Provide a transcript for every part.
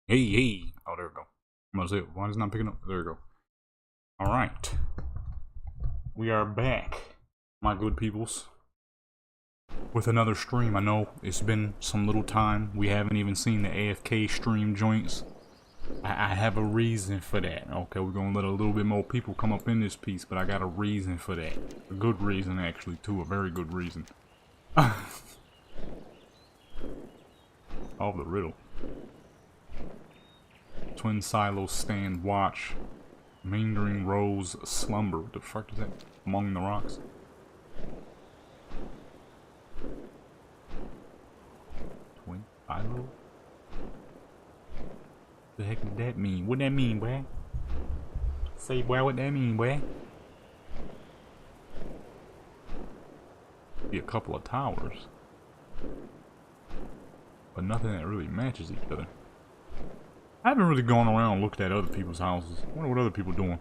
Hey, hey. Oh, there we go. I'm gonna say, why is it not picking up? There we go. Alright. We are back, my good peoples, with another stream. I know it's been some little time. We haven't even seen the AFK stream joints. I have a reason for that. Okay, we're gonna let a little bit more people come up in this piece, but I got a reason for that. A good reason, actually, too. A very good reason. Solve the riddle. Twin silos stand watch. Meandering rows slumber. What the fuck is that? Among the rocks. Twin silo? What the heck did that mean? What that mean, boy? Say, boy, what that mean, boy? Be a couple of towers, but nothing that really matches each other. I haven't really gone around and looked at other people's houses. I wonder what other people doing.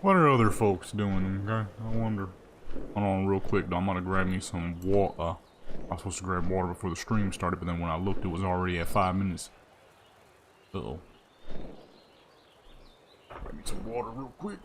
What are other folks doing, okay? I wonder. Hold on real quick though, I'm gonna grab me some water. I was supposed to grab water before the stream started, but then when I looked it was already at 5 minutes. Uh-oh. Grab me some water real quick.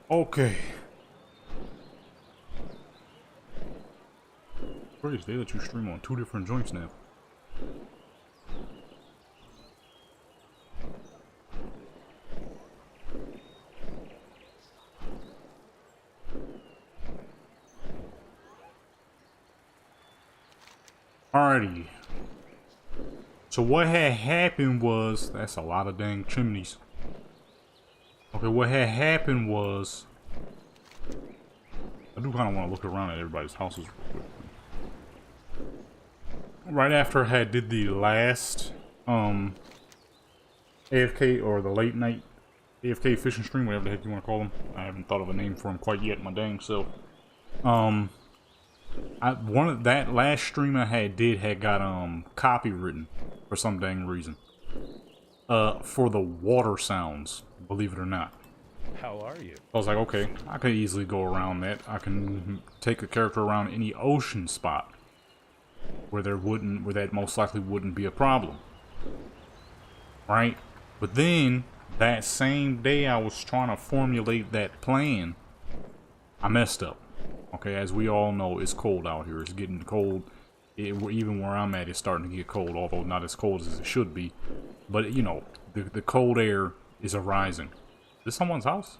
Okay. Crazy, they let you stream on 2 different joints now. Alrighty. So what had happened was, that's a lot of dang chimneys. Okay, what had happened was, I do kind of want to look around at everybody's houses real quick. Right after I had did the last AFK or the late night AFK fishing stream, whatever the heck you want to call them. I haven't thought of a name for them quite yet, my dang self. One of that last stream I had got copywritten for some dang reason. For the water sounds, believe it or not. How are you? I was like, okay, I could easily go around that. I can take a character around any ocean spot where that most likely wouldn't be a problem. Right? But then, that same day I was trying to formulate that plan, I messed up. Okay, as we all know, it's cold out here. It's getting cold. Even where I'm at, it's starting to get cold, although not as cold as it should be. But, you know, the cold air is arising. Is this someone's house?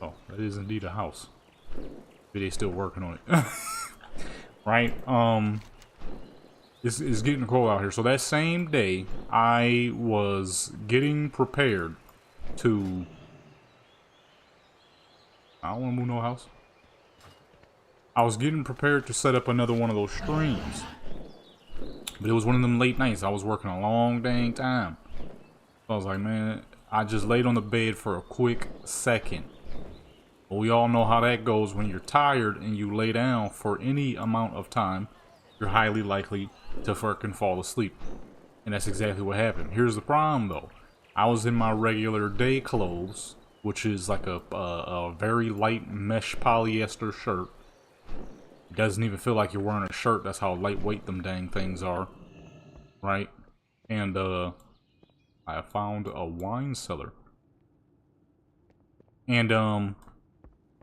Oh, that is indeed a house. But they're still working on it. Right? It's getting cold out here. So that same day, I was getting prepared to... I don't want to move no house. I was getting prepared to set up another one of those streams. But it was one of them late nights. I was working a long dang time. So I was like, man, I just laid on the bed for a quick second. But we all know how that goes. When you're tired and you lay down for any amount of time, you're highly likely to fucking fall asleep. And that's exactly what happened. Here's the problem though. I was in my regular day clothes, which is like a very light mesh polyester shirt. It doesn't even feel like you're wearing a shirt. That's how lightweight them dang things are. Right? And I found a wine cellar. And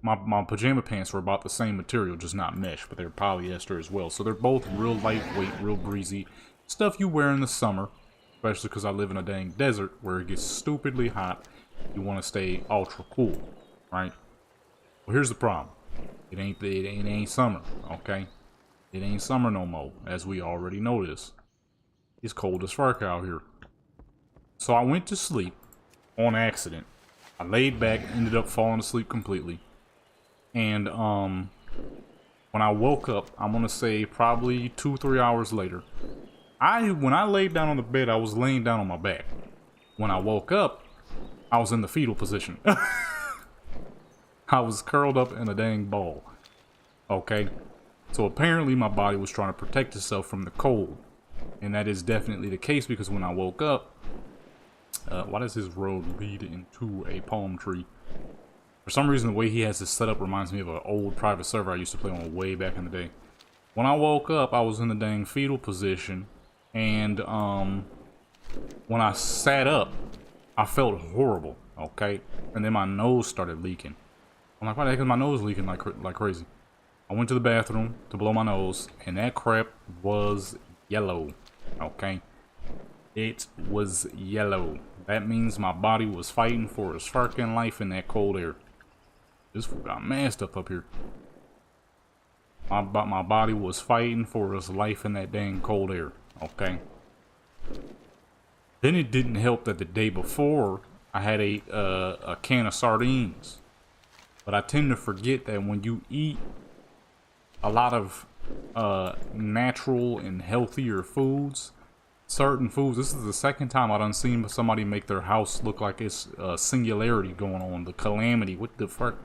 my pajama pants were about the same material, just not mesh, but they're polyester as well. So they're both real lightweight, real breezy. Stuff you wear in the summer. especially because I live in a dang desert where it gets stupidly hot. You want to stay ultra cool, right? Well, here's the problem. It ain't summer, okay? It ain't summer no more, as we already noticed. It's cold as fuck out here. So I went to sleep on accident. I laid back, ended up falling asleep completely. And when I woke up, I'm gonna say probably 2-3 hours later. When I laid down on the bed, I was laying down on my back. When I woke up, I was in the fetal position. I was curled up in a dang ball. Okay? So apparently my body was trying to protect itself from the cold. And that is definitely the case because when I woke up... why does his road lead into a palm tree? For some reason, the way he has this setup reminds me of an old private server I used to play on way back in the day. When I woke up, I was in the dang fetal position. And, when I sat up, I felt horrible, okay? And then my nose started leaking. I'm like, why the heck is my nose leaking like crazy? I went to the bathroom to blow my nose, and that crap was yellow, okay? It was yellow. That means my body was fighting for its fucking life in that cold air. This fool got mad stuff up here. My body was fighting for its life in that dang cold air, okay? Then it didn't help that the day before, I had a can of sardines. But I tend to forget that when you eat a lot of natural and healthier foods, certain foods, this is the second time I done seen somebody make their house look like it's a singularity going on, the calamity. What the fuck?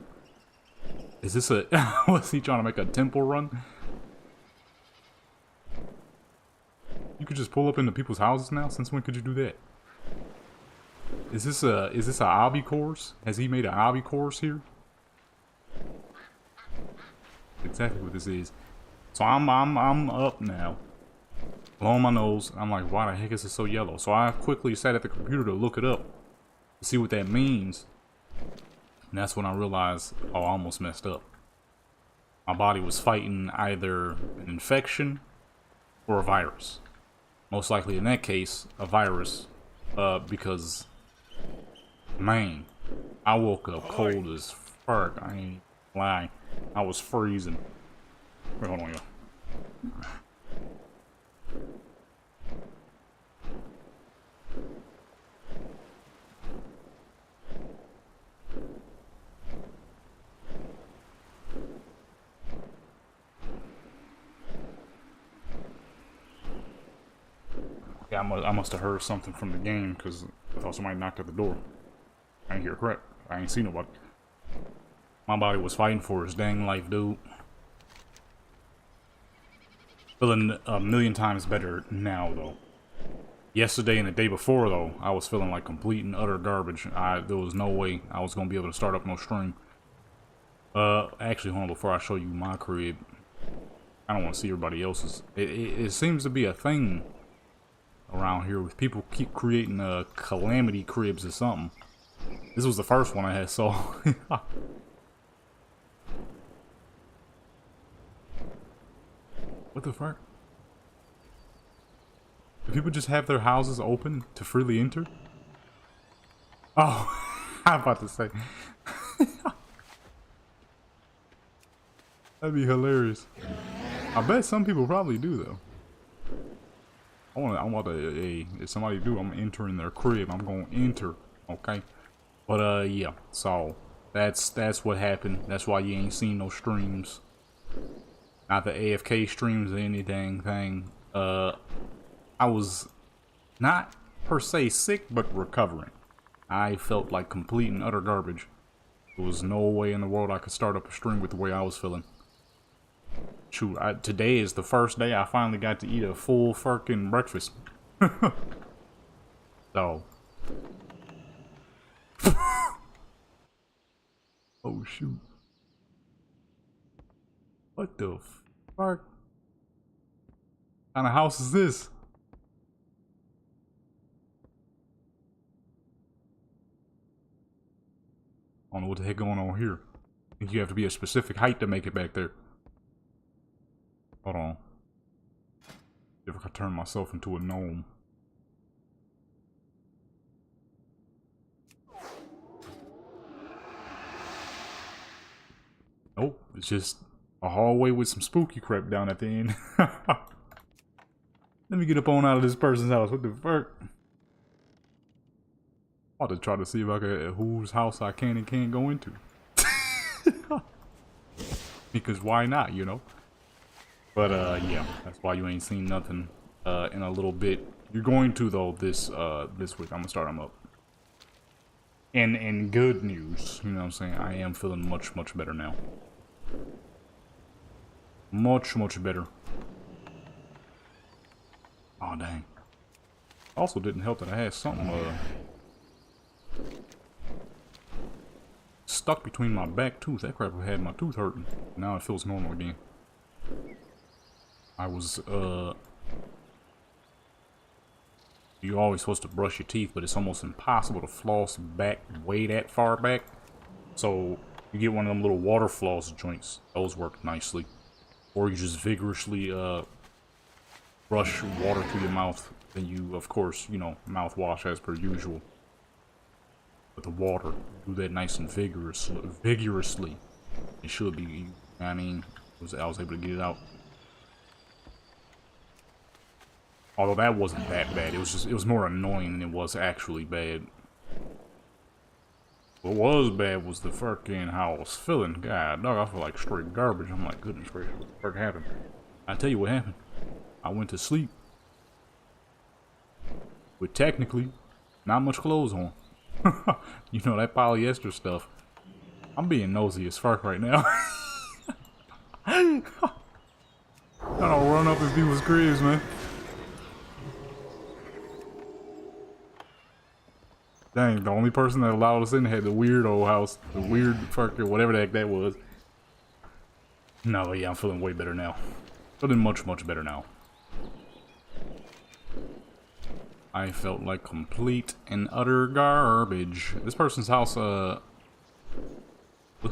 Is this a, was he trying to make a temple run? You could just pull up into people's houses now? Since when could you do that? Is this a obby course? Has he made an obby course here? Exactly what this is. So I'm up now, blowing my nose. I'm like, why the heck is it so yellow? So I quickly sat at the computer to look it up, to see what that means. And that's when I realized, oh, I almost messed up. My body was fighting either an infection or a virus. Most likely in that case, a virus, because, man, I woke up cold as fuck. I ain't lying. I was freezing. Wait, hold on, y'all. Yeah, I must have heard something from the game because I thought somebody knocked at the door. I ain't hear crap. I ain't seen nobody. My body was fighting for its dang life, dude. Feeling a million times better now, though. Yesterday and the day before, though, I was feeling like complete and utter garbage. There was no way I was going to be able to start up no stream. Actually, hold on, before I show you my crib. I don't want to see everybody else's. It seems to be a thing around here with people keep creating calamity cribs or something. This was the first one I had saw. What the fuck? Do people just have their houses open to freely enter? Oh, I'm about to say. That'd be hilarious. I bet some people probably do though. I want to, if somebody do, I'm entering their crib. I'm gonna enter, okay? But yeah. So that's what happened. That's why you ain't seen no streams. Not the AFK streams or anything. I was not per se sick, but recovering. I felt like complete and utter garbage. There was no way in the world I could start up a stream with the way I was feeling. Shoot, today is the first day I finally got to eat a full fucking breakfast. So. Oh shoot. What the fuck? What kind of house is this? I don't know what the heck going on here. I think you have to be a specific height to make it back there. Hold on. If I could turn myself into a gnome. Nope, it's just a hallway with some spooky crap down at the end. Let me get up on out of this person's house. What the fuck? I'll just try to see if I can whose house I can and can't go into. Because why not, you know? But yeah, that's why you ain't seen nothing in a little bit. You're going to though this week. I'm gonna start them up. And good news, you know what I'm saying? I am feeling much better now. Much better. Oh dang. Also didn't help that I had something stuck between my back tooth. That crap had my tooth hurting. Now it feels normal again. I was you're always supposed to brush your teeth, but it's almost impossible to floss back way that far back. So you get one of them little water floss joints. Those work nicely. Or you just vigorously brush water through your mouth. Then you, of course, you know, mouthwash as per usual. But the water, do that nice and vigorously. It should be, you know what I mean, I was able to get it out. Although that wasn't that bad. It was more annoying than it was actually bad. What was bad was the fucking how I was feeling. God, dog, I feel like straight garbage. I'm like, goodness gracious, what the fuck happened? I tell you what happened. I went to sleep with technically not much clothes on. You know, that polyester stuff. I'm being nosy as fuck right now. I don't run up in people's cribs, man. Dang, the only person that allowed us in had the weird old house. The weird fucker, whatever the heck that was. No, yeah, I'm feeling way better now. Feeling much better now. I felt like complete and utter garbage. This person's house, looks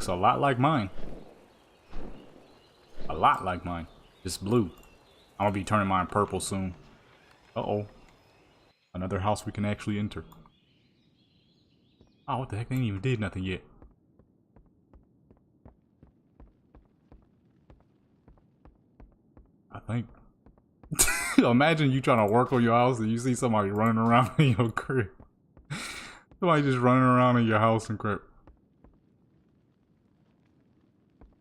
a lot like mine. A lot like mine. It's blue. I'm gonna be turning mine purple soon. Uh-oh. Another house we can actually enter. Oh, what the heck? They ain't even did nothing yet. I think. Imagine you trying to work on your house and you see somebody running around in your crib. Somebody just running around in your house and crap.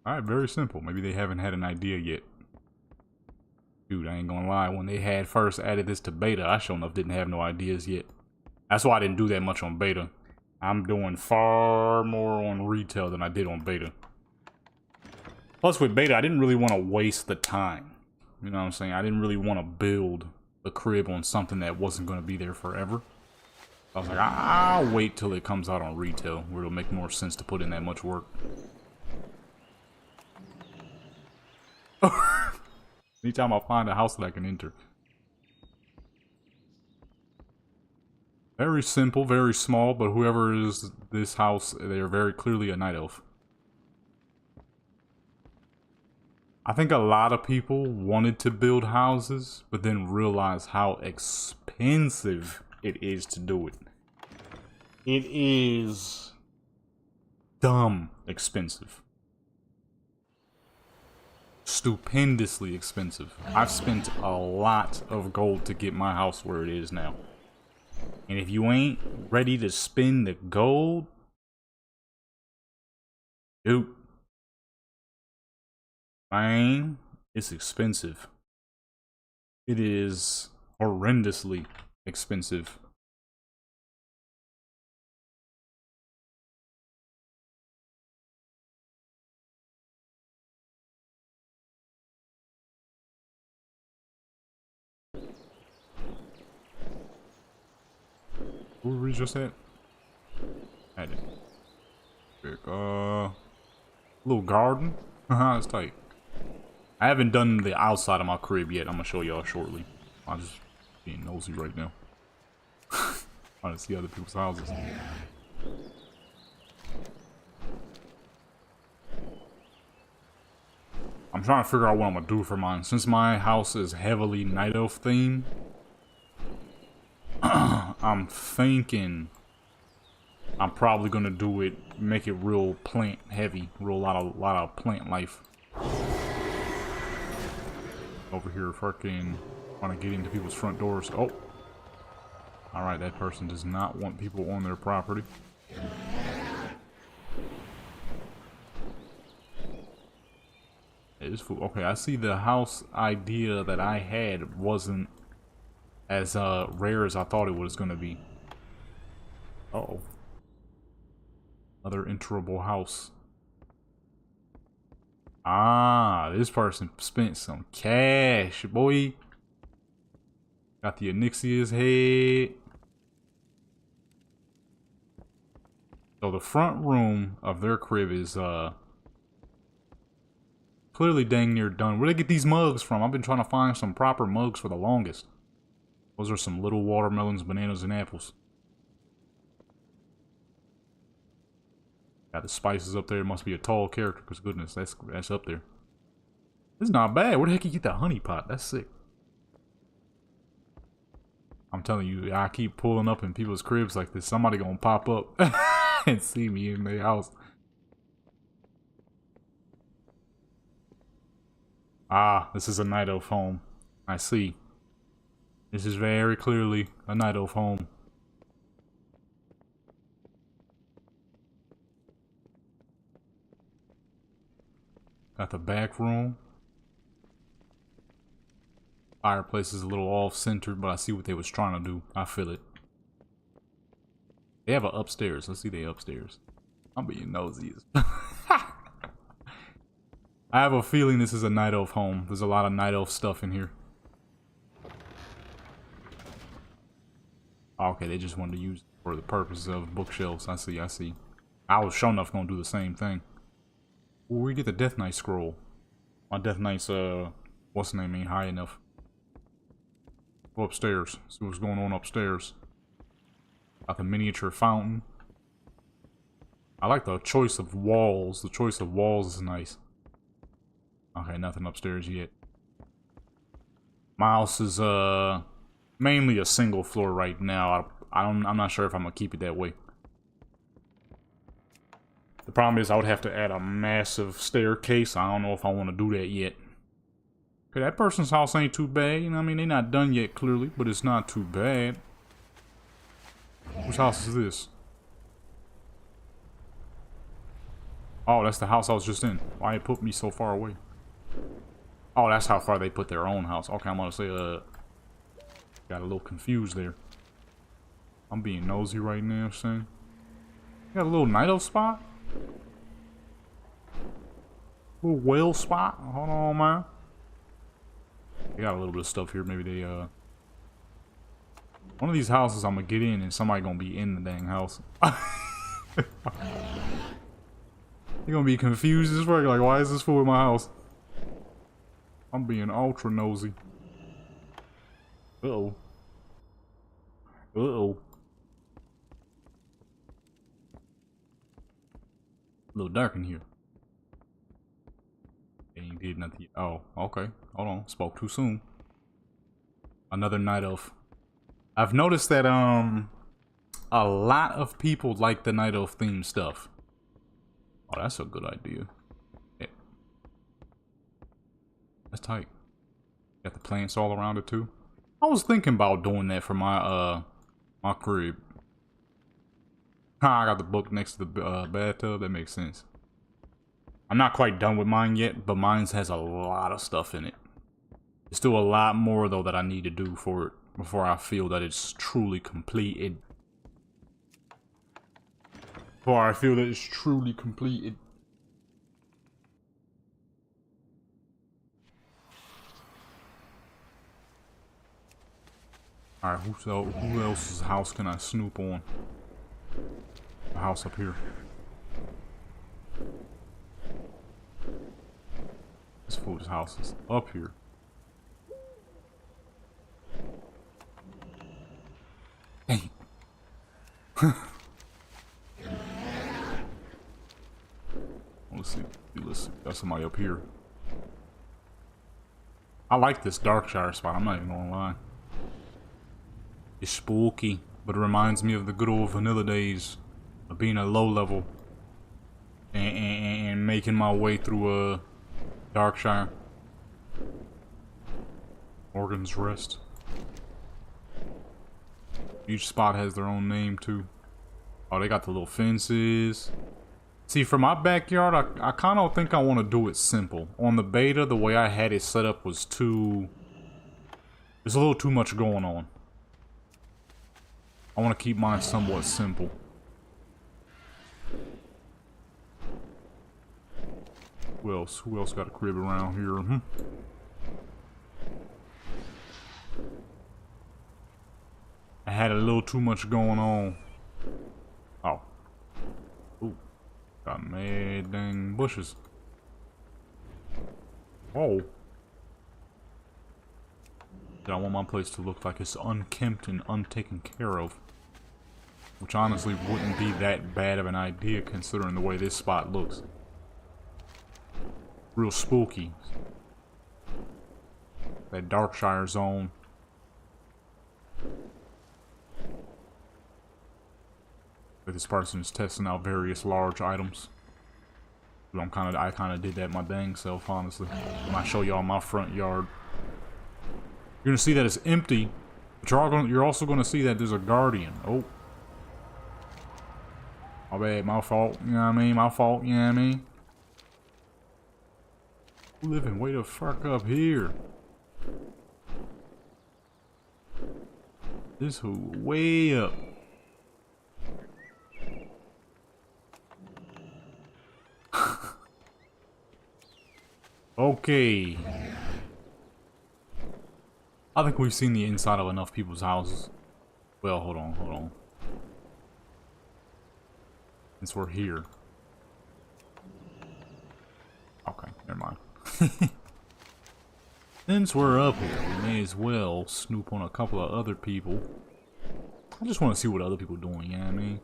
Alright, very simple. Maybe they haven't had an idea yet. Dude, I ain't gonna lie. When they had first added this to beta, I sure enough didn't have no ideas yet. That's why I didn't do that much on beta. I'm doing far more on retail than I did on beta. Plus with beta, I didn't really want to waste the time. You know what I'm saying? I didn't really want to build a crib on something that wasn't going to be there forever. I was like, I'll wait till it comes out on retail, where it'll make more sense to put in that much work. Anytime I find a house that I can enter. Very simple, very small, but whoever is this house, they're very clearly a night elf. I think a lot of people wanted to build houses, but then realized how expensive it is to do it. It is dumb expensive. Stupendously expensive. I've spent a lot of gold to get my house where it is now. And if you ain't ready to spend the gold, dude, man, it's expensive. It is horrendously expensive. Where were we just at? Had it. Big, little garden. Haha, it's tight. I haven't done the outside of my crib yet. I'm gonna show y'all shortly. I'm just being nosy right now. Trying to see other people's houses. I'm trying to figure out what I'm gonna do for mine. Since my house is heavily night elf themed, I'm thinking I'm probably gonna do it make it real plant heavy, real lot of plant life. Over here, fucking trying to get into people's front doors. Oh, all right, that person does not want people on their property. It is food. Okay, I see the house idea that I had wasn't as rare as I thought it was gonna be. Uh-oh. Another enterable house. Ah, this person spent some cash, boy. Got the Onyxia's head. So the front room of their crib is clearly dang near done. Where'd they get these mugs from? I've been trying to find some proper mugs for the longest. Those are some little watermelons, bananas, and apples. Got the spices up there. It must be a tall character, because goodness, that's up there. This is not bad. Where the heck did you get that honey pot? That's sick. I'm telling you, I keep pulling up in people's cribs like this. Somebody gonna pop up and see me in their house. Ah, this is a night elf home. I see. This is very clearly a night elf home. Got the back room. Fireplace is a little off-centered, but I see what they was trying to do. I feel it. They have an upstairs. Let's see they upstairs. I'm being nosy. I have a feeling this is a night elf home. There's a lot of night elf stuff in here. Okay, they just wanted to use it for the purpose of bookshelves. I see, I see. I was sure enough gonna do the same thing. Ooh, we get the Death Knight scroll. My Death Knight's, what's the name, ain't high enough. Go upstairs. See what's going on upstairs. Got the miniature fountain. I like the choice of walls. The choice of walls is nice. Okay, nothing upstairs yet. My house is, mainly a single floor right now. I'm not sure if I'm gonna keep it that way. The problem is I would have to add a massive staircase. I don't know if I want to do that yet. Okay, that person's house ain't too bad. You know what I mean? They're not done yet, clearly, but it's not too bad. Which house is this? Oh, that's the house I was just in. Why it put me so far away? Oh, that's how far they put their own house. Okay, I'm gonna say, got a little confused there. I'm being nosy right now, son. Got a little night elf spot? Little whale spot? Hold on, man. They got a little bit of stuff here. Maybe they, one of these houses I'm gonna get in and somebody gonna be in the dang house. They're gonna be confused as fuck. Like, why is this fool in my house? I'm being ultra nosy. Uh-oh. Uh-oh. A little dark in here. They ain't did nothing. Oh, okay. Hold on. Spoke too soon. Another night elf. I've noticed that, a lot of people like the night elf themed stuff. Oh, that's a good idea. Yeah. That's tight. Got the plants all around it too. I was thinking about doing that for my, my crib. I got the book next to the bathtub. That makes sense. I'm not quite done with mine yet, but mine has a lot of stuff in it. There's still a lot more, though, that I need to do for it before I feel that it's truly completed. Before I feel that it's truly completed. Alright, who else's house can I snoop on? The house up here. This fool's house is up here. Dang. Let's see. Let's see. Got somebody up here. I like this Darkshire spot. I'm not even gonna lie. It's spooky, but it reminds me of the good old vanilla days of being a low level and making my way through Darkshire. Morgan's Rest. Each spot has their own name too. Oh, they got the little fences. See, for my backyard, I kind of think I want to do it simple. On the beta, the way I had it set up was too... There's a little too much going on. I want to keep mine somewhat simple. Who else? Who else got a crib around here? I had a little too much going on. Oh. Ooh. Got mad dang bushes. Whoa. I want my place to look like it's unkempt and untaken care of. Which honestly wouldn't be that bad of an idea considering the way this spot looks. Real spooky. That Darkshire zone. This person is testing out various large items. I kind of did that my dang self, honestly. When I show y'all my front yard, you're gonna see that it's empty, but you're also gonna see that there's a guardian. Oh, my bad, my fault. You know what I mean? My fault. You know what I mean? Living way the fuck up here. This who way up. Okay. I think we've seen the inside of enough people's houses. Well, hold on. Since we're here. Okay, never mind. Since we're up here, we may as well snoop on a couple of other people. I just want to see what other people are doing, you know what I mean?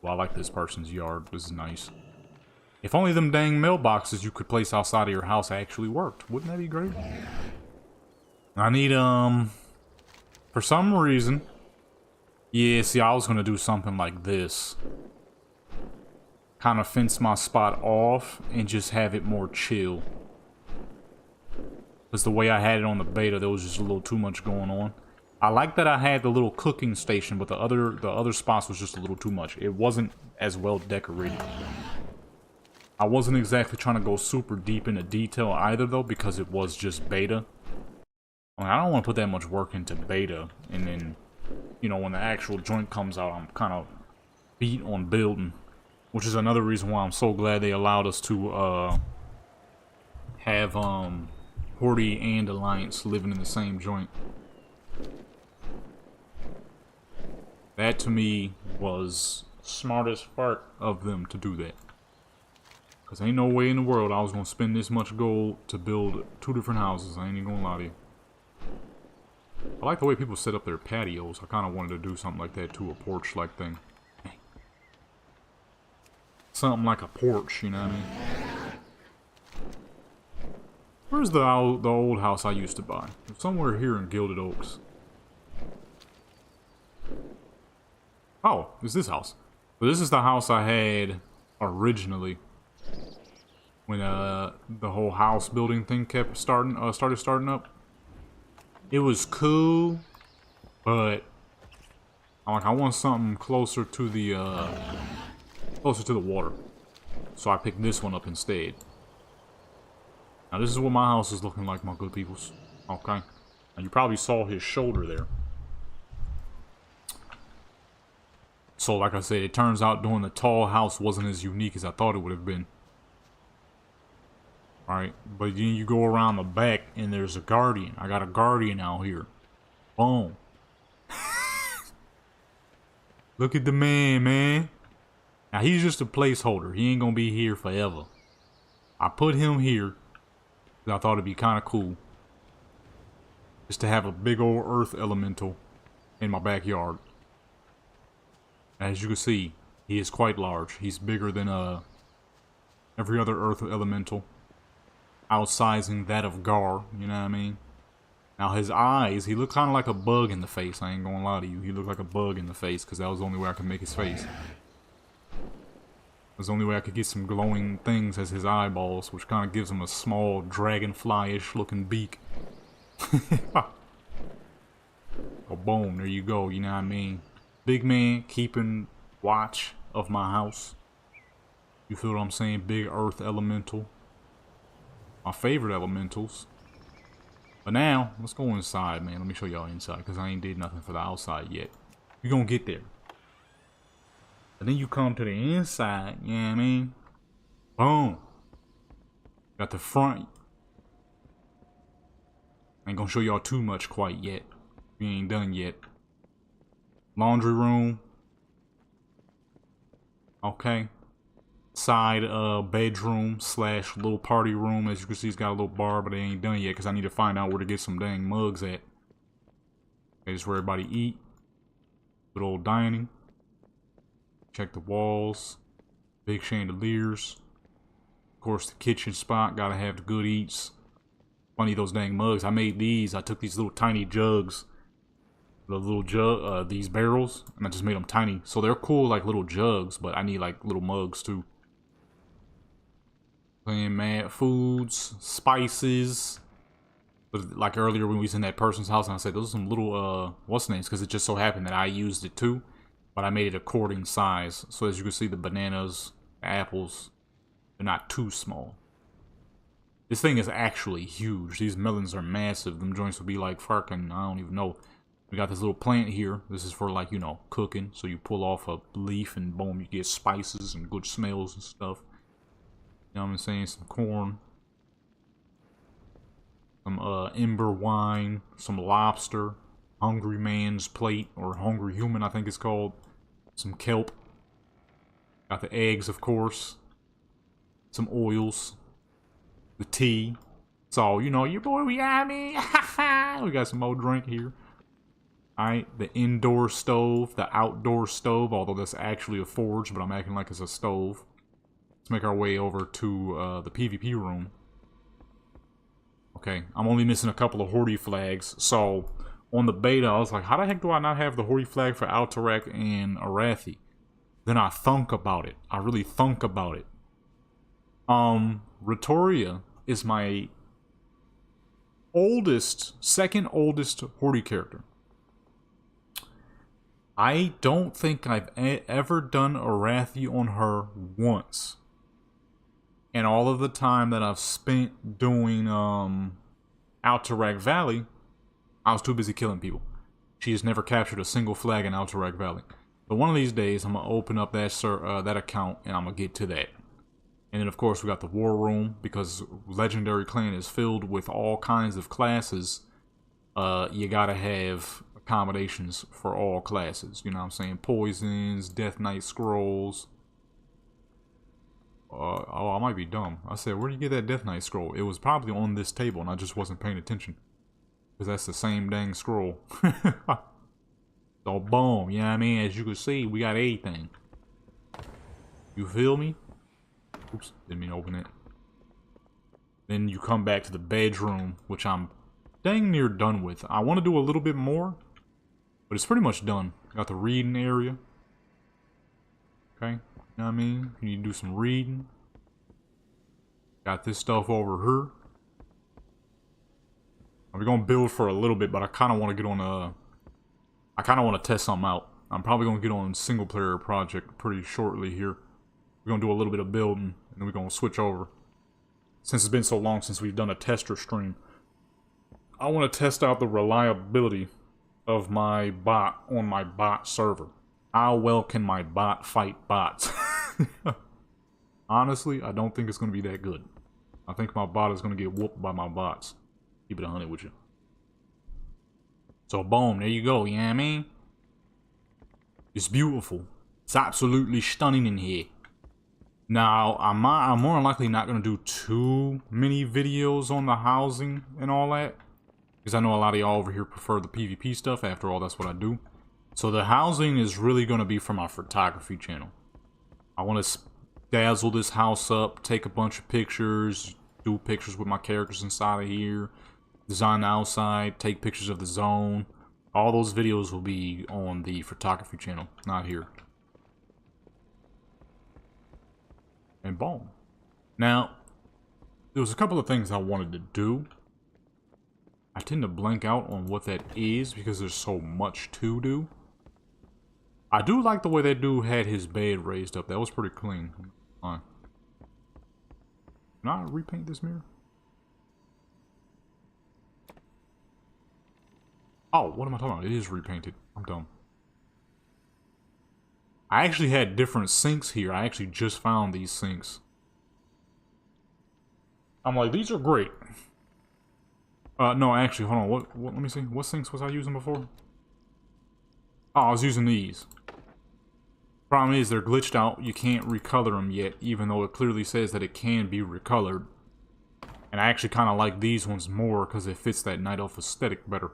Well, I like this person's yard. This is nice. If only them dang mailboxes you could place outside of your house actually worked. Wouldn't that be great? I need, for some reason... Yeah, see, I was gonna do something like this. Kind of fence my spot off and just have it more chill. Because the way I had it on the beta, there was just a little too much going on. I like that I had the little cooking station, but the other spots was just a little too much. It wasn't as well decorated. I wasn't exactly trying to go super deep into detail either, though, because it was just beta. I mean, I don't want to put that much work into beta, and then, you know, when the actual joint comes out, I'm kind of beat on building. Which is another reason why I'm so glad they allowed us to, have, Horde and Alliance living in the same joint. That, to me, was smart as fuck of them to do that. Because ain't no way in the world I was going to spend this much gold to build 2 different houses. I ain't even going to lie to you. I like the way people set up their patios. I kind of wanted to do something like that too. A porch-like thing. Something like a porch, you know what I mean? Where's the old house I used to buy? It's somewhere here in Gilded Oaks. Oh, it's this house. So this is the house I had originally. When the whole house building thing kept started starting up. It was cool, but I'm like, I want something closer to the water. So I picked this one up instead. Now this is what my house is looking like, my good peoples. Okay. And you probably saw his shoulder there. So like I said, it turns out doing the tall house wasn't as unique as I thought it would have been. Alright, but then you go around the back and there's a guardian. I got a guardian out here. Boom. Look at the man. Now he's just a placeholder. He ain't gonna be here forever. I put him here because I thought it'd be kind of cool. Just to have a big old earth elemental in my backyard. As you can see, he is quite large. He's bigger than every other earth elemental. Outsizing that of Gar, you know what I mean? Now his eyes, he looked kind of like a bug in the face. I ain't gonna lie to you. He looked like a bug in the face because that was the only way I could make his face. That's the only way I could get some glowing things as his eyeballs, which kind of gives him a small dragonfly-ish looking beak. Oh, boom, there you go, you know what I mean? Big man keeping watch of my house. You feel what I'm saying? Big earth elemental. My favorite elementals. But now, let's go inside, man. Let me show y'all inside, because I ain't did nothing for the outside yet. We're gonna get there. And then you come to the inside, you know what I mean? Boom. Got the front. I ain't gonna show y'all too much quite yet. We ain't done yet. Laundry room. Okay. Side bedroom slash little party room. As you can see, it's got a little bar, but it ain't done yet because I need to find out where to get some dang mugs at. Okay, this is where everybody eat. Good old dining. Check the walls. Big chandeliers. Of course, the kitchen spot. Gotta have the good eats. Funny, those dang mugs. I made these. I took these little tiny jugs. The little jug, these barrels, and I just made them tiny. So they're cool like little jugs, but I need like little mugs too. Playing mad foods, spices. But like earlier when we was in that person's house and I said those are some little what's names, because it just so happened that I used it too, but I made it according size. So as you can see, the bananas, the apples, they're not too small. This thing is actually huge. These melons are massive. Them joints will be like fucking, I don't even know. We got this little plant here. This is for like, you know, cooking. So you pull off a leaf and boom, you get spices and good smells and stuff. You know what I'm saying? Some corn. Some ember wine. Some lobster. Hungry man's plate. Or hungry human, I think it's called. Some kelp. Got the eggs, of course. Some oils. The tea. So, you know, your boy, we got me. We got some more drink here. Alright, the indoor stove, the outdoor stove, although that's actually a forge, but I'm acting like it's a stove. Let's make our way over to the PvP room. Okay, I'm only missing a couple of Horde flags, so on the beta, I was like, how the heck do I not have the Horde flag for Alterac and Arathi? Then I thunk about it. I really thunk about it. Ratoria is my second oldest Horde character. I don't think I've ever done Arathi on her once. And all of the time that I've spent doing Alterac Valley, I was too busy killing people. She has never captured a single flag in Alterac Valley. But one of these days, I'm going to open up that account and I'm going to get to that. And then, of course, we got the War Room, because Legendary Clan is filled with all kinds of classes. You got to have accommodations for all classes, you know what I'm saying? Poisons, Death Knight Scrolls. Oh, I might be dumb. I said, where do you get that Death Knight Scroll? It was probably on this table and I just wasn't paying attention. Because that's the same dang scroll. So boom, you know what I mean? As you can see, we got everything. You feel me? Oops, didn't mean to open it. Then you come back to the bedroom, which I'm dang near done with. I want to do a little bit more, but it's pretty much done. Got the reading area. Okay, you know what I mean? You need to do some reading. Got this stuff over here. We're gonna build for a little bit, but I kind of want to get on I kind of want to test something out. I'm probably gonna get on single player project pretty shortly here. We're gonna do a little bit of building, and then we're gonna switch over. Since it's been so long since we've done a tester stream, I want to test out the reliability of my bot on my bot server. How well can my bot fight bots? Honestly, I don't think it's going to be that good. I think my bot is going to get whooped by my bots. Keep it 100 with you. So boom, there you go, you know what I mean? It's beautiful. It's absolutely stunning in here. Now, I'm more than likely not going to do too many videos on the housing and all that. Because I know a lot of y'all over here prefer the PvP stuff. After all, that's what I do. So the housing is really going to be for my photography channel. I want to dazzle this house up, take a bunch of pictures, do pictures with my characters inside of here, design the outside, take pictures of the zone. All those videos will be on the photography channel, not here. And boom. Now, there was a couple of things I wanted to do. I tend to blank out on what that is because there's so much to do. I do like the way that dude had his bed raised up. That was pretty clean. Can I repaint this mirror? Oh, what am I talking about? It is repainted. I'm dumb. I actually had different sinks here. I actually just found these sinks. I'm like, these are great. No, actually, hold on. What, let me see. What sinks was I using before? Oh, I was using these. Problem is, they're glitched out. You can't recolor them yet, even though it clearly says that it can be recolored. And I actually kind of like these ones more because it fits that Night Elf aesthetic better.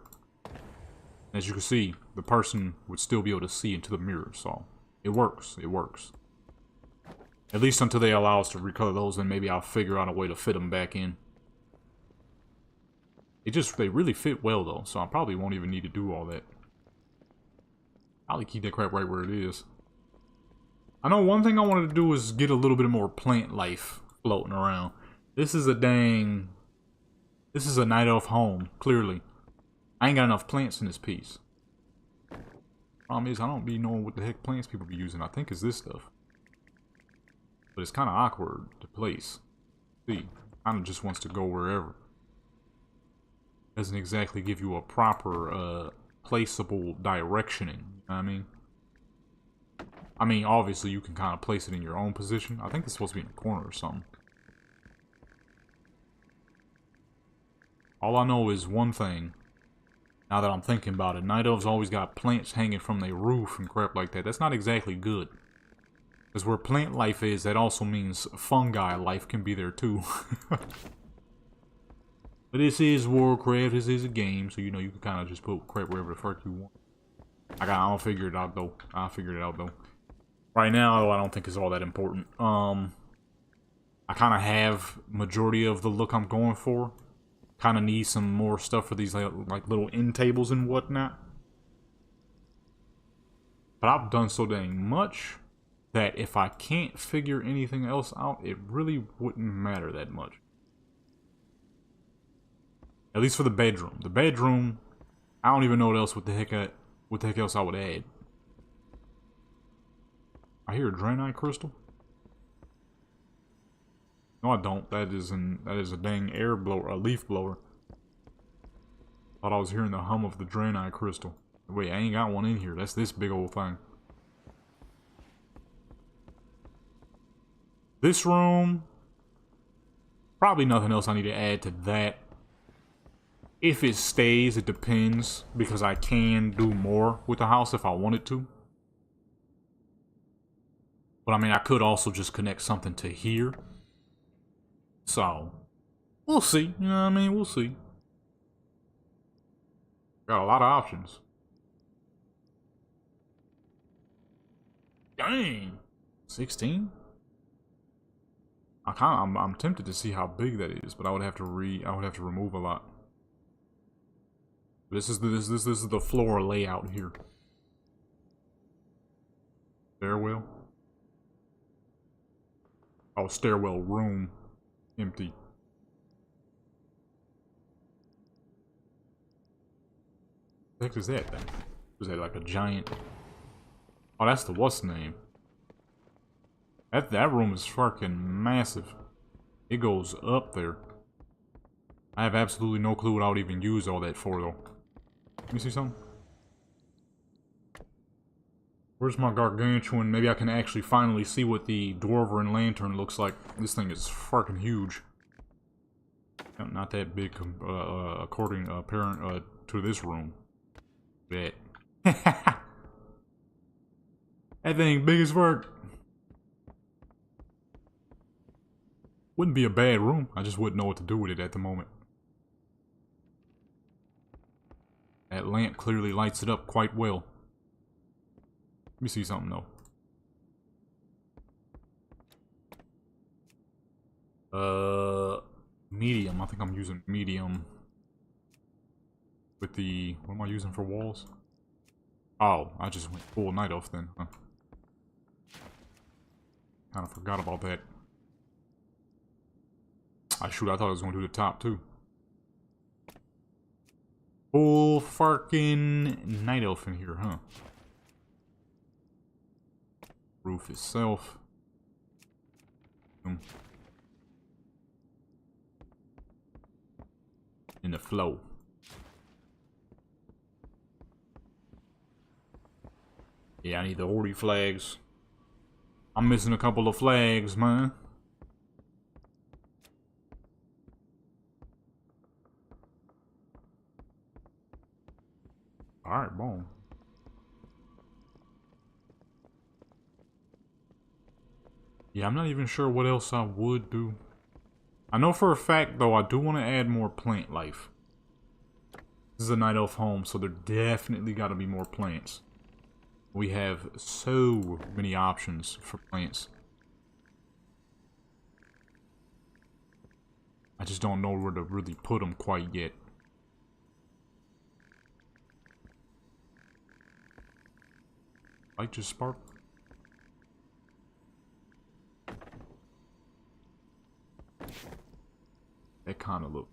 As you can see, the person would still be able to see into the mirror, so it works. It works. At least until they allow us to recolor those, and maybe I'll figure out a way to fit them back in. They really fit well though, so I probably won't even need to do all that. I'll keep that crap right where it is. I know one thing I wanted to do is get a little bit more plant life floating around. This is a Night Elf home, clearly. I ain't got enough plants in this piece. Problem is, I don't be knowing what the heck plants people be using. I think it's this stuff. But it's kind of awkward to place. See, kind of just wants to go wherever. Doesn't exactly give you a proper, placeable directioning. You know what I mean, obviously you can kind of place it in your own position. I think it's supposed to be in a corner or something. All I know is one thing. Now that I'm thinking about it, Night Elves always got plants hanging from their roof and crap like that. That's not exactly good. Because where plant life is, that also means fungi life can be there too. But this is Warcraft, this is a game, so you know you can kind of just put crap wherever the fuck you want. I'll figure it out though. I'll figure it out though. Right now, though, I don't think it's all that important. I kind of have majority of the look I'm going for. Kind of need some more stuff for these like little end tables and whatnot. But I've done so dang much that if I can't figure anything else out, it really wouldn't matter that much. At least for the bedroom. The bedroom, I don't even know what the heck else I would add. I hear a Draenei crystal. No, I don't. That is a dang air blower, a leaf blower. Thought I was hearing the hum of the Draenei crystal. Wait, I ain't got one in here. That's this big old thing. This room, probably nothing else I need to add to that. If it stays, it depends, because I can do more with the house if I wanted to. But I mean, I could also just connect something to here. So, we'll see. You know what I mean? We'll see. Got a lot of options. Dang! 16? I'm tempted to see how big that is, but I would have to remove a lot. This is the floor layout here. Stairwell. Oh, stairwell room. Empty. What the heck is that then? Is that like a giant? Oh, that's the what's name. That room is fucking massive. It goes up there. I have absolutely no clue what I would even use all that for though. Let me see something. Where's my gargantuan? Maybe I can actually finally see what the Dwarven lantern looks like. This thing is fucking huge. Not that big, according to this room. Bet. That thing big as fuck. Wouldn't be a bad room. I just wouldn't know what to do with it at the moment. That lamp clearly lights it up quite well. Let me see something though. Medium. I think I'm using medium. With the... What am I using for walls? Oh, I just went full Night Elf then. Huh. Kinda forgot about that. Ah, shoot, I thought I was going to do the top, too. Full fucking night elf in here, huh? Roof itself. In the flow. Yeah, I need the horde flags. I'm missing a couple of flags, man. Alright, boom. Yeah, I'm not even sure what else I would do. I know for a fact, though, I do want to add more plant life. This is a night elf home, so there definitely got to be more plants. We have so many options for plants. I just don't know where to really put them quite yet. Light just spark. That kind of look.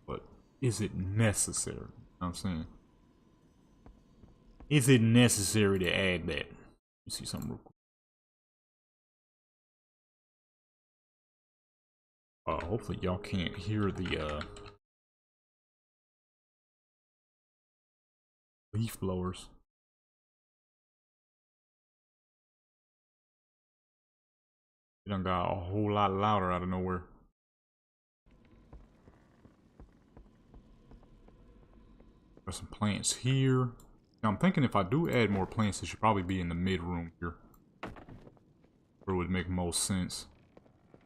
But is it necessary? You know what I'm saying? Is it necessary to add that? You see something real quick. Hopefully y'all can't hear the leaf blowers. It done got a whole lot louder out of nowhere. Got some plants here. Now I'm thinking if I do add more plants, it should probably be in the mid room here. Where it would make most sense.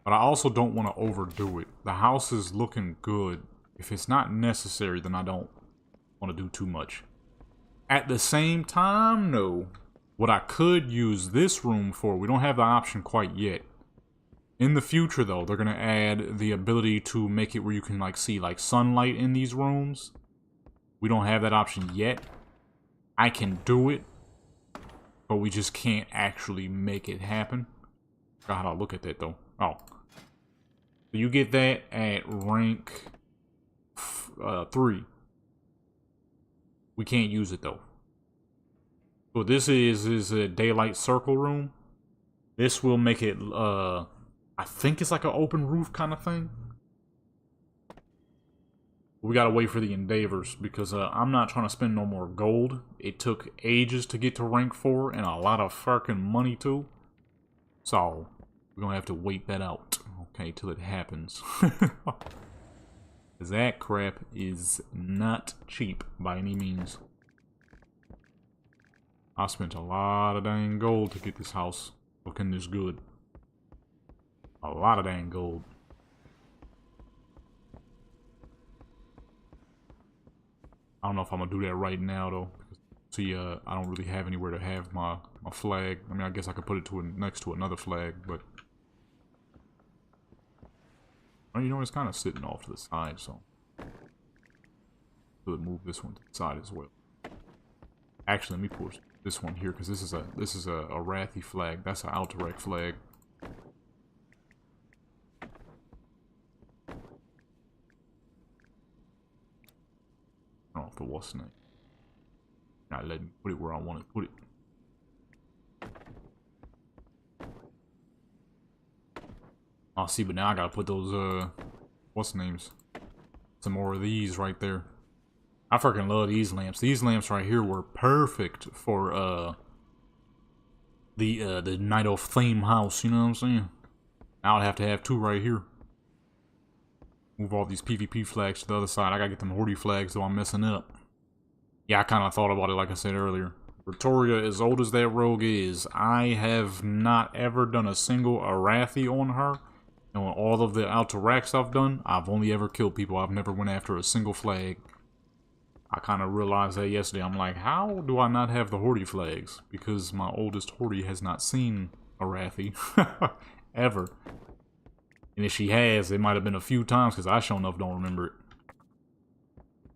But I also don't want to overdo it. The house is looking good. If it's not necessary, then I don't want to do too much. At the same time, no. What I could use this room for, we don't have the option quite yet. In the future, though, they're going to add the ability to make it where you can like see like sunlight in these rooms. We don't have that option yet. I can do it, but we just can't actually make it happen. God, I'll look at that, though. Oh. So you get that at rank 3. We can't use it, though. So this is a daylight circle room. This will make it, I think it's like an open roof kind of thing. We gotta wait for the endeavors because I'm not trying to spend no more gold. It took ages to get to rank 4 and a lot of fucking money too. So we're gonna have to wait that out, okay, till it happens. That crap is not cheap by any means. I spent a lot of dang gold to get this house looking this good. A lot of dang gold. I don't know if I'm gonna do that right now though. See, I don't really have anywhere to have my flag. I mean, I guess I could put it next to another flag, but well, you know, it's kind of sitting off to the side, so could move this one to the side as well. Actually, let me push this one here because this is a Wrathy flag. That's an Alterac flag. I don't know if the what's name. Not letting me put it where I want to put it. Oh, see, but now I gotta put those, what's names? Some more of these right there. I freaking love these lamps. These lamps right here were perfect for, the Night Elf theme house, you know what I'm saying? Now I'd have to have 2 right here. Move all these PvP flags to the other side. I gotta get them Horde flags, though I'm messing up. Yeah, I kind of thought about it like I said earlier. Victoria, as old as that rogue is, I have not ever done a single Arathi on her. And on all of the Alteracs I've done, I've only ever killed people. I've never went after a single flag. I kind of realized that yesterday. I'm like, how do I not have the Horde flags? Because my oldest Horde has not seen Arathi. Ever. And if she has, it might have been a few times because I sure enough don't remember it.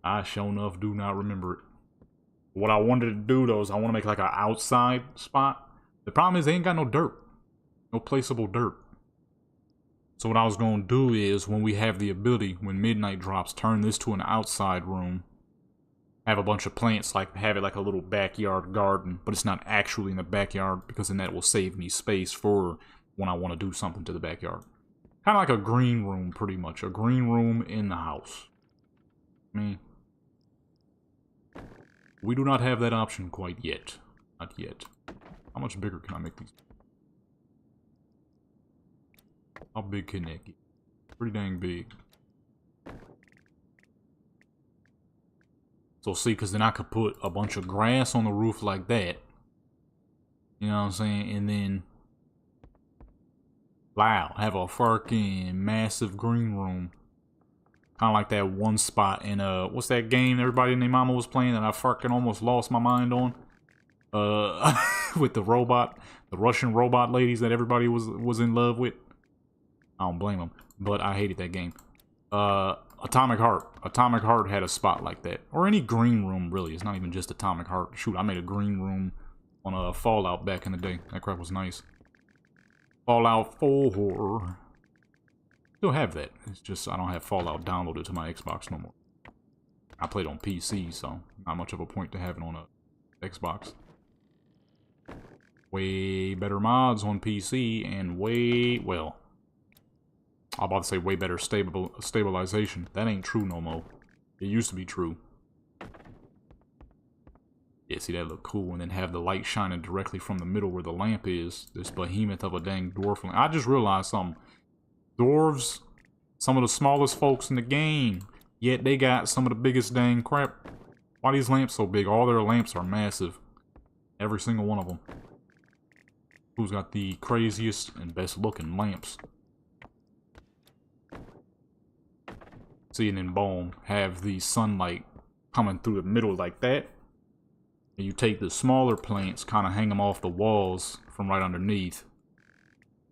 I sure enough do not remember it. What I wanted to do though is I want to make like an outside spot. The problem is they ain't got no dirt. No placeable dirt. So what I was going to do is, when we have the ability, when midnight drops, turn this to an outside room. Have a bunch of plants, like have it like a little backyard garden, but it's not actually in the backyard, because then that will save me space for when I want to do something to the backyard. Kind of like a green room, pretty much. A green room in the house. I mean, we do not have that option quite yet. Not yet. How much bigger can I make these? How big can that get? Pretty dang big. So see, because then I could put a bunch of grass on the roof like that. You know what I'm saying? And then, wow, have a fucking massive green room. Kind of like that one spot in, what's that game everybody and their mama was playing that I fucking almost lost my mind on? With the robot, the Russian robot ladies that everybody was in love with. I don't blame them, but I hated that game. Atomic Heart. Atomic Heart had a spot like that. Or any green room, really. It's not even just Atomic Heart. Shoot, I made a green room on a Fallout back in the day. That crap was nice. Fallout 4. Still have that. It's just I don't have Fallout downloaded to my Xbox no more. I played on PC, so not much of a point to have it on a Xbox. Way better mods on PC and way, well, I'm about to say way better stabilization. That ain't true no more. It used to be true. Yeah, see, that look cool. And then have the light shining directly from the middle where the lamp is. This behemoth of a dang dwarf lamp. I just realized something. Dwarves, some of the smallest folks in the game. Yet they got some of the biggest dang crap. Why are these lamps so big? All their lamps are massive. Every single one of them. Who's got the craziest and best looking lamps? See, and then boom, have the sunlight coming through the middle like that. And you take the smaller plants, kind of hang them off the walls from right underneath.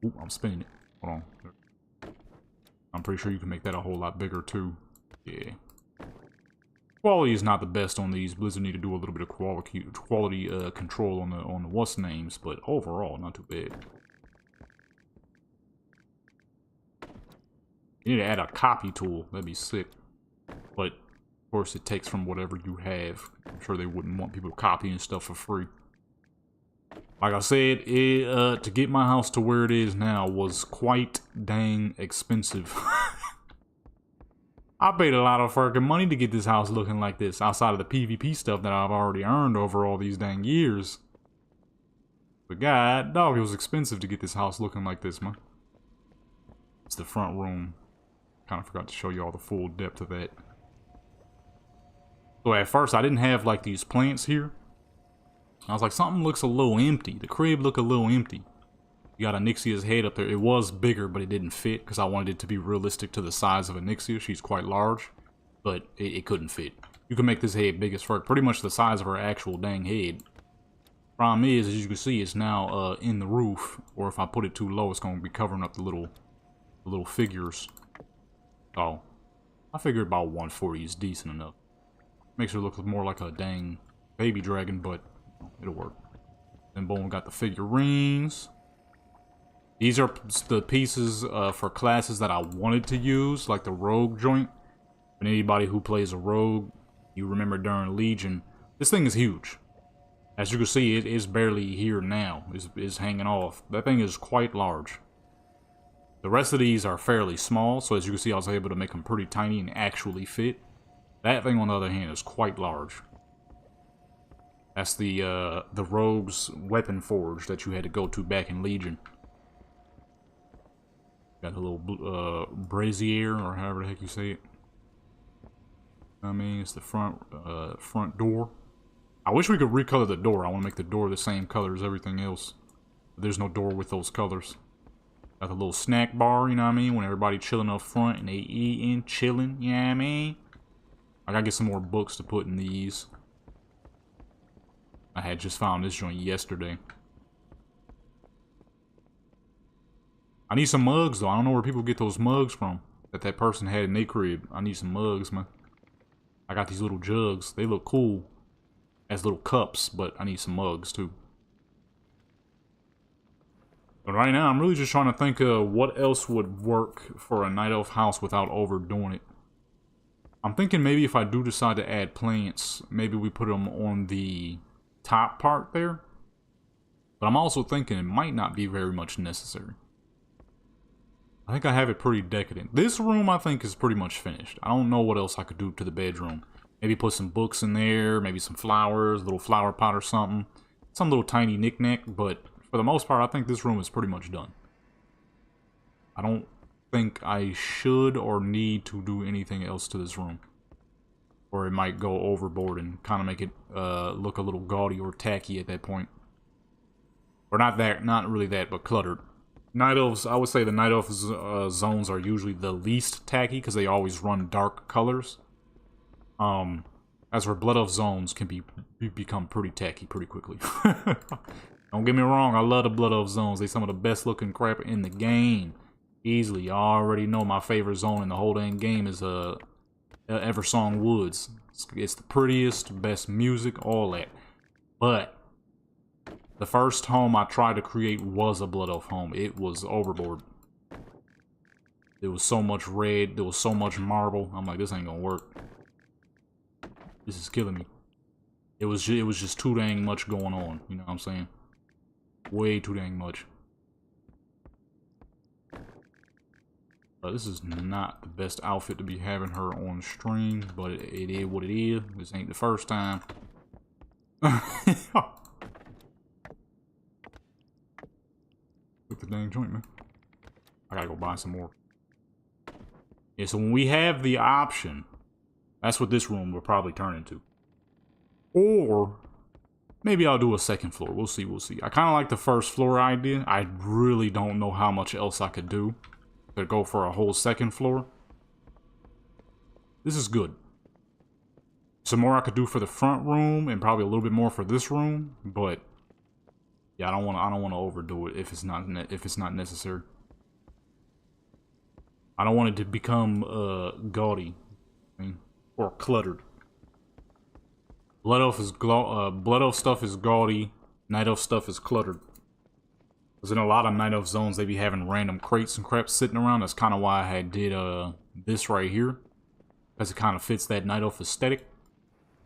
Ooh, I'm spinning it. Hold on. I'm pretty sure you can make that a whole lot bigger too. Yeah. Quality is not the best on these. Blizzard need to do a little bit of quality control on the what's names, but overall, not too bad. You need to add a copy tool. That'd be sick. But, of course, it takes from whatever you have. I'm sure they wouldn't want people copying stuff for free. Like I said, to get my house to where it is now was quite dang expensive. I paid a lot of fucking money to get this house looking like this, outside of the PvP stuff that I've already earned over all these dang years. But god dog, it was expensive to get this house looking like this, man. It's the front room. Kind of forgot to show you all the full depth of that. So at first I didn't have like these plants here. I was like, something looks a little empty. The crib looked a little empty. You got Anixia's head up there. It was bigger, but it didn't fit because I wanted it to be realistic to the size of Anixia. She's quite large, but it couldn't fit. You can make this head big as fuck, pretty much the size of her actual dang head. Problem is, as you can see, it's now in the roof, or if I put it too low, it's going to be covering up the little figures. So, I figured about 140 is decent enough. Makes her look more like a dang baby dragon, but it'll work. Then boom, we got the figurines. These are the pieces for classes that I wanted to use, like the rogue joint. And anybody who plays a rogue, you remember during Legion, this thing is huge. As you can see, it is barely here now. It's hanging off. That thing is quite large. The rest of these are fairly small, so as you can see, I was able to make them pretty tiny and actually fit. That thing, on the other hand, is quite large. That's the rogue's weapon forge that you had to go to back in Legion. Got a little brazier, or however the heck you say it. I mean, it's the front door. I wish we could recolor the door. I want to make the door the same color as everything else. But there's no door with those colors. Got the little snack bar, you know what I mean? When everybody chilling up front and they eating, chilling, you know what I mean? I gotta get some more books to put in these. I had just found this joint yesterday. I need some mugs, though. I don't know where people get those mugs from that person had in their crib. I need some mugs, man. I got these little jugs. They look cool as little cups, but I need some mugs, too. But right now, I'm really just trying to think of what else would work for a night elf house without overdoing it. I'm thinking maybe if I do decide to add plants, maybe we put them on the top part there. But I'm also thinking it might not be very much necessary. I think I have it pretty decadent. This room, I think, is pretty much finished. I don't know what else I could do to the bedroom. Maybe put some books in there, maybe some flowers, a little flower pot or something. Some little tiny knick-knack, but for the most part, I think this room is pretty much done. I don't think I should or need to do anything else to this room. Or it might go overboard and kind of make it look a little gaudy or tacky at that point. Or not really that, but cluttered. Night elves, I would say the night elf zones are usually the least tacky because they always run dark colors. As for blood elf zones can become pretty tacky pretty quickly. Don't get me wrong, I love the blood elf zones. They're some of the best looking crap in the game. Easily, I already know my favorite zone in the whole dang game is Eversong Woods. It's the prettiest, best music, all that. But the first home I tried to create was a blood elf home. It was overboard. There was so much red, there was so much marble. I'm like, this ain't gonna work. This is killing me. It was just too dang much going on. You know what I'm saying? Way too dang much. This is not the best outfit to be having her on stream, but it is what it is. This ain't the first time. Look the dang joint, man. I gotta go buy some more. Yeah, so when we have the option, that's what this room will probably turn into. Or maybe I'll do a second floor. We'll see, we'll see. I kind of like the first floor idea. I really don't know how much else I could do to go for a whole second floor. This is good. Some more I could do for the front room and probably a little bit more for this room, but yeah, I don't want to overdo it if it's not necessary. I don't want it to become gaudy or cluttered. Blood elf stuff is gaudy. Night elf stuff is cluttered. Because in a lot of night elf zones, they be having random crates and crap sitting around. That's kind of why I did this right here, because it kind of fits that night elf aesthetic.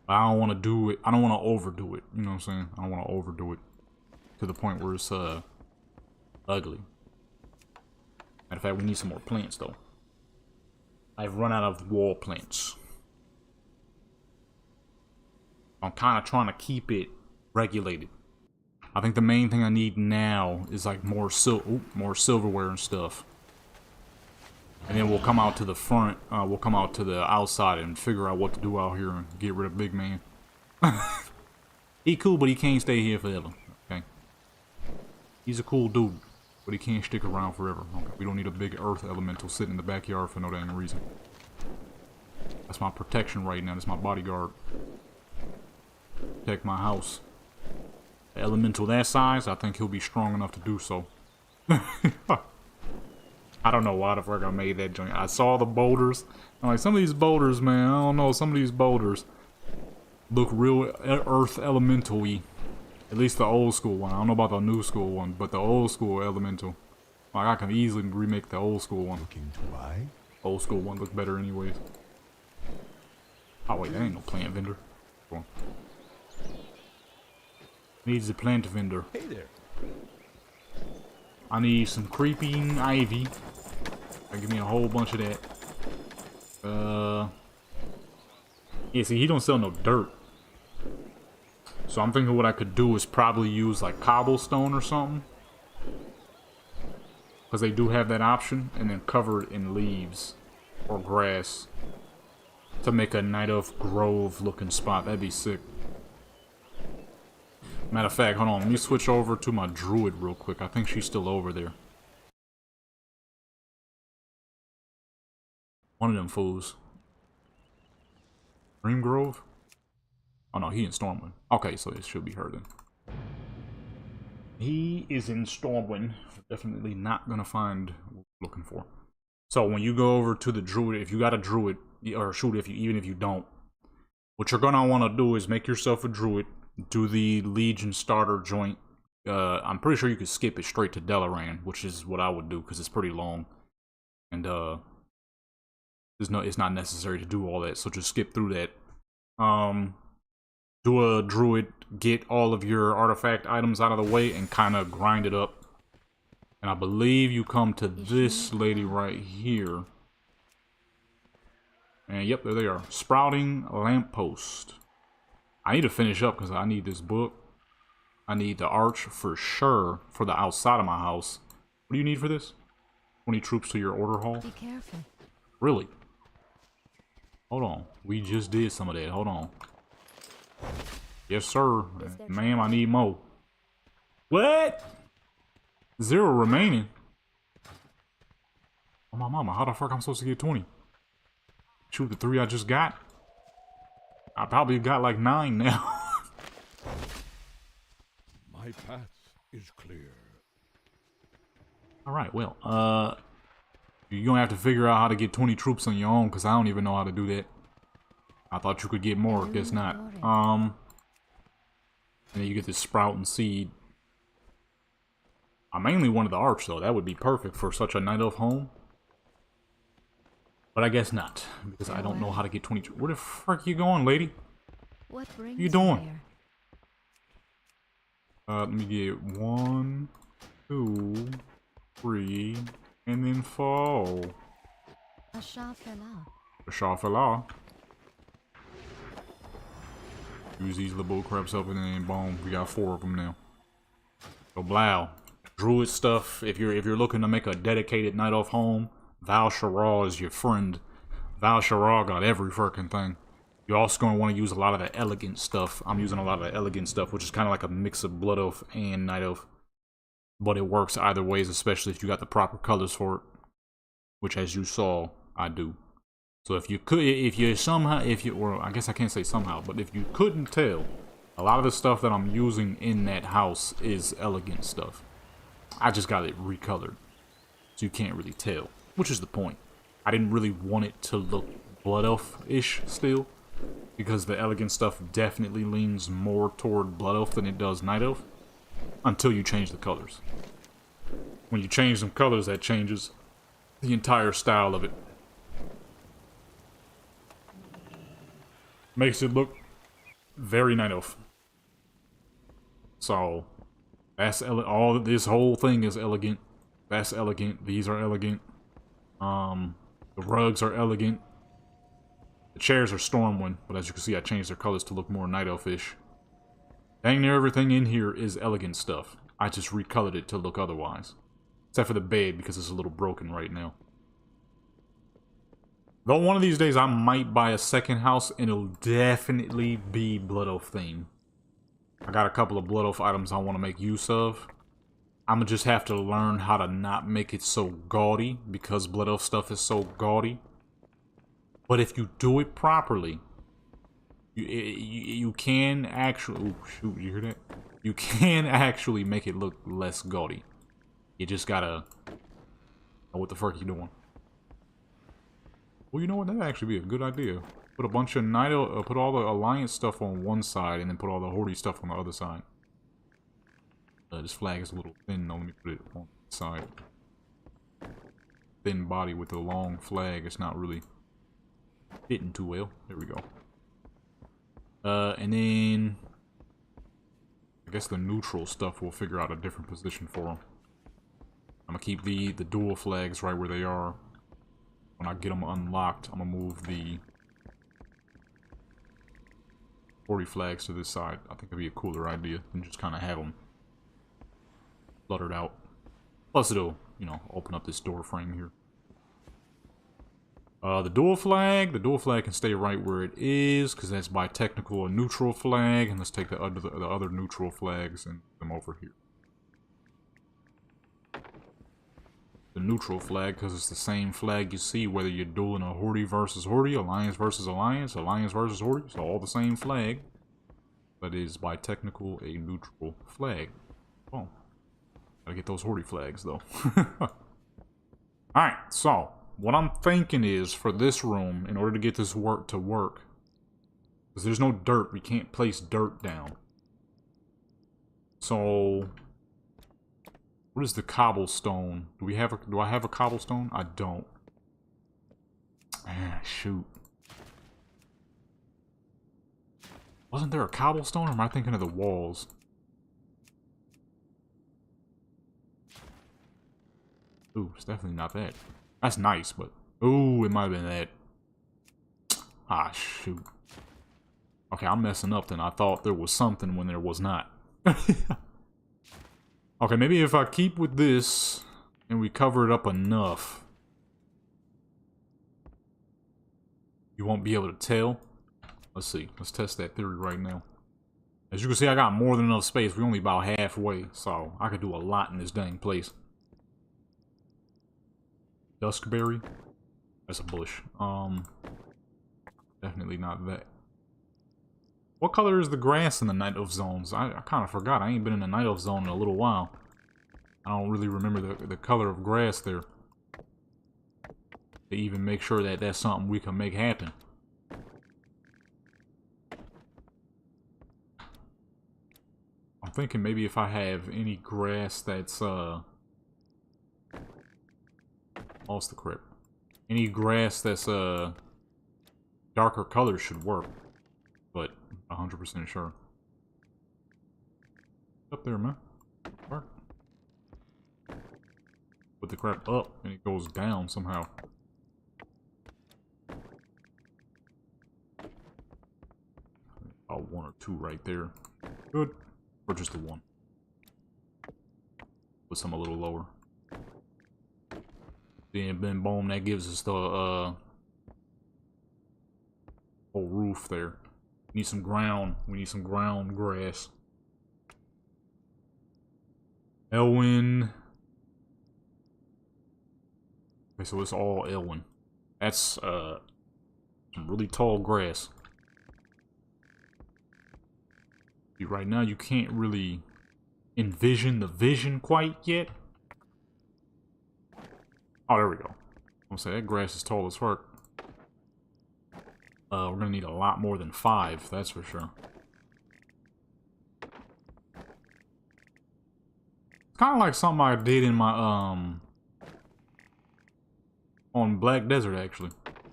But I don't want to do it. I don't want to overdo it. You know what I'm saying? I don't want to overdo it to the point where it's ugly. Matter of fact, we need some more plants though. I've run out of wall plants. I'm kind of trying to keep it regulated. I think the main thing I need now is like more silverware and stuff. And then we'll come out to the front, we'll come out to the outside and figure out what to do out here and get rid of Big Man. He cool, but he can't stay here forever, okay? He's a cool dude, but he can't stick around forever. Okay? We don't need a big earth elemental sitting in the backyard for no dang reason. That's my protection right now, that's my bodyguard. Protect my house. An elemental that size, I think he'll be strong enough to do so. I don't know why the fuck I made that joint. I saw the boulders. I'm like, some of these boulders, man, I don't know. Some of these boulders look real earth elemental-y. At least the old school one. I don't know about the new school one, but the old school elemental. Like, I can easily remake the old school one. Looking to buy? Old school one look better anyways. Oh wait, that ain't no plant vendor. Go on. Needs a plant vendor. Hey there. I need some creeping ivy. Give me a whole bunch of that. Yeah, see, he don't sell no dirt. So I'm thinking what I could do is probably use like cobblestone or something. Because they do have that option. And then cover it in leaves or grass. To make a Night Elf Grove looking spot. That'd be sick. Matter of fact, hold on. Let me switch over to my druid real quick. I think she's still over there. One of them fools. Dream Grove? Oh no, he in Stormwind. Okay, so it should be her then. He is in Stormwind. Definitely not gonna find what we're looking for. So when you go over to the druid, if you got a druid, or shoot, even if you don't, what you're gonna want to do is make yourself a druid. Do the Legion starter joint I'm pretty sure you could skip it straight to Delaran, which is what I would do because it's pretty long, and it's not necessary to do all that. So just skip through that. Do a druid, get all of your artifact items out of the way, and kind of grind it up. And I believe you come to this lady right here. And yep, there they are. Sprouting lamppost. I need to finish up because I need this book. I need the arch for sure for the outside of my house. What do you need for this? 20 troops to your order hall? Be careful. Really? Hold on. We just did some of that. Hold on. Yes, sir. Ma'am, I need more. What? 0 remaining. Oh, my mama. How the fuck I'm supposed to get 20? Shoot, the 3 I just got? I probably got like 9 now. My path is clear. Alright, well, you're gonna have to figure out how to get 20 troops on your own, because I don't even know how to do that. I thought you could get more, guess not. And then you get this sprouting seed. I mainly wanted the arch, though. That would be perfect for such a night elf home. But I guess not, because I don't know how to get 20 troops. Where the frick you going, lady? What brings you doing? Here? Let me get 1, 2, 3, and then 4. A Shafela. A Shafela. Use these little bull crabs up and then boom, we got 4 of them now. So blow. Druid stuff, if you're looking to make a dedicated night elf home, Val Sharal is your friend. Val Sharal got every freaking thing. You're also going to want to use a lot of the elegant stuff. I'm using a lot of the elegant stuff, which is kind of like a mix of Blood Elf and Night Elf. But it works either ways, especially if you got the proper colors for it. Which, as you saw, I do. So if you or I guess I can't say somehow, but if you couldn't tell, a lot of the stuff that I'm using in that house is elegant stuff. I just got it recolored. So you can't really tell, which is the point. I didn't really want it to look Blood Elf-ish still. Because the elegant stuff definitely leans more toward Blood Elf than it does Night Elf. Until you change the colors. When you change some colors, that changes the entire style of it. Makes it look very Night Elf. So, that's all. This whole thing is elegant. That's elegant. These are elegant. The rugs are elegant. The chairs are Stormwind, but as you can see, I changed their colors to look more Night Elf-ish. Dang near everything in here is elegant stuff. I just recolored it to look otherwise. Except for the bed, because it's a little broken right now. Though one of these days I might buy a second house, and it'll definitely be Blood Elf themed. I got a couple of Blood Elf items I want to make use of. I'm gonna just have to learn how to not make it so gaudy, because Blood Elf stuff is so gaudy. But if you do it properly, you can actually... Ooh, shoot, you hear that? You can actually make it look less gaudy. You just gotta know what the fuck you doing. Well, you know what? That'd actually be a good idea. Put a bunch of put all the Alliance stuff on one side, and then put all the Horde stuff on the other side. This flag is a little thin, though. Let me put it on the side. Thin body with a long flag. It's not really fitting too well. There we go. And then I guess the neutral stuff we'll figure out a different position for them. I'm gonna keep the dual flags right where they are. When I get them unlocked, I'm gonna move the 40 flags to this side. I think it'd be a cooler idea than just kind of have them fluttered out. Plus it'll, you know, open up this door frame here. The dual flag can stay right where it is, because that's by technical a neutral flag, and let's take the other neutral flags and put them over here. The neutral flag, because it's the same flag you see whether you're dueling a Horde versus Horde, Alliance versus Alliance, Alliance versus Horde, so all the same flag, but is by technical a neutral flag. Oh, gotta get those Horde flags though. Alright, so what I'm thinking is, for this room, in order to get this to work, because there's no dirt, we can't place dirt down. So, What is the cobblestone? Do I have a cobblestone? I don't. Ah, shoot. Wasn't there a cobblestone, or am I thinking of the walls? Ooh, it's definitely not that. That's nice, but... Ooh, it might have been that. Ah, shoot. Okay, I'm messing up then. I thought there was something when there was not. Okay, maybe if I keep with this, and we cover it up enough, you won't be able to tell. Let's see. Let's test that theory right now. As you can see, I got more than enough space. We're only about halfway, so I could do a lot in this dang place. Duskberry? That's a bush. Definitely not that. What color is the grass in the Night Elf zones? I kind of forgot. I ain't been in the Night Elf zone in a little while. I don't really remember the color of grass there. To even make sure that that's something we can make happen. I'm thinking maybe if I have any grass that's, lost the crap. Any grass that's, darker color should work. But 100% sure. Up there, man. Work. Put the crap up and it goes down somehow. About 1 or 2 right there. Good. Or just the 1. Put some a little lower. Then boom, that gives us the whole roof there. We need some ground. We need some ground grass. Elwyn. Okay, so it's all Elwyn. That's some really tall grass. See, right now you can't really envision the vision quite yet. Oh, there we go. I'm gonna say that grass is tall as fuck. We're gonna need a lot more than 5, that's for sure. It's kind of like something I did in my, on Black Desert, actually.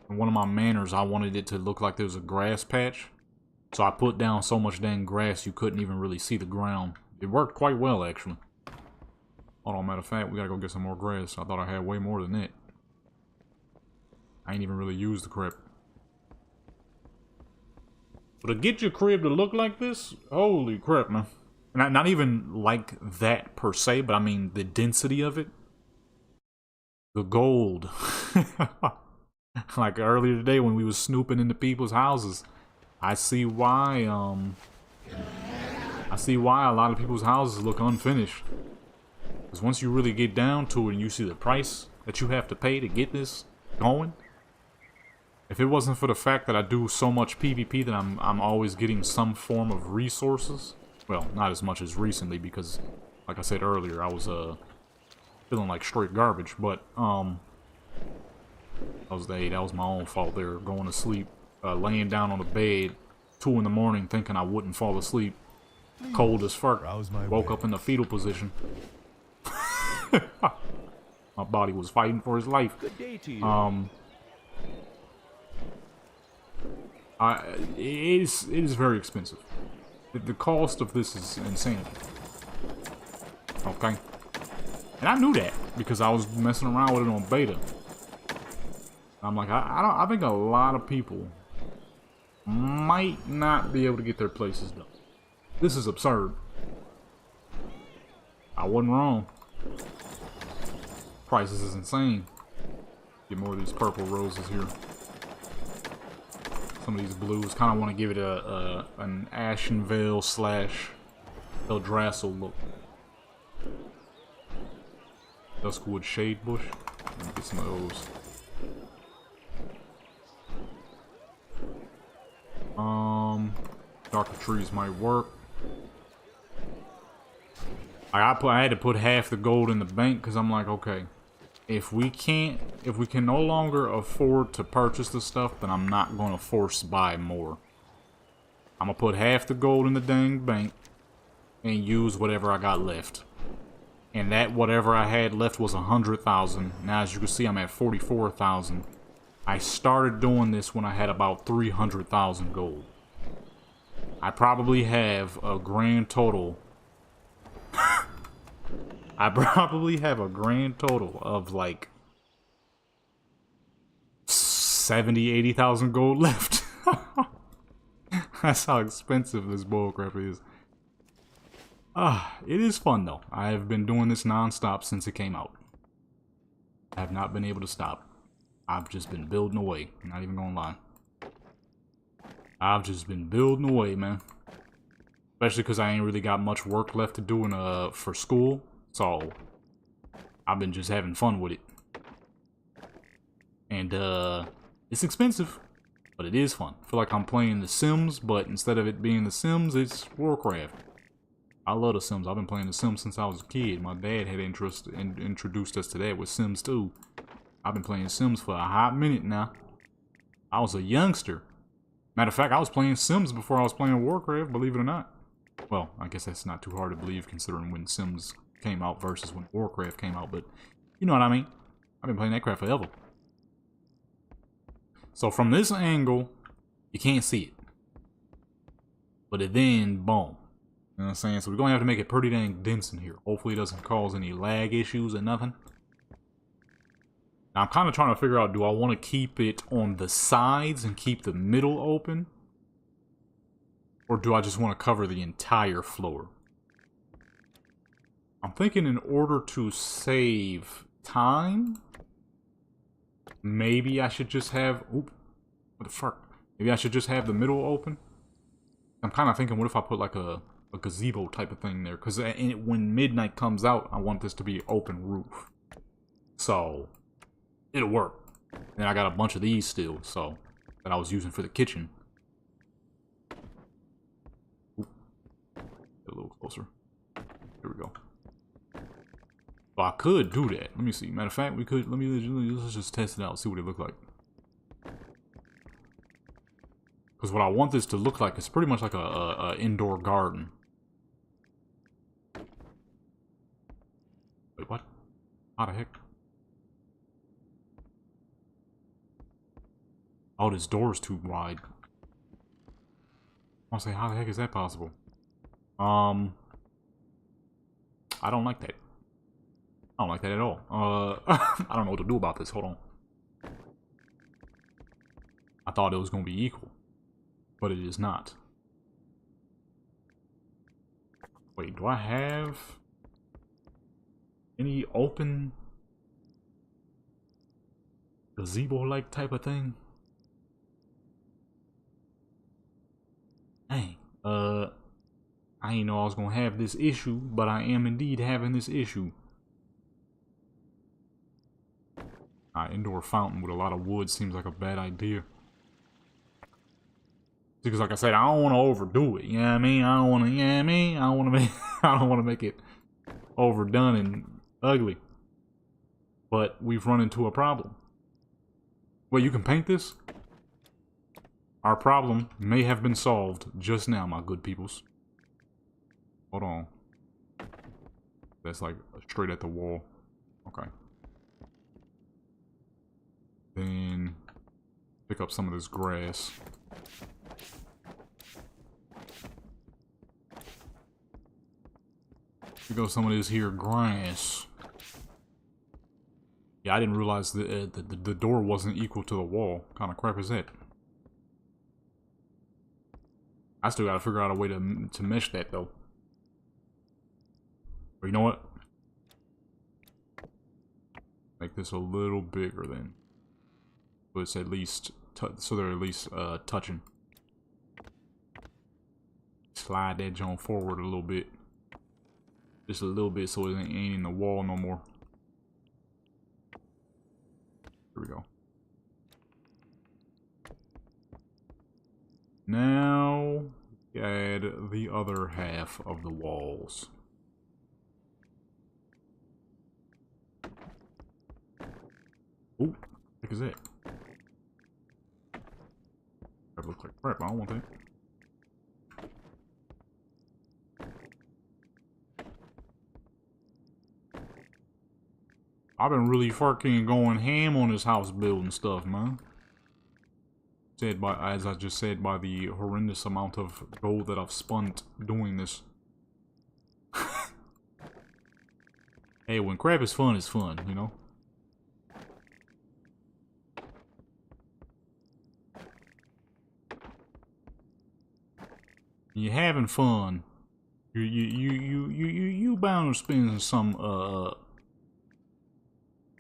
In one of my manors, I wanted it to look like there was a grass patch. So I put down so much dang grass you couldn't even really see the ground. It worked quite well, actually. Hold on, matter of fact, we gotta go get some more grass. I thought I had way more than that. I ain't even really used the crap. But to get your crib to look like this, holy crap, man. Not even like that per se, but I mean the density of it. The gold. Like earlier today when we was snooping into people's houses. I see why a lot of people's houses look unfinished. Because once you really get down to it and you see the price that you have to pay to get this going. If it wasn't for the fact that I do so much PvP that I'm always getting some form of resources. Well, not as much as recently because, like I said earlier, I was feeling like straight garbage. But that was my own fault there. Going to sleep, laying down on the bed, 2 in the morning, thinking I wouldn't fall asleep. Cold as fuck. Woke up in the fetal position. My body was fighting for his life. Good day to you. It is very expensive. The cost of this is insanity. Okay, and I knew that because I was messing around with it on beta. I'm like, I think a lot of people might not be able to get their places done. This is absurd. I wasn't wrong. Prices is insane. Get more of these purple roses here. Some of these blues. Kind of want to give it an Ashenvale / Eldrassil look. Duskwood Shade Bush. Let me get some of those. Darker trees might work. I had to put half the gold in the bank because I'm like, okay, if we can no longer afford to purchase the stuff, then I'm not going to force buy more. I'm going to put half the gold in the dang bank and use whatever I got left. And that whatever I had left was 100,000. Now, as you can see, I'm at 44,000. I started doing this when I had about 300,000 gold. I probably have a grand total. I probably have a grand total of like 70, 80,000 gold left. That's how expensive this bullcrap is. It is fun though. I have been doing this non-stop since it came out. I have not been able to stop. I've just been building away. I'm not even gonna lie. I've just been building away, man. Especially because I ain't really got much work left to do for school. So, I've been just having fun with it. And, it's expensive. But it is fun. I feel like I'm playing The Sims, but instead of it being The Sims, it's Warcraft. I love The Sims. I've been playing The Sims since I was a kid. My dad had introduced us to that with Sims 2. I've been playing Sims for a hot minute now. I was a youngster. Matter of fact, I was playing Sims before I was playing Warcraft, believe it or not. Well, I guess that's not too hard to believe considering when Sims came out versus when Warcraft came out, but you know what I mean. I've been playing that crap forever. So from this angle, you can't see it. But then, boom. You know what I'm saying? So we're going to have to make it pretty dang dense in here. Hopefully it doesn't cause any lag issues or nothing. Now I'm kind of trying to figure out, do I want to keep it on the sides and keep the middle open? Or do I just want to cover the entire floor? I'm thinking in order to save time, maybe I should just have... Oop, what the fuck? Maybe I should just have the middle open? I'm kind of thinking, what if I put like a gazebo type of thing there? Because when midnight comes out, I want this to be open roof. So, it'll work. And I got a bunch of these still, so, that I was using for the kitchen. Oop. Get a little closer. Here we go. So I could do that. Let me see. Matter of fact, we could, let's just test it out, see what it look like. Because what I want this to look like is pretty much like a indoor garden. Wait, what? How the heck? Oh, this door's too wide. I want to say, how the heck is that possible? I don't like that. I don't like that at all. I don't know what to do about this. Hold on. I thought it was going to be equal. But it is not. Wait, do I have any open gazebo-like type of thing? Dang. I didn't know I was gonna have this issue, but I am indeed having this issue. Indoor fountain with a lot of wood seems like a bad idea. Because like I said, I don't want to overdo it, you know what I mean? I don't want to, you know what I mean? I don't want to make, I don't want to make it overdone and ugly. But we've run into a problem. Wait, you can paint this? Our problem may have been solved just now, my good peoples. Hold on. That's like straight at the wall. Okay. Then pick up some of this grass. Pick up some of this here grass. Yeah, I didn't realize the door wasn't equal to the wall. What kind of crap is that? I still gotta figure out a way to mesh that though. But you know what? Make this a little bigger then. So it's at least, so they're at least touching. Slide that joint forward a little bit. Just a little bit so it ain't in the wall no more. Here we go. Now, add the other half of the walls. Ooh, what the heck is that? That looks like crap, I don't want that. I've been really fucking going ham on this house building stuff, man. Said by, as I just said, by the horrendous amount of gold that I've spun doing this. Hey, when crap is fun, you know? You're having fun. You bound to spend some a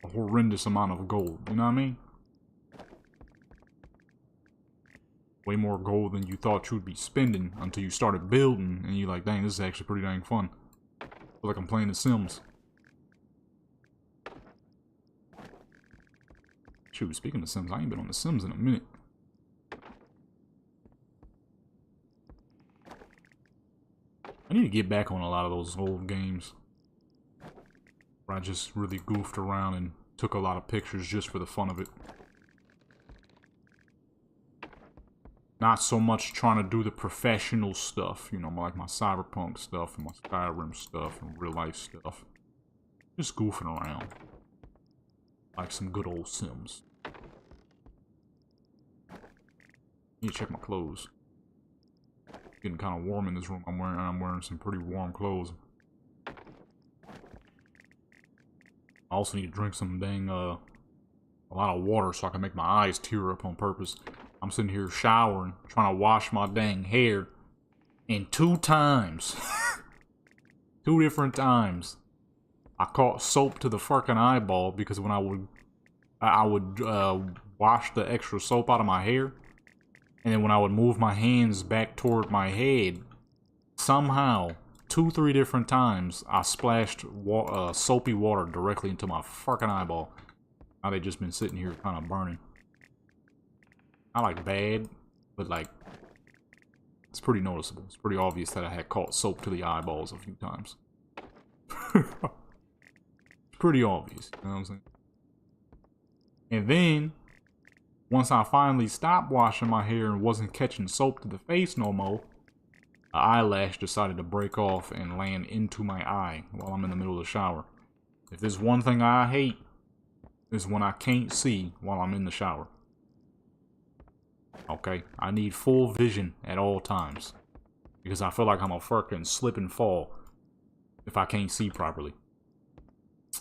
horrendous amount of gold. You know what I mean? Way more gold than you thought you'd be spending until you started building, and you're like, dang, this is actually pretty dang fun. I feel like I'm playing The Sims. Shoot, speaking of Sims, I ain't been on The Sims in a minute. I need to get back on a lot of those old games where I just really goofed around and took a lot of pictures just for the fun of it. Not so much trying to do the professional stuff, you know, like my Cyberpunk stuff and my Skyrim stuff and real life stuff. Just goofing around. Like some good old Sims. Need to check my clothes. Getting kind of warm in this room. I'm wearing some pretty warm clothes. I also need to drink some dang a lot of water so I can make my eyes tear up on purpose. I'm sitting here showering, trying to wash my dang hair, and 2 times, 2 different times, I caught soap to the fucking eyeball because when I would wash the extra soap out of my hair, and then when I would move my hands back toward my head, somehow 2-3 different times I splashed soapy water directly into my fucking eyeball. Now they just been sitting here kind of burning. Not like bad, but like it's pretty noticeable. It's pretty obvious that I had caught soap to the eyeballs a few times. It's pretty obvious, you know what I'm saying? And then once I finally stopped washing my hair and wasn't catching soap to the face no more, an eyelash decided to break off and land into my eye while I'm in the middle of the shower. If there's one thing I hate, is when I can't see while I'm in the shower. Okay, I need full vision at all times. Because I feel like I'm a fucking slip and fall if I can't see properly.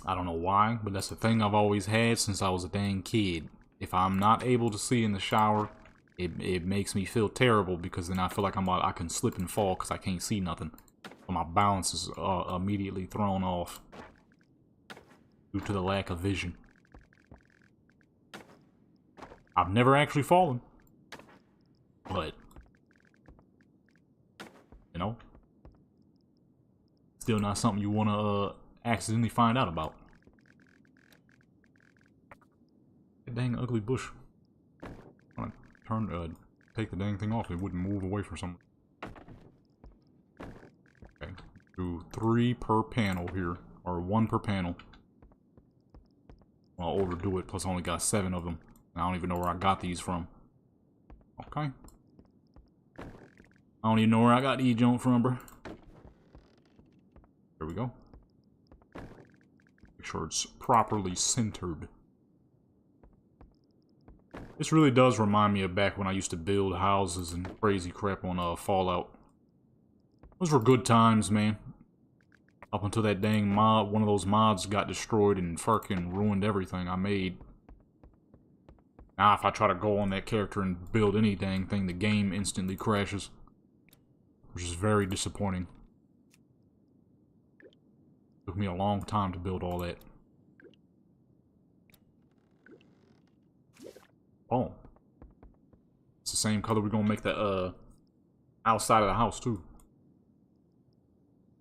I don't know why, but that's the thing I've always had since I was a dang kid. If I'm not able to see in the shower, it makes me feel terrible because then I feel like I can slip and fall because I can't see nothing. So my balance is immediately thrown off due to the lack of vision. I've never actually fallen. But, you know, still not something you want to accidentally find out about. That dang ugly bush. I'm gonna take the dang thing off. It wouldn't move away from something. Okay, do 3 per panel here, or 1 per panel. I'll overdo it, plus I only got 7 of them. I don't even know where I got these from. Okay. I don't even know where I got these junk from, bro. There we go. Make sure it's properly centered. This really does remind me of back when I used to build houses and crazy crap on Fallout. Those were good times, man. Up until that dang mod, one of those mods got destroyed and fucking ruined everything I made. Now if I try to go on that character and build any dang thing, the game instantly crashes. Which is very disappointing. Took me a long time to build all that. Oh. It's the same color we're gonna make the outside of the house too.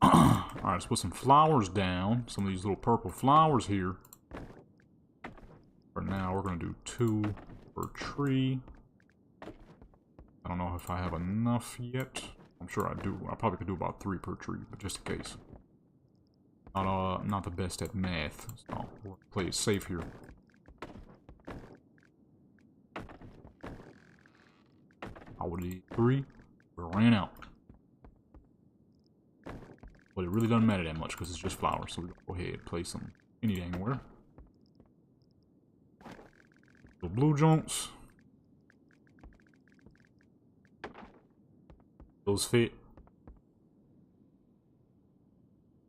Alright, let's put some flowers down. Some of these little purple flowers here. For now, we're gonna do 2 per tree. I don't know if I have enough yet. I'm sure I do. I probably could do about 3 per tree, but just in case. Not the best at math, so we'll play it safe here. I would need 3. We ran out. But it really doesn't matter that much because it's just flowers, so we go ahead and play some any dang where. blue junks. Those fit.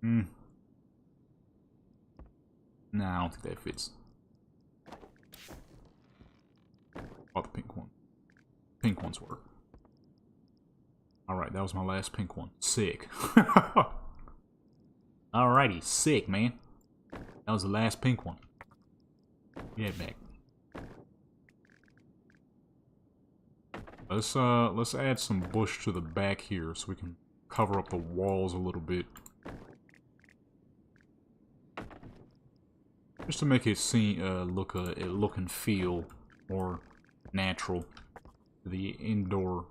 Nah, I don't think that fits. Oh, the pink one. Pink ones work. Alright, that was my last pink one. Sick. Alrighty, sick, man. That was the last pink one. Get back. Let's add some bush to the back here so we can cover up the walls a little bit. Just to make it seem look and feel more natural to the indoor.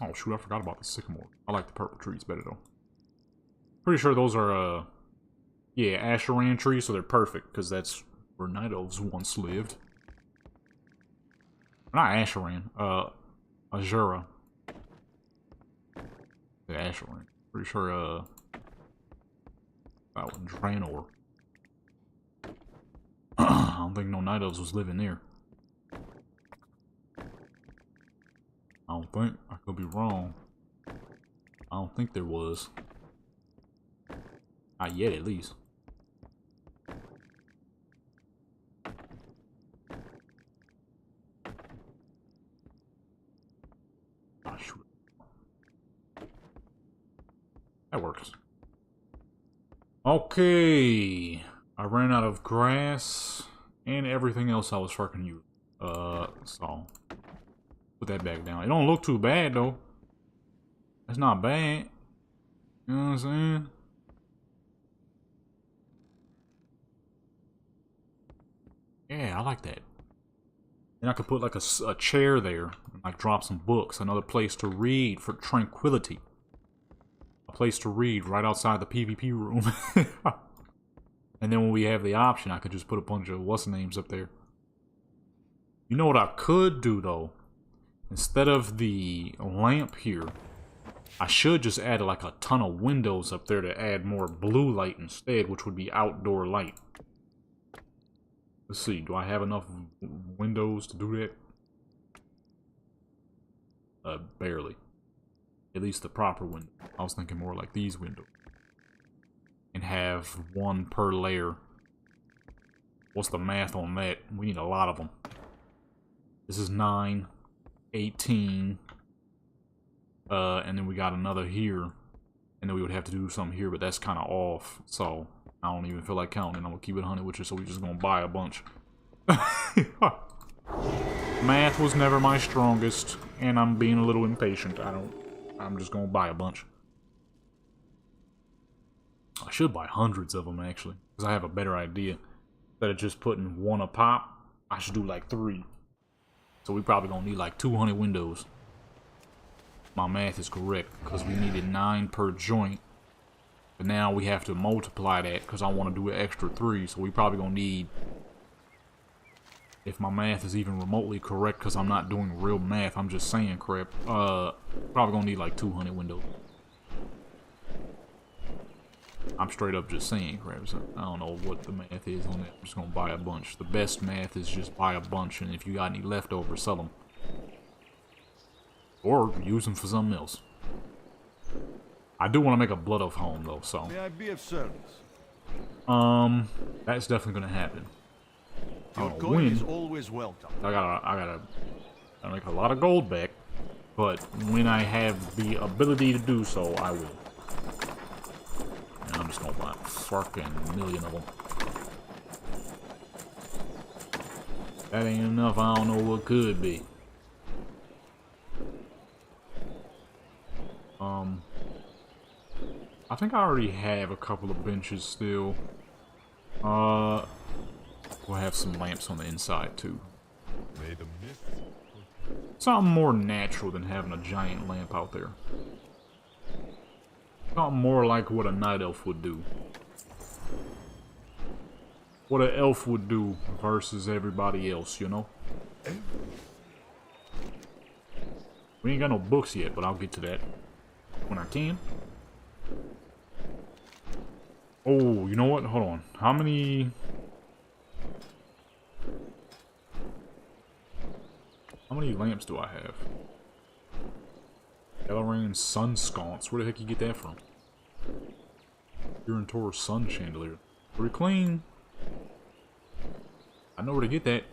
Oh shoot, I forgot about the sycamore. I like the purple trees better though. Pretty sure those are yeah, Asheran trees, so they're perfect because that's where night elves once lived. Not Asheran, Azura. The Asheran. Pretty sure that was Draenor. I don't think no night elves was living there. I don't think. I could be wrong. I don't think there was. Not yet, at least. Ah, shoot. That works. Okay. I ran out of grass and everything else I was fucking using. So put that back down. It don't look too bad though. It's not bad. You know what I'm saying? Yeah, I like that. And I could put like a chair there, and like drop some books, another place to read for tranquility. A place to read right outside the PvP room. And then when we have the option, I could just put a bunch of what's-names up there. You know what I could do though? Instead of the lamp here, I should just add like a ton of windows up there to add more blue light instead, which would be outdoor light. Let's see, do I have enough windows to do that? Barely. At least the proper window. I was thinking more like these windows. And have one per layer. What's the math on that? We need a lot of them. This is 9, 18. And then we got another here. And then we would have to do something here, but that's kind of off. So I don't even feel like counting. I'm gonna keep it 100 with you, so we're just gonna buy a bunch. Math was never my strongest, and I'm being a little impatient. I'm just gonna buy a bunch. I should buy hundreds of them actually, because I have a better idea. Instead of just putting one a pop, I should do like 3. So we probably gonna need like 200 windows. My math is correct, because we needed 9 per joint. But now we have to multiply that, because I want to do an extra 3. So we probably gonna need, if my math is even remotely correct, because I'm not doing real math, I'm just saying crap. Probably gonna need like 200 windows. I'm straight up just saying crap. So I don't know what the math is on that. I'm just gonna buy a bunch. The best math is just buy a bunch, and if you got any leftovers, sell them. Or use them for something else. I do want to make a Blood Oath home though, so. May I be of service? That's definitely gonna happen. Your coin is always welcome. I gotta make a lot of gold back, but when I have the ability to do so, I will. And I'm just gonna buy a fucking million of them. That ain't enough. I don't know what could be. I think I already have a couple of benches still. We'll have some lamps on the inside too. May the myth... Something more natural than having a giant lamp out there. Something more like what a night elf would do. What an elf would do versus everybody else, you know? We ain't got no books yet, but I'll get to that when I can. Oh, you know what? Hold on. How many... How many lamps do I have? Yellow sun sconce. Where the heck you get that from? Tor sun chandelier. Pretty clean. I know where to get that.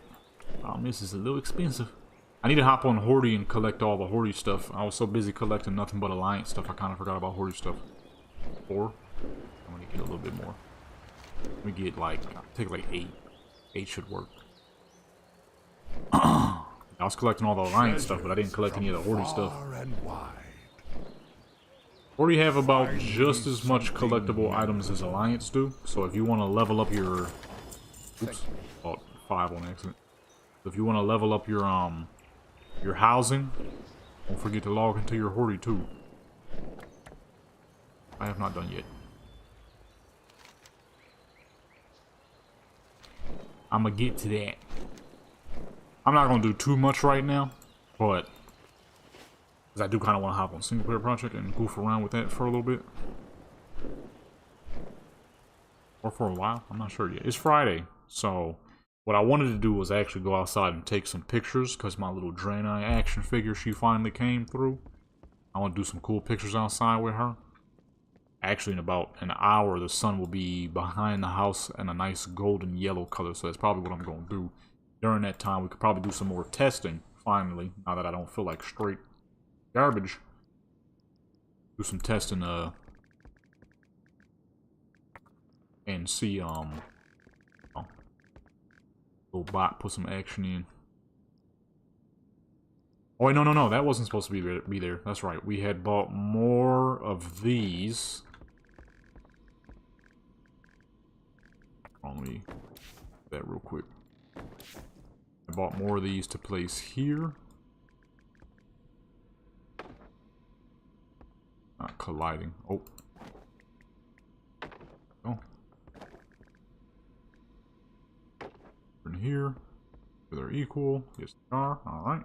This is a little expensive. I need to hop on Hordy and collect all the Hordy stuff. I was so busy collecting nothing but Alliance stuff, I kind of forgot about Hordy stuff. 4. I'm gonna get a little bit more. Let me get like, I'll take like 8. 8 should work. I was collecting all the Alliance stuff, but I didn't collect any of the Hordy stuff. Hordy have about just as much collectible items as Alliance do. So if you want to level up your... Oops, bought 5 on accident. If you want to level up your housing, don't forget to log into your Hordy too. I have not done yet. I'm gonna get to that. I'm not gonna do too much right now, but because I do kind of want to hop on single player project and goof around with that for a little bit, or for a while. I'm not sure yet. It's Friday, so what I wanted to do was actually go outside and take some pictures because my little Draenei action figure, she finally came through. I want to do some cool pictures outside with her. Actually, in about an hour, the sun will be behind the house in a nice golden yellow color, so that's probably what I'm going to do. During that time, we could probably do some more testing, finally, now that I don't feel like straight garbage. Do some testing, and see, little bot put some action in. Oh, wait, no, that wasn't supposed to be there. That's right, we had bought more of these. Let me do that real quick. I bought more of these to place here. Not colliding. Oh. Oh. In here. They're equal. Yes, they are. Alright.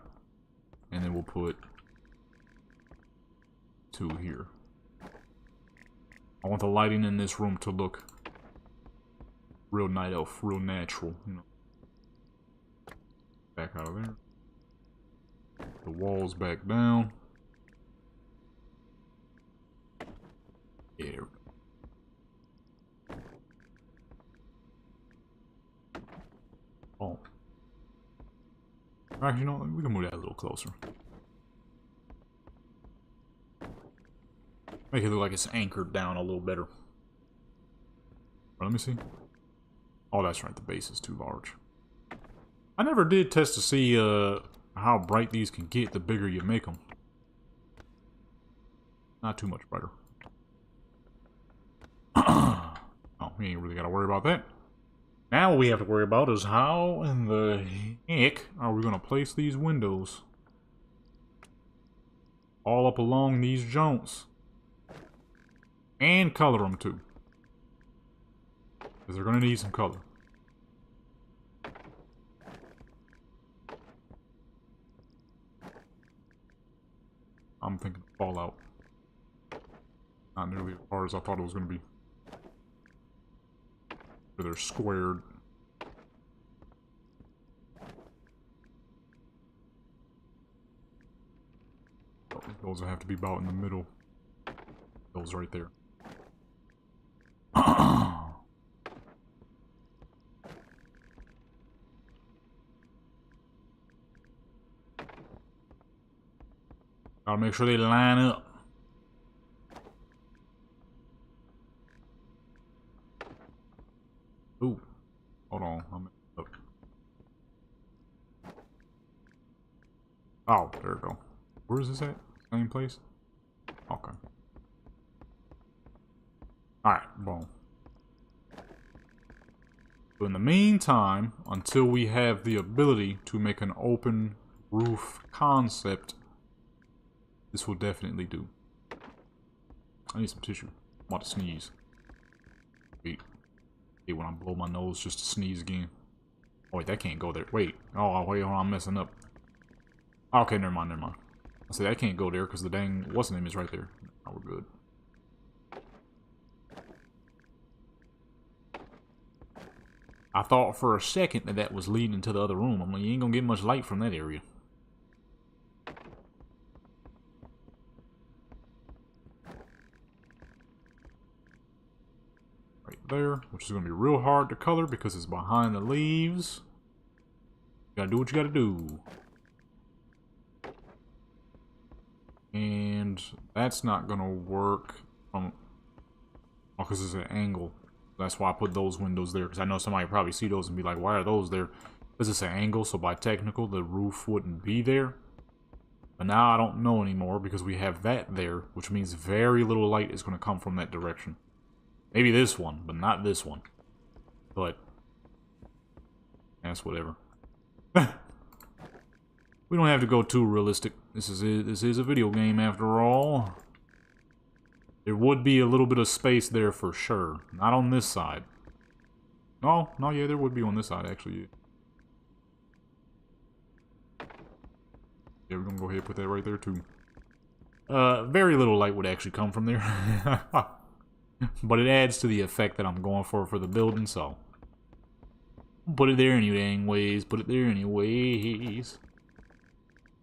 And then we'll put 2 here. I want the lighting in this room to look real night elf, real natural, you know. Back out of there. The walls back down. Yeah, there we go. Oh. Actually, you know, we can move that a little closer. Make it look like it's anchored down a little better. Let me see. Oh, that's right, the base is too large. I never did test to see how bright these can get the bigger you make them. Not too much brighter. Oh, we ain't really got to worry about that. Now what we have to worry about is how in the heck are we going to place these windows all up along these joints. And color them too. Because they're going to need some color. I'm thinking Fallout. Not nearly as hard as I thought it was going to be. They're squared. Oh, those have to be about in the middle. Those right there. Gotta make sure they line up. Ooh. Hold on. I'm up. Oh, there we go. Where is this at? Same place? Okay. Alright, boom. So in the meantime, until we have the ability to make an open roof concept, this will definitely do. I need some tissue. I'm about to sneeze. Wait. Wait, when I blow my nose just to sneeze again. Oh, wait, that can't go there. Wait. Oh, wait, hold on, I'm messing up. Okay, never mind. I said that can't go there because the dang what's the name is right there. Oh, we're good. I thought for a second that that was leading to the other room. I'm like, you ain't gonna get much light from that area. there, which is going to be real hard to color because it's behind the leaves. You gotta do what you gotta do. And that's not gonna work from... Oh, because it's an angle. That's why I put those windows there, because I know somebody probably see those and be like, why are those there? Because it's an angle, so by technical, the roof wouldn't be there. But now I don't know anymore, because we have that there, which means very little light is going to come from that direction. Maybe this one, but not this one. But that's whatever. We don't have to go too realistic. This is a video game after all. There would be a little bit of space there for sure. Not on this side. No, yeah, there would be on this side actually. Yeah, we're gonna go ahead and put that right there too. Very little light would actually come from there. But it adds to the effect that I'm going for the building, so put it there anyways. Put it there anyways.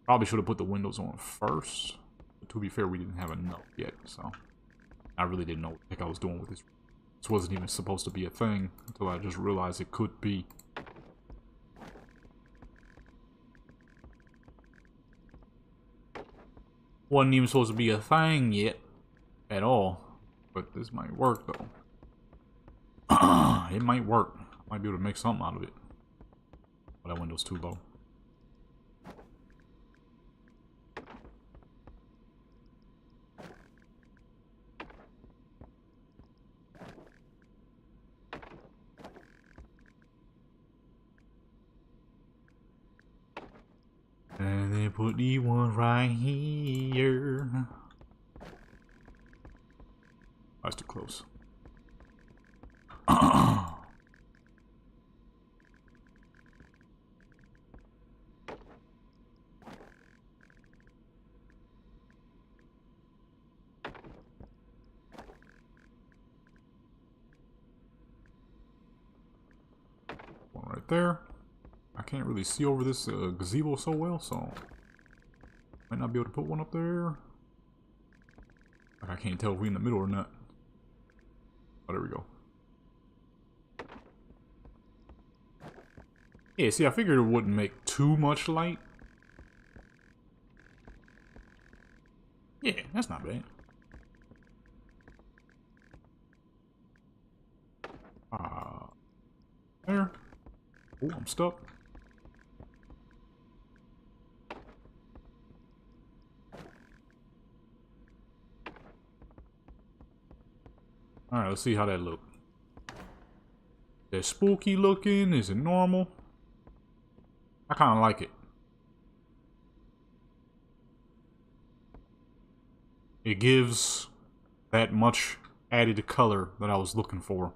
Probably should have put the windows on first. But to be fair, we didn't have enough yet, so I really didn't know what the heck I was doing with this. This wasn't even supposed to be a thing until I just realized it could be. Wasn't even supposed to be a thing yet at all. But this might work though. It might work. I might be able to make something out of it. But that window's too low. And then put the one right here. That's too close. One right there. I can't really see over this gazebo so well, so might not be able to put one up there. Like I can't tell if we're in the middle or not. Oh, there we go. Yeah, see, I figured it wouldn't make too much light. Yeah, that's not bad. There. Oh, I'm stuck. Alright, let's see how that looks. Is that spooky looking? Is it normal? I kind of like it. It gives that much added color that I was looking for.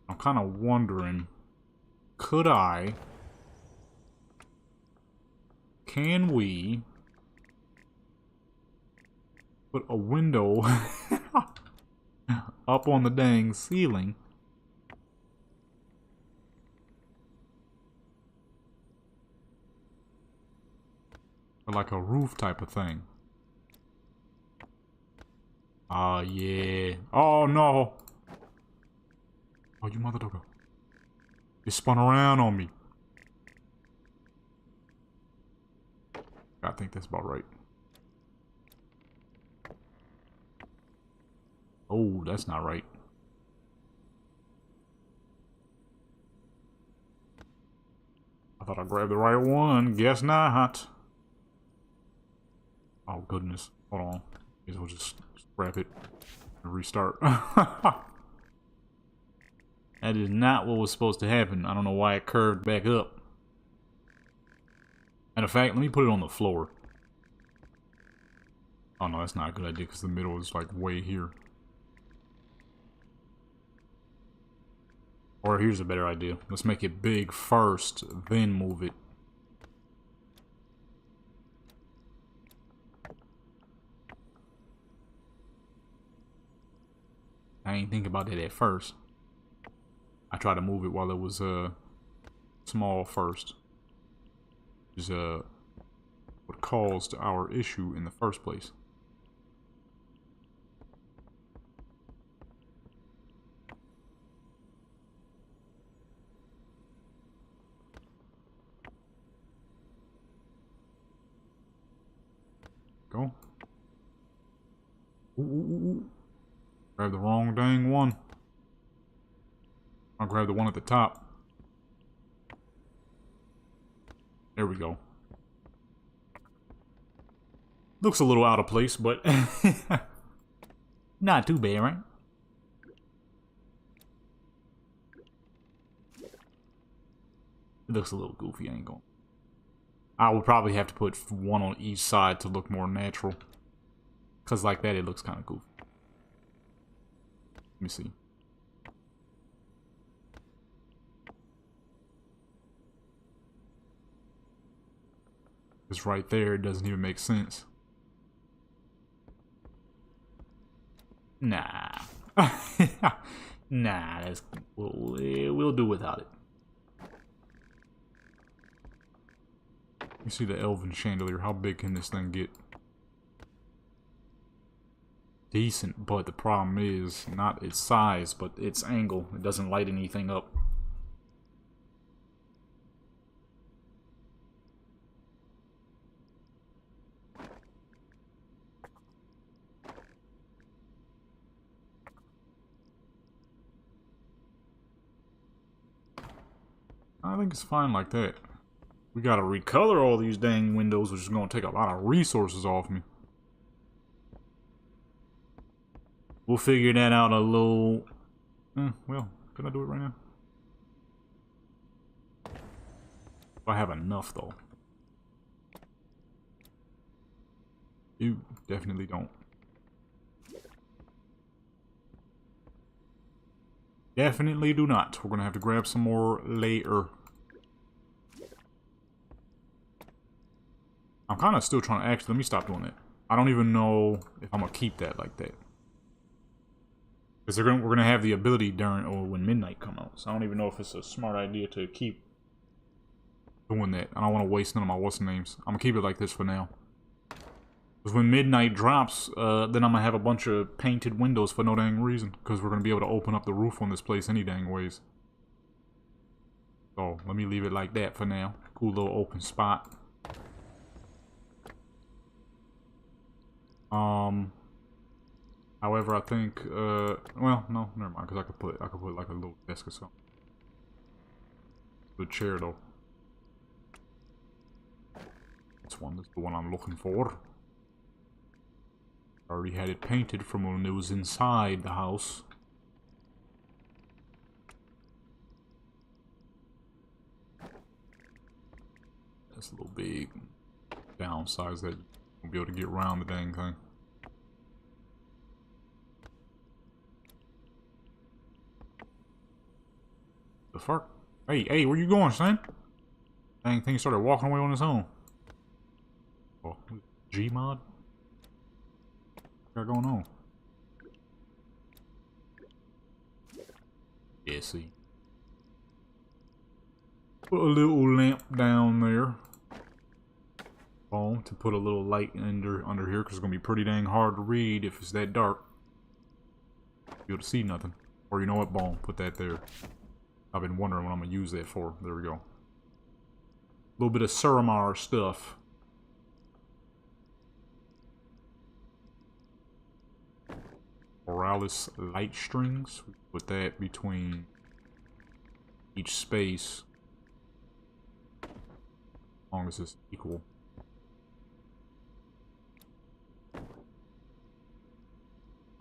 I'm kind of wondering, can we put a window up on the dang ceiling? Or like a roof type of thing. Yeah. Oh no! Oh, you mother doggo. It spun around on me. I think that's about right. Oh, that's not right. I thought I grabbed the right one. Guess not. Oh, goodness. Hold on. Guess we'll just scrap it and restart. That is not what was supposed to happen. I don't know why it curved back up. Matter of fact, let me put it on the floor. Oh no, that's not a good idea because the middle is like way here. Or here's a better idea. Let's make it big first, then move it. I ain't think about that at first. I tried to move it while it was small first. Which is what caused our issue in the first place. ooh. Grab the wrong dang one. I'll grab the one at the top. There we go. Looks a little out of place, but not too bad, right? It looks a little goofy, I ain't going. I would probably have to put one on each side to look more natural. Because like that, it looks kind of goofy. Let me see. Because right there, it doesn't even make sense. Nah. Nah, we'll do without it. You see the elven chandelier. How big can this thing get? Decent, but the problem is not its size, but its angle. It doesn't light anything up. I think it's fine like that. We gotta recolor all these dang windows, which is gonna take a lot of resources off me. We'll figure that out a little... well, can I do it right now? If I have enough, though. You definitely don't. Definitely do not. We're gonna have to grab some more later. I'm kind of still trying to... Actually, let me stop doing that. I don't even know if I'm gonna keep that like that. Because we're gonna have the ability during or when midnight come out. So I don't even know if it's a smart idea to keep doing that. I don't want to waste none of my what's-names. I'm gonna keep it like this for now. Because when midnight drops, then I'm gonna have a bunch of painted windows for no dang reason. Because we're gonna be able to open up the roof on this place any dang ways. So let me leave it like that for now. Cool little open spot. However, I think, well, no, never mind, because I could put like a little desk or something. Good chair, though. This one is the one I'm looking for. I already had it painted from when it was inside the house. That's a little big. Downsize that. Won't be able to get around the dang thing. The fuck? Hey, where you going, son? Dang thing started walking away on its own. Oh, Gmod? What's going on? Yeah, see. Put a little lamp down there. To put a little light under here, because it's going to be pretty dang hard to read if it's that dark. Be able to see nothing. Or you know what, boom, put that there. I've been wondering what I'm going to use that for. There we go. A little bit of Suramar stuff. Borealis light strings. Put that between each space. As long as it's equal.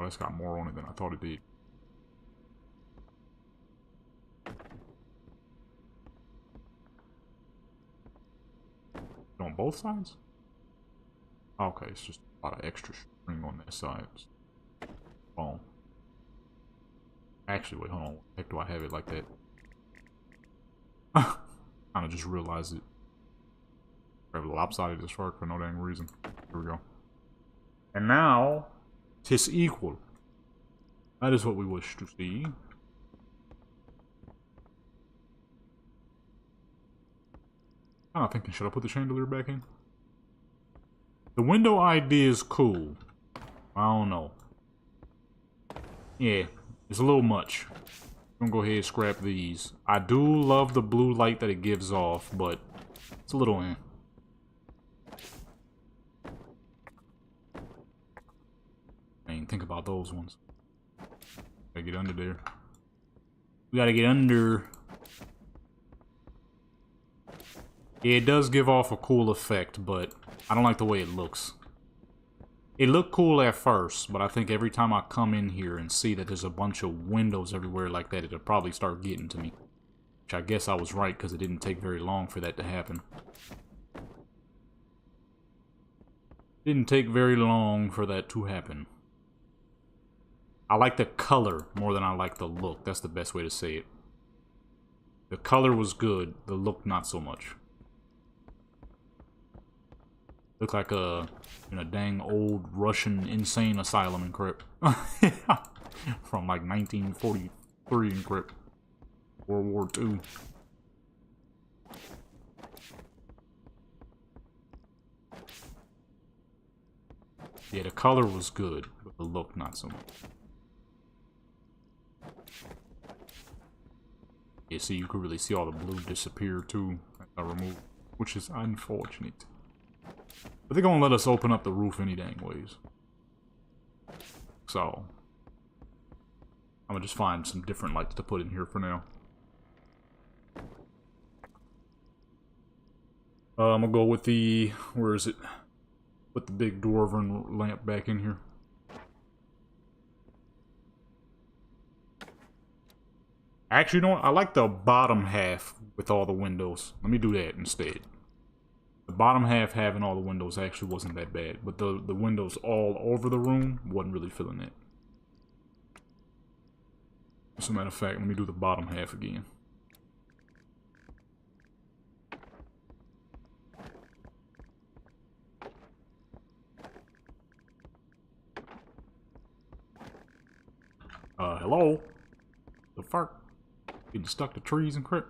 Oh, that's got more on it than I thought it did. On both sides? Okay, it's just a lot of extra string on that side. Boom. Actually, wait, hold on. What the heck do I have it like that? Kinda just realized it. I have a lopsided this shark for no dang reason. Here we go. And now... 'tis equal. That is what we wish to see. I'm thinking, should I put the chandelier back in? The window idea is cool. I don't know. Yeah, it's a little much. I'm gonna go ahead and scrap these. I do love the blue light that it gives off, but it's a little think about those ones. Gotta get under there. We gotta get under. Yeah, it does give off a cool effect, but I don't like the way it looks. It looked cool at first, but I think every time I come in here and see that there's a bunch of windows everywhere like that, it'll probably start getting to me. Which I guess I was right, because it didn't take very long for that to happen. Didn't take very long for that to happen. I like the color more than I like the look. That's the best way to say it. The color was good, the look not so much. Look like in a dang old Russian insane asylum in crap. From like 1943 in crap. World War II. Yeah, the color was good, but the look not so much. Yeah, see, you could really see all the blue disappear too. I removed, which is unfortunate. But they're gonna let us open up the roof any dang ways. So, I'm gonna just find some different lights to put in here for now. I'm gonna go with the, where is it? Put the big dwarven lamp back in here. Actually, you know what? I like the bottom half with all the windows. Let me do that instead. The bottom half having all the windows actually wasn't that bad, but the windows all over the room wasn't really feeling it. As a matter of fact, let me do the bottom half again. Hello? The fuck? Getting stuck to trees and crap?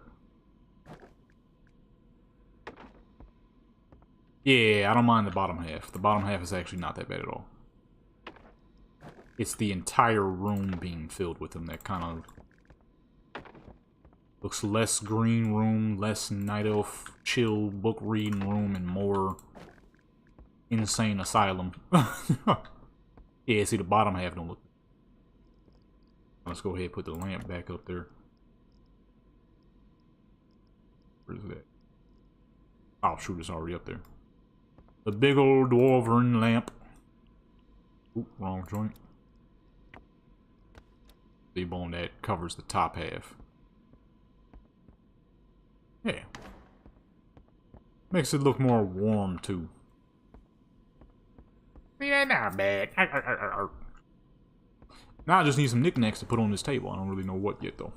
Yeah, I don't mind the bottom half. The bottom half is actually not that bad at all. It's the entire room being filled with them that kind of looks less green room, less night elf chill book reading room, and more insane asylum. Yeah, see, the bottom half don't look. Let's go ahead and put the lamp back up there. Where's that? Oh shoot, it's already up there. The big old dwarven lamp. Oop, wrong joint. The bone that covers the top half. Yeah. Makes it look more warm too. Yeah, not bad. Now I just need some knickknacks to put on this table. I don't really know what yet though.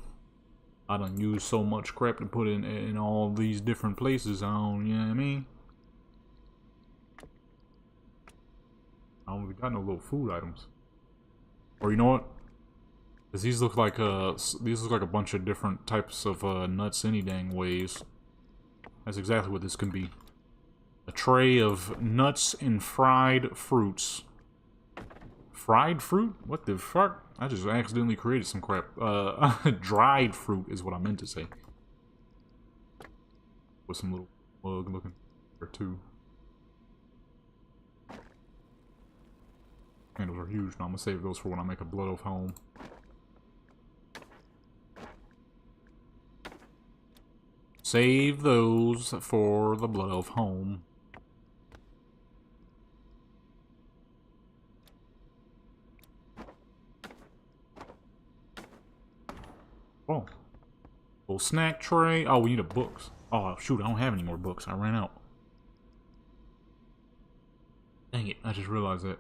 I done used so much crap to put in all these different places. I don't, you know what I mean? I don't really got no little food items. Or you know what? Cause these look like a bunch of different types of nuts any dang ways. That's exactly what this can be. A tray of nuts and fried fruits. Fried fruit? What the fuck? I just accidentally created some crap. Dried fruit is what I meant to say. With some little mug looking there too. Candles are huge, now I'm gonna save those for when I make a blood oath home. Save those for the blood oath home. Oh. Little snack tray. Oh, we need a books. Oh, shoot, I don't have any more books. I ran out. Dang it, I just realized that.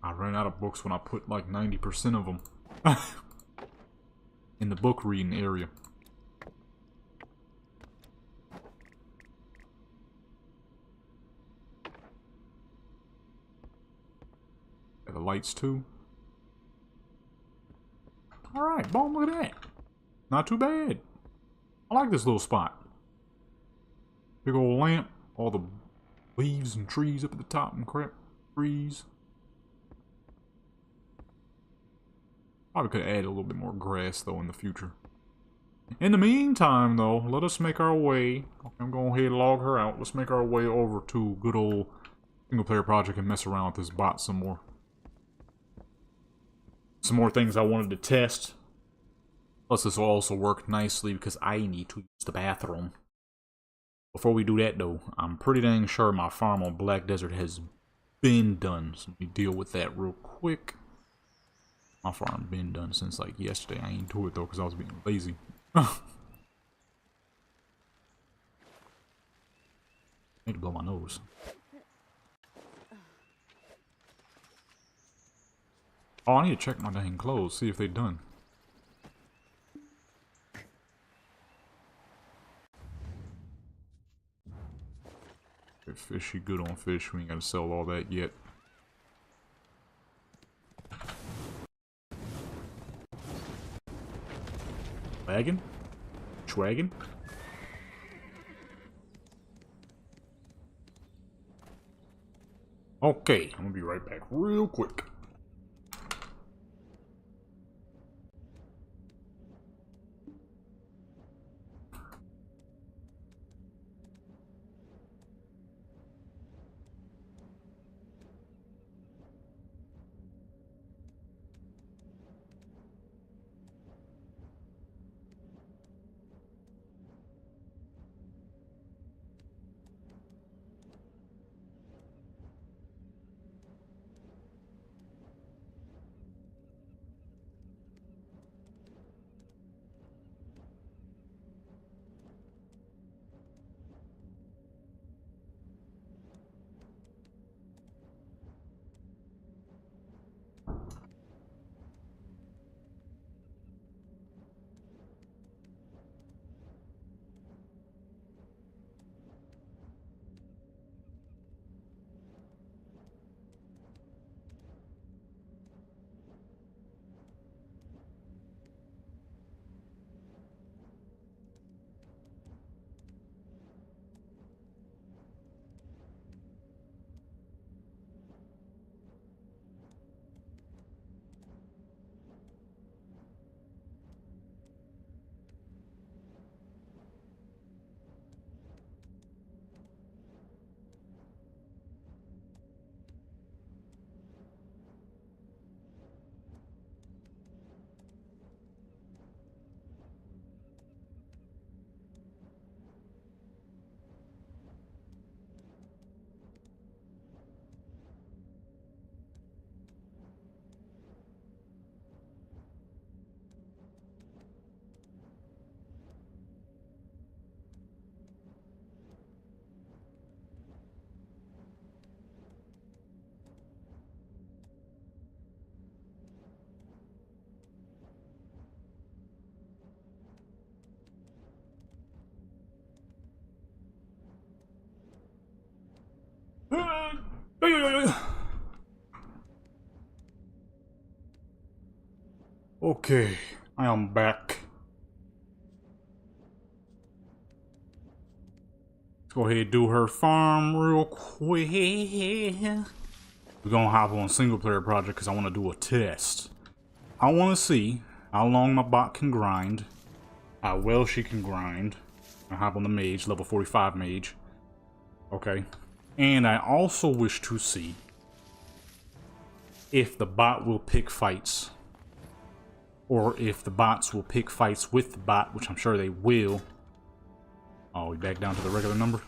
I ran out of books when I put like 90% of them in the book reading area. Got the lights too. Alright, boom, look at that. Not too bad. I like this little spot. Big old lamp, all the leaves and trees up at the top and crap. Trees. Probably could add a little bit more grass though in the future. In the meantime though, let us make our way. I'm going to go ahead and log her out. Let's make our way over to good old Single player project and mess around with this bot some more. Some more things I wanted to test. Plus this will also work nicely because I need to use the bathroom. Before we do that though, I'm pretty dang sure my farm on Black Desert has been done. So let me deal with that real quick. My farm been done since like yesterday. I ain't do it though because I was being lazy. Need to blow my nose. Oh, I need to check my dang clothes, see if they done. Okay, fishy, good on fish. We ain't gotta sell all that yet. Wagon? Schwagon? Okay, I'm gonna be right back real quick. Okay, I am back. Let's go ahead and do her farm real quick. We're gonna hop on a single player project because I want to do a test. I want to see how long my bot can grind, how well she can grind. I hop on the mage, level 45 mage. Okay. And I also wish to see if the bot will pick fights. Or if the bots will pick fights with the bot, which I'm sure they will. Oh, we back down to the regular number?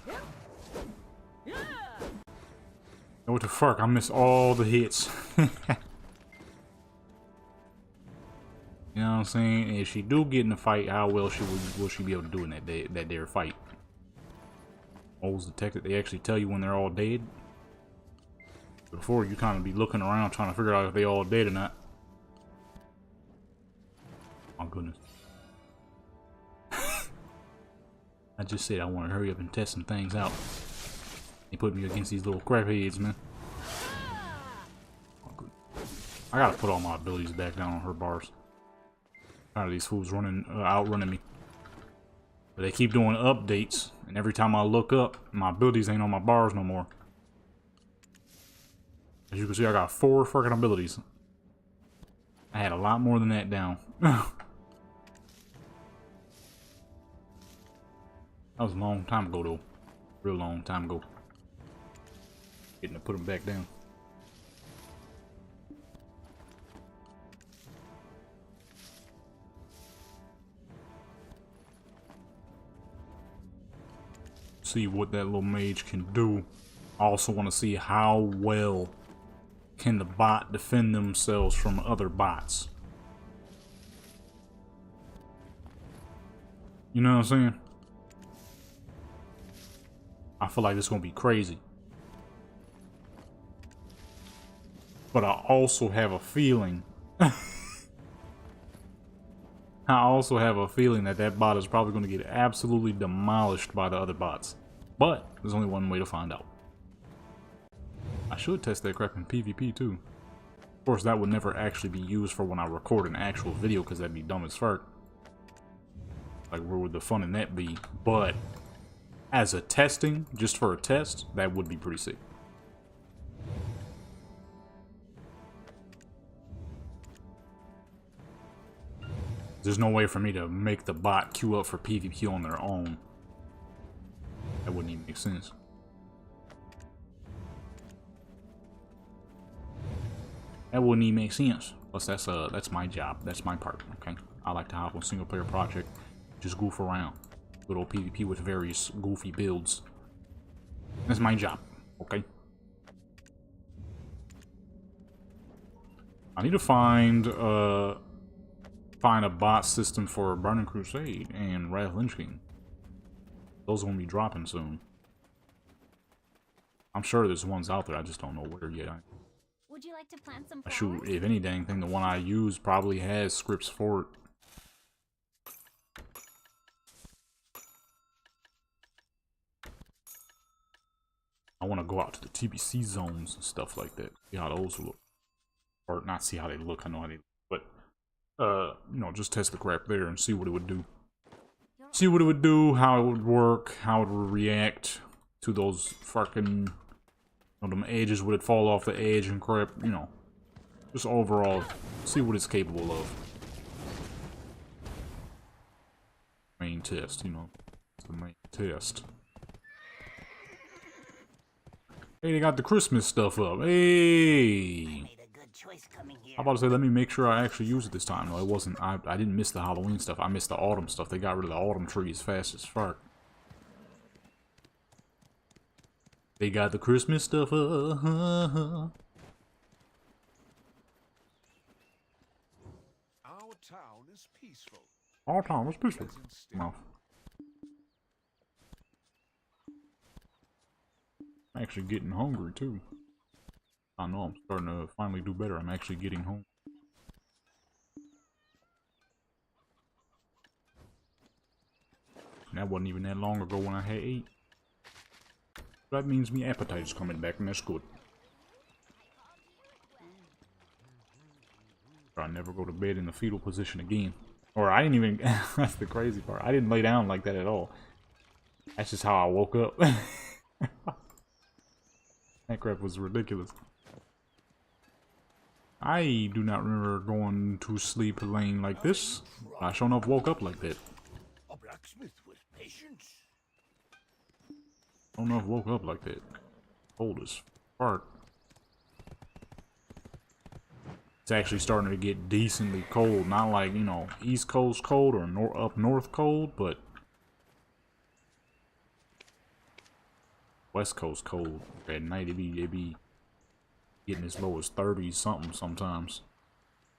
What the fuck? I missed all the hits. You know what I'm saying? If she do get in the fight, how well will she be able to do in that dare fight? Moles detected. They actually tell you when they're all dead. Before, you kind of be looking around trying to figure out if they all dead or not. Oh goodness. I just said I want to hurry up and test some things out. They put me against these little crap heads, man. Oh, good. I gotta put all my abilities back down on her bars. Tired of these fools outrunning me. But they keep doing updates, and every time I look up, my abilities ain't on my bars no more. As you can see, I got 4 freaking abilities. I had a lot more than that down. That was a long time ago, though. Real long time ago. Getting to put them back down. See what that little mage can do. I also want to see how well can the bot defend themselves from other bots. You know what I'm saying? I feel like this is gonna be crazy. But I also have a feeling I also have a feeling that that bot is probably going to get absolutely demolished by the other bots. But there's only one way to find out. I should test that crap in PvP too. Of course, that would never actually be used for when I record an actual video, because that'd be dumb as fuck. Like, where would the fun in that be? But as a testing, just for a test, that would be pretty sick. There's no way for me to make the bot queue up for PvP on their own. That wouldn't even make sense. That wouldn't even make sense. Plus, that's my job. That's my part. Okay, I like to hop on single player project, just goof around, little PvP with various goofy builds. That's my job. Okay. I need to find a bot system for Burning Crusade and Wrath Lynch King. Those are gonna be dropping soon. I'm sure there's ones out there. I just don't know where yet. Would you like to plant some flowers? Shoot, if any dang thing, the one I use probably has scripts for it. I want to go out to the TBC zones and stuff like that. See how those look. Or not see how they look, I know how they look. But, you know, just test the crap there and see what it would do. See what it would do, how it would work, how it would react to those fucking... You know, them edges, would it fall off the edge and crap, you know. Just overall, see what it's capable of. Main test, you know. It's the main test. Hey, they got the Christmas stuff up. Hey! I'm about to say, let me make sure I actually use it this time. No, it wasn't. I didn't miss the Halloween stuff. I missed the autumn stuff. They got rid of the autumn trees fast as fuck. They got the Christmas stuff. Our town is peaceful. Our town is peaceful. No. I'm actually getting hungry too. I know I'm starting to finally do better. I'm actually getting home. And that wasn't even that long ago when I had ate. That means my appetite is coming back, and that's good. I never go to bed in the fetal position again. Or I didn't even... That's the crazy part. I didn't lay down like that at all. That's just how I woke up. That crap was ridiculous. I do not remember going to sleep laying like this. I sure enough woke up like that. A blacksmith with patience. I don't know if I woke up like that. Cold as fart. It's actually starting to get decently cold. Not like, you know, East Coast cold or up north cold, but West Coast cold. At night it be getting as low as 30 something sometimes.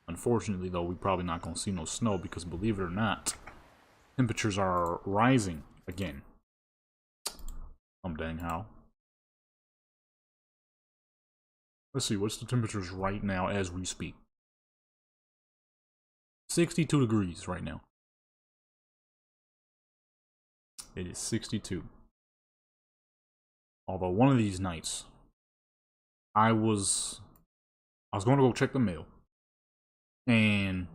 Unfortunately though, we're probably not gonna see no snow because, believe it or not, temperatures are rising again. Dang how. Let's see, what's the temperatures right now as we speak? 62 degrees right now. It is 62. Although one of these nights, I was going to go check the mail. And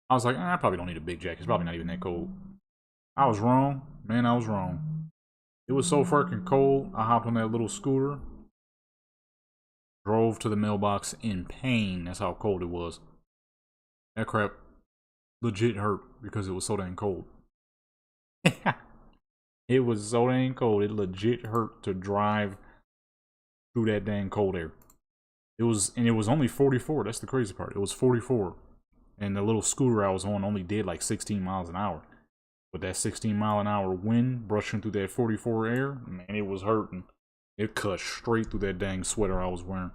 I was like, I probably don't need a big jacket. It's probably not even that cold. I was wrong. Man, I was wrong. It was so fucking cold, I hopped on that little scooter, drove to the mailbox in pain. That's how cold it was. That crap legit hurt because it was so dang cold. It was so dang cold, it legit hurt to drive through that dang cold air. It was only 44. That's the crazy part. It was 44. And the little scooter I was on only did like 16 miles an hour. But that 16-mile-an-hour wind brushing through that 44 air, man, it was hurting. It cut straight through that dang sweater I was wearing.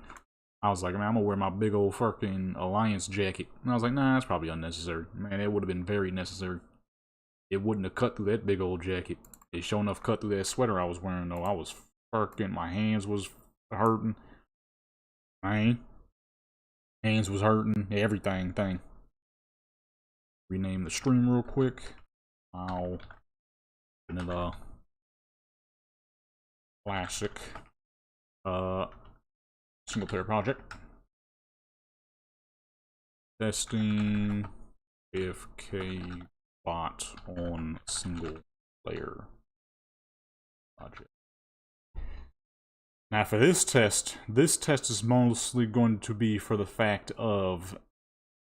I was like, man, I'm gonna wear my big old fucking Alliance jacket. And I was like, nah, that's probably unnecessary. Man, it would have been very necessary. It wouldn't have cut through that big old jacket. It sure enough cut through that sweater I was wearing, though. I was fucking, my hands was hurting. Man. Hands was hurting. Everything. Rename the stream real quick. Wow. Vanilla. Classic. Single player project. Testing AFK bot on single player project. Now for this test is mostly going to be for the fact of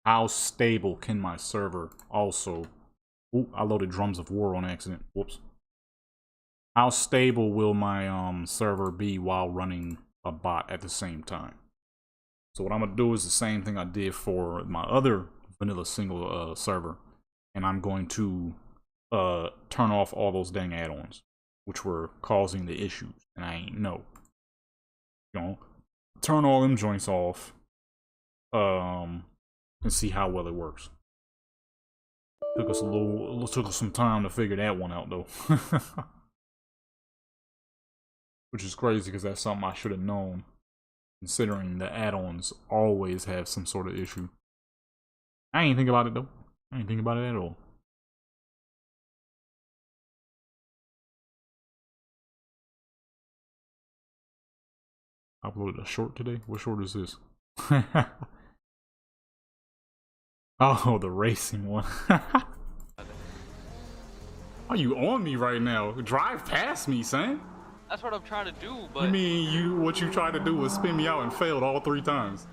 how stable can my server also... Ooh, I loaded Drums of War on accident. Whoops. How stable will my server be while running a bot at the same time? So what I'm gonna do is the same thing I did for my other vanilla single server, and I'm going to turn off all those dang add-ons, which were causing the issues, and I ain't know. You know, turn all them joints off, and see how well it works. Took us some time to figure that one out though. Which is crazy because that's something I should have known, considering the add-ons always have some sort of issue. I ain't think about it though. I ain't think about it at all. I uploaded a short today? What short is this? Oh, the racing one. Are you on me right now? Drive past me, son. That's what I'm trying to do, but... You mean what you tried to do was spin me out and failed all 3 times.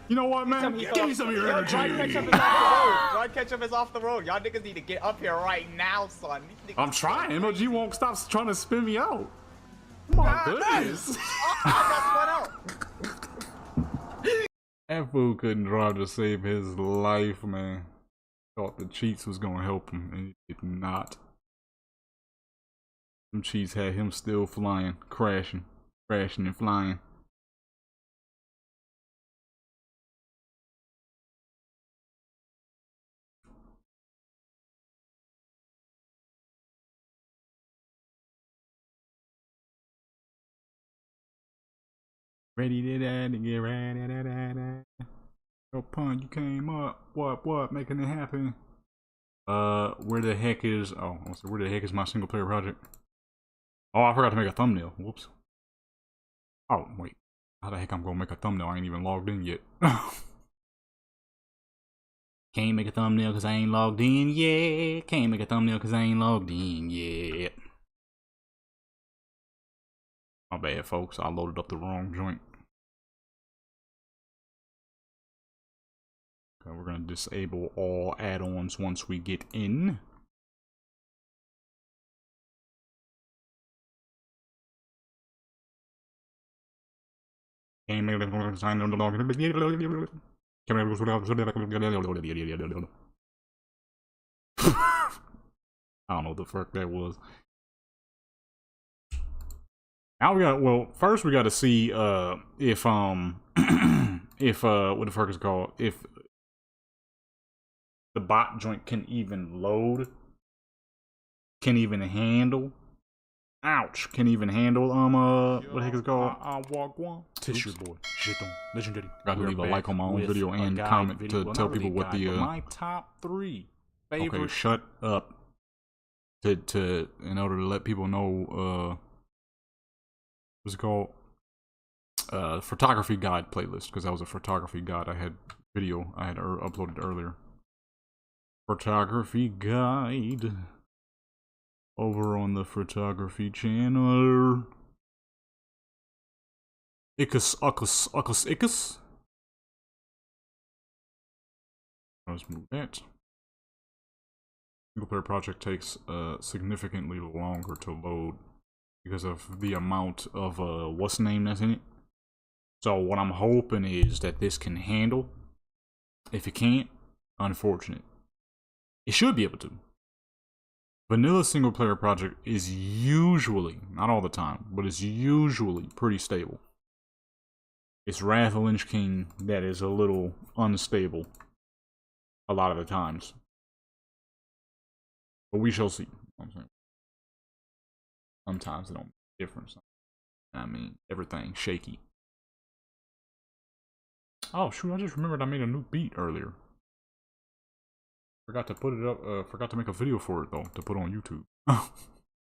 You know what, man? Give me some of your energy. Drive ketchup is off the road. Y'all niggas need to get up here right now, son. I'm trying, but you won't stop trying to spin me out. My goodness. That fool couldn't drive to save his life, man. Thought the cheats was gonna help him, and it did not. Them cheats had him still flying, crashing and flying. Ready to get ready to Yo, pun, you came up. What? Making it happen. Where the heck is... Oh, where the heck is my single player project? Oh, I forgot to make a thumbnail. Whoops. Oh, wait. How the heck I'm gonna make a thumbnail? I ain't even logged in yet. Can't make a thumbnail because I ain't logged in yet. Can't make a thumbnail because I ain't logged in yet. My bad, folks. I loaded up the wrong joint. Okay, we're gonna disable all add-ons once we get in. I don't know what the fuck that was. Now we got, well, first we got to see if if what the fuck is it called, if the bot joint can even load, can even handle. Ouch! Can even handle what the heck is it called? I walk one. Tissue boy. Shit on. Legendary. Gotta leave a like on my own video and comment to tell people what the my top 3 favorite. Okay, shut up. To in order to let people know what's it called? Photography guide playlist, because that was a photography guide I had uploaded earlier. Photography guide. Over on the photography channel. Icus. Let's move that. Single player project takes significantly longer to load because of the amount of what's the name that's in it. So what I'm hoping is that this can handle. If it can't, unfortunate. It should be able to. Vanilla single player project is usually, not all the time, but it's usually pretty stable. It's Wrath of Lynch King that is a little unstable a lot of the times. But we shall see. You know what I'm saying? Sometimes it don't make a difference. I mean, everything's shaky. Oh shoot, I just remembered I made a new beat earlier. Forgot to put it up, forgot to make a video for it though, to put on YouTube.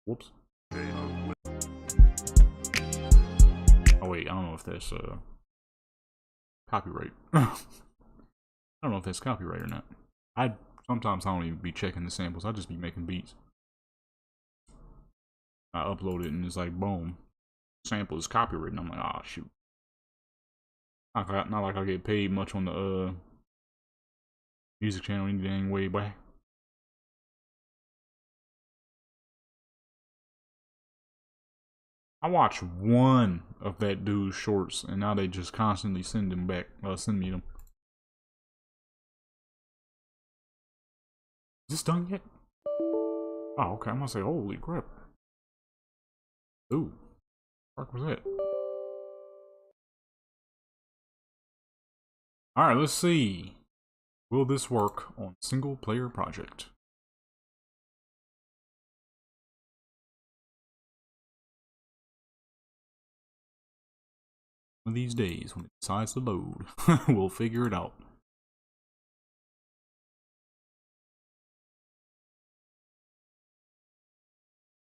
Whoops. Oh wait, I don't know if that's copyright. I don't know if that's copyright or not. Sometimes I don't even be checking the samples, I just be making beats. I upload it and it's like boom. Sample is copyright and I'm like, ah shoot. Not like I get paid much on the music channel any dang way, boy. I watched one of that dude's shorts, and now they just constantly send them back. Send me them. Is this done yet? Oh, okay. I'm gonna say, holy crap. Ooh, what was that? All right, let's see. Will this work on single player project? One of these days, when it decides to load, we'll figure it out.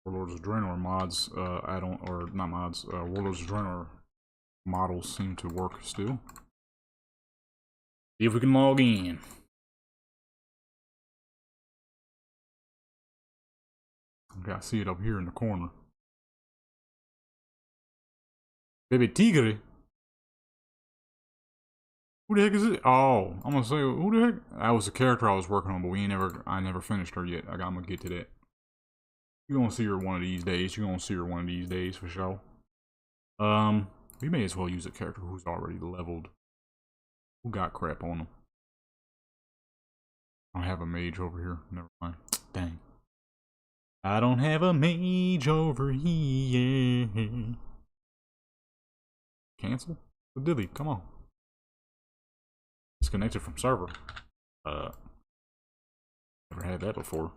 Warlords of Draenor mods, add-on, or not mods, Warlords of Draenor models seem to work still. See if we can log in. Okay, I see it up here in the corner. Baby Tigre. Who the heck is it? Oh, I'm gonna say, who the heck? That was the character I was working on, but I never finished her yet. I'm gonna get to that. You're gonna see her one of these days. You're gonna see her one of these days for sure. We may as well use a character who's already leveled. Who got crap on them? I don't have a mage over here. Never mind. Dang. I don't have a mage over here. Cancel? The dilly, come on. Disconnected from server. Never had that before.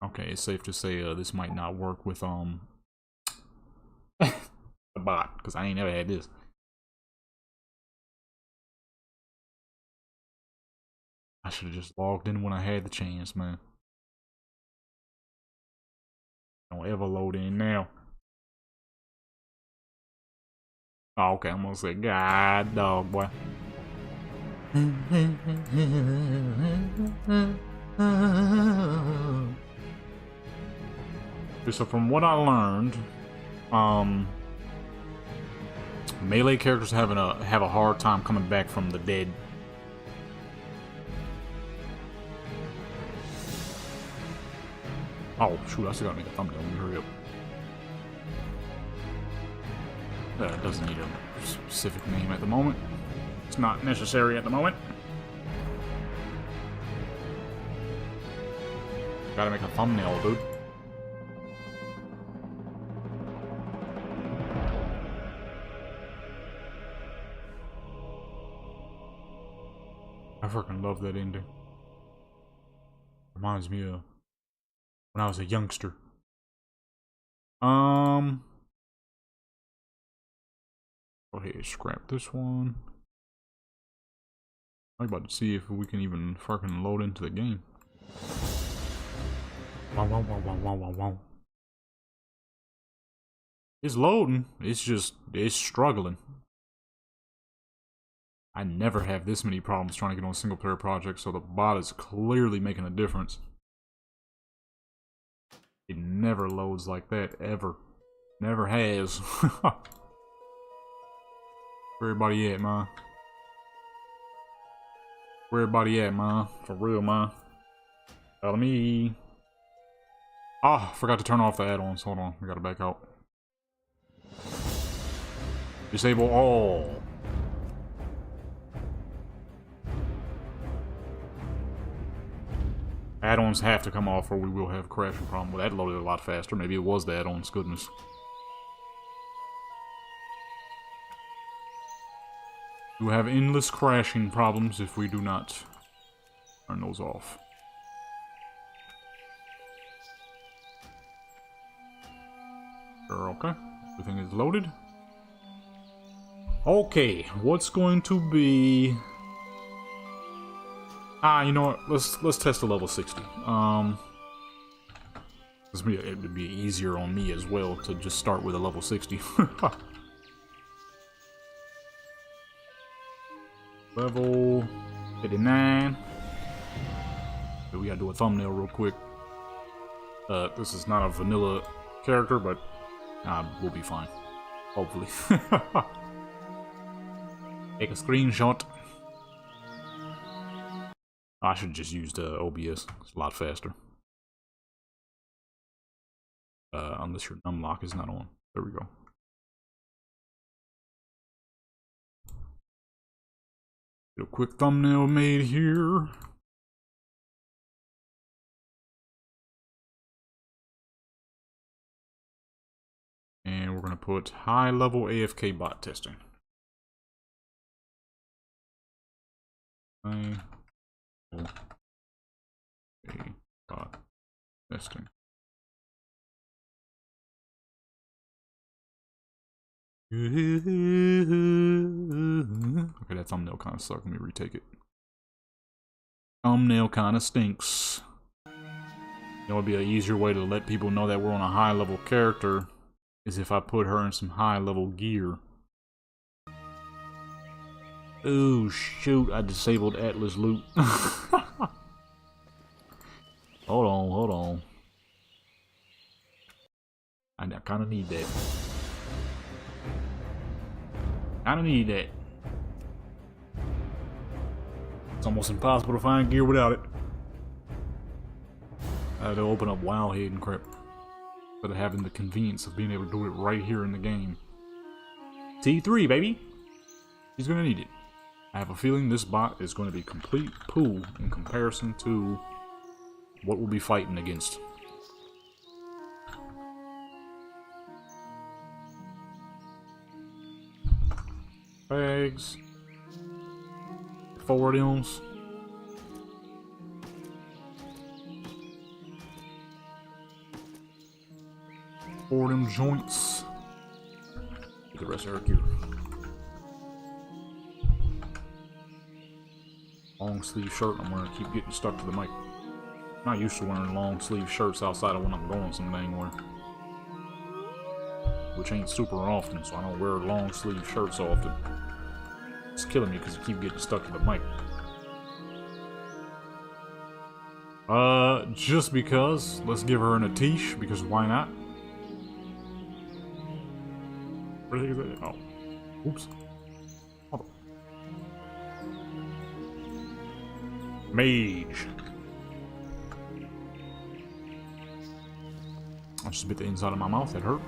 Okay, it's safe to say this might not work with the bot, because I ain't never had this. I should have just logged in when I had the chance, man. Don't ever load in now. Oh, okay, I'm gonna say, God dog, boy. So from what I learned, melee characters have a hard time coming back from the dead. Oh shoot! I still gotta make a thumbnail. Let me hurry up. That doesn't need a specific name at the moment. It's not necessary at the moment. Gotta make a thumbnail, dude. I freaking love that ending. Reminds me of when I was a youngster. Go ahead, scrap this one. I'm about to see if we can even fucking load into the game. Wow, wow, wow, wow, wow, wow, wow. It's loading. It's struggling. I never have this many problems trying to get on a single player project, so the bot is clearly making a difference. It never loads like that, ever. Never has. Where everybody at, man? Where everybody at, man? For real, man. Follow me. Ah, forgot to turn off the add-ons. Hold on, we gotta back out. Disable all. Add-ons have to come off or we will have a crashing problem. Well, that loaded a lot faster. Maybe it was the add-ons, goodness. We will have endless crashing problems if we do not turn those off. Okay, everything is loaded. Okay, what's going to be... you know what? Let's test a level 60. It'd be easier on me as well to just start with a level 60. Level 59. So we gotta do a thumbnail real quick. This is not a vanilla character, but we'll be fine. Hopefully. Take a screenshot. I should just use the OBS. It's a lot faster. Unless your numlock is not on. There we go. Get a quick thumbnail made here. And we're going to put high-level AFK bot testing. High-level AFK bot testing. Okay, that thumbnail kind of sucked. Let me retake it. Thumbnail kind of stinks. You know, it'd be an easier way to let people know that we're on a high-level character is if I put her in some high-level gear. Oh, shoot. I disabled Atlas loot. Hold on. I kind of need that. It's almost impossible to find gear without it. I had to open up WoW head and crap. Instead of having the convenience of being able to do it right here in the game. T3, baby! He's gonna need it. I have a feeling this bot is going to be complete poo in comparison to what we'll be fighting against. Bags. 4 of them. Four of them joints. Get the rest of our gear. Long sleeve shirt I'm wearing. Keep getting stuck to the mic. I'm not used to wearing long sleeve shirts outside of when I'm going somewhere. Which ain't super often, so I don't wear long sleeve shirts often. It's killing me because you keep getting stuck to the mic. Just because. Let's give her an Atish, because why not? Where the heck is that? Oh. Oops. Hold on. Mage. I just bit the inside of my mouth, that hurt.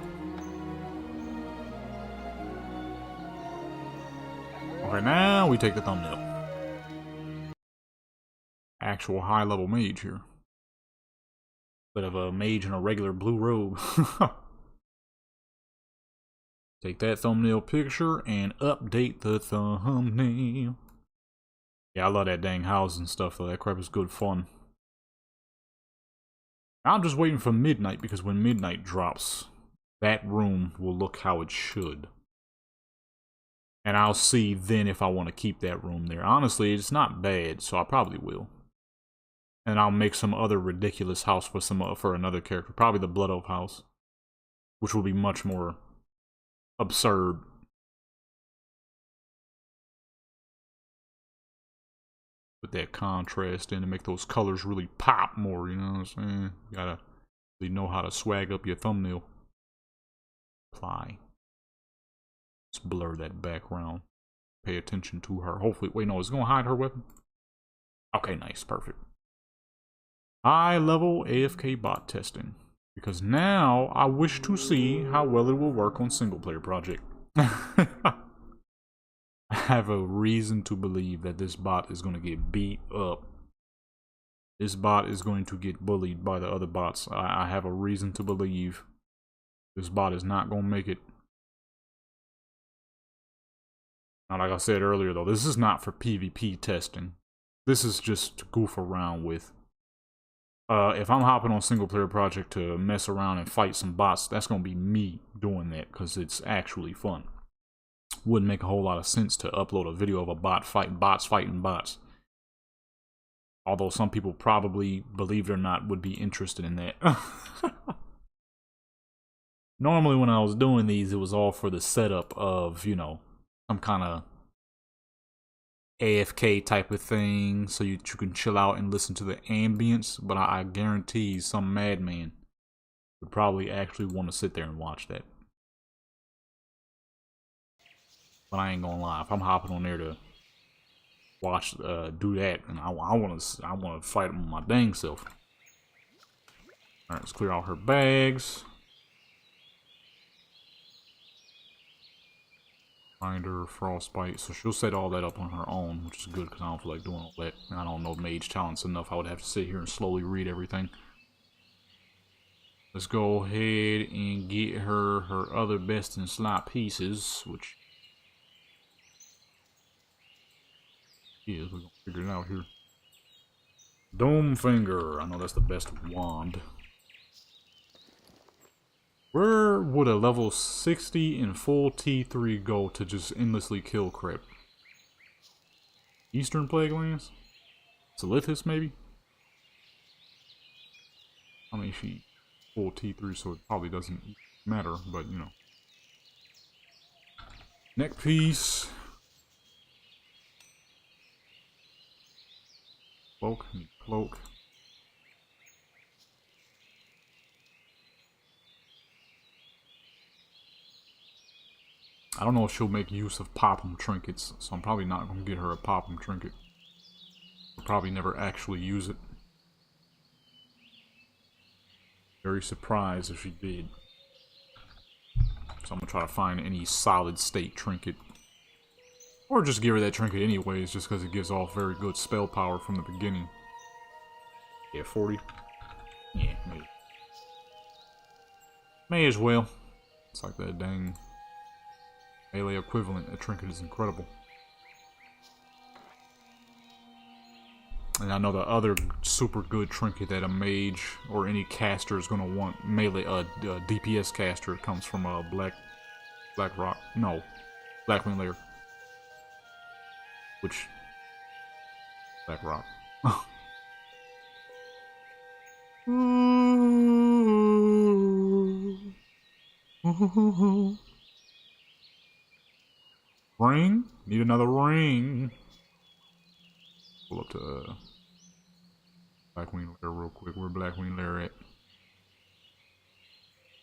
Okay, now we take the thumbnail. Actual high-level mage here. Instead of a mage in a regular blue robe. Take that thumbnail picture and update the thumbnail. Yeah, I love that dang house and stuff though. That crap is good fun. I'm just waiting for midnight because when midnight drops, that room will look how it should. And I'll see then if I want to keep that room there. Honestly, it's not bad, so I probably will. And I'll make some other ridiculous house for another character. Probably the Blood Oath house. Which will be much more absurd. Put that contrast in to make those colors really pop more, you know what I'm saying? You gotta really know how to swag up your thumbnail. Apply. Let's blur that background. Pay attention to her. Hopefully, wait, no, it's gonna hide her weapon. Okay, nice, perfect. High level AFK bot testing. Because now I wish to see how well it will work on single player project. I have a reason to believe that this bot is going to get beat up. This bot is going to get bullied by the other bots. I have a reason to believe this bot is not going to make it. Now, like I said earlier, though, this is not for PvP testing. This is just to goof around with. If I'm hopping on single player project to mess around and fight some bots, that's going to be me doing that because it's actually fun. Wouldn't make a whole lot of sense to upload a video of a bot fighting bots. Although some people probably, believe it or not, would be interested in that. Normally when I was doing these, it was all for the setup of, you know, some kind of AFK type of thing, so you can chill out and listen to the ambience, but I guarantee some madman would probably actually want to sit there and watch that. But I ain't gonna lie, if I'm hopping on there to watch, do that, and I wanna fight him my dang self. Alright, let's clear out her bags. Finder, frostbite, so she'll set all that up on her own, which is good because I don't feel like doing all that. And I don't know mage talents enough. I would have to sit here and slowly read everything. Let's go ahead and get her other best in slot pieces, which is, we're gonna figure it out here. Doomfinger, I know that's the best wand. Where would a level 60 in full T3 go to just endlessly kill crap? Eastern Plague Lands? Salithis, maybe? I mean, she full T3, so it probably doesn't matter, but you know. Neck piece. Cloak, need cloak. I don't know if she'll make use of Pop'em trinkets, so I'm probably not going to get her a Pop'em trinket. I'll probably never actually use it. Very surprised if she did. So I'm going to try to find any solid state trinket. Or just give her that trinket anyways, just because it gives off very good spell power from the beginning. Yeah, 40. Yeah, maybe. May as well. It's like that dang melee equivalent. A trinket is incredible. And I know the other super good trinket that a mage or any caster is going to want, melee, DPS caster, comes from a Blackwing Lair. Which, Blackrock. Ring? Need another ring. Pull up to Blackwing Lair real quick. Where Blackwing Lair at?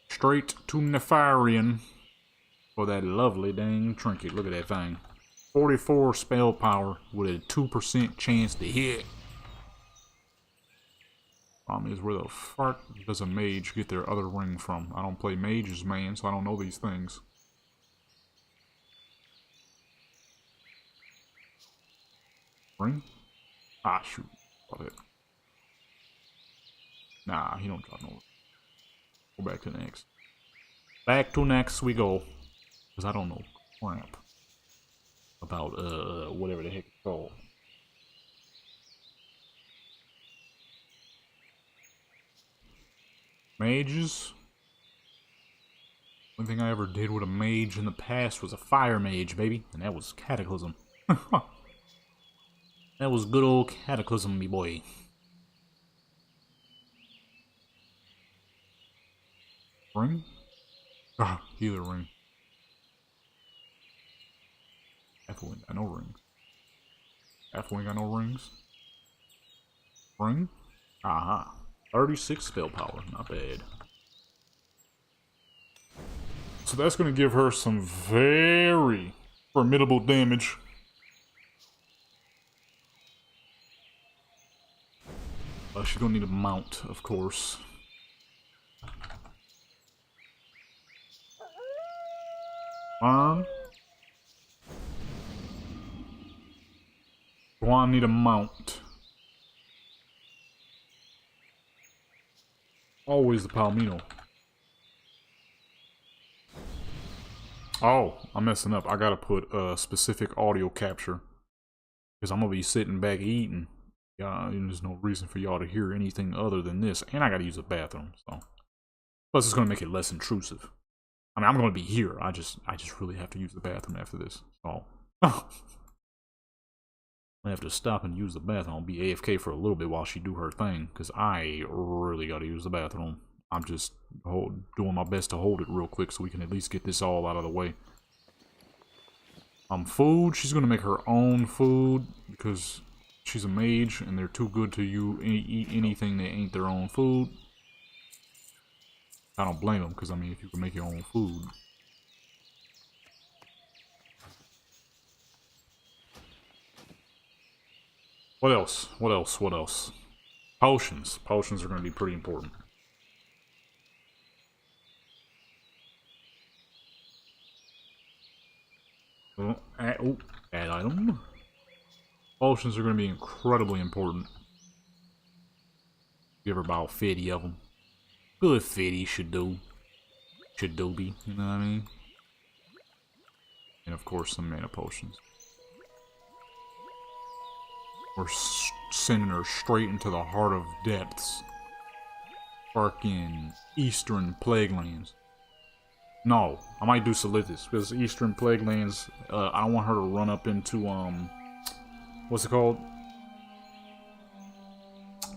Straight to Nefarian for that lovely dang trinket. Look at that thing. 44 spell power with a 2% chance to hit. Problem is, where the fuck does a mage get their other ring from? I don't play mages, man, so I don't know these things. Ring? Ah, shoot. Got it. Nah, he don't drop no. Go back to next. Back to next we go. Because I don't know crap about, whatever the heck it's called. Mages? One thing I ever did with a mage in the past was a fire mage, baby. And that was Cataclysm. That was good old Cataclysm, me boy. Ring? Ah, healer ring. Halfway ain't got no rings. Halfway ain't got no rings. Ring? Aha. 36 spell power, not bad. So that's going to give her some very formidable damage. She's gonna need a mount, of course. Arm. Do I need a mount? Always the Palomino. Oh, I'm messing up. I gotta put a specific audio capture. Because I'm gonna be sitting back eating. Yeah, and there's no reason for y'all to hear anything other than this. And I gotta use the bathroom, so. Plus, it's gonna make it less intrusive. I mean, I'm gonna be here. I just really have to use the bathroom after this. So. I have to stop and use the bathroom. I'll be AFK for a little bit while she do her thing. Because I really gotta use the bathroom. I'm just doing my best to hold it real quick so we can at least get this all out of the way. Food. She's gonna make her own food because she's a mage and they're too good to eat anything that ain't their own food. I don't blame them because I mean, if you can make your own food. What else? What else? What else? Potions. Potions are gonna be pretty important. Oh, add item. Potions are going to be incredibly important. Give her about 50 of them. Good 50 should do. Should do be, you know what I mean? And of course some mana potions. We're sending her straight into the heart of depths. Fucking Eastern Plague Lands. No, I might do Solithis, because Eastern Plague Lands, I don't want her to run up into, what's it called?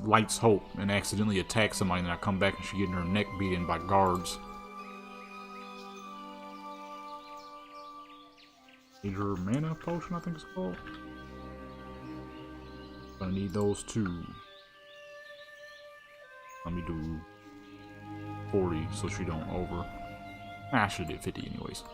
Light's Hope, and accidentally attack somebody, and then I come back and she getting her neck beaten by guards. Major Mana Potion, I think it's called. Gonna need those two. Let me do 40, so she don't over. I should have did 50 anyways.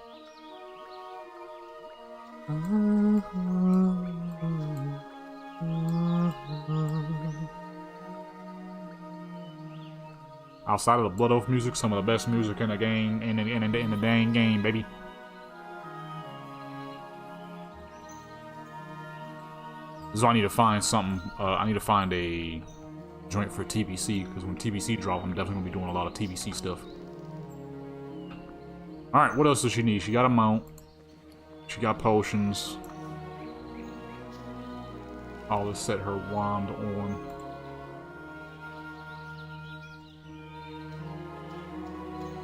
Outside of the Blood Oath music, some of the best music in the game, in the dang game, baby. So I need to find something. I need to find a joint for TBC because when TBC drop, I'm definitely gonna be doing a lot of TBC stuff. Alright, what else does she need? She got a mount. She got potions. I'll just set her wand on.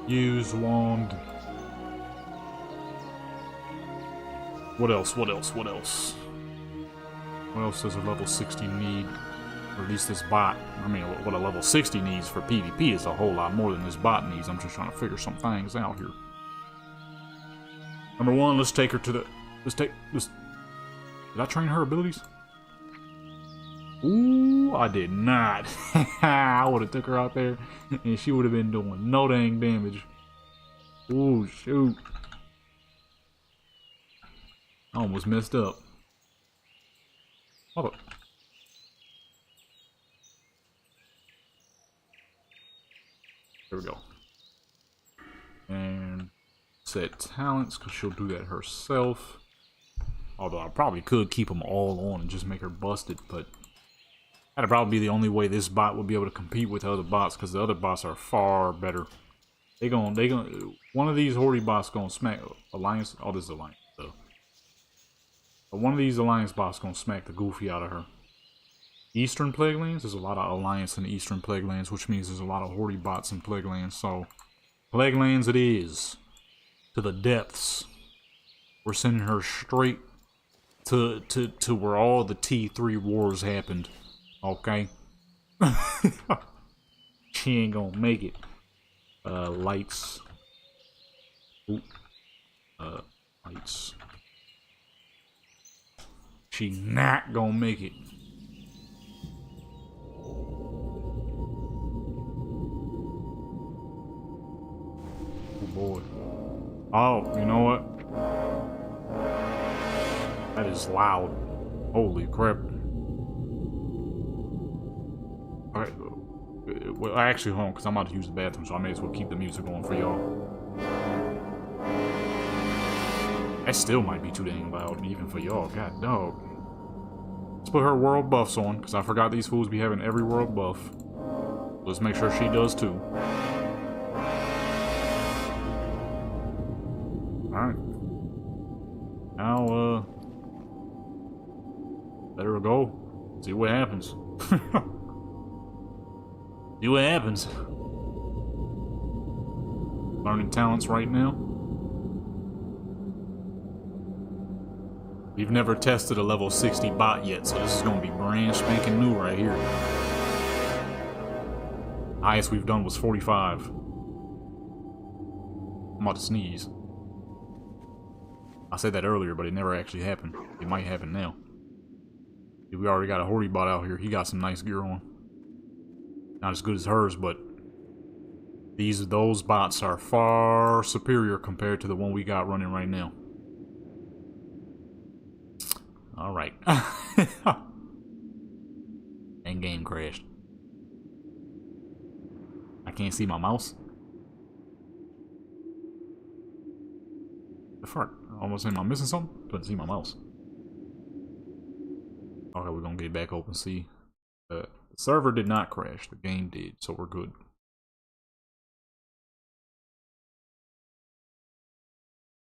Use wand. What else? What else? What else? What else does a level 60 need? Or at least this bot. I mean, what a level 60 needs for PvP is a whole lot more than this bot needs. I'm just trying to figure some things out here. Number one, let's take her to the... Did I train her abilities? Ooh, I did not. I would have took her out there and she would have been doing no dang damage. Ooh, shoot. I almost messed up. Hold up. There we go. And set talents, because she'll do that herself. Although I probably could keep them all on and just make her busted, but that'd probably be the only way this bot would be able to compete with other bots, because the other bots are far better. They gonna one of these Horde bots gonna smack Alliance. Oh, this is Alliance though. But one of these Alliance bots gonna smack the goofy out of her. Eastern Plague Lands, there's a lot of Alliance in the Eastern Plague Lands, which means there's a lot of Horde bots in Plague Lands. So Plague Lands it is. To the depths. We're sending her straight to where all the T3 wars happened. Okay? She ain't gonna make it. Lights. Ooh. Lights. She not gonna make it. Oh boy. Oh, you know what? That is loud. Holy crap. Alright, well, actually, hold on, because I'm about to use the bathroom, so I may as well keep the music on for y'all. That still might be too dang loud, even for y'all. God dog. Let's put her world buffs on, because I forgot these fools be having every world buff. Let's make sure she does too. Alright. Now, let her go. See what happens. See what happens. Learning talents right now. We've never tested a level 60 bot yet, so this is gonna be brand spanking new right here. Highest we've done was 45. I'm about to sneeze. I said that earlier, but it never actually happened. It might happen now. We already got a Horty bot out here. He got some nice gear on. Not as good as hers, but those bots are far superior compared to the one we got running right now. Alright. And game crashed. I can't see my mouse. The fuck? Almost am I missing something? Couldn't see my mouse. Okay, we're gonna get back open. See, the server did not crash. The game did, so we're good.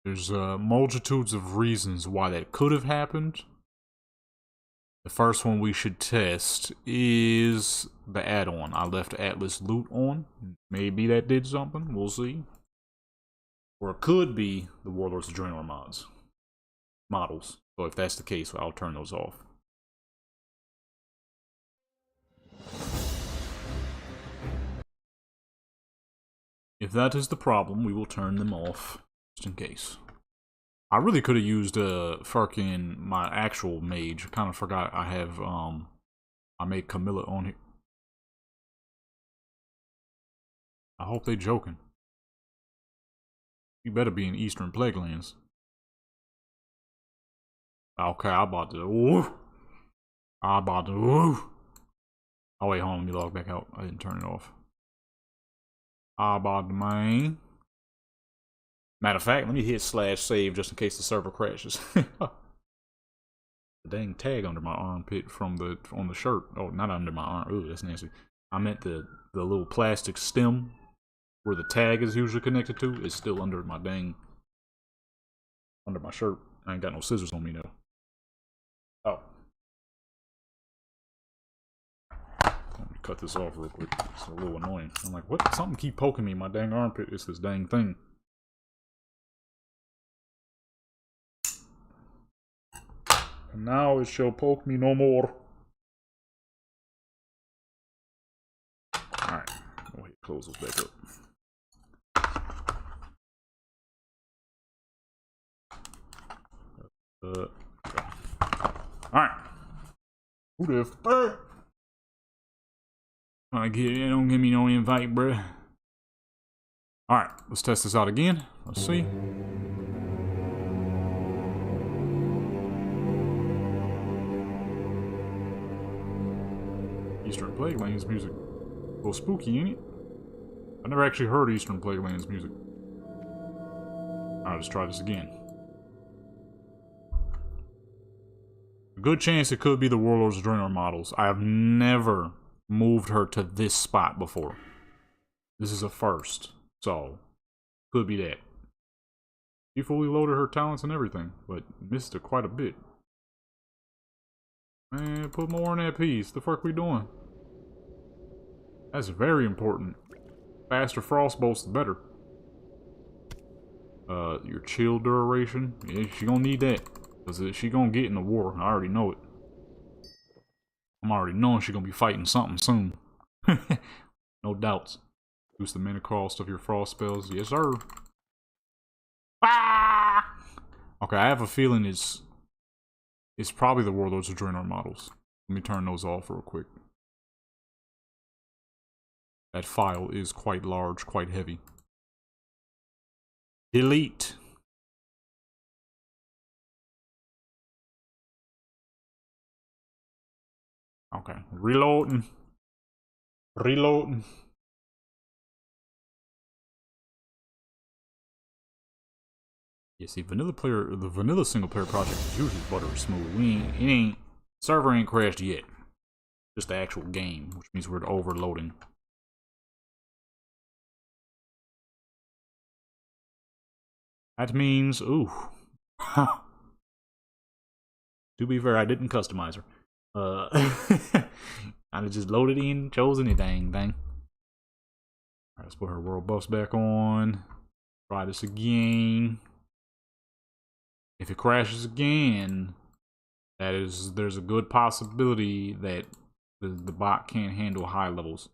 There's multitudes of reasons why that could have happened. The first one we should test is the add-on. I left Atlas loot on. Maybe that did something. We'll see. Or it could be the Warlords of Draenor models. So if that's the case, I'll turn those off. If that is the problem, we will turn them off, just in case. I really could have used fucking my actual mage. I kind of forgot I have I made Camilla on it. I hope they joking. You better be in Eastern Plaguelands. Okay, I about to. Ooh. I about to. Ooh. Oh wait, hold on. Let me log back out. I didn't turn it off. I about to main. Matter of fact, let me hit /save just in case the server crashes. The dang tag under my armpit from on the shirt. Oh, not under my arm. Ooh, that's nasty. I meant the little plastic stem where the tag is usually connected to is still under my under my shirt. I ain't got no scissors on me though. Oh. Let me cut this off real quick. It's a little annoying. I'm like, what? Something keep poking me in my dang armpit. It's this dang thing. And now it shall poke me no more. Alright. Go ahead, close those back up. Alright. Who the fuck? Don't give me no invite, bruh. Alright, let's test this out again. Let's see. Eastern Plaguelands music. A little spooky, ain't it? I never actually heard Eastern Plaguelands music. Alright, let's try this again. A good chance it could be the Warlords of Draenor models. I have never moved her to this spot before. This is a first. So, could be that. She fully loaded her talents and everything, but missed it quite a bit. Man, put more in that piece. The fuck we doing? That's very important. Faster frostbolts, the better. Your chill duration. Yeah, she gonna need that. Because she gonna get in the war. I already know it. I'm already knowing she gonna be fighting something soon. No doubts. Boost the mana cost of your frost spells. Yes, sir. Ah! Okay, I have a feeling it's probably the Warlords of Draenor models. Let me turn those off real quick. That file is quite large, quite heavy. Delete. Okay, reloading. Reloading. Yeah, see, the vanilla single player project is usually buttery smooth. Server ain't crashed yet. Just the actual game, which means we're overloading. That means, ooh. To be fair, I didn't customize her. I'd have just loaded in, chose anything, Alright, let's put her world buffs back on. Try this again. If it crashes again, there's a good possibility that the bot can't handle high levels.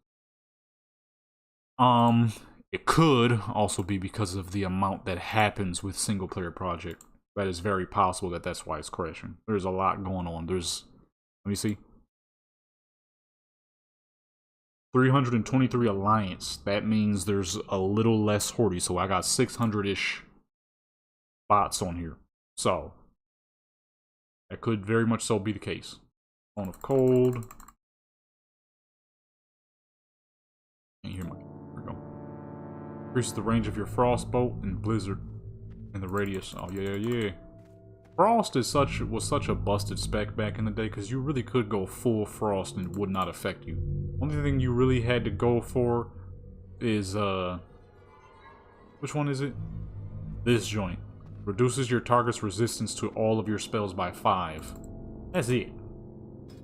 It could also be because of the amount that happens with single player project. That is very possible that's why it's crashing. There's a lot going on. Let me see. 323 alliance. That means there's a little less horde. So I got 600-ish bots on here. So that could very much so be the case. Zone of cold. Can't hear my. There we go. Increases the range of your frostbolt and blizzard in the radius. Oh yeah. Frost was such a busted spec back in the day because you really could go full frost and it would not affect you. Only thing you really had to go for is which one is it? This joint. Reduces your target's resistance to all of your spells by 5. That's it.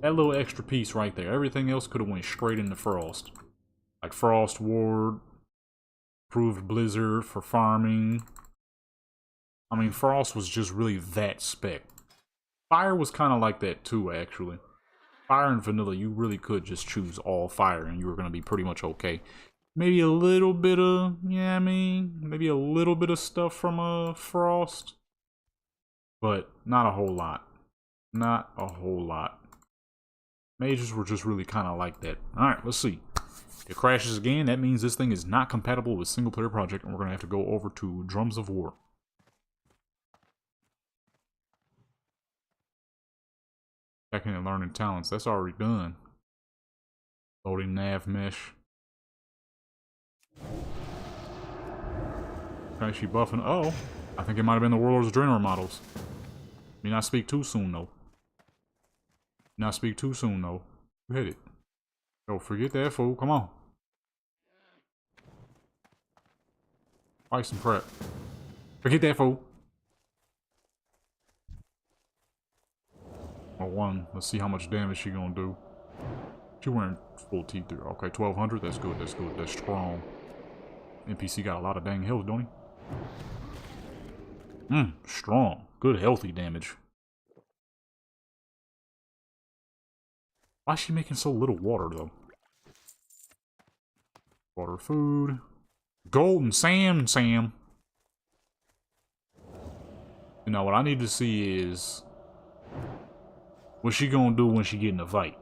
That little extra piece right there. Everything else could have went straight into Frost. Like Frost Ward, improved Blizzard for farming. I mean, Frost was just really that spec. Fire was kind of like that too, actually. Fire and Vanilla, you really could just choose all fire and you were going to be pretty much okay. Maybe a little bit of, maybe a little bit of stuff from Frost. But not a whole lot. Not a whole lot. Mages were just really kind of like that. Alright, let's see. If it crashes again, that means this thing is not compatible with single player project and we're going to have to go over to Drums of War. Checking and learning talents, that's already done. Loading nav mesh. Okay, she buffing. Oh, I think it might have been the Warlord's Draenor models. May not speak too soon though. Not speak too soon though. You hit it. Yo, forget that fool. Come on. Fight some prep. Forget that fool. Oh, one. Let's see how much damage she gonna do. She wearing full teeth there. Okay, 1200. That's good. That's good. That's strong. NPC got a lot of dang health, don't he? Strong. Good healthy damage. Why is she making so little water, though? Water, food. Golden Sam. You know, what I need to see is what she gonna do when she get in a fight.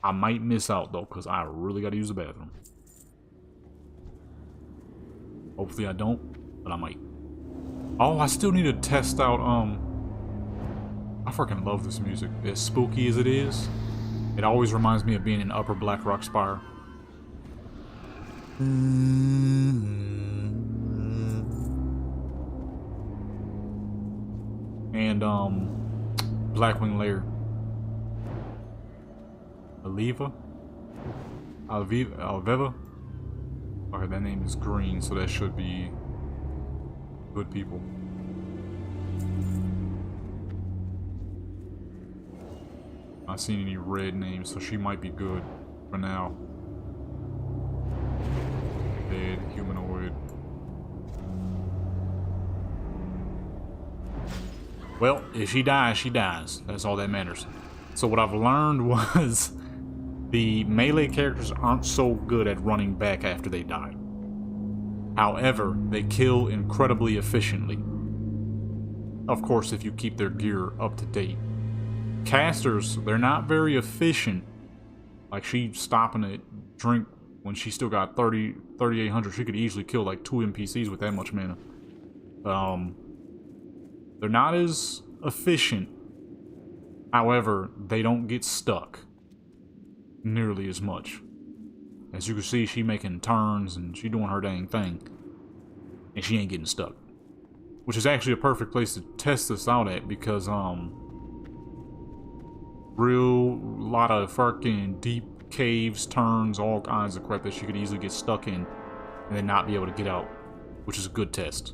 I might miss out, though, because I really gotta use the bathroom. Hopefully I don't, but I might. Oh, I still need to test out, I freaking love this music. As spooky as it is, it always reminds me of being in Upper Blackrock Spire. And, Blackwing Lair. Alveva? Okay, that name is green, so that should be good people. Not seeing any red names, so she might be good for now. Dead, humanoid. Well, if she dies, she dies. That's all that matters. So what I've learned was the melee characters aren't so good at running back after they die. However, they kill incredibly efficiently. Of course, if you keep their gear up to date. Casters, they're not very efficient. Like, she's stopping to drink when she still got 3,800. She could easily kill like 2 NPCs with that much mana. They're not as efficient. However, they don't get stuck nearly as much. As you can see, she making turns and she doing her dang thing. And she ain't getting stuck. which is actually a perfect place to test this out at because real lot of fucking deep caves, turns, all kinds of crap that she could easily get stuck in and then not be able to get out, which is a good test.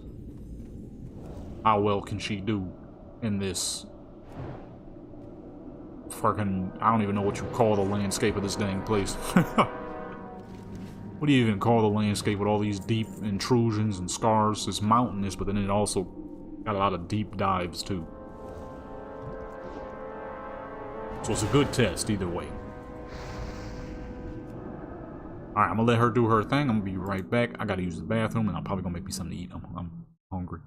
How well can she do in this fucking, I don't even know what you call the landscape of this dang place. What do you even call the landscape with all these deep intrusions and scars? It's mountainous, but then it also got a lot of deep dives too. So it's a good test either way. Alright, I'm gonna let her do her thing. I'm gonna be right back. I gotta use the bathroom and I'm probably gonna make me something to eat. I'm hungry.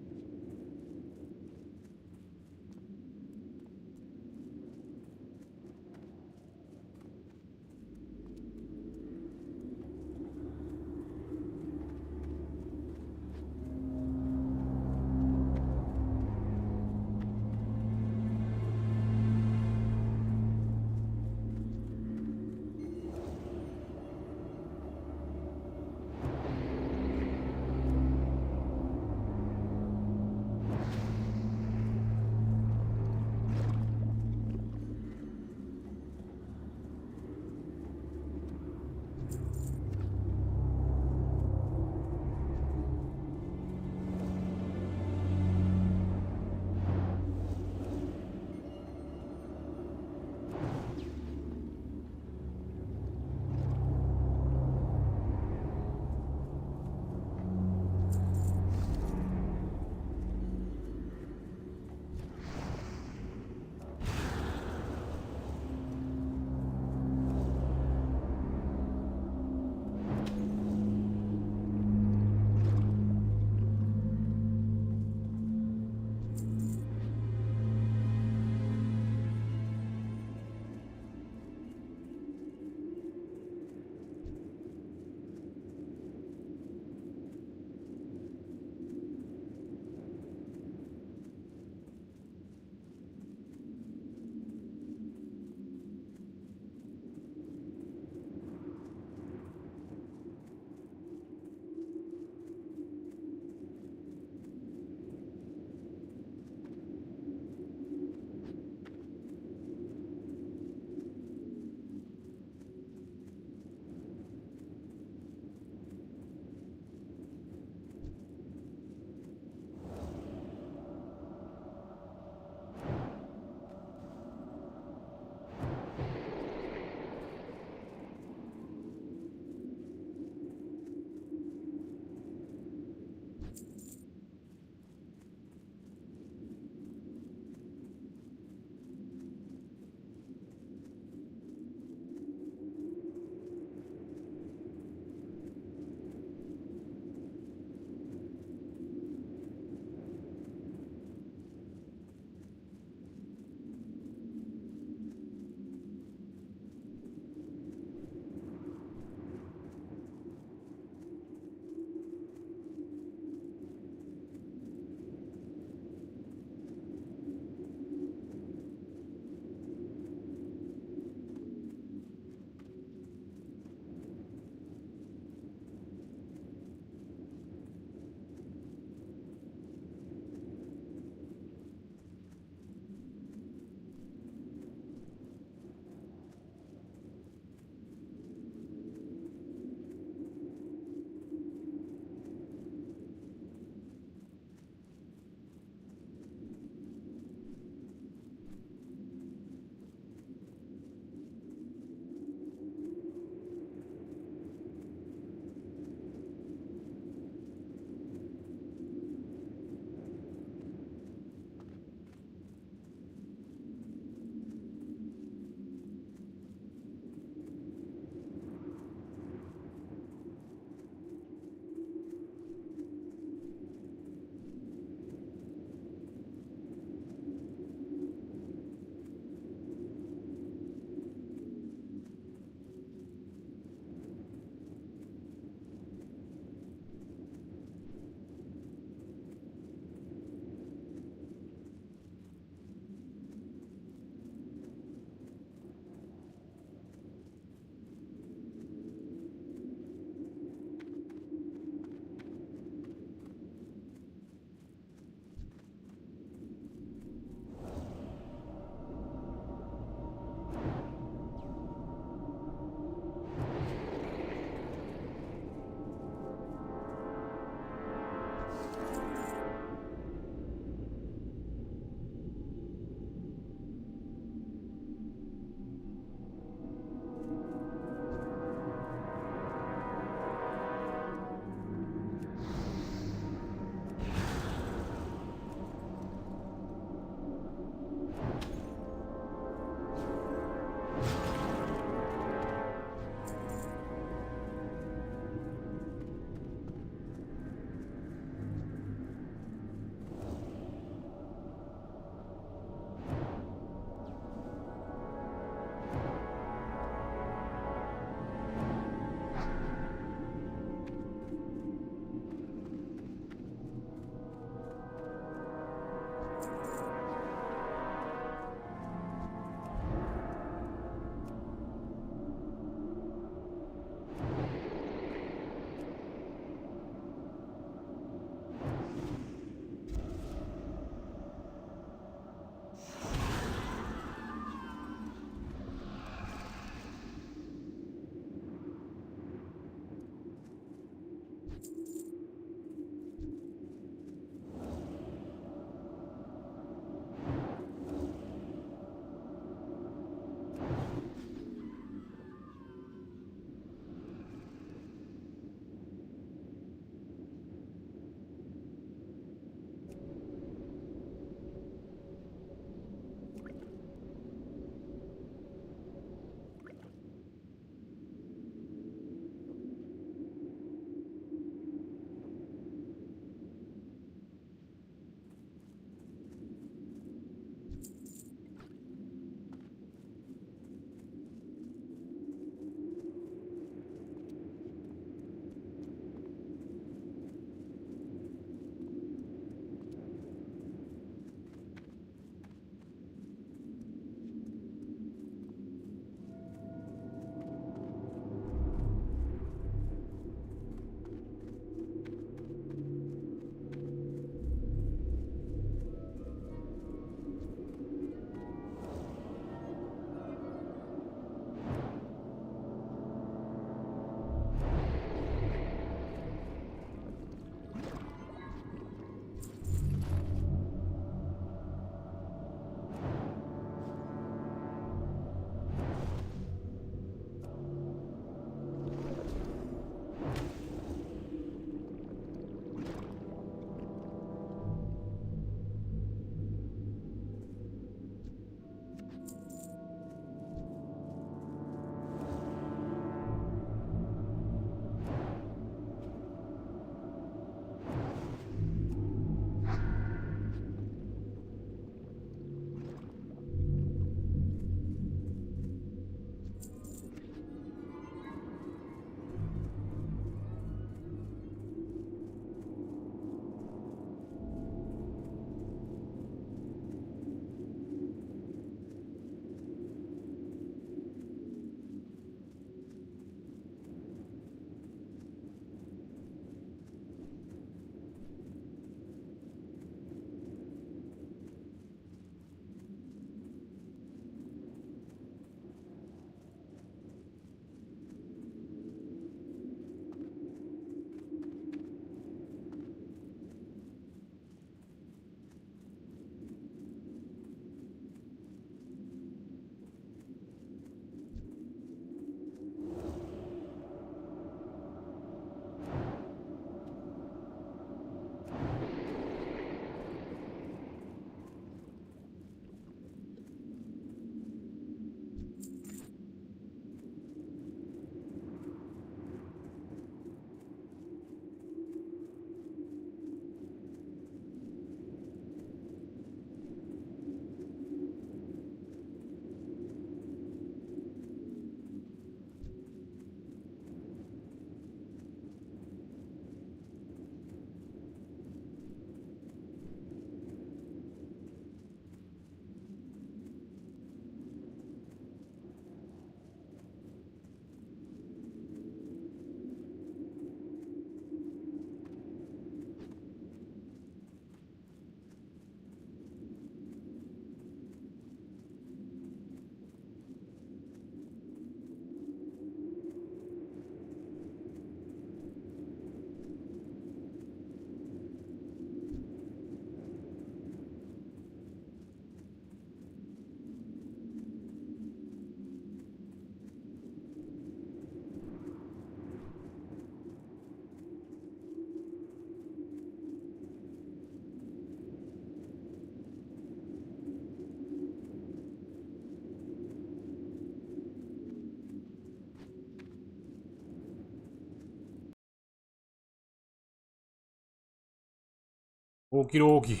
Okie dokie.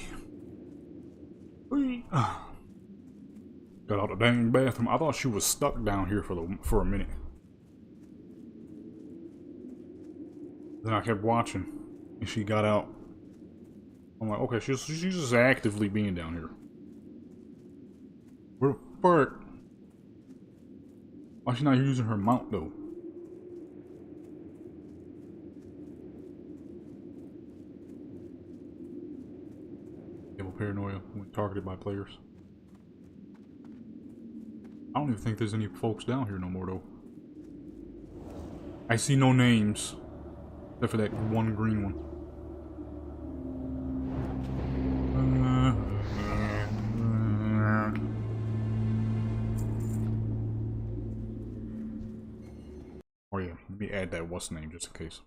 Got out the dang bathroom. I thought she was stuck down here for a minute. Then I kept watching, and she got out. I'm like, okay, she's just actively being down here. Where the fuck? Why she not using her mount though? Table paranoia when targeted by players. I don't even think there's any folks down here no more though. I see no names. Except for that one green one. Oh yeah, let me add that what's name just in case.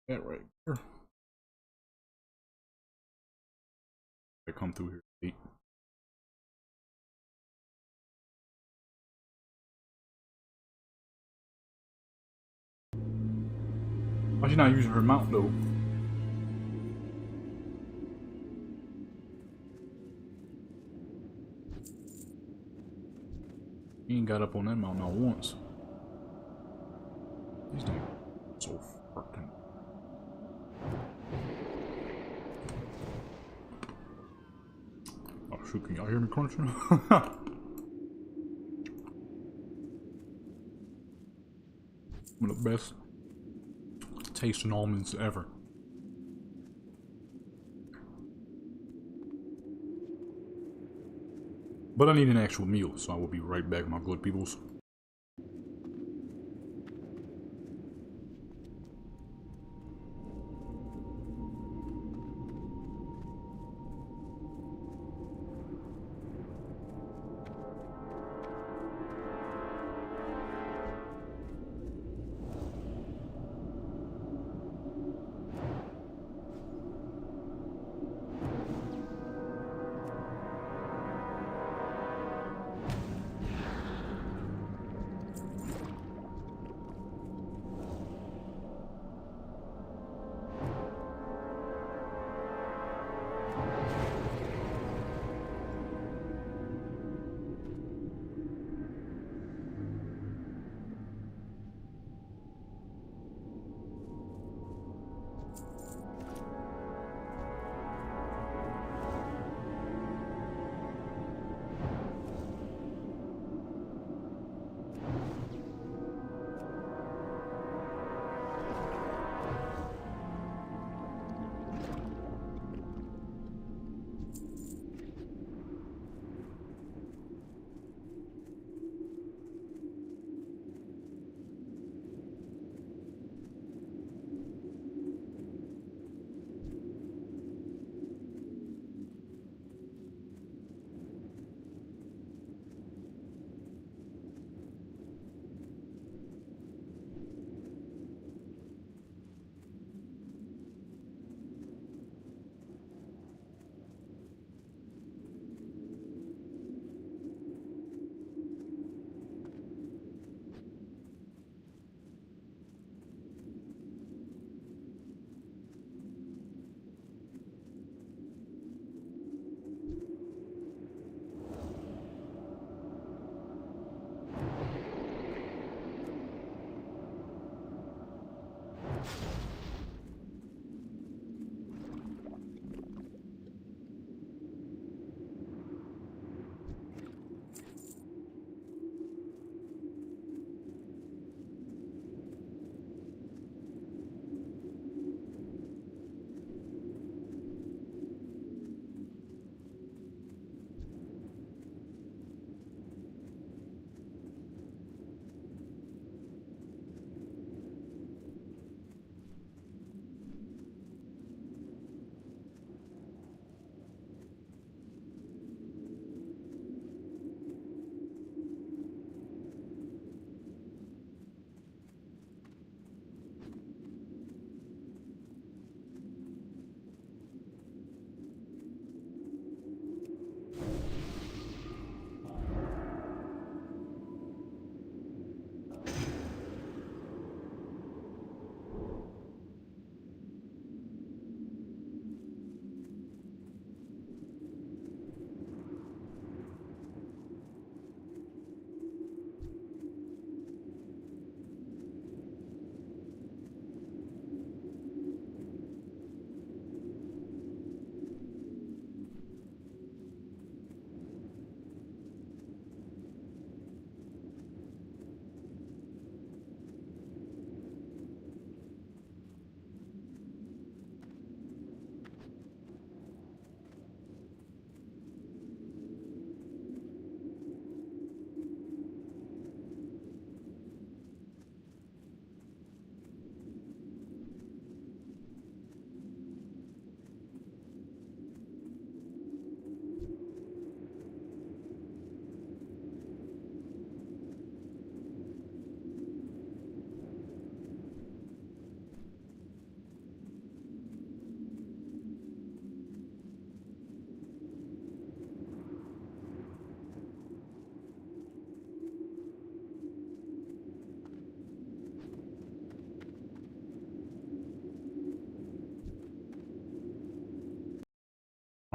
That right here. They come through here. 8. Why she not using her mount though? He ain't got up on that mount not once. These things so fucking. Oh shoot, can y'all hear me crunching? One of the best tasting almonds ever. But I need an actual meal, so I will be right back, my good peoples.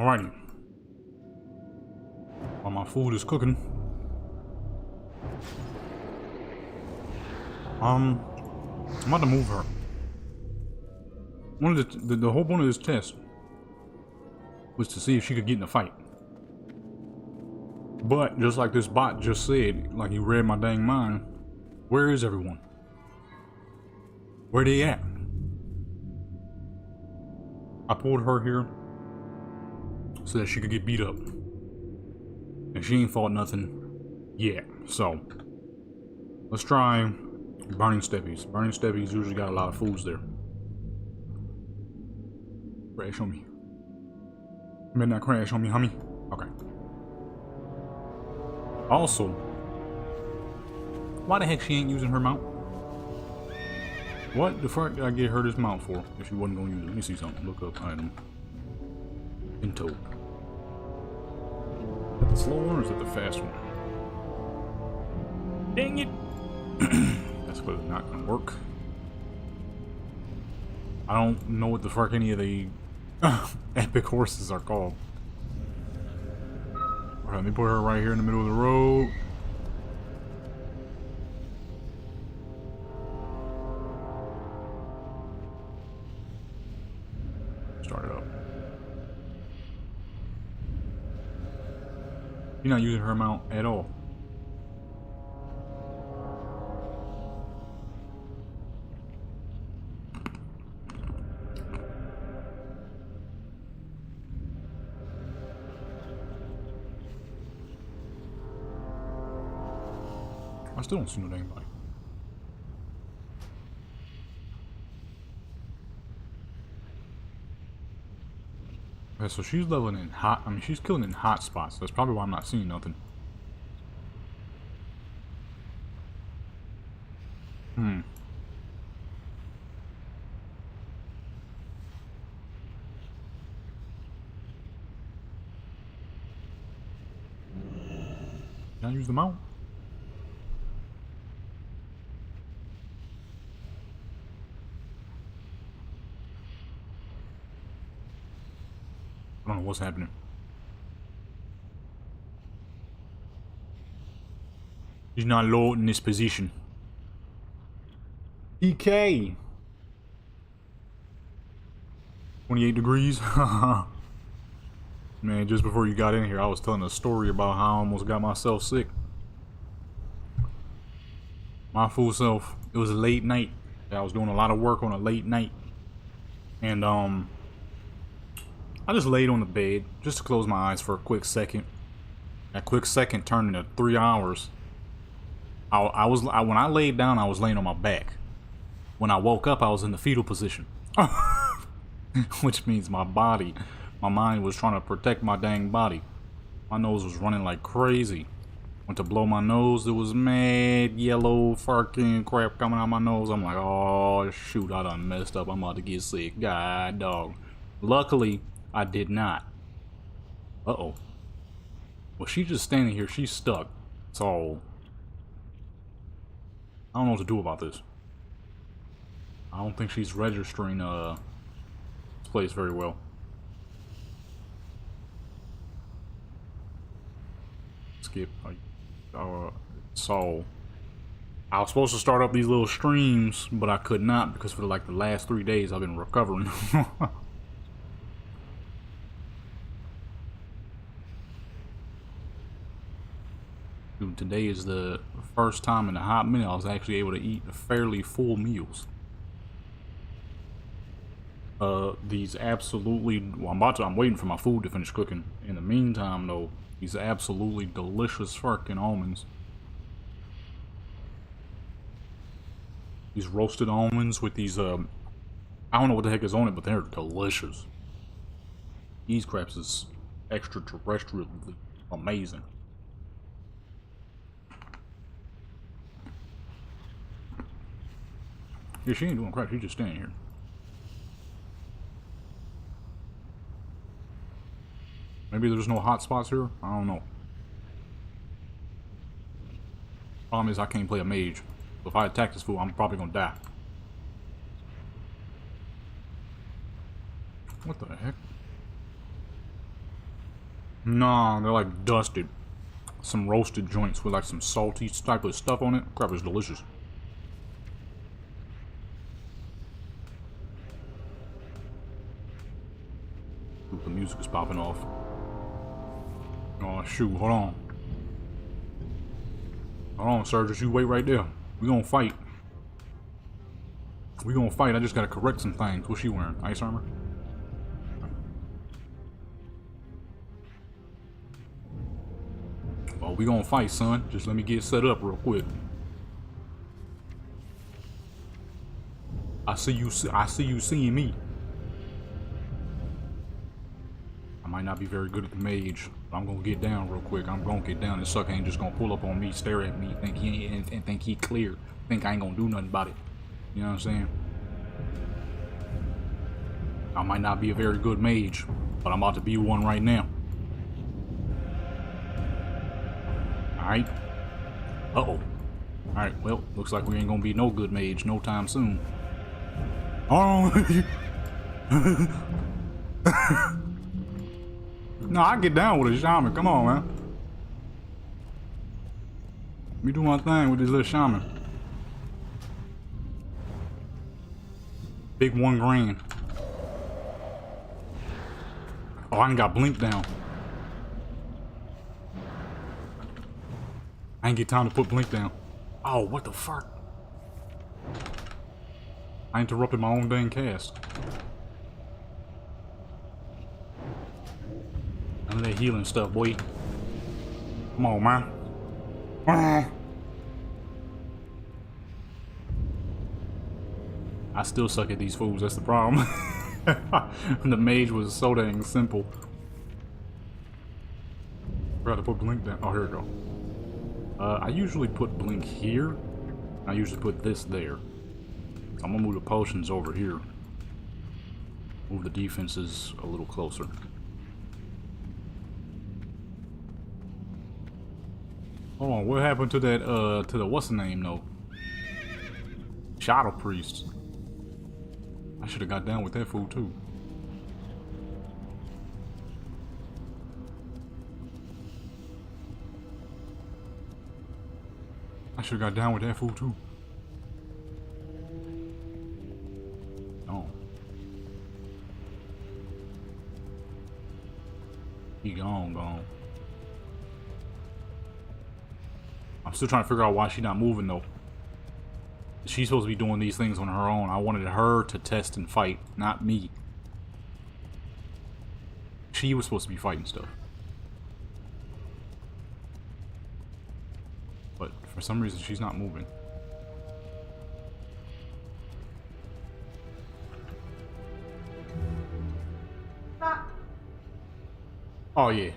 Alrighty. While my food is cooking. I'm about to move her. One of the whole point of this test was to see if she could get in a fight. But just like this bot just said, like he read my dang mind, where is everyone? Where they at? I pulled her here so that she could get beat up. And she ain't fought nothing yet. So let's try burning steppies. Burning steppies usually got a lot of foods there. Crash on me. Midnight crash on me, homie. Okay. Also, why the heck she ain't using her mount? What the fuck did I get her this mount for if she wasn't gonna use it? Let me see something. Look up item. Into. Is that the slow one or is that the fast one? Dang it! That's clearly not gonna work. I don't know what the fuck any of the epic horses are called. Alright, let me put her right here in the middle of the road. Start it up. You're not using her mount at all. I still don't see no dang body. Okay, so she's leveling in hot. I mean, she's killing in hot spots. That's probably why I'm not seeing nothing. Hmm. Can I use the mount? I don't know what's happening. He's not loading this position. EK! 28 degrees? Man, just before you got in here, I was telling a story about how I almost got myself sick. My full self. It was a late night. I was doing a lot of work on a late night. And, I just laid on the bed just to close my eyes for a quick second. That quick second turned into 3 hours. When I laid down, I was laying on my back. When I woke up, I was in the fetal position. Which means my mind was trying to protect my dang body. My nose was running like crazy. Went to blow my nose, there was mad yellow fucking crap coming out my nose. I'm like, oh shoot, I done messed up. I'm about to get sick. God dog. Luckily, I did not. Uh-oh. Well, she's just standing here. She's stuck. So, I don't know what to do about this. I don't think she's registering this place very well. Skip. So, I was supposed to start up these little streams, but I could not because for like the last 3 days I've been recovering. Dude, today is the first time in a hot minute I was actually able to eat fairly full meals. These absolutely, well, I'm waiting for my food to finish cooking. In the meantime, though, these absolutely delicious fucking almonds. These roasted almonds with these, I don't know what the heck is on it, but they're delicious. These craps is extraterrestrially amazing. Yeah, she ain't doing crap, she's just standing here. Maybe there's no hot spots here? I don't know. Problem is I can't play a mage. So if I attack this fool, I'm probably gonna die. What the heck? Nah, they're like dusted. Some roasted joints with like some salty type of stuff on it. Crap is delicious. Ooh, the music is popping off. Oh shoot, hold on. Hold on, Sergeant, you wait right there. We gonna fight. We gonna fight. I just gotta correct some things. What's she wearing? Ice armor? Oh, we gonna fight, son. Just let me get set up real quick. I see you seeing me. I might not be very good at the mage, but I'm gonna get down real quick. I'm gonna get down. This sucker ain't just gonna pull up on me, stare at me, think he ain't, and think he clear. Think I ain't gonna do nothing about it. You know what I'm saying? I might not be a very good mage, but I'm about to be one right now. Alright. Uh-oh. Alright, well, looks like we ain't gonna be no good mage no time soon. Oh! No, I get down with a shaman. Come on, man. Let me do my thing with this little shaman. Big 1 grand. Oh, I ain't got blink down. I ain't get time to put blink down. Oh, what the fuck? I interrupted my own dang cast. None of that healing stuff, boy. Come on, man. I still suck at these fools, that's the problem. The mage was so dang simple. Forgot to put blink down. Oh, here we go. I usually put blink here. I usually put this there. I'm gonna move the potions over here. Move the defenses a little closer. Hold on, what happened to that, to the what's the name though? Shadow Priest. I should have got down with that fool too. I should have got down with that fool too. Oh. He gone. I'm still trying to figure out why she's not moving though. She's supposed to be doing these things on her own. I wanted her to test and fight, not me. She was supposed to be fighting stuff. But for some reason she's not moving. Oh yeah.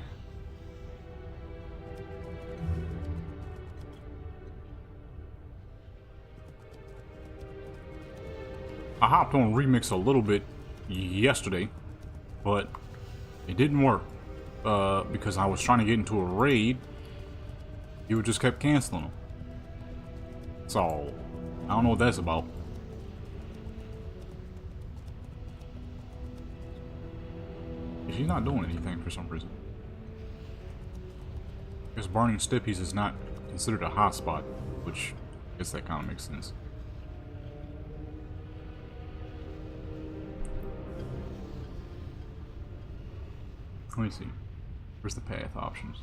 I hopped on Remix a little bit yesterday, but it didn't work because I was trying to get into a raid. You just kept canceling them. So, I don't know what that's about. She's not doing anything for some reason. Because Burning Stippies is not considered a hotspot, which I guess that kind of makes sense. Let me see. Where's the path options?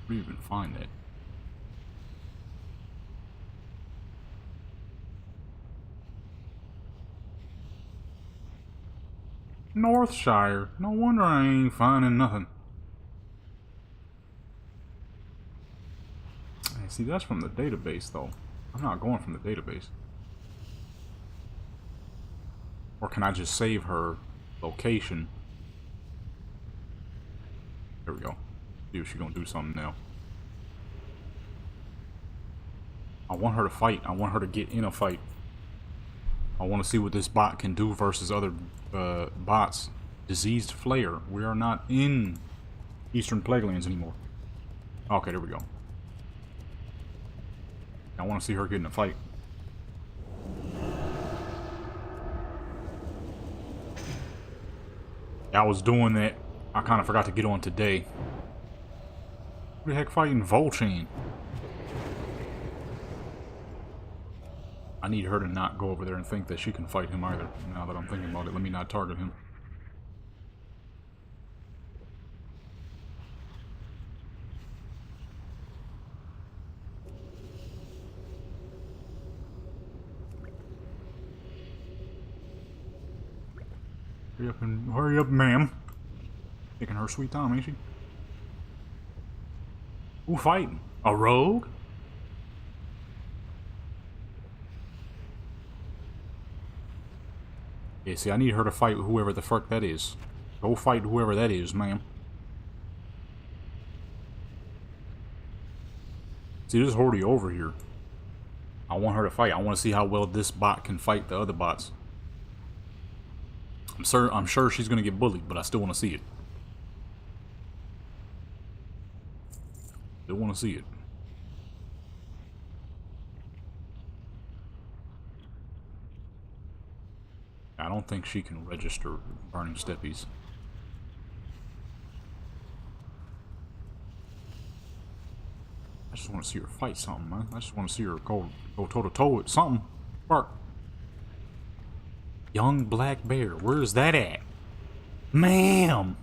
Where do you even find that? Northshire. No wonder I ain't finding nothing. Hey, see, that's from the database, though. I'm not going from the database. Or can I just save her location? There we go. See if she's gonna do something now. I want her to fight. I want her to get in a fight. I want to see what this bot can do versus other bots. Diseased Flare. We are not in Eastern Plaguelands anymore. Okay, there we go. I want to see her get in a fight. I was doing that. I kind of forgot to get on today. Who the heck fighting Volchain? I need her to not go over there and think that she can fight him either. Now that I'm thinking about it, let me not target him. Hurry up, ma'am. Taking her sweet time, ain't she? Who fighting? A rogue? Yeah, see, I need her to fight whoever the fuck that is. Go fight whoever that is, ma'am. See, there's Hordy over here. I want her to fight. I want to see how well this bot can fight the other bots. I'm sure she's gonna get bullied, but I still want to see it. Still want to see it. I don't think she can register burning steppies. I just want to see her fight something, man. I just want to see her go toe to toe with something. Bark. Young black bear. Where's that at? Ma'am!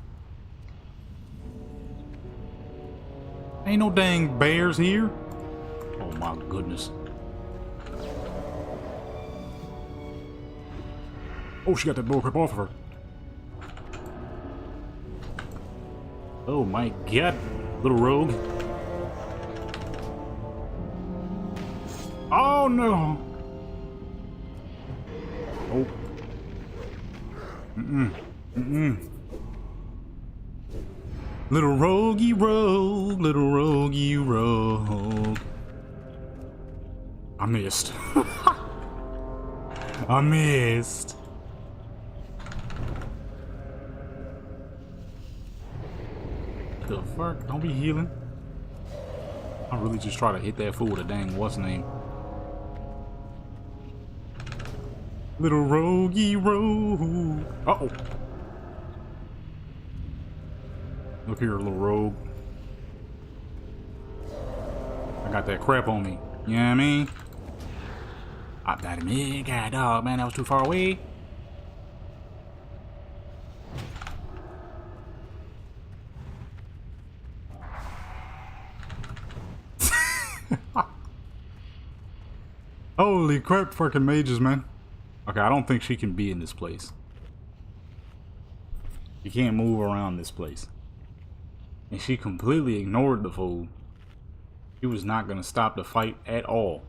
Ain't no dang bears here. Oh my goodness. Oh, she got that bullcrap off of her. Oh my god, little rogue. Oh no! Oh. Little roguey rogue, little roguey rogue. I missed. I missed. The fuck? Don't be healing. I really just try to hit that fool with a dang what's name. Little roguey rogue. Uh-oh. Look here, little rogue. I got that crap on me. You know what I mean? I got him in. God, dog, man, that was too far away. Holy crap, fucking mages, man. Okay, I don't think she can be in this place. You can't move around this place. And she completely ignored the fool. She was not going to stop the fight at all.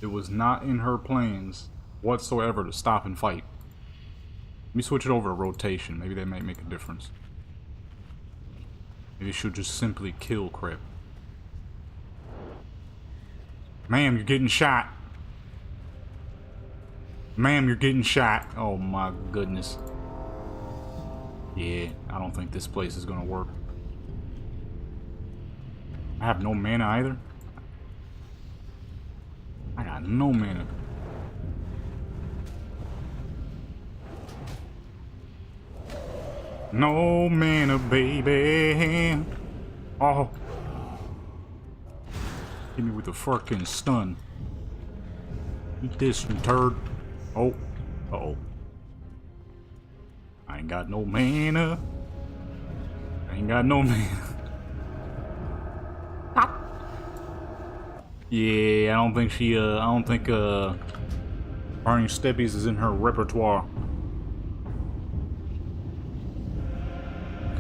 It was not in her plans whatsoever to stop and fight. Let me switch it over to rotation. Maybe that might make a difference. Maybe she'll just simply kill crap. Ma'am, you're getting shot. Ma'am, you're getting shot. Oh my goodness. Yeah, I don't think this place is gonna work. I have no mana either. I got no mana. No mana, baby. Oh. Hit me with a fucking stun. Eat this, you turd. Oh. Uh-oh. I ain't got no mana. I ain't got no mana. Yeah, I don't think burning steppies is in her repertoire.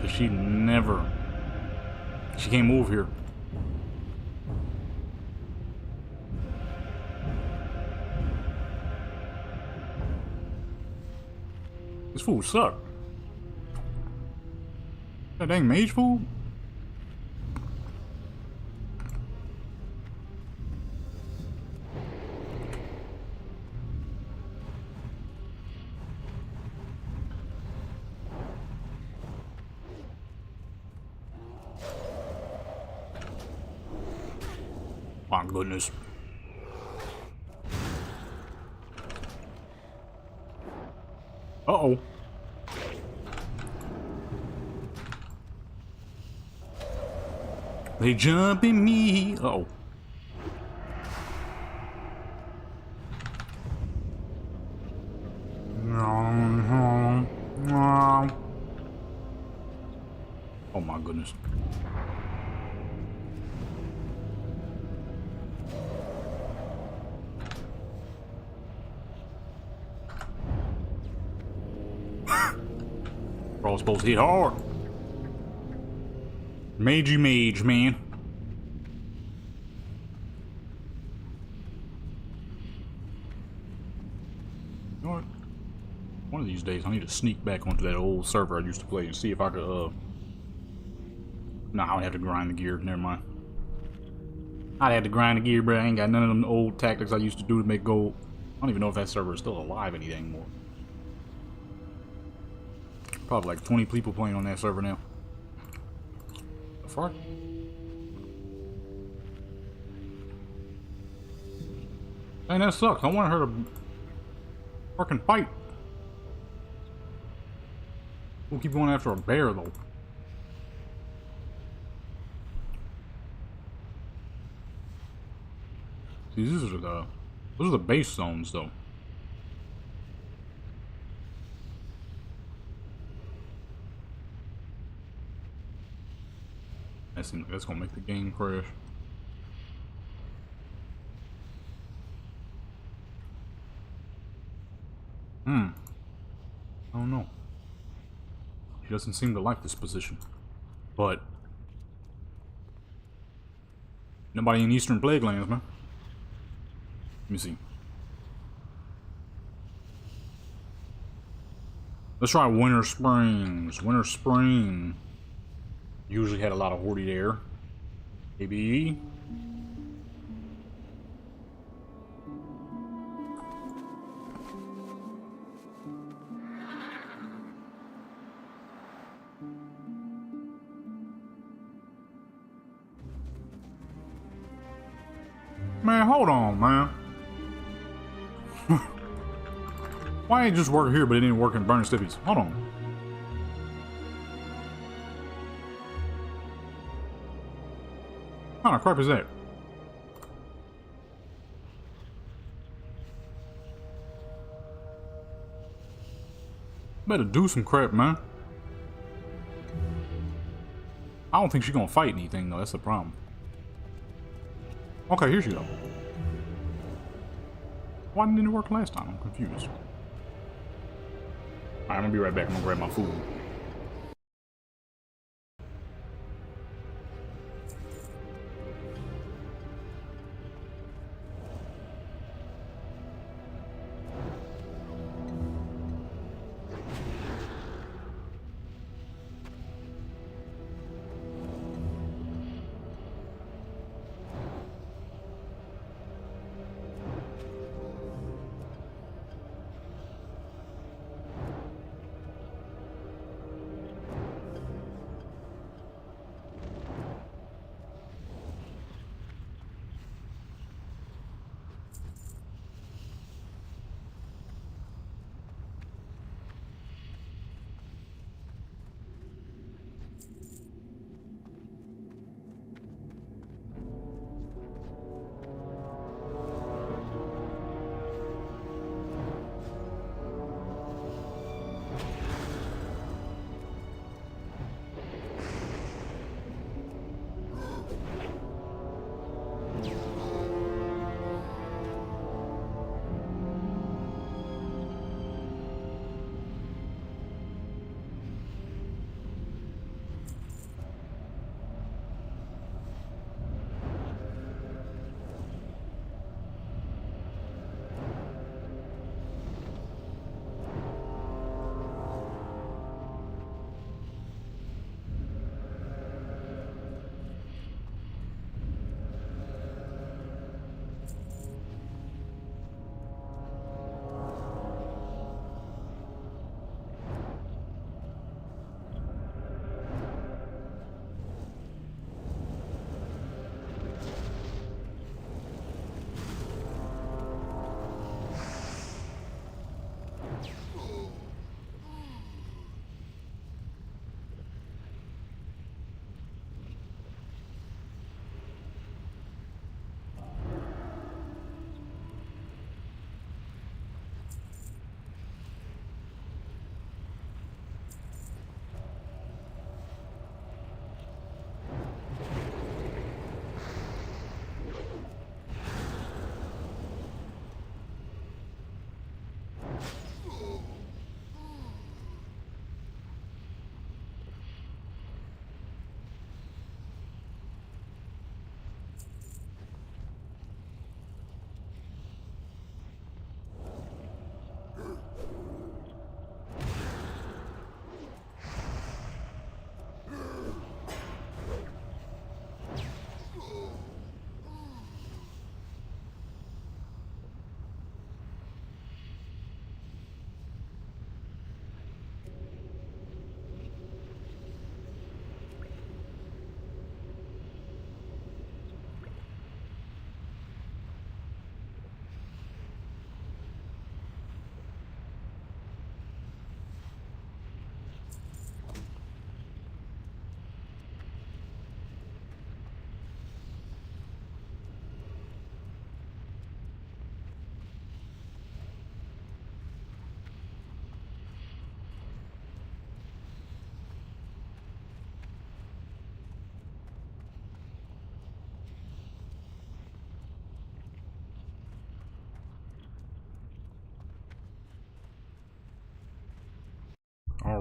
Cause she can't move here. This fool suck. That dang mage fool? My goodness. They jumping me. Uh-oh. Oh my goodness. Bro, supposed to hit hard. Magey mage, man. You know what? One of these days, I need to sneak back onto that old server I used to play and see if I could, Nah, I'd have to grind the gear. Never mind. I'd have to grind the gear, but I ain't got none of them old tactics I used to do to make gold. I don't even know if that server is still alive anymore. Probably like 20 people playing on that server now. The fuck? Dang, that sucks. I wanted her to fucking fight. We'll keep going after a bear, though. See, those are the base zones, though. That seems like that's gonna make the game crash. I don't know. She doesn't seem to like this position. But nobody in Eastern Plaguelands, man. Let me see. Let's try Winter Springs. Winter Spring usually had a lot of horde there. Maybe. Man, hold on, man. Why ain't it just work here, but it didn't work in Burning Stippies? Hold on. What kind of crap is that? Better do some crap, man. I don't think she's gonna fight anything, though. That's the problem. Okay, here she go. Why didn't it work last time? I'm confused. Alright, I'm gonna be right back. I'm gonna grab my food.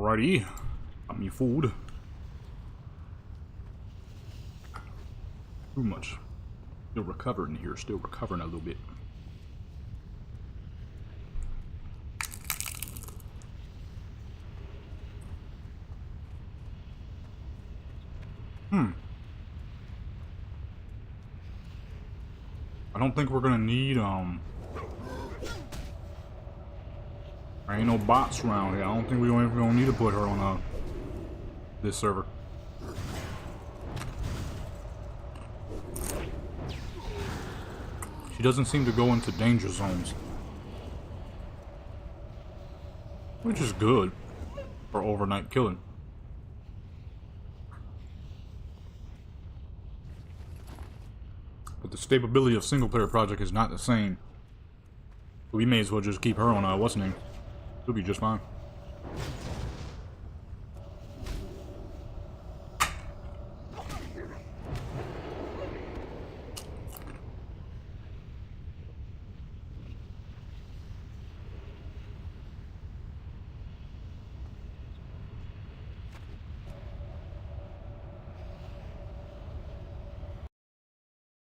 Alrighty. Got me food. Too much. Still recovering here. Still recovering a little bit. I don't think we're gonna need, there ain't no bots around here. I don't think we don't need to put her on, this server. She doesn't seem to go into danger zones. Which is good for overnight killing. But the stability of single-player project is not the same. So we may as well just keep her on, what's her name? She'll be just fine.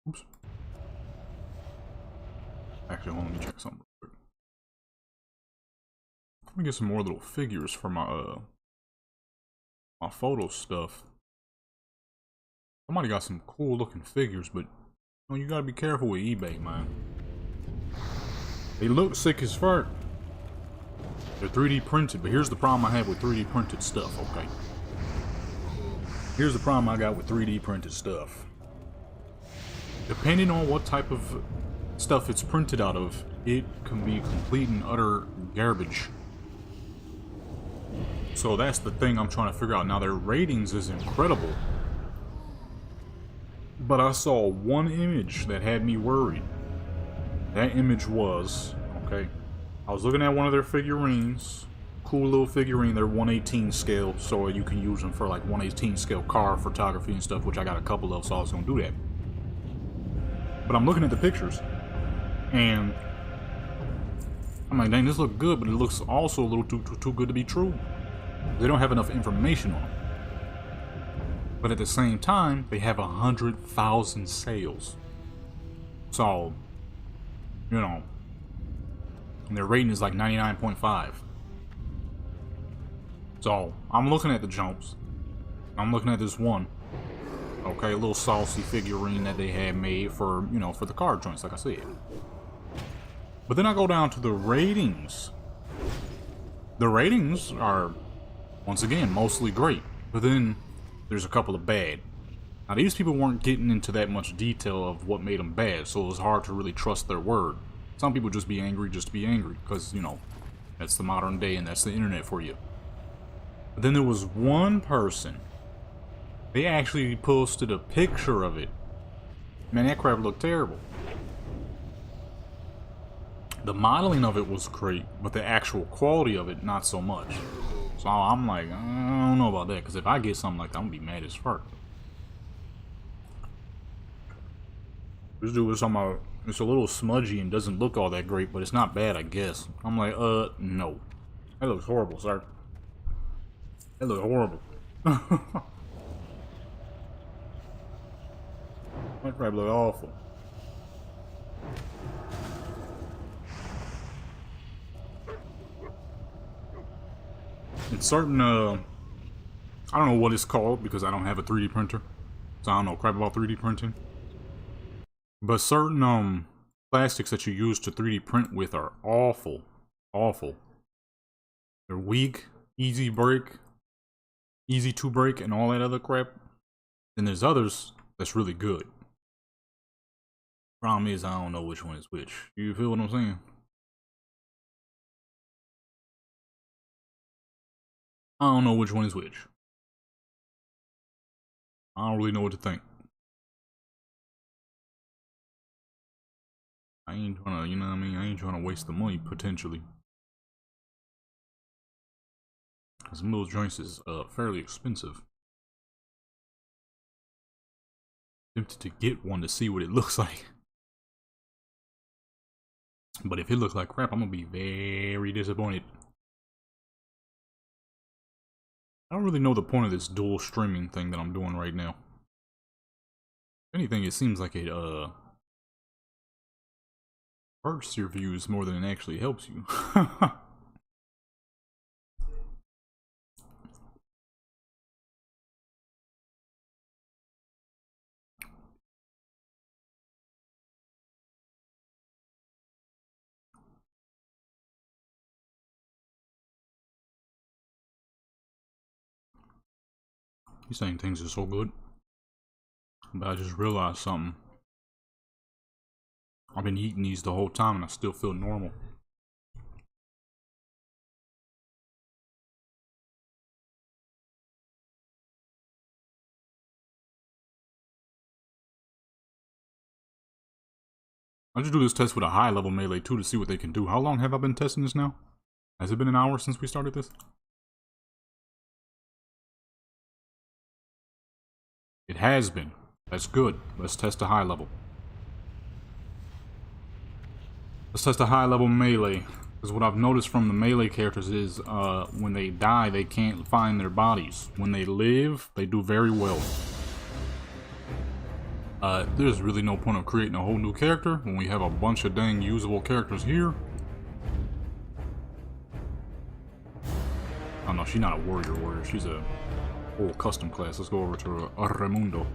Oops. Actually, hold on, let me check something real quick. Let me get some more little figures for my my photo stuff. Somebody got some cool looking figures, but you know, you gotta be careful with eBay, man. They look sick as fuck. They're 3D printed, but here's the problem I have with 3D printed stuff, okay? Here's the problem I got with 3D printed stuff. Depending on what type of stuff it's printed out of, it can be complete and utter garbage. So that's the thing I'm trying to figure out. Now their ratings is incredible. But I saw one image that had me worried. That image was, okay, I was looking at one of their figurines. Cool little figurine, they're 1/18 scale, so you can use them for like 1/18 scale car photography and stuff, which I got a couple of, so I was gonna do that. But I'm looking at the pictures, and I'm like, dang, this looks good, but it looks also a little too good to be true. They don't have enough information on it. But at the same time, they have 100,000 sales. So, you know, and their rating is like 99.5. So, I'm looking at the jumps. I'm looking at this one. Okay, a little saucy figurine that they had made for, you know, for the card joints, like I said. But then I go down to the ratings. The ratings are, once again, mostly great. But then there's a couple of bad. Now, these people weren't getting into that much detail of what made them bad, so it was hard to really trust their word. Some people just be angry just to be angry, because, you know, that's the modern day and that's the internet for you. But then there was one person. They actually posted a picture of it. Man, that crap looked terrible. The modeling of it was great, but the actual quality of it, not so much. So I'm like, I don't know about that, because if I get something like that, I'm gonna be mad as fuck. This dude was talking about, it's a little smudgy and doesn't look all that great, but it's not bad, I guess. I'm like, no. That looks horrible, sir. That looks horrible. That crap look awful. In certain, I don't know what it's called because I don't have a 3D printer. So I don't know crap about 3D printing. But certain, plastics that you use to 3D print with are awful. Awful. They're weak, easy to break, and all that other crap. Then there's others that's really good. Problem is, I don't know which one is which. You feel what I'm saying? I don't know which one is which. I don't really know what to think. I ain't trying to, you know what I mean? I ain't trying to waste the money, potentially. Because some of those joints is fairly expensive. Tempted to get one to see what it looks like. But if it looks like crap, I'm gonna be very disappointed. I don't really know the point of this dual streaming thing that I'm doing right now. If anything, it seems like it, hurts your views more than it actually helps you. He's saying things are so good. But I just realized something. I've been eating these the whole time and I still feel normal. I'll just do this test with a high level melee too to see what they can do. How long have I been testing this now? Has it been an hour since we started this? It has been. That's good. Let's test a high level. Let's test a high level melee. Because what I've noticed from the melee characters is when they die, they can't find their bodies. When they live, they do very well. There's really no point of creating a whole new character when we have a bunch of dang usable characters here. Oh no, she's not a warrior. She's a whole custom class. Let's go over to Raimundo.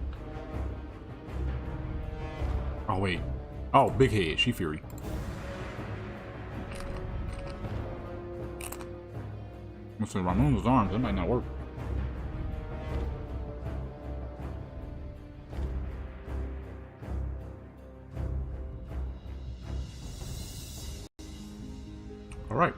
Oh wait. Oh, big head. She Fury. What's in Raimundo's arms? That might not work. All right.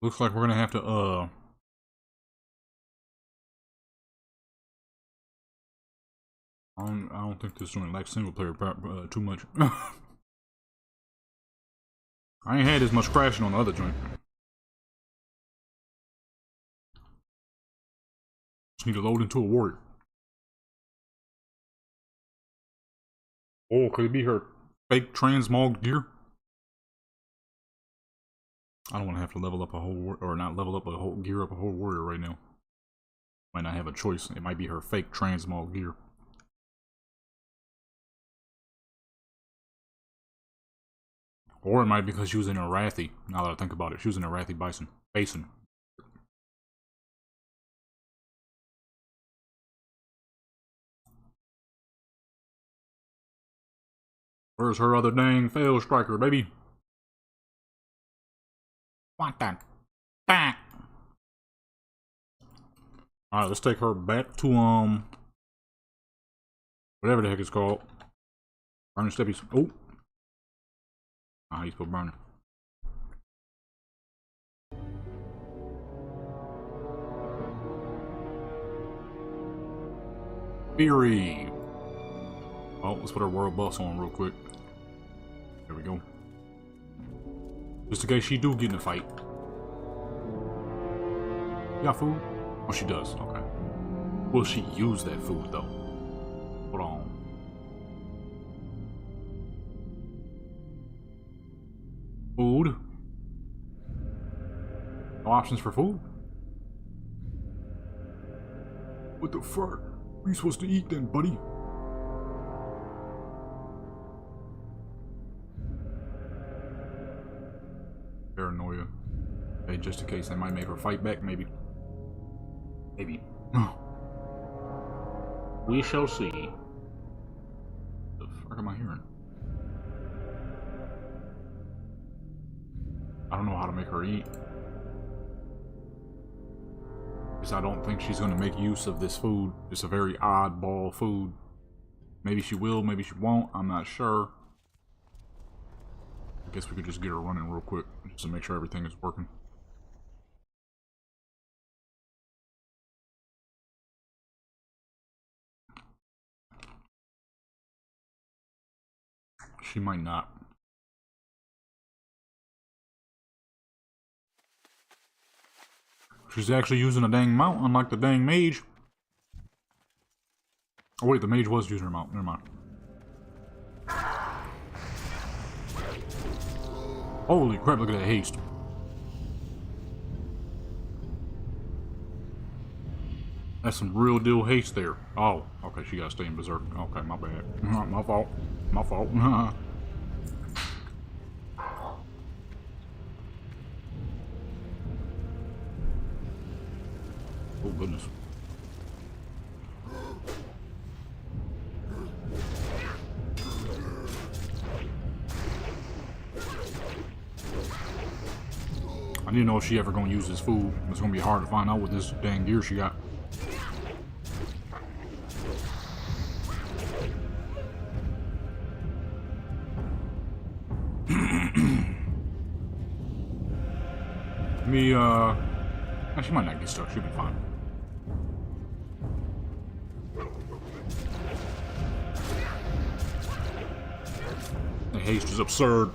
Looks like we're gonna have to I don't think this joint likes single player too much. I ain't had as much crashing on the other joint. Just need to load into a warrior. Oh, could it be her fake transmog gear? I don't want to have to level up a whole or not level up a whole gear up a whole warrior right now. Might not have a choice. It might be her fake transmog gear. Or it might be because she was in a Wrathy. Now that I think about it, she was in a Wrathy Basin. Where's her other dang fail striker, baby? What the? Back. All right, let's take her back to whatever the heck it's called. Burning steppies. Oh. Ah, he's still burning. Fury. Oh, let's put our world buffs on real quick. There we go. Just in case she do get in a fight. You got food? Oh, she does. Okay. Will she use that food though? Hold on. Food. No options for food? What the fuck? What are you supposed to eat then, buddy? Paranoia. Hey, just in case they might make her fight back, maybe. Maybe. We shall see. What the fuck am I hearing? I don't know how to make her eat. Because I don't think she's going to make use of this food. It's a very oddball food. Maybe she will, maybe she won't. I'm not sure. I guess we could just get her running real quick. Just to make sure everything is working. She might not. She's actually using a dang mount, unlike the dang mage. Oh wait, the mage was using her mount. Never mind. Holy crap, look at that haste. That's some real deal haste there. Oh, okay, she gotta stay in berserk. Okay, my bad. My fault. My fault. Oh goodness. I didn't know if she ever gonna use this food. It's gonna be hard to find out what this dang gear she got. She might not get stuck. She'll be fine. The haste is absurd.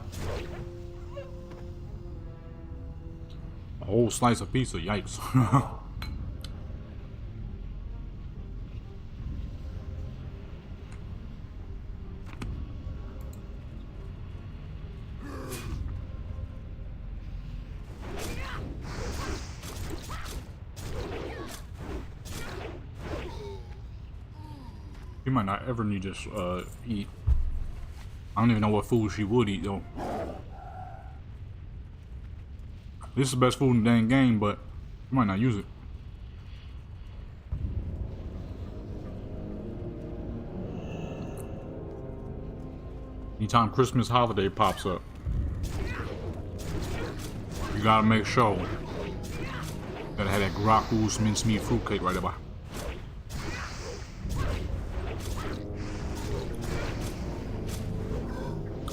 A whole slice of pizza, yikes. You might not ever need to eat. I don't even know what food she would eat though. This is the best food in the dang game, but you might not use it. Anytime Christmas holiday pops up, you gotta make sure that I had that Graco's mincemeat fruitcake right there.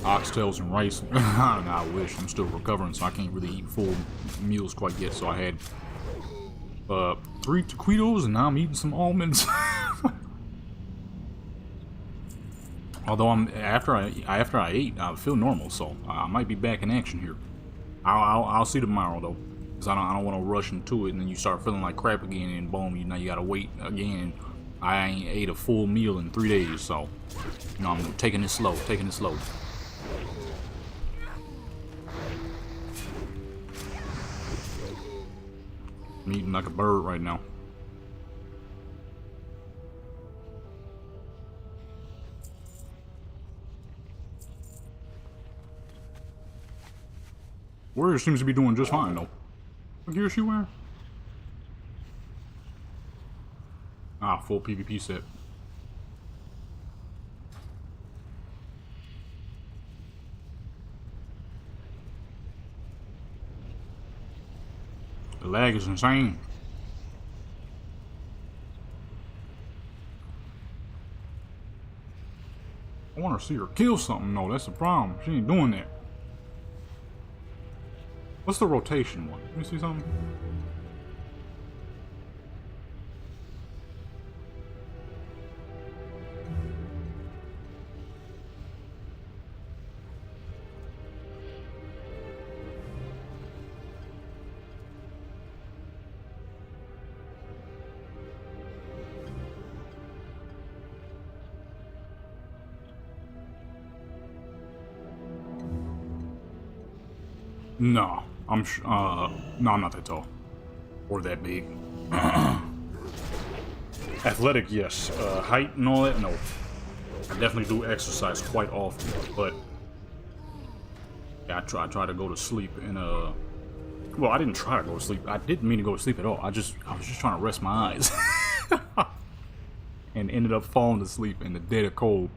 Oxtails and rice. Nah, I wish. I'm still recovering, so I can't really eat full meals quite yet. So I had 3 taquitos, and now I'm eating some almonds. Although after I ate, I feel normal, so I might be back in action here. I'll see tomorrow though, because I don't want to rush into it, and then you start feeling like crap again, and boom, now you gotta wait again. I ain't ate a full meal in 3 days, so you know I'm taking it slow, taking it slow. I'm eating like a bird right now. Warrior seems to be doing just fine though. What gear is she wearing? Ah, full PvP set. The lag is insane. I want to see her kill something though, that's the problem. She ain't doing that. What's the rotation one? Let me see something. No, no, I'm not that tall. Or that big. Athletic, yes. Height and all that, no. I definitely do exercise quite often, but yeah, I try to go to sleep in well, I didn't try to go to sleep. I didn't mean to go to sleep at all. I was just trying to rest my eyes. And ended up falling to sleep in the dead of cold.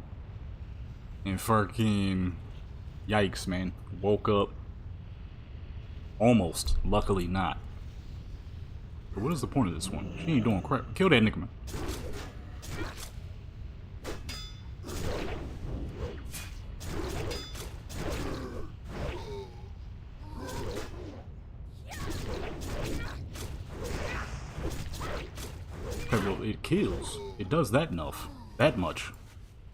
And fucking yikes, man. Woke up. Almost. Luckily not. But what is the point of this one? She ain't doing crap. Kill that nigga, man. Okay, well, it kills. It does that enough. That much.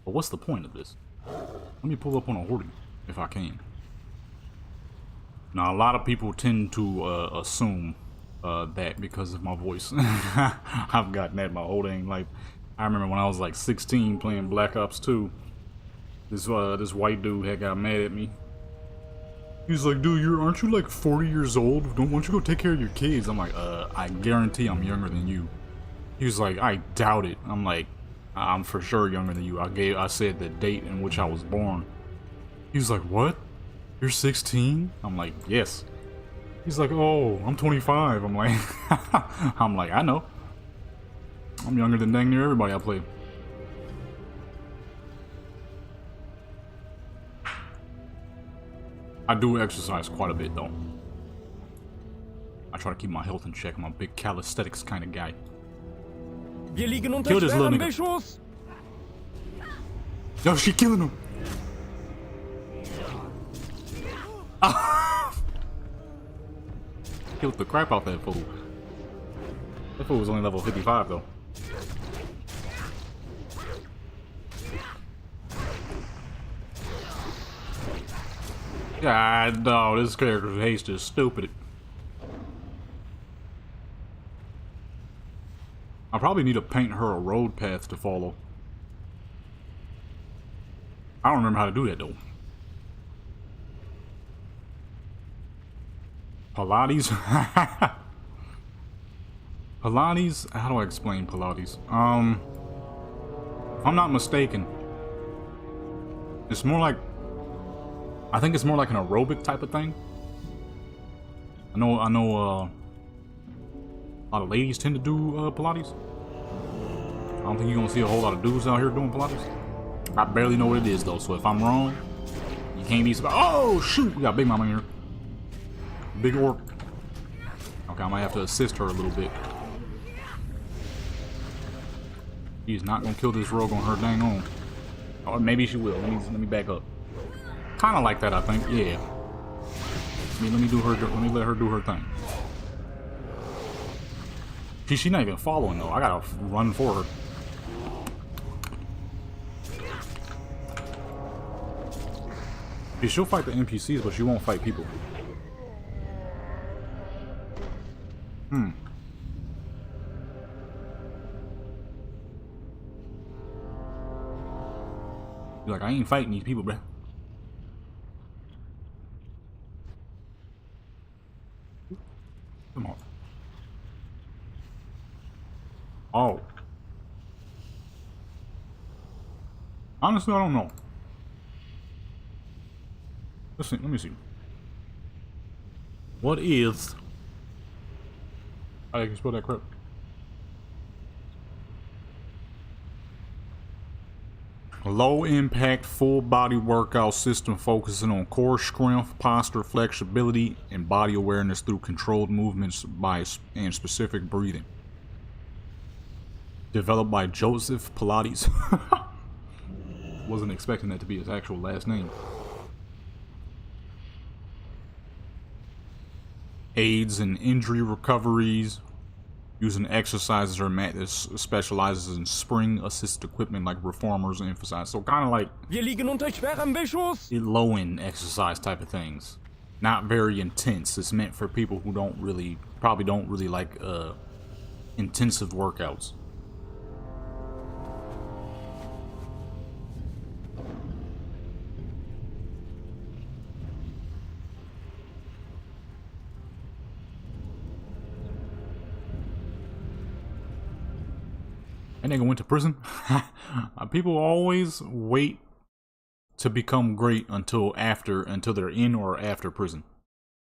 But what's the point of this? Let me pull up on a hoarding, if I can. Now, a lot of people tend to assume that because of my voice. I've gotten that my whole dang life. I remember when I was like 16 playing Black Ops 2. This white dude had got mad at me. He's like, dude, aren't you like 40 years old? Why don't you go take care of your kids? I'm like, I guarantee I'm younger than you. He was like, I doubt it. I'm like, I'm for sure younger than you. I said the date in which I was born. He was like, what? You're 16? I'm like, yes. He's like, oh, I'm 25. I'm like, I know. I'm younger than dang near everybody I play. I do exercise quite a bit though. I try to keep my health in check. I'm a big calisthenics kind of guy. Wir liegen unter Kill this little schwerem nigga. Beschuss. Yo, she killing him. Killed the crap out that fool. That fool was only level 55 though. God, no, this character's haste is stupid. I probably need to paint her a road path to follow. I don't remember how to do that though. Pilates? Pilates? How do I explain Pilates? If I'm not mistaken, it's more like, I think it's more like an aerobic type of thing. I know a lot of ladies tend to do Pilates. I don't think you're gonna see a whole lot of dudes out here doing Pilates. I barely know what it is though, so if I'm wrong, you can't be surprised. Oh shoot, we got Big Mama here. Big orc. Okay, I might have to assist her a little bit. She's not gonna kill this rogue on her dang own. Or maybe she will. Let me back up. Kind of like that, I think. Yeah. Let me let her do her thing. She's not even following though. I gotta run for her. She'll fight the NPCs, but she won't fight people. You're like, I ain't fighting these people, bruh. Come on. Oh. Honestly, I don't know. Let's see. Let me see. What is... I can spell that crap. A low-impact, full-body workout system focusing on core strength, posture, flexibility, and body awareness through controlled movements and specific breathing. Developed by Joseph Pilates. Wasn't expecting that to be his actual last name. Aids in injury recoveries, using exercises or mat that specializes in spring assist equipment like reformers emphasize. So kind of like Wir liegen unter schwerem Beschuss. low-end exercise type of things. Not very intense. It's meant for people who probably don't really like intensive workouts. That nigga went to prison. People always wait to become great until they're in or after prison.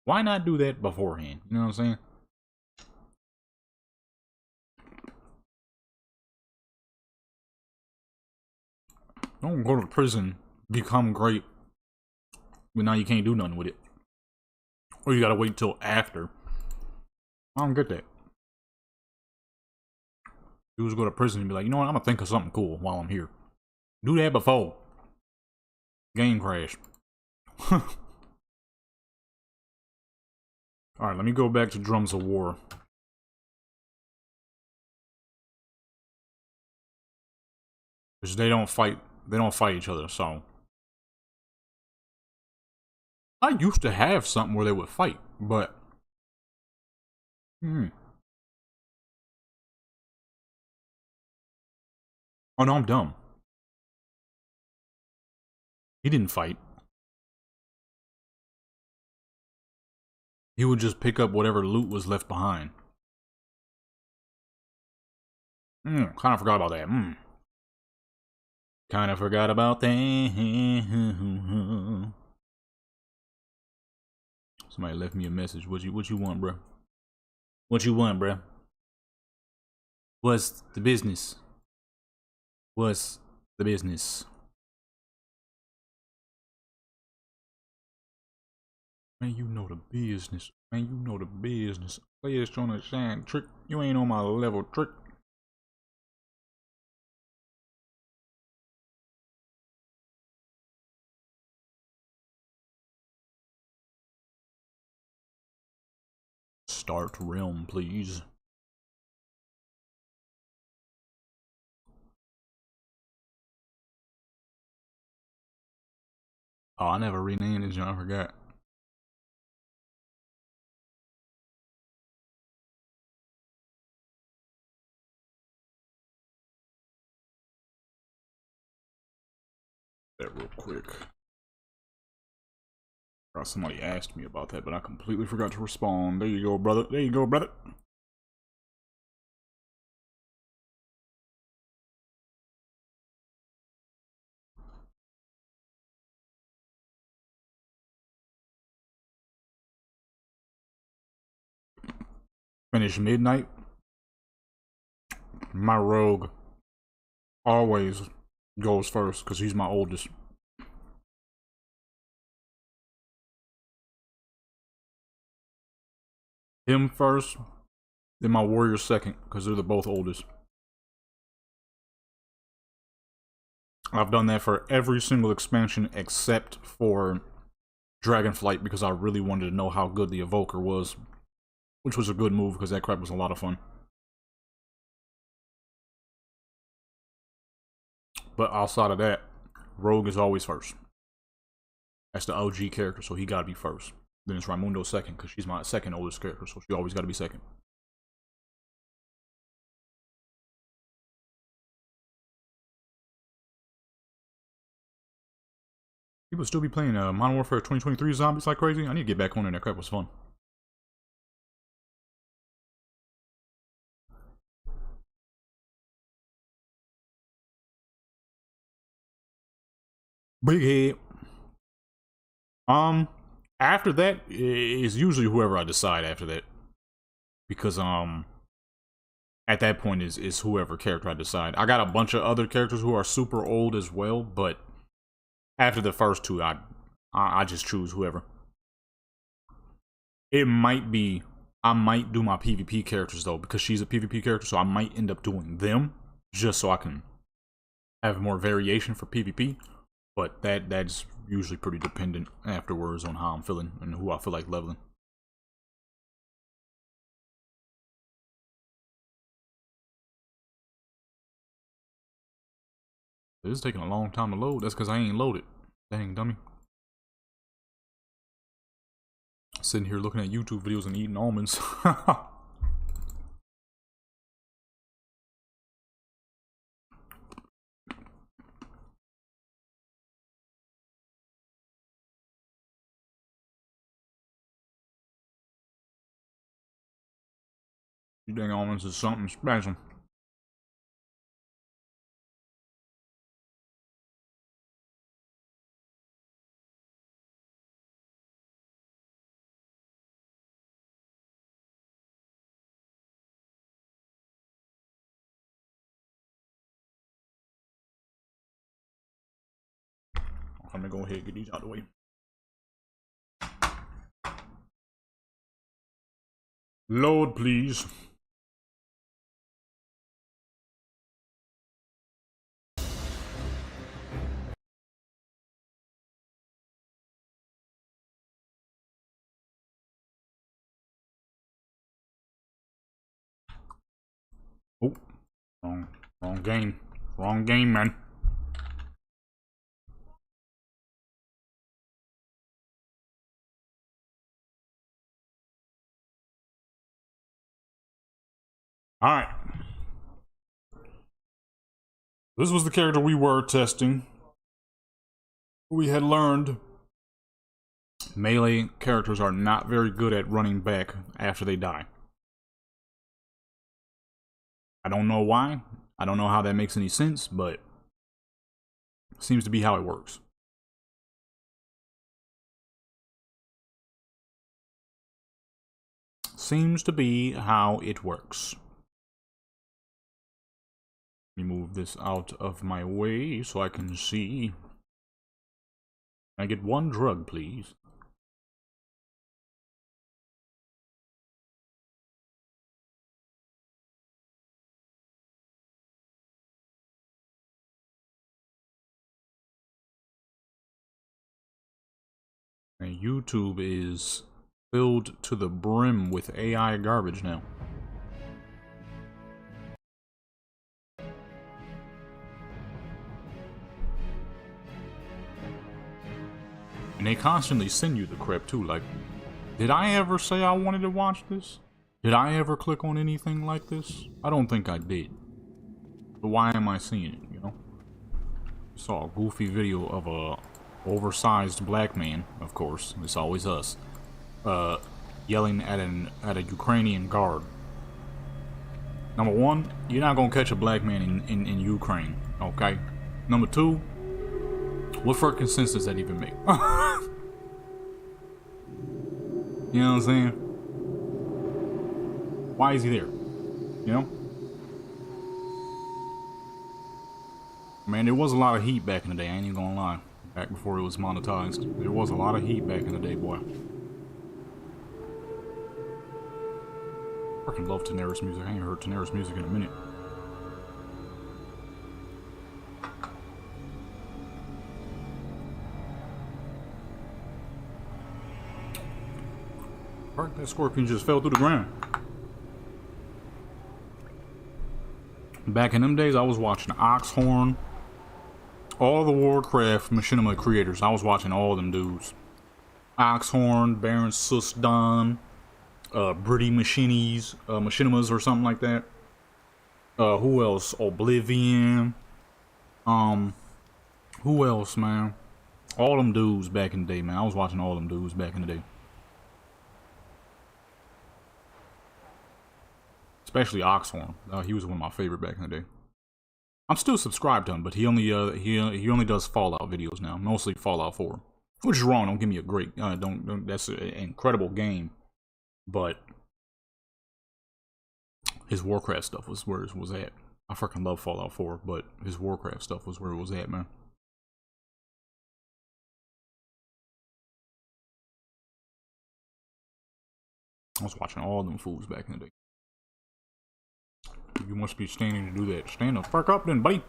Why not do that beforehand? You know what I'm saying? Don't go to prison, become great, but now you can't do nothing with it. Or you gotta wait till after. I don't get that. Dudes go to prison and be like, you know what, I'm gonna think of something cool while I'm here. Do that before. Game crash. Alright, let me go back to Drums of War. Because they don't fight each other, so. I used to have something where they would fight, but Oh no, I'm dumb. He didn't fight. He would just pick up whatever loot was left behind. Kind of forgot about that. Kind of forgot about that. Somebody left me a message. What you want, bro? What you want, bro? What's the business? What's the business? Man, you know the business. Man, you know the business. Players trying to shine trick. You ain't on my level, trick. Start realm, please. Oh, I never renamed it, John. I forgot. That real quick. Somebody asked me about that, but I completely forgot to respond. There you go, brother. There you go, brother. Finish midnight. My rogue always goes first because he's my oldest. Him first, then my warrior second because they're the both oldest. I've done that for every single expansion except for Dragonflight because I really wanted to know how good the Evoker was, which was a good move because that crap was a lot of fun. But outside of that, Rogue is always first. That's the OG character, so he gotta be first. Then it's Raimundo second because she's my second oldest character, so she always gotta be second. People still be playing Modern Warfare 2023 Zombies like crazy. I need to get back on there. That crap was fun. Big head. After that is usually whoever I decide after that, because at that point is whoever character I decide. I got a bunch of other characters who are super old as well, but after the first two, I just choose whoever. It might be I might do my PvP characters though, because she's a PvP character, so I might end up doing them just so I can have more variation for PvP. But that's usually pretty dependent afterwards on how I'm feeling and who I feel like leveling. This is taking a long time to load. That's because I ain't loaded. Dang, dummy. Sitting here looking at YouTube videos and eating almonds. You dang almonds is something special. I'm gonna go ahead and get these out of the way. Load, please. Oh, wrong game. Wrong game, man. Alright. This was the character we were testing. We had learned melee characters are not very good at running back after they die. I don't know why. I don't know how that makes any sense, but it seems to be how it works. Seems to be how it works. Let me move this out of my way so I can see. Can I get one drug, please? And YouTube is filled to the brim with AI garbage now. And they constantly send you the crap too, like, did I ever say I wanted to watch this? Did I ever click on anything like this? I don't think I did. But why am I seeing it, you know? Saw a goofy video of a oversized black man, of course, it's always us, yelling at a Ukrainian guard. Number one, you're not gonna catch a black man in Ukraine, okay? Number two, what fucking sense does that even make? You know what I'm saying? Why is he there? You know? Man, there was a lot of heat back in the day, I ain't even gonna lie. Back before it was monetized. There was a lot of heat back in the day, boy. Freaking love Daenerys music. I ain't heard Daenerys music in a minute. Fuck, that scorpion just fell through the ground. Back in them days, I was watching Oxhorn. All the Warcraft machinima creators. I was watching all them dudes. Oxhorn, Baron Susdan, Britty Machinimas or something like that. Who else? Oblivion. Who else, man? All them dudes back in the day, man. I was watching all them dudes back in the day. Especially Oxhorn. He was one of my favorite back in the day. I'm still subscribed to him, but he only does Fallout videos now, mostly Fallout 4, which is wrong. Don't give me a great don't. That's an incredible game, but his Warcraft stuff was where it was at. I freaking love Fallout 4, but his Warcraft stuff was where it was at, man. I was watching all them fools back in the day. You must be standing to do that. Stand the fuck up then, buddy.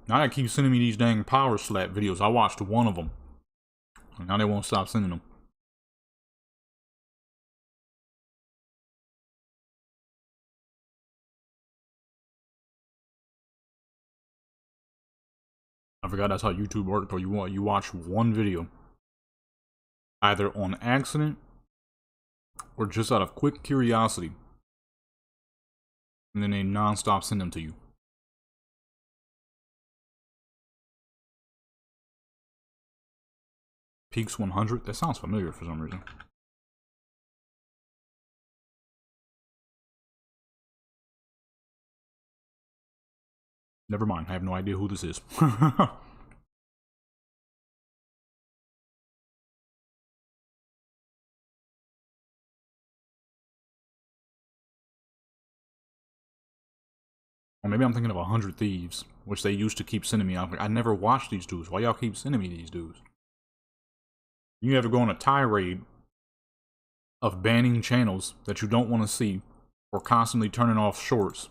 Now they keep sending me these dang power slap videos. I watched one of them. And now they won't stop sending them. I forgot that's how YouTube worked, or you watch one video. Either on accident, or just out of quick curiosity. And then they non-stop send them to you. Peaks 100? That sounds familiar for some reason. Never mind, I have no idea who this is. Or maybe I'm thinking of 100 Thieves, which they used to keep sending me. I never watched these dudes. Why y'all keep sending me these dudes? You have to go on a tirade of banning channels that you don't want to see, or constantly turning off shorts.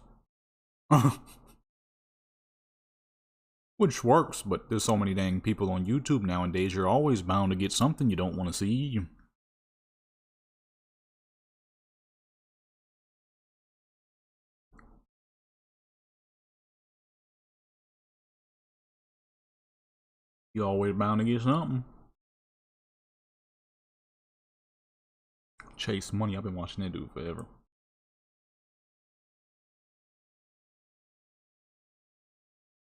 Which works, but there's so many dang people on YouTube nowadays, you're always bound to get something you don't want to see. You're always bound to get something. Chase Money. I've been watching that dude forever.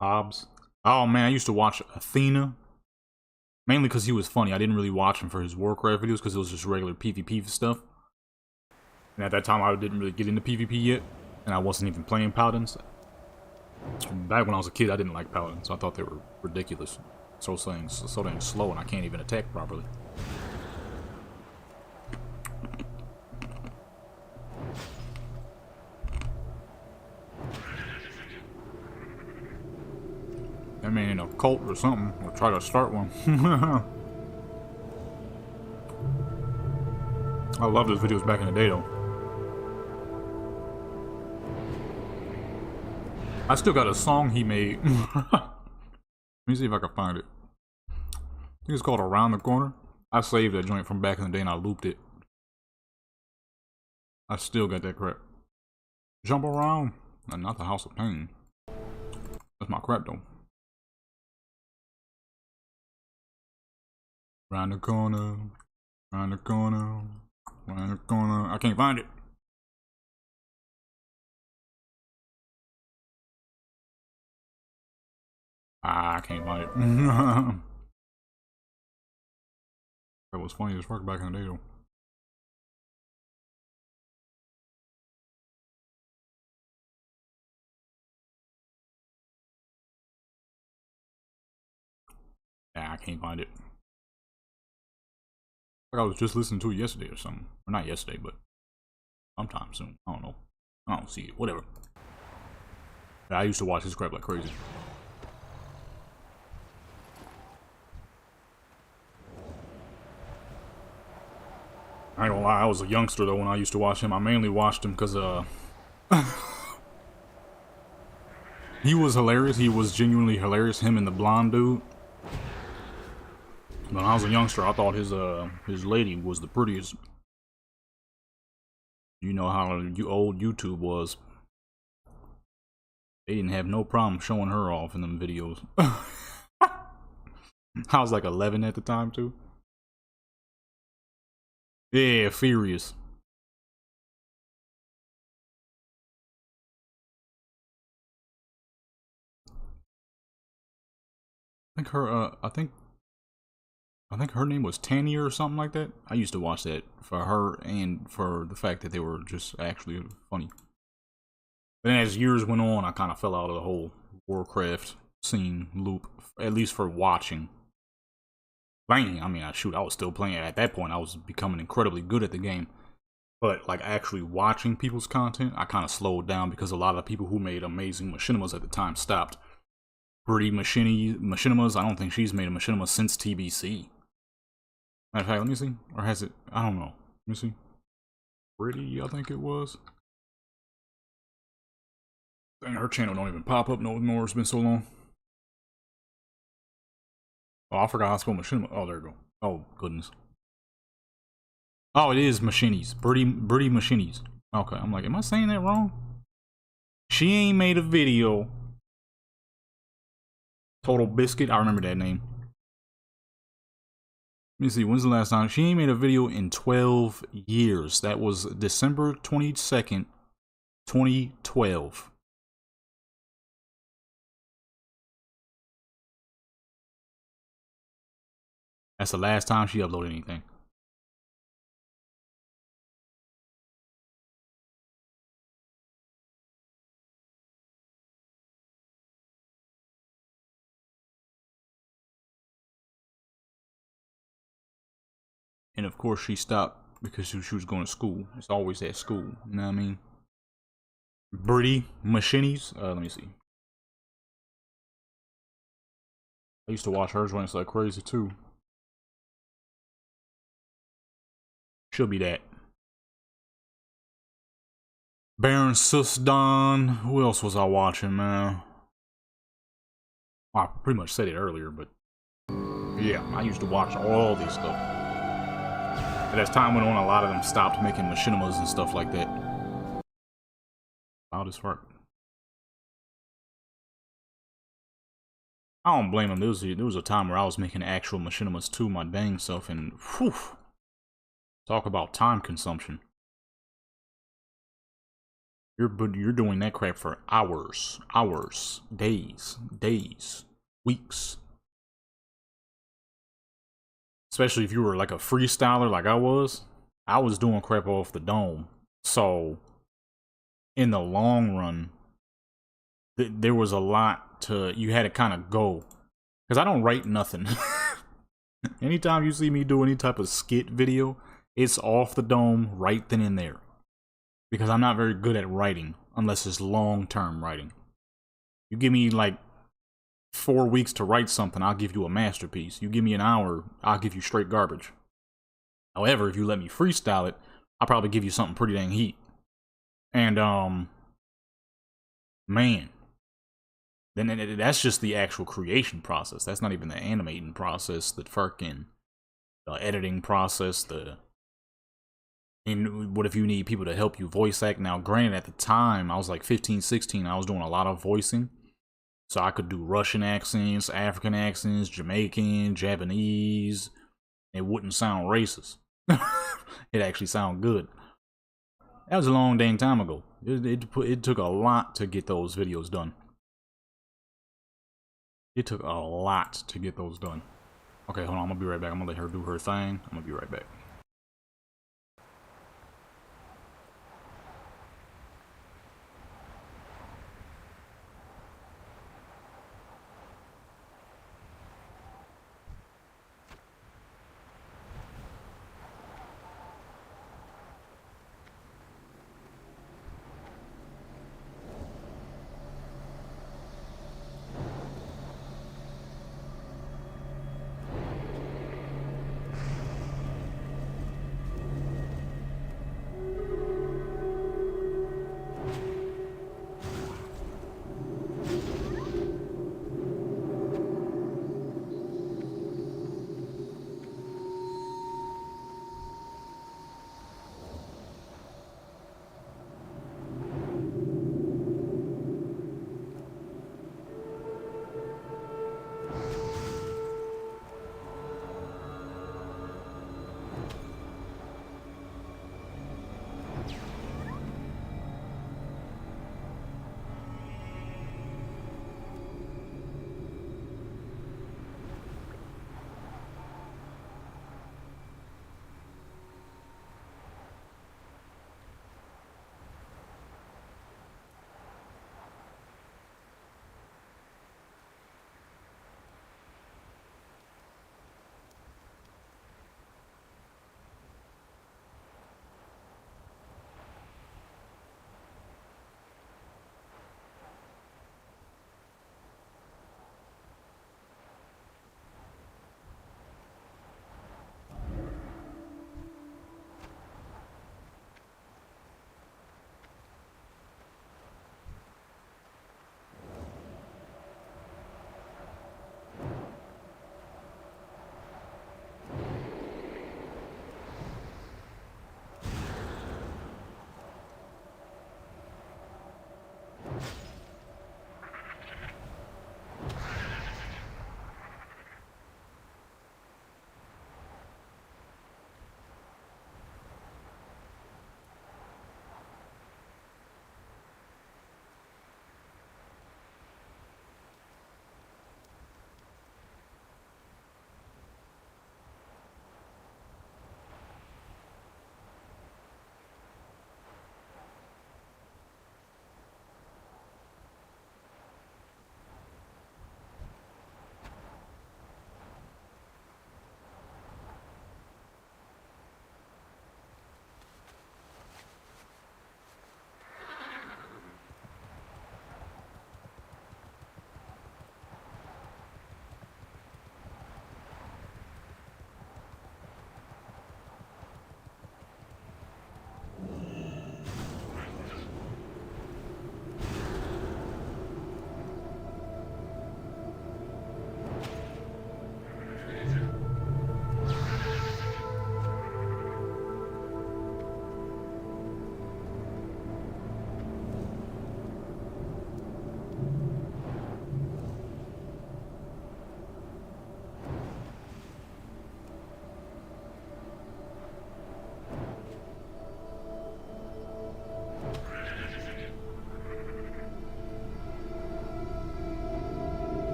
Hobbs. Oh man, I used to watch Athena. Mainly because he was funny. I didn't really watch him for his Warcraft videos because it was just regular PvP stuff. And at that time, I didn't really get into PvP yet. And I wasn't even playing Paladins. Back when I was a kid, I didn't like Paladins. I thought they were ridiculous. So dang slow, and I can't even attack properly. That man in a cult or something, or try to start one. I loved his videos back in the day, though. I still got a song he made. Let me see if I can find it. I think it's called Around the Corner. I saved that joint from back in the day and I looped it. I still got that crap. Jump around. Not the House of Pain. That's my crap, though. Round the corner, round the corner, round the corner. I can't find it. I can't find it. That was funny as fuck back in the day, though. Yeah, I can't find it. Like I was just listening to it yesterday or something. Or not yesterday, but sometime soon. I don't know. I don't see it. Whatever. Yeah, I used to watch his crap like crazy. I ain't gonna lie, I was a youngster though when I used to watch him. I mainly watched him because he was hilarious. He was genuinely hilarious. Him and the blonde dude. When I was a youngster, I thought his lady was the prettiest. You know how old YouTube was. They didn't have no problem showing her off in them videos. I was like 11 at the time too. Yeah, furious. I think her name was Tanya or something like that. I used to watch that for her and for the fact that they were just actually funny. Then as years went on, I kind of fell out of the whole Warcraft scene loop, at least for watching. Playing, I mean, I was still playing. At that point, I was becoming incredibly good at the game. But like actually watching people's content, I kind of slowed down because a lot of the people who made amazing machinimas at the time stopped. Pretty machinimas, I don't think she's made a machinima since TBC. Matter of fact, let me see. Or has it? I don't know. Let me see. Pretty, I think it was. Dang, her channel don't even pop up no more. It's been so long. Oh, I forgot how to spell machinima. Oh, there we go. Oh, goodness. Oh, it is Machinies. Birdie Machinies. Okay, I'm like, am I saying that wrong? She ain't made a video. Total Biscuit. I remember that name. Let me see, when's the last time? She ain't made a video in 12 years. That was December 22nd, 2012. That's the last time she uploaded anything. And of course she stopped because she was going to school. It's always at school, you know what I mean? Birdie Machinies. Let me see. I used to watch her joints like crazy too. She'll be that. Baron Susdan. Who else was I watching, man? Well, I pretty much said it earlier, but yeah, I used to watch all these stuff. But as time went on, a lot of them stopped making machinimas and stuff like that. Loud as fuck. I don't blame them. There was a time where I was making actual machinimas too, my dang self, and whew, Talk about time consumption. You're doing that crap for hours, days, weeks. Especially if you were like a freestyler like I was doing crap off the dome. So in the long run, there was a lot to, you had to kind of go. Because I don't write nothing. Anytime you see me do any type of skit video, it's off the dome right then and there. Because I'm not very good at writing, unless it's long-term writing. You give me like 4 weeks to write something, I'll give you a masterpiece. You give me an hour, I'll give you straight garbage. However, if you let me freestyle it, I'll probably give you something pretty dang heat. And, man. Then that's just the actual creation process. That's not even the animating process, the fucking editing process, and what if you need people to help you voice act? Now, granted, at the time, I was like 15, 16, I was doing a lot of voicing. So I could do Russian accents, African accents, Jamaican, Japanese. It wouldn't sound racist. It actually sounded good. That was a long dang time ago. It took a lot to get those videos done. It took a lot to get those done. Okay, hold on, I'm gonna be right back. I'm gonna let her do her thing. I'm gonna be right back.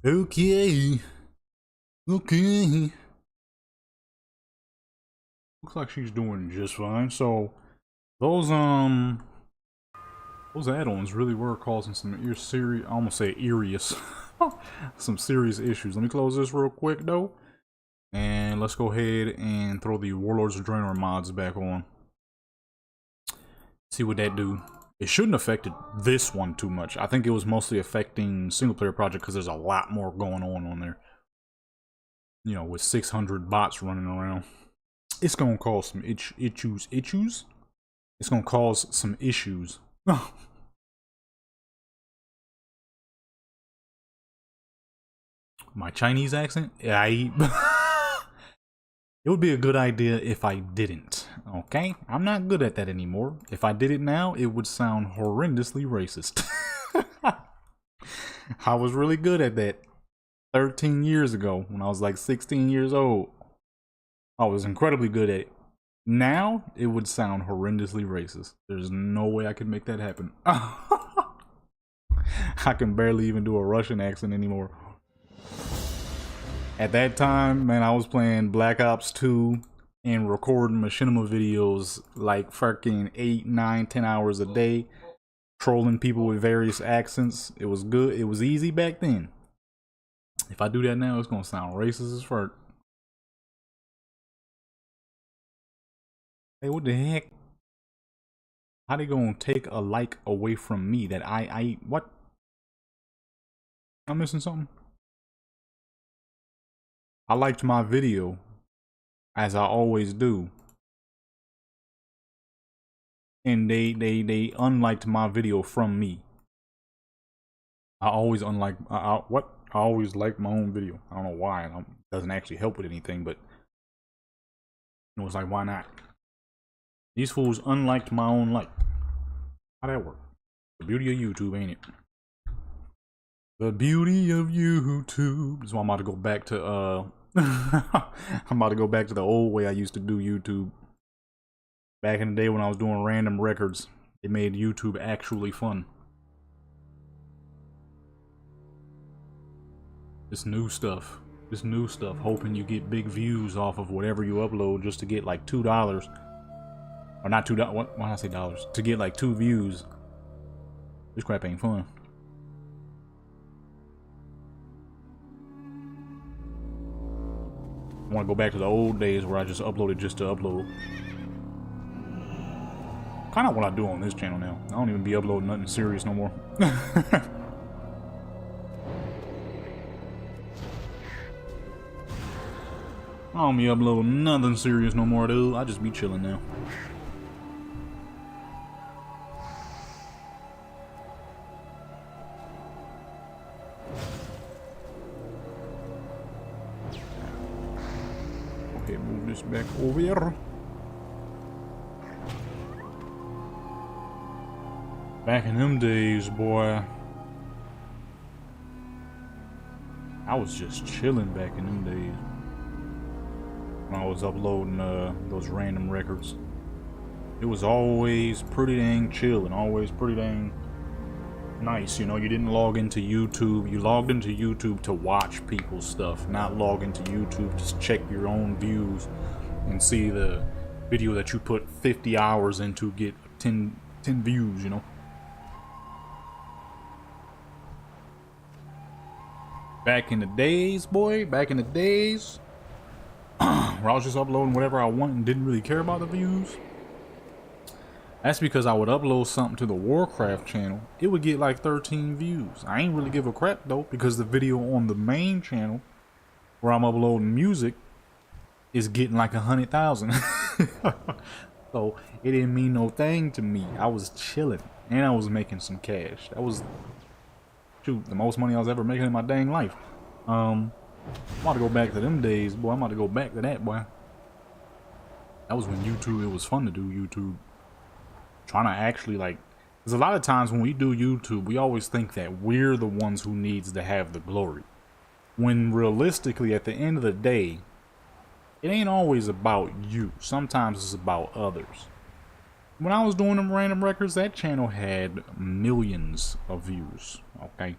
Okay. Okay. Looks like she's doing just fine. So those add-ons really were causing some serious, I almost say serious, some serious issues. Let me close this real quick though, and let's go ahead and throw the Warlords of Draenor mods back on. See what that do. It shouldn't have affected this one too much. I think it was mostly affecting single player project because there's a lot more going on there. You know, with 600 bots running around, it's gonna cause some issues. It's gonna cause some issues. My Chinese accent? Yeah, it would be a good idea if I didn't, okay? I'm not good at that anymore. If I did it now, it would sound horrendously racist. I was really good at that 13 years ago when I was like 16 years old. I was incredibly good at it. Now, it would sound horrendously racist. There's no way I could make that happen. I can barely even do a Russian accent anymore. At that time, man, I was playing Black Ops 2 and recording machinima videos like fucking 8, 9, 10 hours a day, trolling people with various accents. It was good. It was easy back then. If I do that now, it's gonna sound racist as fuck. Hey, what the heck? How they gonna take a like away from me that what? I'm missing something? I liked my video, as I always do, and they unliked my video from me. I always unlike I always like my own video. I don't know why. It doesn't actually help with anything, but it was like, why not? These fools unliked my own like. How'd that work? The beauty of YouTube, ain't it? The beauty of YouTube. That's why I'm about to go back to I'm about to go back to the old way I used to do YouTube. Back in the day when I was doing random records, it made YouTube actually fun. This new stuff, hoping you get big views off of whatever you upload just to get like $2. Or not $2, why did I say dollars? To get like 2 views. This crap ain't fun. I want to go back to the old days where I just uploaded just to upload. Kind of what I do on this channel now. I don't even be uploading nothing serious no more. I don't be uploading nothing serious no more, dude. I just be chilling now. Okay, move this back over here. Back in them days, boy, I was just chilling back in them days. When I was uploading those random records. It was always pretty dang chill and always pretty dang nice. You know, you didn't log into YouTube. You logged into YouTube to watch people's stuff, not log into YouTube to check your own views and see the video that you put 50 hours into get 10 views, you know. Back in the days, boy, back in the days, where I was just uploading whatever I want and didn't really care about the views. That's because I would upload something to the Warcraft channel. It would get like 13 views. I ain't really give a crap though, because the video on the main channel where I'm uploading music is getting like 100,000. So it didn't mean no thing to me. I was chilling and I was making some cash. That was, shoot, the most money I was ever making in my dang life. I'm about to go back to them days, boy. I'm about to go back to that, boy. That was when YouTube, it was fun to do YouTube. Trying to actually, like, because a lot of times when we do YouTube, we always think that we're the ones who needs to have the glory. When realistically, at the end of the day, it ain't always about you. Sometimes it's about others. When I was doing them random records, that channel had millions of views, okay?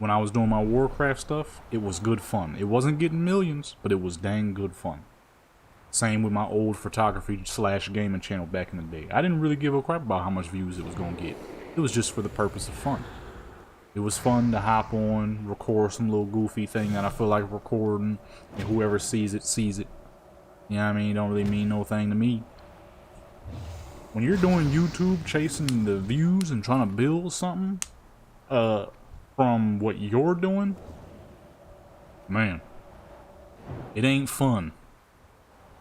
when I was doing my Warcraft stuff, it was good fun. It wasn't getting millions, but it was dang good fun. Same with my old photography / gaming channel back in the day. I didn't really give a crap about how much views it was gonna get. It was just for the purpose of fun. It was fun to hop on, record some little goofy thing that I feel like recording, and whoever sees it, sees it. You know what I mean? It don't really mean no thing to me. When you're doing YouTube, chasing the views and trying to build something, from what you're doing, man, it ain't fun.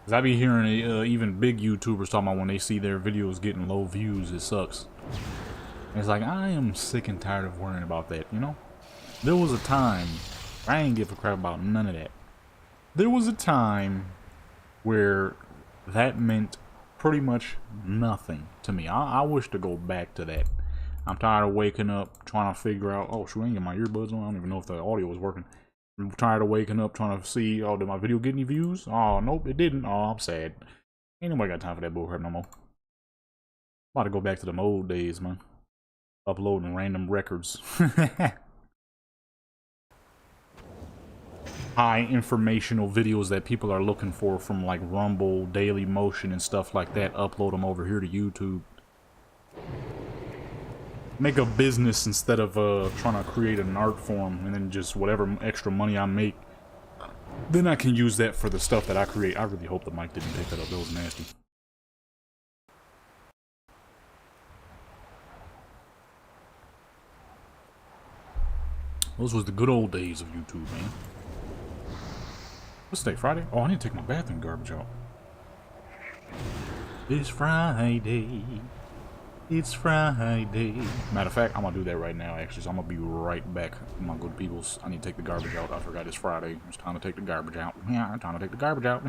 Cause I be hearing even big YouTubers talking about when they see their videos getting low views, it sucks. And it's like, I am sick and tired of worrying about that, you know? There was a time, I ain't give a crap about none of that. There was a time where that meant pretty much nothing to me. I wish to go back to that. I'm tired of waking up, trying to figure out, oh, shoot, I ain't got my earbuds on. I don't even know if the audio was working. I'm tired of waking up, trying to see, oh, did my video get any views? Oh, nope, it didn't. Oh, I'm sad. Ain't nobody got time for that bullcrap no more. About to go back to them old days, man. Uploading random records. High informational videos that people are looking for from like Rumble, Daily Motion, and stuff like that. Upload them over here to YouTube. Make a business instead of trying to create an art form, and then just whatever extra money I make, then I can use that for the stuff that I create. I really hope the mic didn't pick that up. That was nasty. Those was the good old days of YouTube, man. What's today, Friday? Oh, I need to take my bathroom garbage out. It's Friday. It's Friday. Matter of fact, I'm gonna do that right now, actually. So I'm gonna be right back, my good peoples. I need to take the garbage out. I forgot it's Friday. It's time to take the garbage out. Yeah, time to take the garbage out.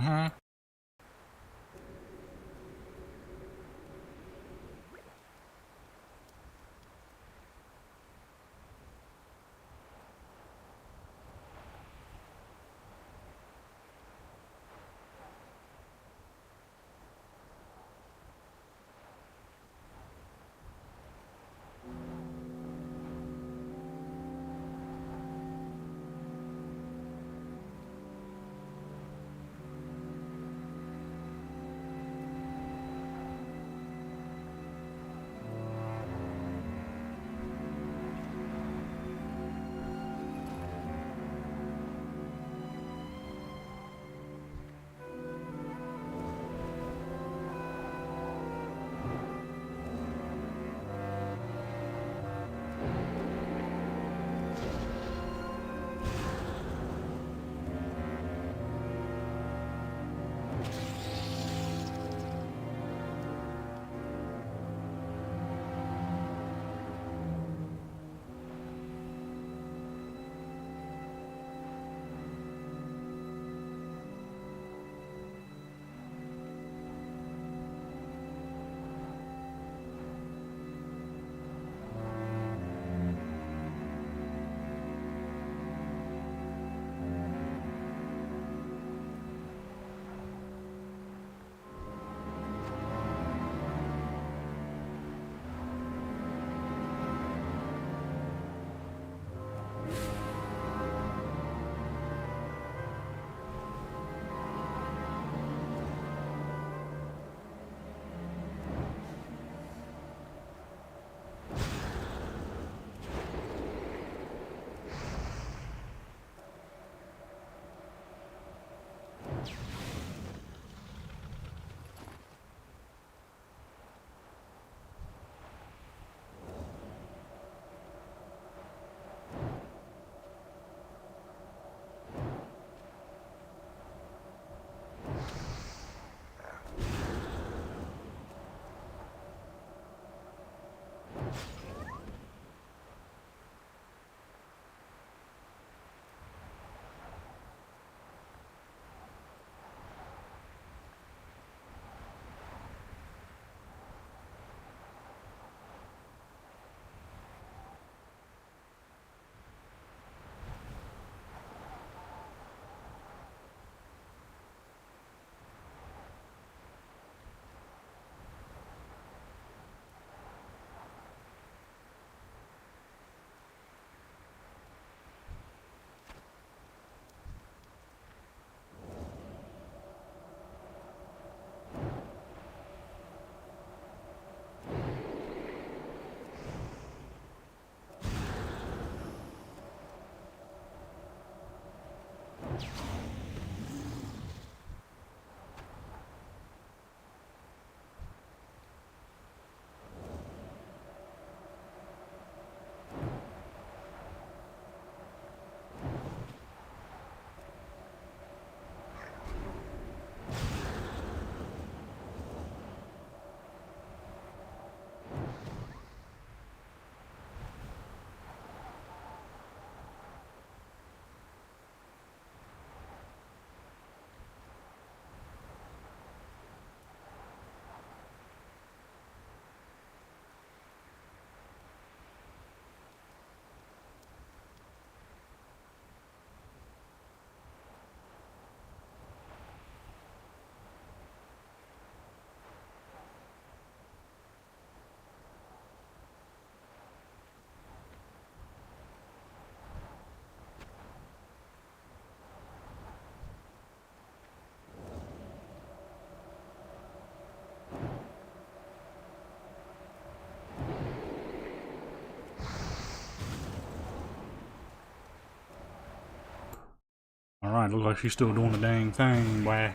Alright, looks like she's still doing the dang thing, boy.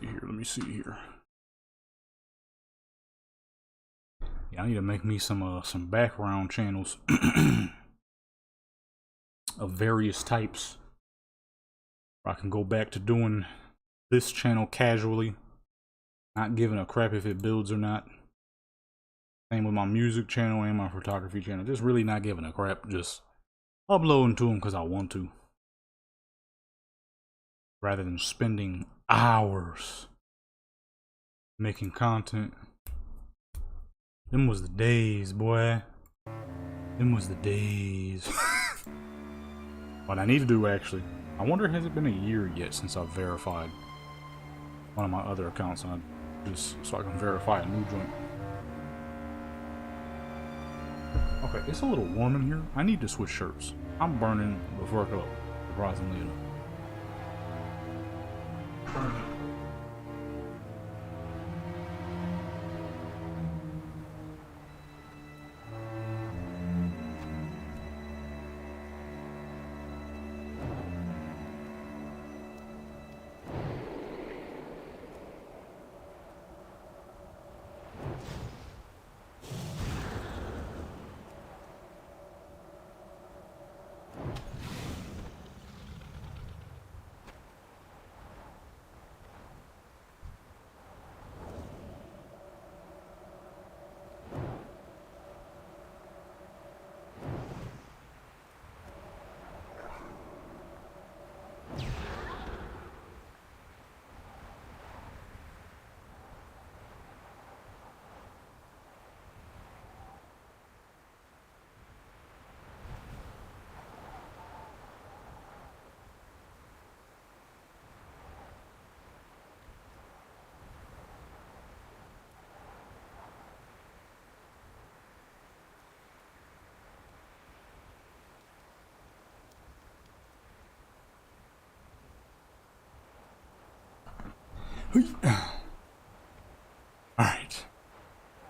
Let me see here. Yeah, I need to make me some background channels of various types. I can go back to doing this channel casually, not giving a crap if it builds or not. Same with my music channel and my photography channel. Just really not giving a crap. Just uploading to them because I want to. Rather than spending hours making content. Them was the days, boy. Them was the days. What I need to do, actually, I wonder, has it been a year yet since I've verified one of my other accounts, and just so I can verify a new joint. Okay, it's a little warm in here. I need to switch shirts. I'm burning before I go, surprisingly enough.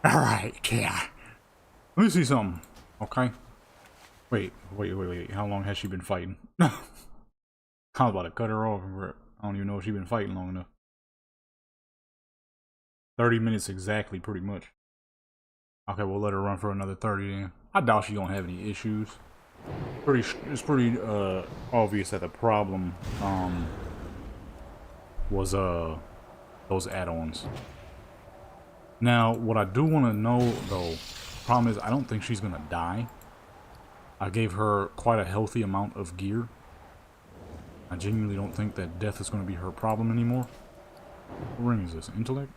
Alright, yeah. Let me see something, okay? Wait. How long has she been fighting? I was about to cut her off. I don't even know if she's been fighting long enough. 30 minutes exactly, pretty much. Okay, we'll let her run for another 30 then. I doubt she don't have any issues. It's pretty obvious that the problem was those add-ons. Now, what I do want to know though, problem is I don't think she's gonna die. I gave her quite a healthy amount of gear. I genuinely don't think that death is going to be her problem anymore. What ring is this? Intellect?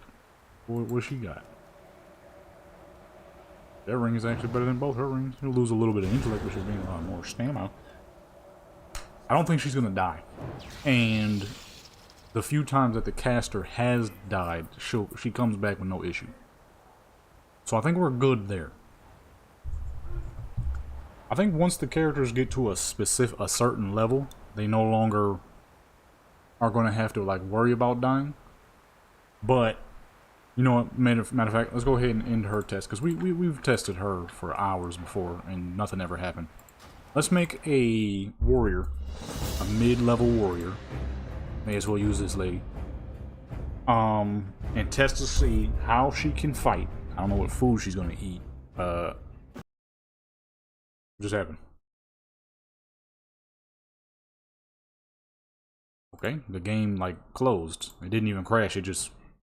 What she got? That ring is actually better than both her rings. She'll lose a little bit of intellect, but she'll gain a lot more stamina. I don't think she's going to die. And the few times that the caster has died, she comes back with no issue. So I think we're good there. I think once the characters get to a certain level, they no longer are going to have to like worry about dying. But you know what? Matter of fact, let's go ahead and end her test because we've tested her for hours before and nothing ever happened. Let's make a warrior, a mid-level warrior. May as well use this lady. And test to see how she can fight. I don't know what food she's going to eat. What just happened? Okay, the game like closed. It didn't even crash, it just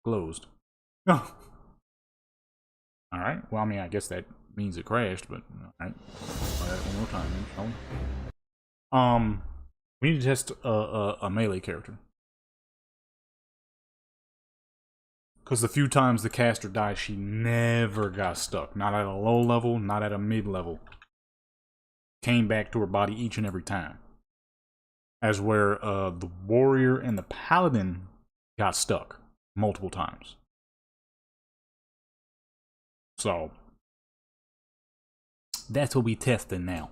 closed. Oh. Alright, well I mean I guess that means it crashed, but alright. Try that one more time then, shall we? We need to test a melee character. Because the few times the caster died, she never got stuck. Not at a low level, not at a mid level. Came back to her body each and every time. As where the warrior and the paladin got stuck multiple times. So that's what we testing now.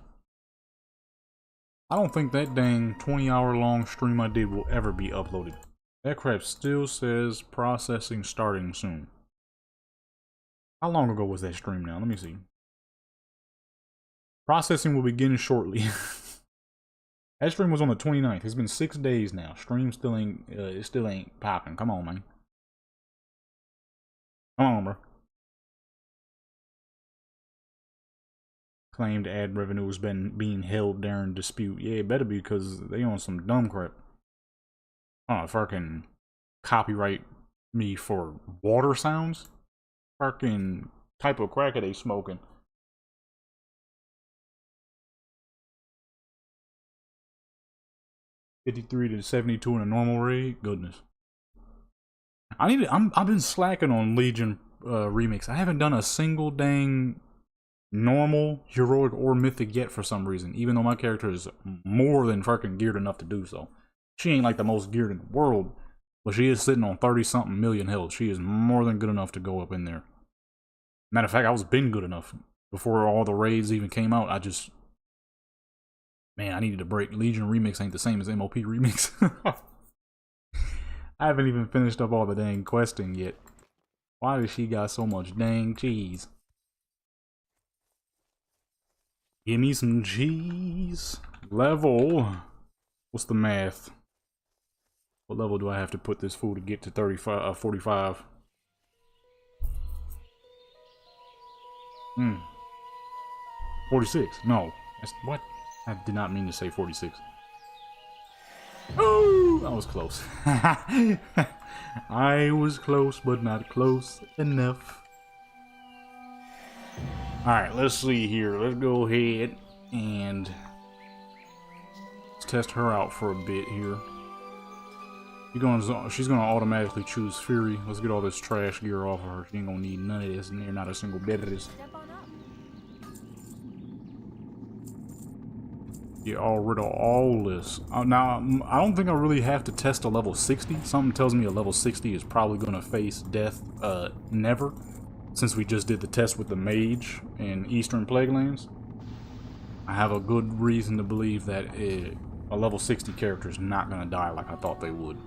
I don't think that dang 20-hour long stream I did will ever be uploaded. That crap still says processing starting soon. How long ago was that stream now? Let me see. Processing will begin shortly. That stream was on the 29th. It's been 6 days now. Stream still ain't, it still ain't popping. Come on, man. Come on, bro. Claimed ad revenue has been being held during dispute. Yeah, it better be because they on some dumb crap. I don't know if I can copyright me for water sounds. Fucking type of crack are they smoking? $53 to $72 in a normal raid. Goodness. I've been slacking on Legion remix. I haven't done a single dang normal, heroic, or mythic yet for some reason. Even though my character is more than fucking geared enough to do so. She ain't like the most geared in the world, but she is sitting on 30-something million health. She is more than good enough to go up in there. Matter of fact, I was been good enough before all the raids even came out. Man, I needed a break. Legion remix ain't the same as MOP remix. I haven't even finished up all the dang questing yet. Why does she got so much dang cheese? Give me some cheese. Level. What's the math? What level do I have to put this fool to get to 45? 46. No. That's what? I did not mean to say 46. Oh, I was close. I was close, but not close enough. Alright, let's see here. Let's go ahead and let's test her out for a bit here. She's gonna automatically choose Fury. Let's get all this trash gear off of her. She ain't gonna need none of this, and not a single bit of this. Step on up. Get all rid of all this. Now, I don't think I really have to test a level 60. Something tells me a level 60 is probably gonna face death never. Since we just did the test with the mage in Eastern Plaguelands, I have a good reason to believe that a level 60 character is not going to die like I thought they would.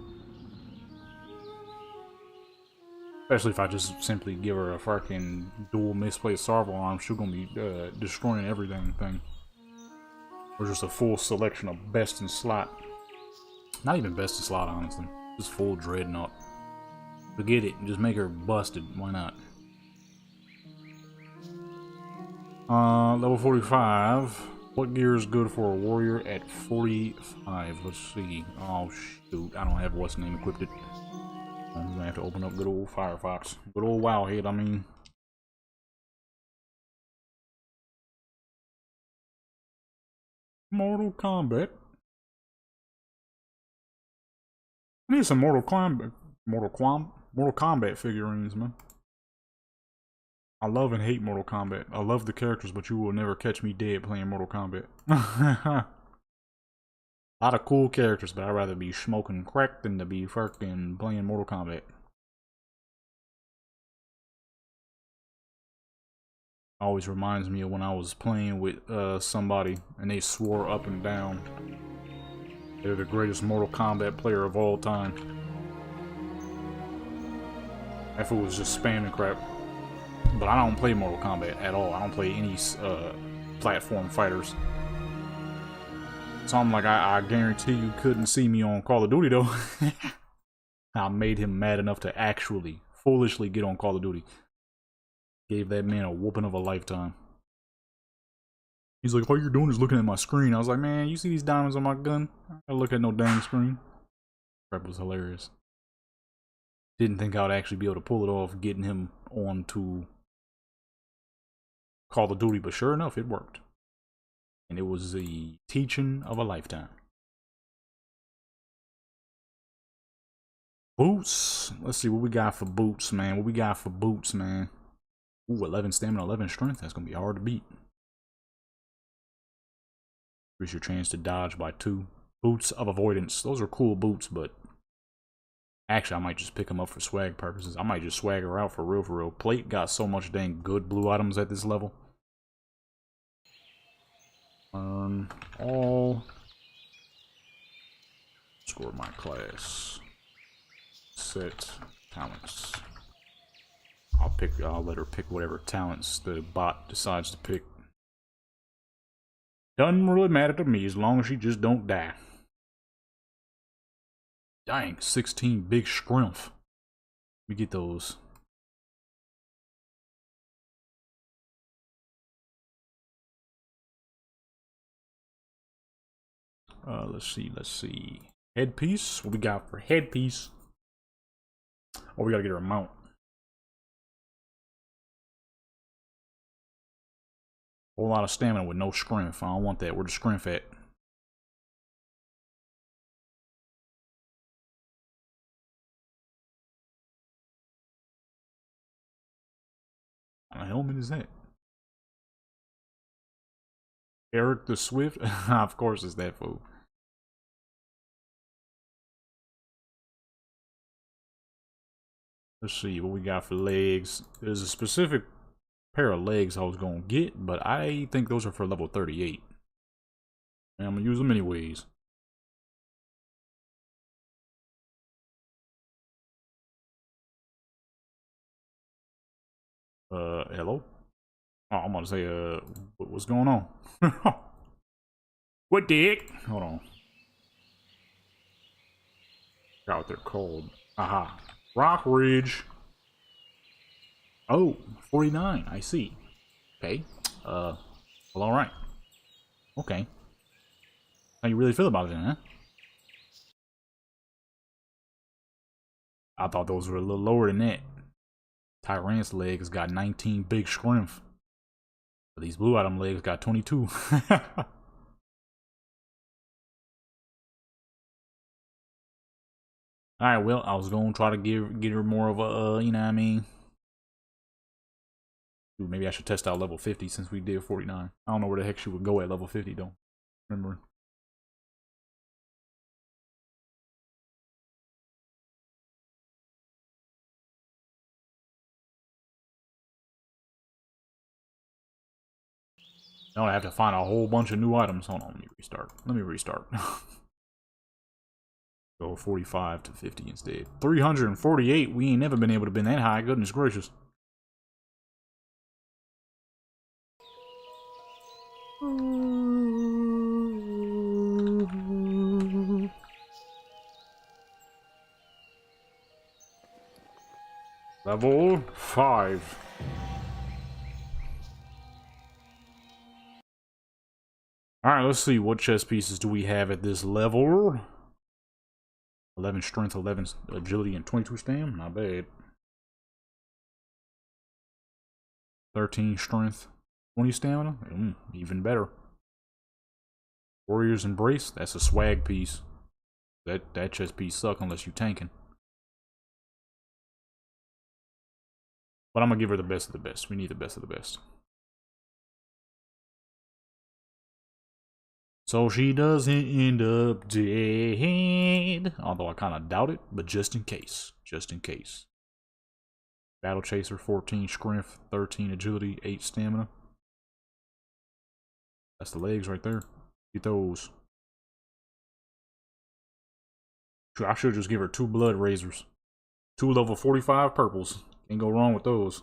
Especially if I just simply give her a fucking dual misplaced serval arm, she's going to be destroying everything thing. Or just a full selection of best in slot. Not even best in slot, honestly. Just full dreadnought. Forget it, just make her busted, why not? Level 45. What gear is good for a warrior at 45? Let's see. Oh, shoot. I don't have what's name equipped. I'm gonna have to open up good old Firefox. Good old Wowhead, I mean. Mortal Kombat. I need some Mortal Kombat figurines, man. I love and hate Mortal Kombat. I love the characters, but you will never catch me dead playing Mortal Kombat. A lot of cool characters, but I'd rather be smoking crack than to be fucking playing Mortal Kombat. Always reminds me of when I was playing with somebody and they swore up and down they're the greatest Mortal Kombat player of all time. That fool was just spamming crap. But I don't play Mortal Kombat at all. I don't play any platform fighters. So I'm like, I guarantee you couldn't see me on Call of Duty though. I made him mad enough to actually, foolishly get on Call of Duty. Gave that man a whooping of a lifetime. He's like, all you're doing is looking at my screen. I was like, man, you see these diamonds on my gun? I don't look at no dang screen. That was hilarious. Didn't think I would actually be able to pull it off, getting him onto Call of Duty, but sure enough, it worked. And it was the teaching of a lifetime. Boots. Let's see what we got for boots, man. What we got for boots, man. Ooh, 11 stamina, 11 strength. That's going to be hard to beat. Increase your chance to dodge by 2. Boots of avoidance. Those are cool boots, but actually, I might just pick them up for swag purposes. I might just swag her out for real, for real. Plate got so much dang good blue items at this level. All. Score my class. Set talents. I'll let her pick whatever talents the bot decides to pick. Doesn't really matter to me as long as she just don't die. Dang, 16 big scrumph. We get those. Let's see. Headpiece? What we got for headpiece? Oh, we gotta get her a mount. Whole lot of stamina with no scrimp. I don't want that. Where the scrimp at? What kind of helmet is that? Eric the Swift? Of course it's that fool. Let's see what we got for legs. There's a specific pair of legs I was gonna get, but I think those are for level 38. And I'm gonna use them anyways. Hello? Oh, I'm gonna say, what's going on? What the heck? Hold on. Forgot what they're called. Aha. Rock Ridge. Oh, 49. I see. Okay. Well, alright. Okay. How you really feel about it then, huh? I thought those were a little lower than that. Tyrant's legs got 19 big scrimp. But these blue item legs got 22. Alright, well, I was gonna try to get her more of a, you know what I mean? Ooh, maybe I should test out level 50 since we did 49. I don't know where the heck she would go at level 50 though. Remember. Now I have to find a whole bunch of new items. Hold on, let me restart. Go 45 to 50 instead. 348. We ain't never been able to been that high. Goodness gracious. Level 5. Alright, let's see. What chest pieces do we have at this level? 11 strength, 11 agility, and 22 stam. Not bad. 13 strength, 20 stamina. Even better. Warrior's Embrace. That's a swag piece. That chest piece suck unless you tanking. But I'm gonna give her the best of the best. We need the best of the best. So she doesn't end up dead. Although I kind of doubt it, but just in case. Just in case. Battle Chaser, 14 strength, 13 agility, 8 stamina. That's the legs right there. Get those. I should just give her 2 blood razors. 2 level 45 purples. Can't go wrong with those.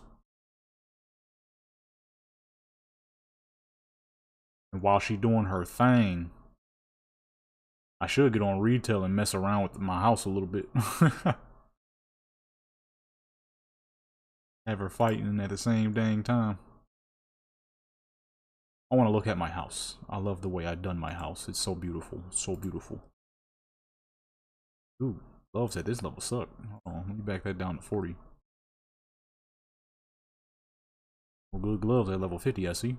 And while she doing her thing, I should get on retail and mess around with my house a little bit. Have her fighting at the same dang time. I want to look at my house. I love the way I done my house. It's so beautiful. So beautiful. Ooh, gloves at this level suck. Hold on, let me back that down to 40. Well, good gloves at level 50, I see.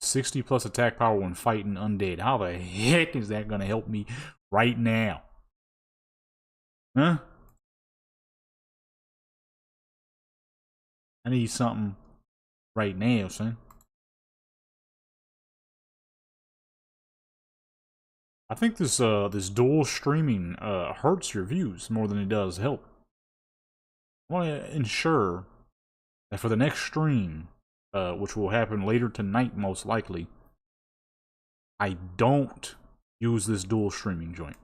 +60 attack power when fighting undead. How the heck is that gonna help me right now? Huh? I need something right now, son. I think this this dual streaming hurts your views more than it does help. I want to ensure that for the next stream, which will happen later tonight most likely, I don't use this dual streaming joint.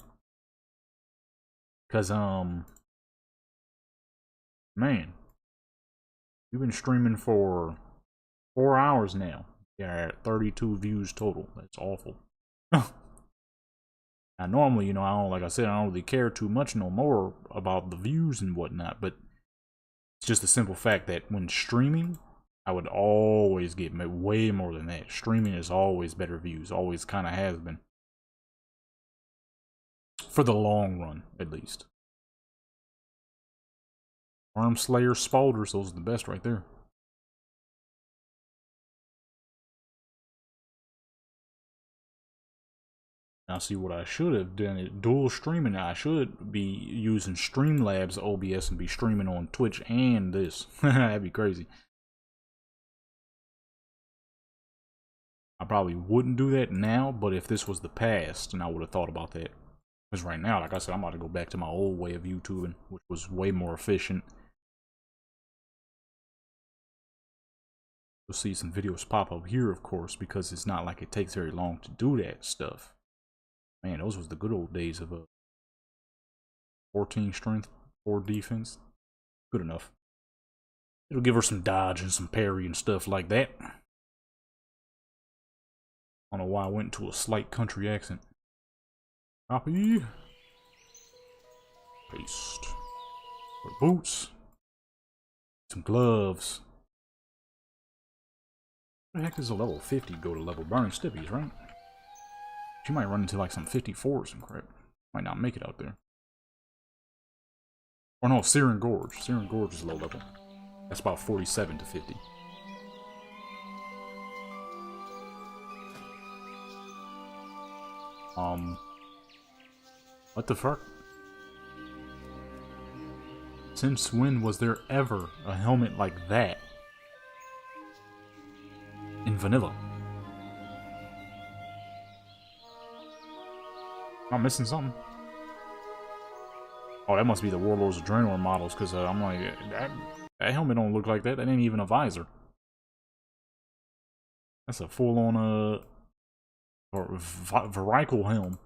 Cause man, We've been streaming for 4 hours now. Yeah, at 32 views total. That's awful. Now, normally, you know, I don't, like I said, I don't really care too much no more about the views and whatnot, but it's just the simple fact that when streaming, I would always get way more than that. Streaming is always better views, always kind of has been. For the long run, at least. Worm Slayer Spalders, those are the best right there. Now see what I should have done is dual streaming. I should be using Streamlabs OBS and be streaming on Twitch and this. That'd be crazy. I probably wouldn't do that now, but if this was the past, and I would have thought about that. Because right now, like I said, I'm about to go back to my old way of YouTubing, which was way more efficient. You'll see some videos pop up here, of course, because it's not like it takes very long to do that stuff. Man, those was the good old days of 14 strength, 4 defense. Good enough. It'll give her some dodge and some parry and stuff like that. I don't know why I went into a slight country accent. Copy. Paste. Boots. Some gloves. What the heck does a level 50 go to level burning stippies, right? She might run into like some 54s and crap. Might not make it out there. Or no, Searing Gorge. Searing Gorge is low level. That's about 47 to 50. What the fuck? Since when was there ever a helmet like that in vanilla? Am I missing something? Oh, that must be the Warlords of Draenor models, because I'm like, that helmet don't look like that. That ain't even a visor. That's a full-on, Verical helm.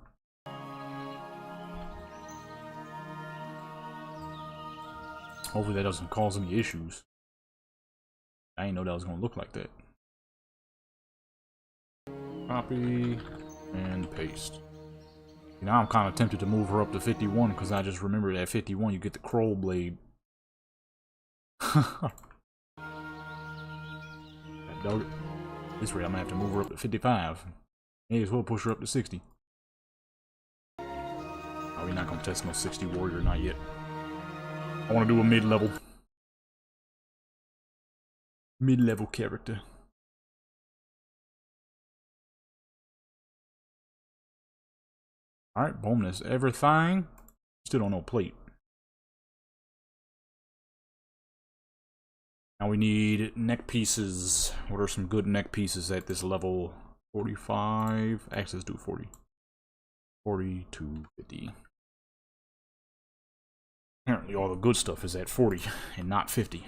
Hopefully that doesn't cause any issues. I didn't know that was gonna look like that. Copy and paste. Now I'm kind of tempted to move her up to 51 because I just remember that at 51 you get the Kroll Blade. At this rate I'm gonna have to move her up to 55. May as well push her up to 60. Oh, we're not gonna test no 60 warrior, not yet. I want to do a mid-level. Mid-level character. Alright, boom, that's everything. Still don't know plate. Now we need neck pieces. What are some good neck pieces at this level? 45. Actually, let's do 40. 40 to 50. Apparently all the good stuff is at 40 and not 50.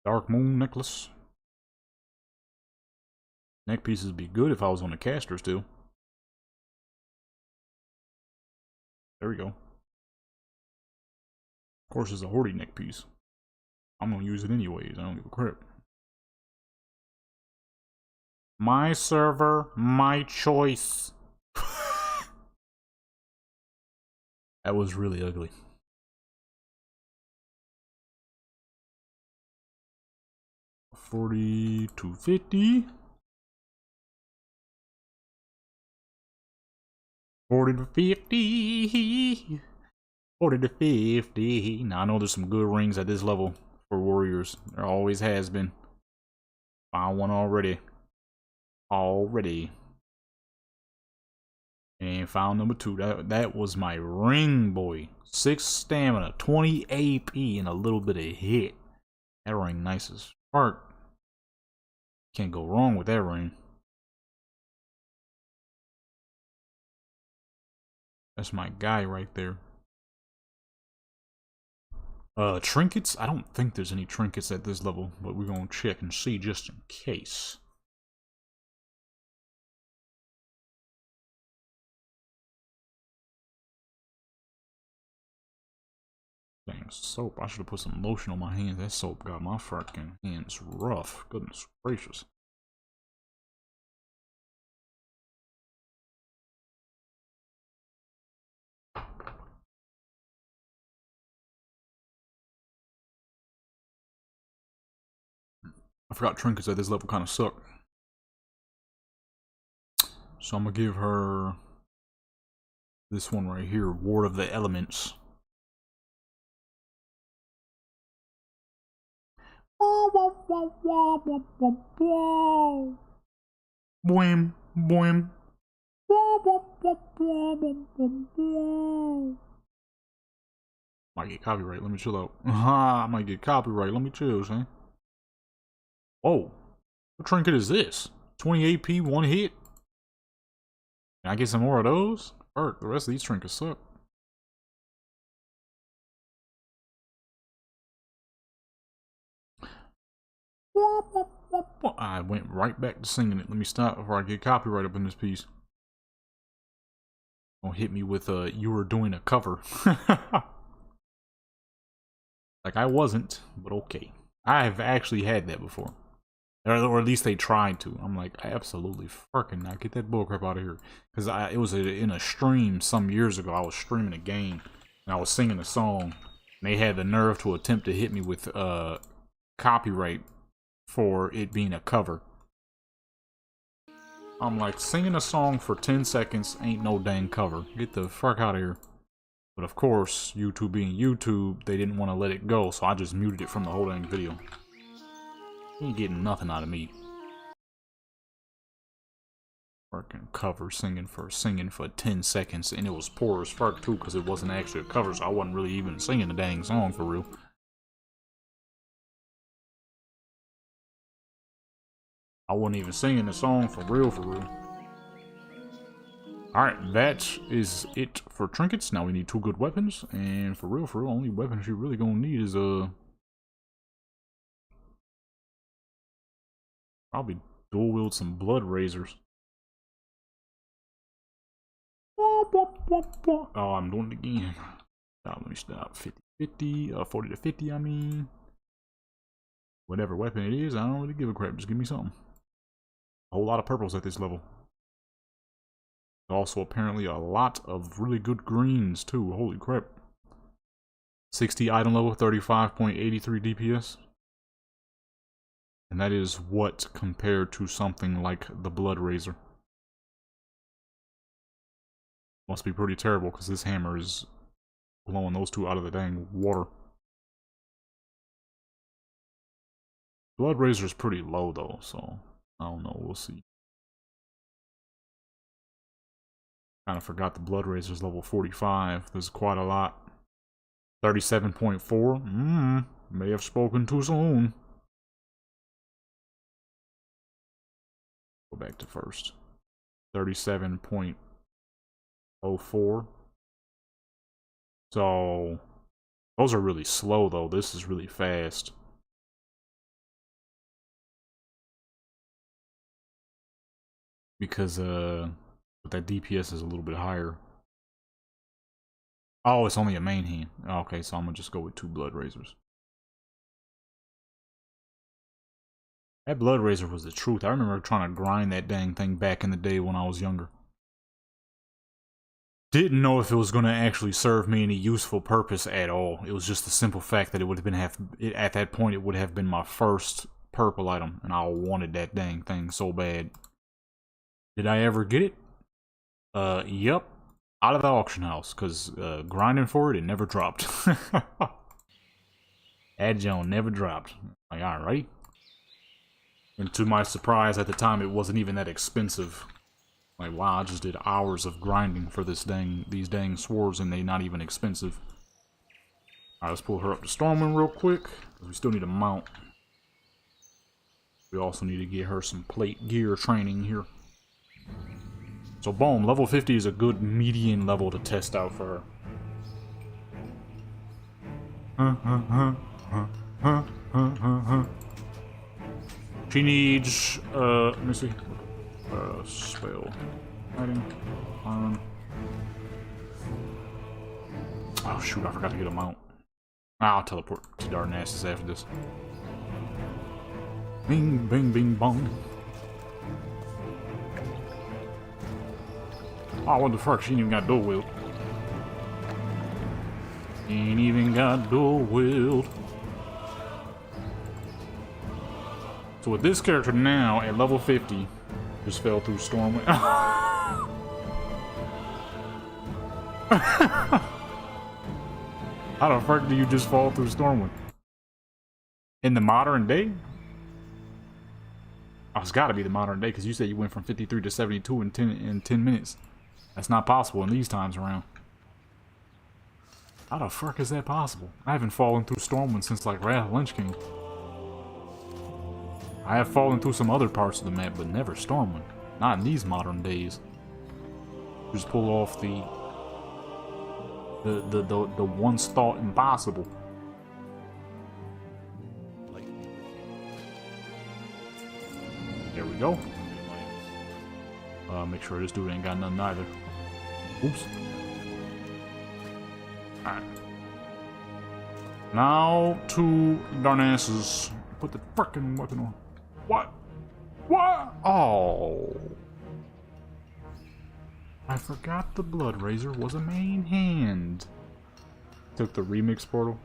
Dark Moon necklace. Neck pieces would be good if I was on the caster still. There we go. Of course, it's a Horty neck piece. I'm gonna use it anyways. I don't give a crap. My server, my choice. That was really ugly. $40 to $50. 40 to 50. 40 to 50. Now I know there's some good rings at this level for warriors. There always has been. Found one already. And found number 2. That was my ring, boy. 6 stamina, 20 AP, and a little bit of hit. That ring nice as fuck. Can't go wrong with that ring. That's my guy right there. Trinkets? I don't think there's any trinkets at this level, but we're gonna check and see just in case. Dang, soap. I should have put some lotion on my hands. That soap got my fucking hands rough. Goodness gracious. I forgot trinkets at this level kind of suck. So I'm gonna give her this one right here, Ward of the Elements. Boing, boing. Might get copyright, let me chill out. I might get copyright, let me chill, son. Oh, what trinket is this? 20 AP, one hit? Can I get some more of those? Or the rest of these trinkets suck. I went right back to singing it. Let me stop before I get copyright up in this piece. Don't hit me with you were doing a cover. Like I wasn't, but okay. I've actually had that before. Or at least they tried to. I'm like, I absolutely fucking not. Get that bullcrap out of here. Because it was in a stream some years ago. I was streaming a game. And I was singing a song. And they had the nerve to attempt to hit me with copyright for it being a cover. I'm like, singing a song for 10 seconds ain't no dang cover. Get the fuck out of here. But of course, YouTube being YouTube, they didn't want to let it go. So I just muted it from the whole dang video. You ain't getting nothing out of me. Fucking cover singing for 10 seconds, and it was poor as fuck too, because it wasn't actually a cover, so I wasn't really even singing the dang song for real. I wasn't even singing the song for real, for real. Alright, that is it for trinkets. Now we need 2 good weapons, and for real, only weapons you're really gonna need is probably dual wield some blood razors. Oh, I'm doing it again. Let me stop. 50-50, 40-50, I mean. Whatever weapon it is, I don't really give a crap. Just give me something. A whole lot of purples at this level. Also, apparently, a lot of really good greens, too. Holy crap. 60 item level, 35.83 DPS. And that is what compared to something like the Blood Razor. Must be pretty terrible because this hammer is blowing those two out of the dang water. Blood Razor is pretty low though, so I don't know, we'll see. Kind of forgot the Blood Razor is level 45. There's quite a lot. 37.4. May have spoken too soon. Go back to first. 37.04. So those are really slow though. This is really fast. Because but that DPS is a little bit higher. Oh, it's only a main hand. Okay, so I'm gonna just go with 2 Blood Razors. That Blood Razor was the truth. I remember trying to grind that dang thing back in the day when I was younger. Didn't know if it was going to actually serve me any useful purpose at all. It was just the simple fact that it would have been at that point it would have been my first purple item, and I wanted that dang thing so bad. Did I ever get it? Yep. Out of the auction house, because grinding for it never dropped. That Joan never dropped. Like, alright. And to my surprise, at the time, it wasn't even that expensive. Like, wow, I just did hours of grinding for these dang swords, and they're not even expensive. Alright, let's pull her up to Stormwind real quick, because we still need a mount. We also need to get her some plate gear training here. So boom, level 50 is a good median level to test out for her. She needs, let me see. Spell. Fighting. Iron. Oh shoot, I forgot to get a mount. I'll teleport to Darnassus after this. Bing, bing, bing, bong. Oh, what the fuck? She ain't even got dual wield. Ain't even got dual wield. So with this character now at level 50, just fell through Stormwind. How the fuck do you just fall through Stormwind? In the modern day? Oh, it's gotta be the modern day, because you said you went from 53 to 72 in 10 minutes. That's not possible in these times around. How the fuck is that possible? I haven't fallen through Stormwind since like Wrath of Lich King. I have fallen through some other parts of the map, but never Stormwind. Not in these modern days. Just pull off the once thought impossible. There we go. Make sure this dude ain't got nothing either. Oops. Alright. Now to Darnassus. Put the frickin' weapon on. What? What? Oh. I forgot the Blood Razor was a main hand. Took the remix portal.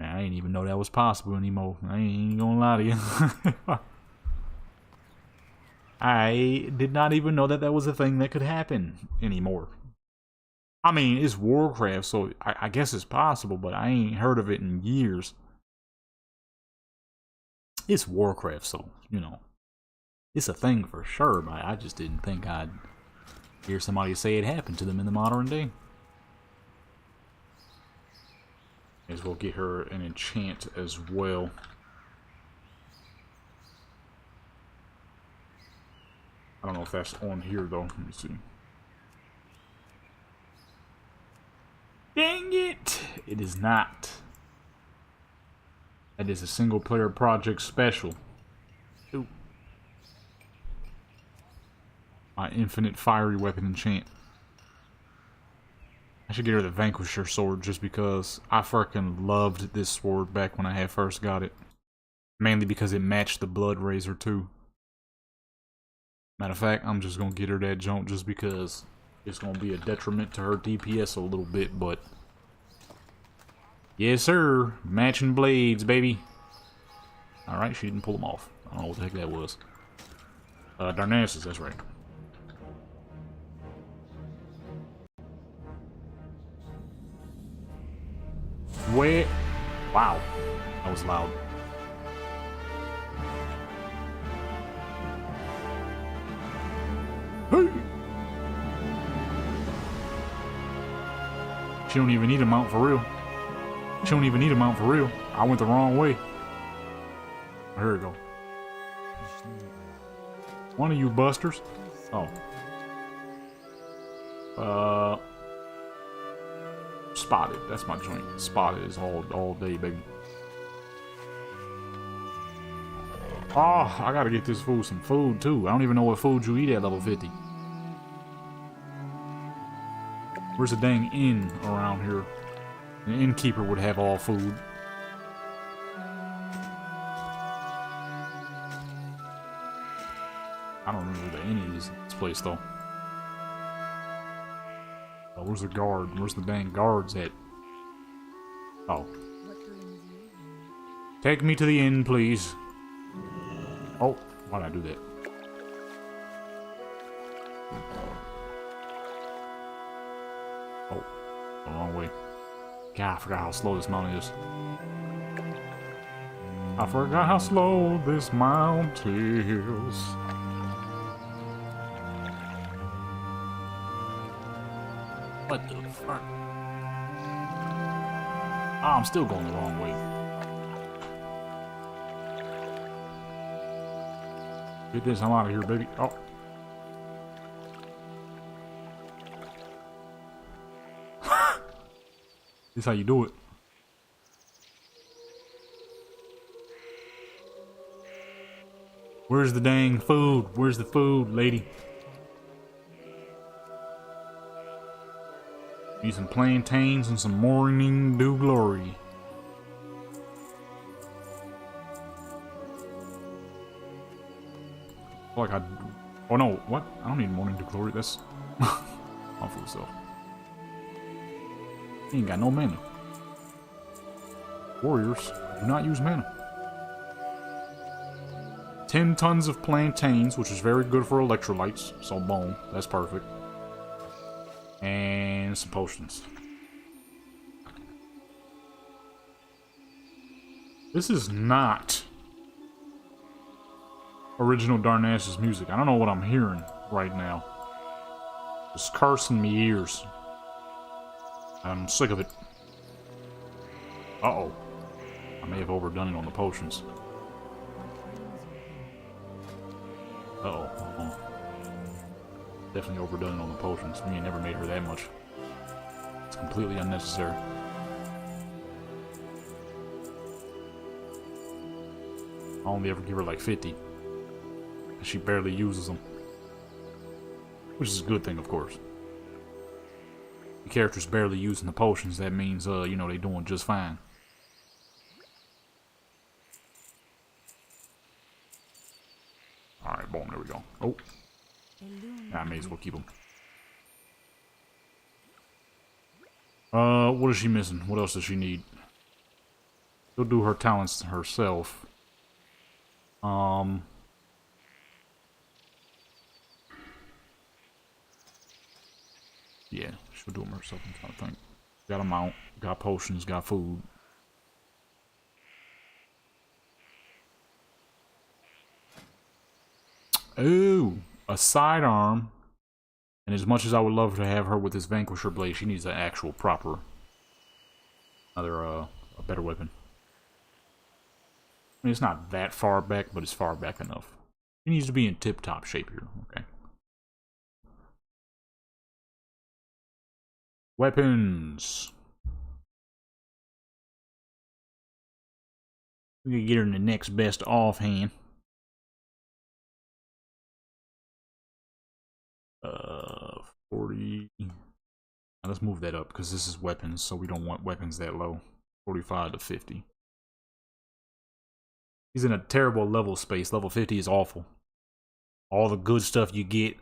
Man, I didn't even know that was possible anymore. I ain't gonna lie to you. I did not even know that that was a thing that could happen anymore. I mean, it's Warcraft, so I guess it's possible, but I ain't heard of it in years. It's Warcraft, so, you know, it's a thing for sure, but I just didn't think I'd hear somebody say it happened to them in the modern day. May as well get her an enchant as well. I don't know if that's on here though. Let me see. Dang it! It is not. That is a single player project special. Ooh. My infinite fiery weapon enchant. I should get her the Vanquisher sword just because I freaking loved this sword back when I had first got it. Mainly because it matched the Blood Razor too. Matter of fact, I'm just gonna get her that jump just because it's gonna be a detriment to her DPS a little bit, but yes sir, matching blades, baby. Alright, she didn't pull them off. I don't know what the heck that was. Darnassus, that's right. Wait. Wow. That was loud. Hey! She don't even need a mount for real. She don't even need a mount for real. I went the wrong way. Oh, here we go. One of you busters. Oh. Spotted. That's my joint. Spotted is all day, baby. Oh, I gotta get this fool some food too. I don't even know what food you eat at level 50. Where's the dang inn around here? An innkeeper would have all food. I don't remember the inn is in this place though. Oh, where's the guard? Where's the dang guards at? Oh. Take me to the inn, please. Oh, why'd I do that? Oh, the wrong way. God, I forgot how slow this mount is. I forgot how slow this mount is. What the fuck? Oh, I'm still going the wrong way. Get this, I'm out of here, baby. Oh. This is how you do it. Where's the dang food? Where's the food, lady? Eat some plantains and some morning dew glory. Like I... Oh no, what? I don't need morning dew glory, that's... awful stuff. He ain't got no mana. Warriors do not use mana. 10 tons of plantains, which is very good for electrolytes. So boom, that's perfect. And some potions. This is not original Darnash's music. I don't know what I'm hearing right now. It's cursing me ears. I'm sick of it. Uh-oh. I may have overdone it on the potions. Uh-oh. Definitely overdone it on the potions. We ain't never made her that much. It's completely unnecessary. I only ever give her like 50. And she barely uses them. Which is a good thing, of course. The character's barely using the potions, that means, you know, they doing just fine. Alright, boom, there we go. Oh. I may as well keep them. What is she missing? What else does she need? She'll do her talents herself. Yeah, she'll do them herself, I'm trying to think. Got a mount, got potions, got food. Ooh, a sidearm. And as much as I would love to have her with this Vanquisher blade, she needs an actual proper, a better weapon. I mean, it's not that far back, but it's far back enough. She needs to be in tip-top shape here, okay. Weapons. We can get her in the next best offhand. 40. Now let's move that up because this is weapons, so we don't want weapons that low. 45 to 50. He's in a terrible level space. Level 50 is awful. All the good stuff you get.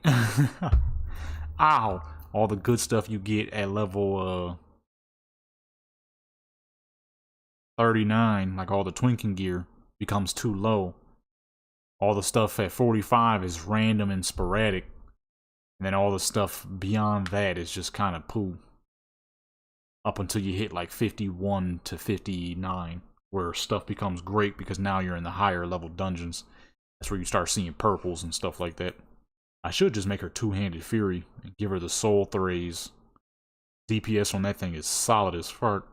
Ow! All the good stuff you get at level 39, like all the twinking gear, becomes too low. All the stuff at 45 is random and sporadic. And then all the stuff beyond that is just kind of poo. Up until you hit like 51 to 59, where stuff becomes great because now you're in the higher level dungeons. That's where you start seeing purples and stuff like that. I should just make her two-handed fury and give her the soul thrays. DPS on that thing is solid as fuck.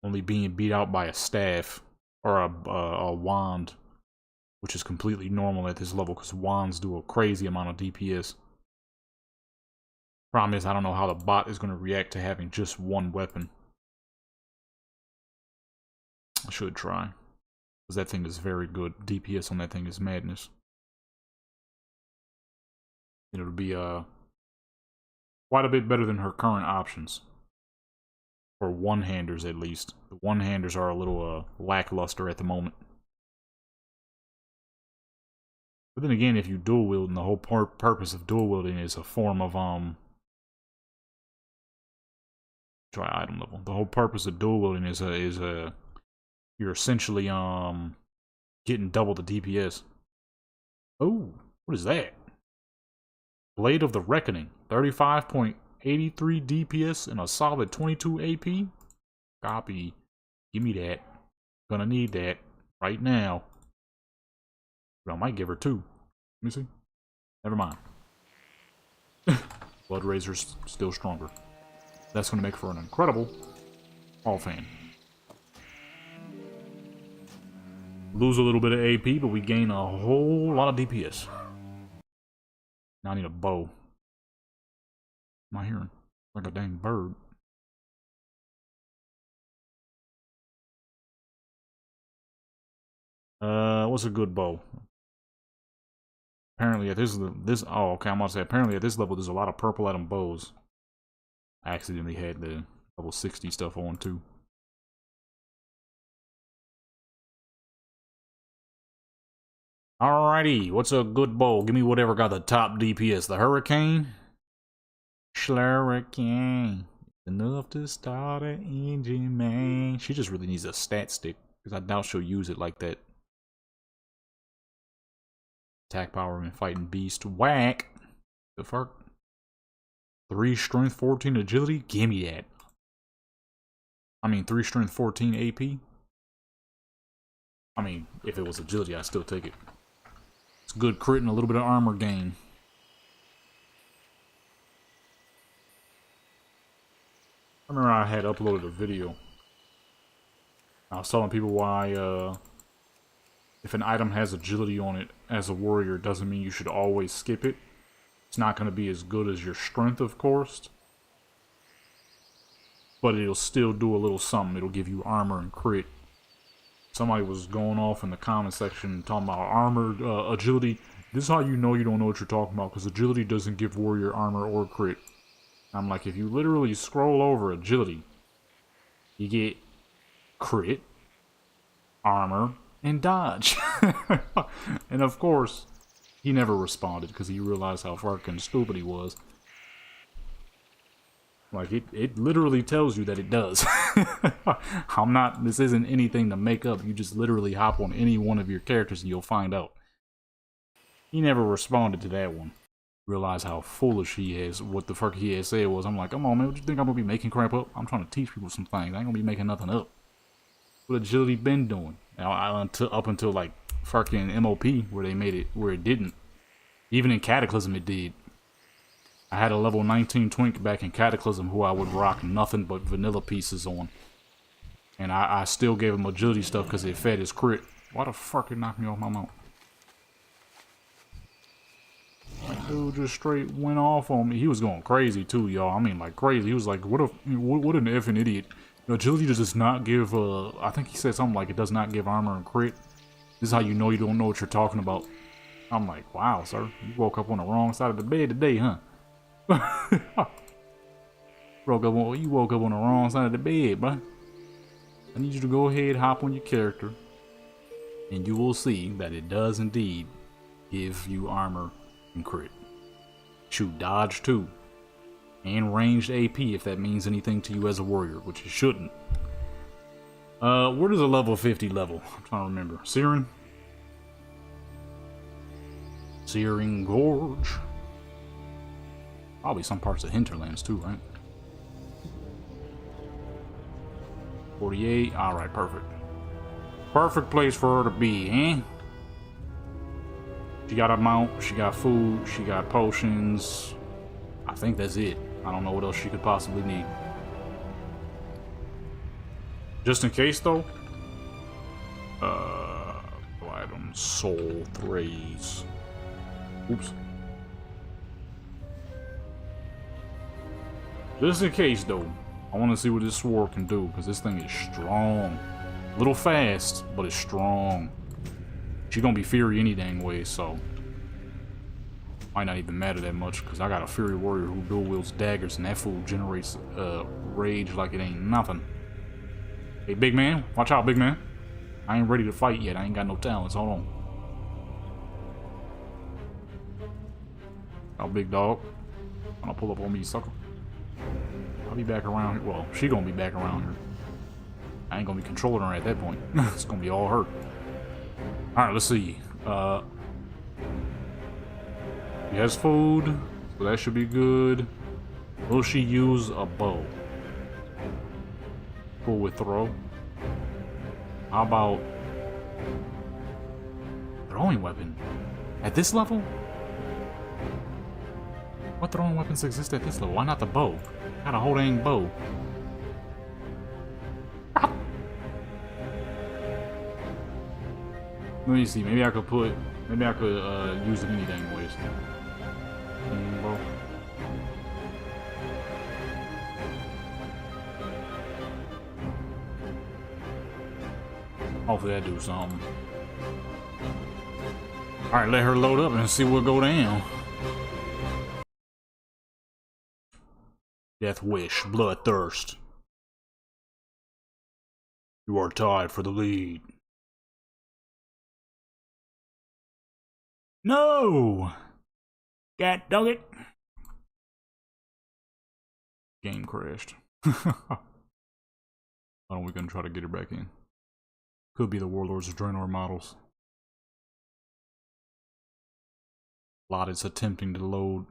Only being beat out by a staff or a wand, which is completely normal at this level because wands do a crazy amount of DPS. Problem is, I don't know how the bot is going to react to having just one weapon. I should try, because that thing is very good. DPS on that thing is madness. It'll be quite a bit better than her current options. For one-handers, at least. The one-handers are a little lackluster at the moment. But then again, if you dual wield, and the whole purpose of dual wielding is a form of try item level. The whole purpose of dual wielding is you're essentially getting double the DPS. Oh, what is that? Blade of the Reckoning, 35.83 DPS and a solid 22 AP. Copy. Give me that. Gonna need that right now. But I might give her two. Let me see. Never mind. Blood Razor's still stronger. That's going to make for an incredible offhand. Lose a little bit of AP, but we gain a whole lot of DPS. Now I need a bow. What am I hearing? Like a dang bird. What's a good bow? Apparently at this oh okay, I'm gonna say apparently at this level there's a lot of purple atom bows. I accidentally had the level 60 stuff on too. Alrighty, what's a good bow? Give me whatever got the top DPS. The Hurricane? Schlurricane. Enough to start an engine, man. She just really needs a stat stick, because I doubt she'll use it like that. Attack power and fighting beast. Whack! The fuck? 3 strength, 14 agility? Gimme that. I mean, 3 strength, 14 AP? I mean, if it was agility, I'd still take it. It's good crit and a little bit of armor gain. I remember I had uploaded a video. I was telling people why, if an item has agility on it as a warrior, doesn't mean you should always skip it. It's not going to be as good as your strength, of course. But it'll still do a little something. It'll give you armor and crit. Somebody was going off in the comment section talking about armor, agility. This is how you know you don't know what you're talking about, because agility doesn't give warrior armor or crit. I'm like, if you literally scroll over agility, you get crit, armor, and dodge. And of course, he never responded because he realized how fucking stupid he was. Like, it literally tells you that it does. This isn't anything to make up. You just literally hop on any one of your characters and you'll find out. He never responded to that one. Realize how foolish he is. What the fuck he had said was, I'm like, come on, man, what you think I'm gonna be making crap up? I'm trying to teach people some things. I ain't gonna be making nothing up. What agility been doing? Up until like fucking MOP, where they made it where it didn't. Even in Cataclysm, it did. I had a level 19 twink back in Cataclysm who I would rock nothing but vanilla pieces on. And I still gave him agility stuff because it fed his crit. Why the fuck it knocked me off my mount? That dude just straight went off on me. He was going crazy too, y'all. I mean, like crazy. He was like, what an effing idiot. Agility does not give, I think he said something like it does not give armor and crit. This is how you know you don't know what you're talking about. I'm like, wow, sir. You woke up on the wrong side of the bed today, huh? You woke up on the wrong side of the bed, bruh. I need you to go ahead, hop on your character, and you will see that it does indeed give you armor and crit. Shoot, dodge too. And ranged AP if that means anything to you as a warrior, which it shouldn't. Where does a level 50 level? I'm trying to remember. Searing? Searing Gorge. Probably some parts of Hinterlands too, right? 48. Alright, perfect. Perfect place for her to be, eh? She got a mount, she got food, she got potions. I think that's it. I don't know what else she could possibly need. Just in case though. Item soul thrays. Oops. Just in case though, I want to see what this sword can do, because this thing is strong. A little fast, but it's strong. She's gonna be Fury any dang way, so might not even matter that much, because I got a Fury Warrior who dual wields daggers, and that fool generates rage like it ain't nothing. Hey, big man, watch out, big man. I ain't ready to fight yet. I ain't got no talents. Hold on. Oh, big dog. Gonna pull up on me, sucker. I'll be back around here. Well, she gonna be back around here. I ain't gonna be controlling her at that point. It's gonna be all her. Alright, let's see. She has food, so that should be good. Will she use a bow? Cool with throw. How about throwing weapon? At this level? What throwing weapons exist at this level? Why not the bow? Got a whole dang bow. Let me see. Maybe I could use it any dang ways. Bow. Hopefully that do something. Alright, let her load up and see what go down. Death Wish, Bloodthirst. You are tied for the lead. No! God dog it. Game crashed. How are we gonna try to get her back in? Could be the Warlords of Draenor models. Lot is attempting to load.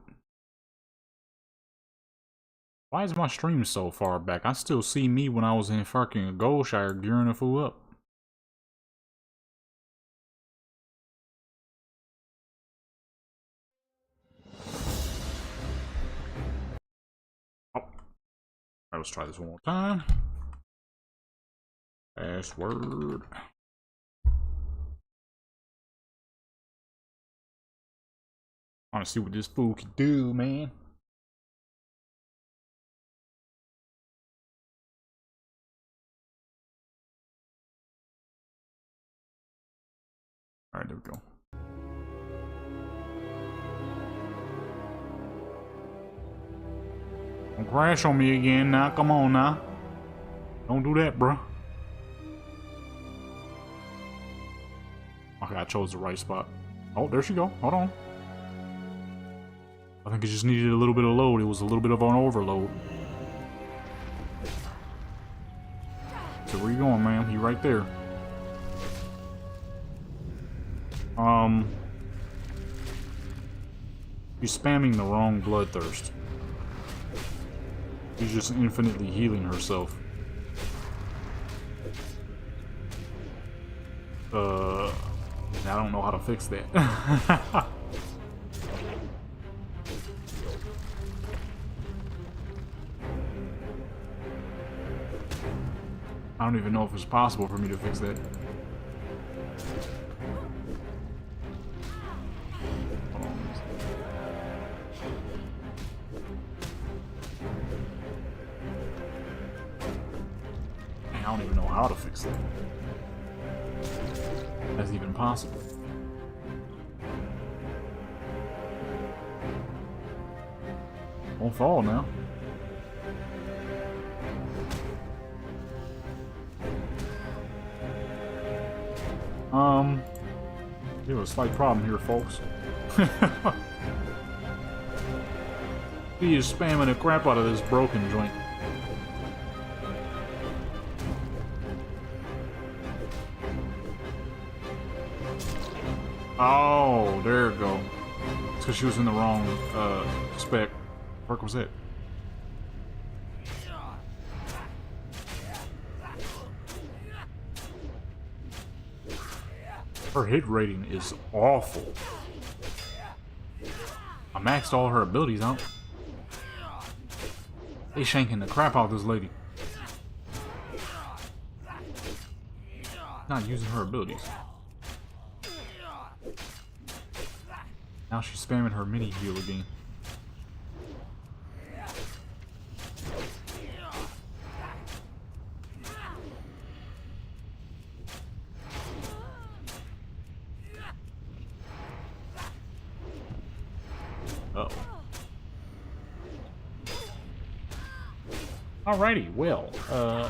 Why is my stream so far back? I still see me when I was in fucking Goldshire gearing a fool up. Oh. Alright, let's try this one more time. Password. I want to see what this fool can do, man. Alright, there we go. Don't crash on me again now. Come on now. Don't do that, bruh. Okay, I chose the right spot. Oh, there she go. Hold on. I think it just needed a little bit of load. It was a little bit of an overload. So where you going, ma'am? You right there. She's spamming the wrong Bloodthirst. She's just infinitely healing herself. I don't know how to fix that. I don't even know if it's possible for me to fix that. Hold on. I don't even know how to fix that. That's even possible. Don't fall now. We have a slight problem here, folks. He is spamming the crap out of this broken joint. Oh, there we go. It's because she was in the wrong spec. What was it? Her hit rating is awful. I maxed all her abilities out. They shanking the crap out of this lady. Not using her abilities. Now she's spamming her mini heal again. Uh-oh. Alrighty, well,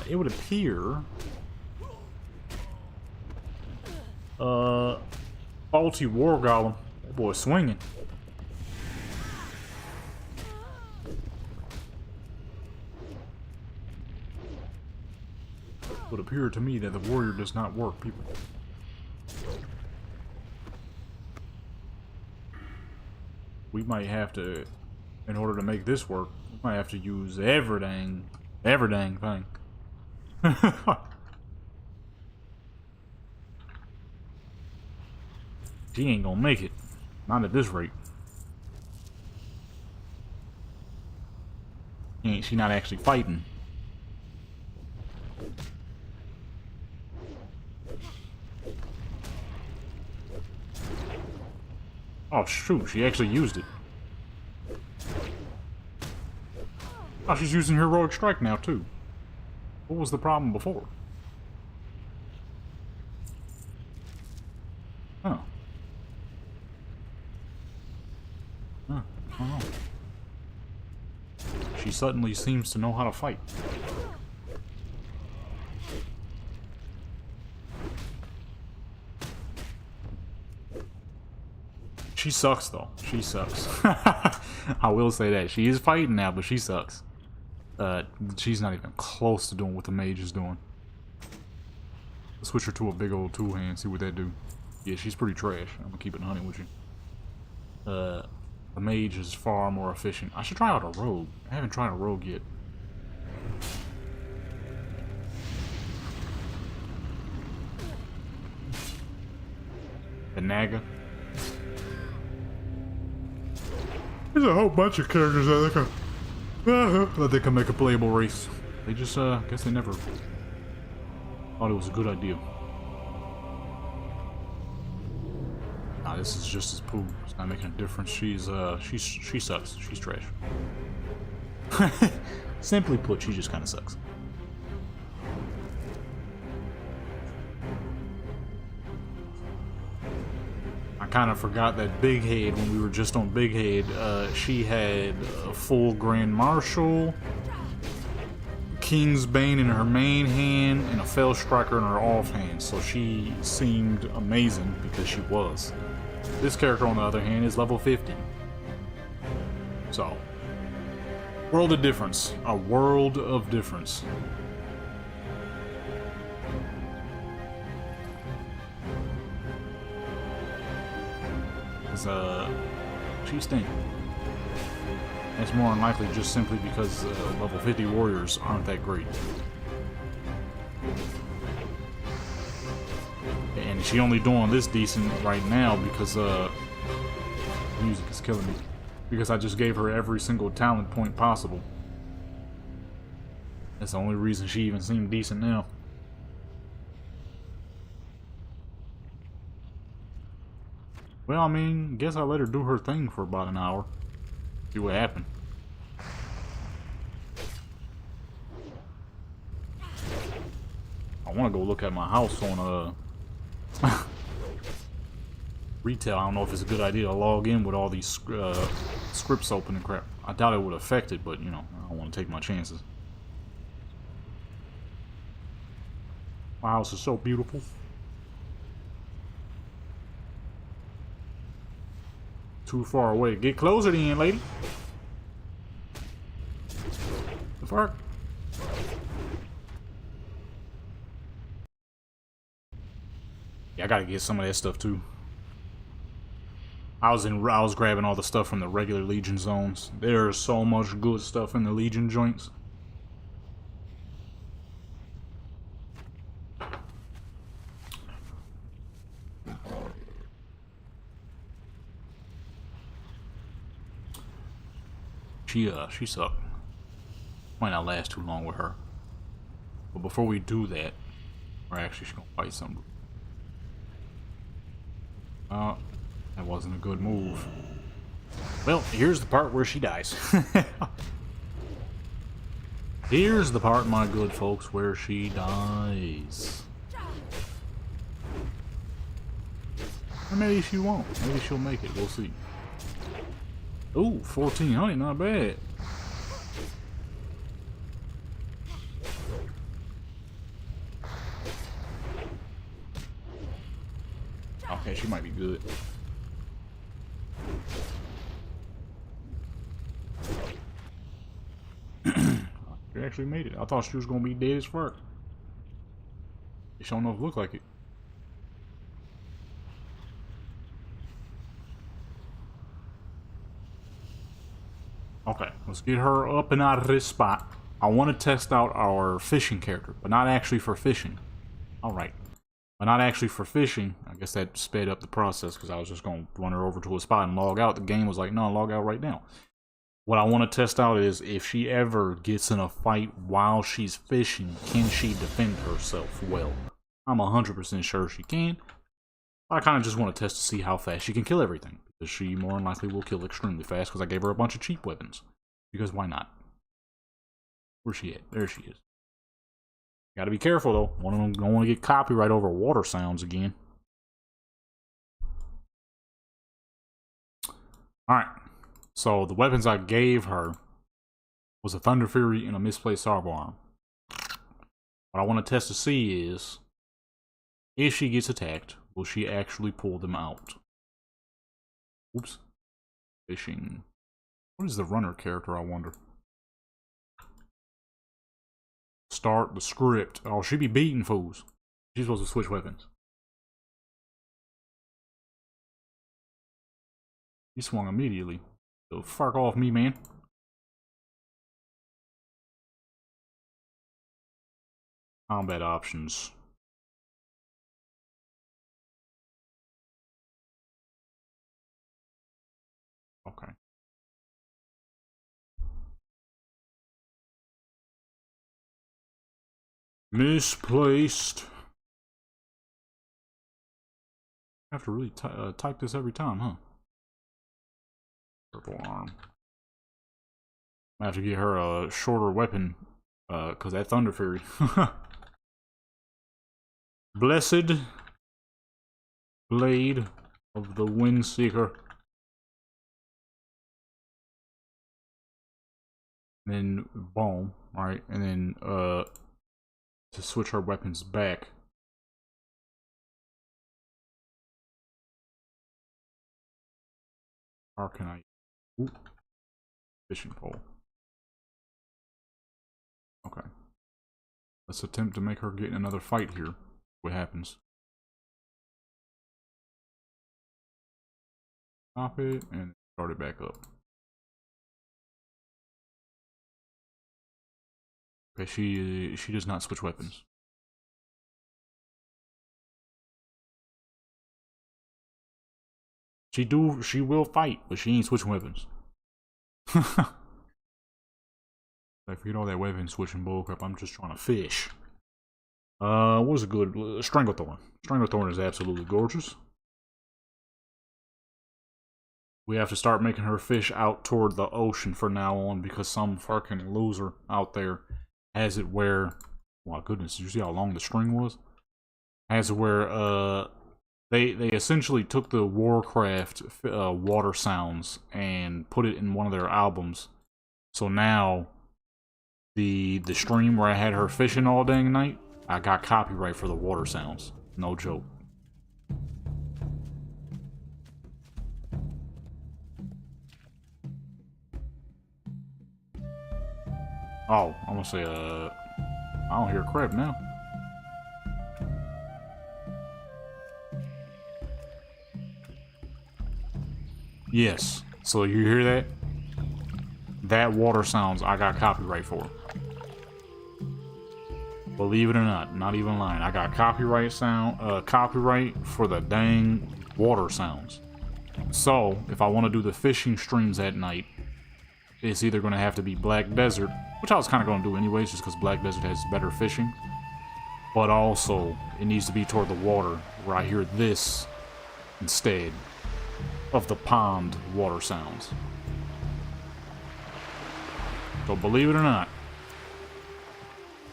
it would appear faulty war golem. That boy's swinging. It would appear to me that the warrior does not work, people. We might have to, in order to make this work, we might have to use every dang thing. She ain't gonna make it. Not at this rate. She not actually fighting. Oh shoot, she actually used it. Oh, she's using Heroic Strike now too. What was the problem before? Huh. She suddenly seems to know how to fight. She sucks, though. She sucks. I will say that. She is fighting now, but she sucks. She's not even close to doing what the mage is doing. Let's switch her to a big old two-hand, see what that do. Yeah, she's pretty trash. I'm gonna keep it 100 with you. The mage is far more efficient. I should try out a rogue. I haven't tried a rogue yet. The Naga. There's a whole bunch of characters that they can make a playable race. They just, guess they never thought it was a good idea. Nah, this is just as poo. It's not making a difference. She sucks. She's trash. Simply put, she just kind of sucks. I kind of forgot that Big Head, when we were just on Big Head, she had a full Grand Marshal, King's Bane in her main hand, and a Fell Striker in her offhand, so she seemed amazing because she was. This character, on the other hand, is level 50. So, world of difference. A world of difference. She stinks. That's more than likely just simply because level 50 warriors aren't that great. And she only doing this decent right now because music is killing me. Because I just gave her every single talent point possible. That's the only reason she even seemed decent now. Well, I mean, guess I let her do her thing for about an hour. See what happened. I want to go look at my house on retail. I don't know if it's a good idea to log in with all these scripts open and crap. I doubt it would affect it, but you know, I don't want to take my chances. My house is so beautiful. Too far away. Get closer then, lady. The fuck? Yeah, I gotta get some of that stuff too. I was grabbing all the stuff from the regular Legion zones. There's so much good stuff in the Legion joints. She sucked. Might not last too long with her. But before we do that, we're actually gonna fight something. That wasn't a good move. Well, here's the part where she dies. Here's the part, my good folks, where she dies. Or maybe she won't. Maybe she'll make it. We'll see. Ooh, 1400, not bad. Okay, she might be good. She actually made it. I thought she was gonna be dead as fuck. She don't know if it looked like it. Okay, let's get her up and out of this spot. I want to test out our fishing character, but not actually for fishing. Alright. But not actually for fishing. I guess that sped up the process because I was just going to run her over to a spot and log out. The game was like, no, log out right now. What I want to test out is if she ever gets in a fight while she's fishing, can she defend herself well? I'm 100% sure she can. I kind of just want to test to see how fast she can kill everything. Because she more than likely will kill extremely fast because I gave her a bunch of cheap weapons. Because why not? Where's she at? There she is. Gotta be careful though. Don't want to get copyright over water sounds again. Alright. So the weapons I gave her was a Thunder Fury and a misplaced Sarbo arm. What I want to test to see is, if she gets attacked, will she actually pull them out? Oops. Fishing. What is the runner character, I wonder? Start the script. Oh, she be beating fools. She's supposed to switch weapons. He swung immediately. So fuck off me, man. Combat options. Okay. Misplaced. I have to really type this every time, huh? Purple arm. I have to get her a shorter weapon, cause that Thunder Fury. Blessed Blade of the Windseeker. Then boom, right, and then to switch her weapons back. How can I? Ooh. Fishing pole. Okay. Let's attempt to make her get in another fight here. What happens? Stop it and start it back up. Okay, she does not switch weapons. She will fight, but she ain't switching weapons. I forget all that weapon switching bullcrap. I'm just trying to fish. What's a good Stranglethorn? Stranglethorn is absolutely gorgeous. We have to start making her fish out toward the ocean from now on because some fucking loser out there has it where, my goodness, did you see how long the string was? Has it where they essentially took the Warcraft water sounds and put it in one of their albums. So now the stream where I had her fishing all dang night, I got copyright for the water sounds. No joke. Oh, I'm gonna say, I don't hear crap now. Yes. So you hear that? That water sounds I got copyright for. Believe it or not even lying. I got copyright for the dang water sounds. So if I want to do the fishing streams at night, it's either going to have to be Black Desert, which I was kind of going to do anyways, just because Black Desert has better fishing. But also, it needs to be toward the water, where I hear this instead of the pond water sounds. So believe it or not,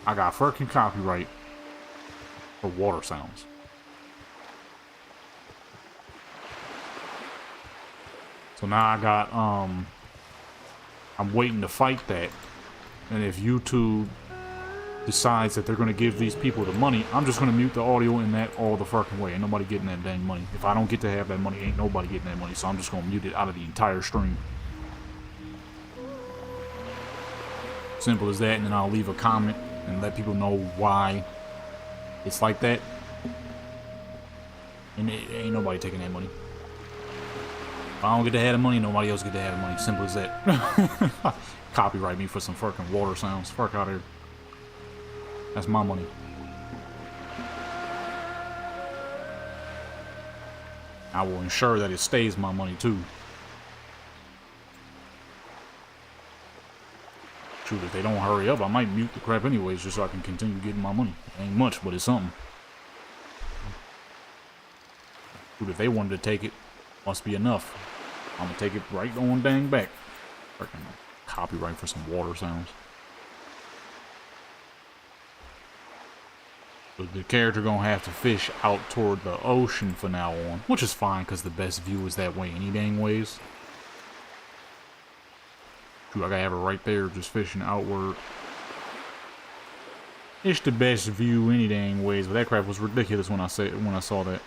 I got fucking copyright for water sounds. So now I got, I'm waiting to fight that. And if YouTube decides that they're going to give these people the money, I'm just going to mute the audio in that all the fucking way. Ain't nobody getting that dang money. If I don't get to have that money, ain't nobody getting that money. So I'm just going to mute it out of the entire stream. Simple as that. And then I'll leave a comment and let people know why it's like that. And ain't nobody taking that money. If I don't get to have the money, nobody else get to have the money. Simple as that. Copyright me for some fucking water sounds. Fuck out of here. That's my money. I will ensure that it stays my money too. Shoot, if they don't hurry up, I might mute the crap anyways just so I can continue getting my money. It ain't much, but it's something. Shoot, if they wanted to take it, must be enough. I'm gonna take it right on dang back. Freaking copyright for some water sounds. But the character gonna have to fish out toward the ocean from now on, which is fine because the best view is that way any dang ways. Shoot, I gotta have it right there, just fishing outward. It's the best view any dang ways, but that crap was ridiculous when I saw that.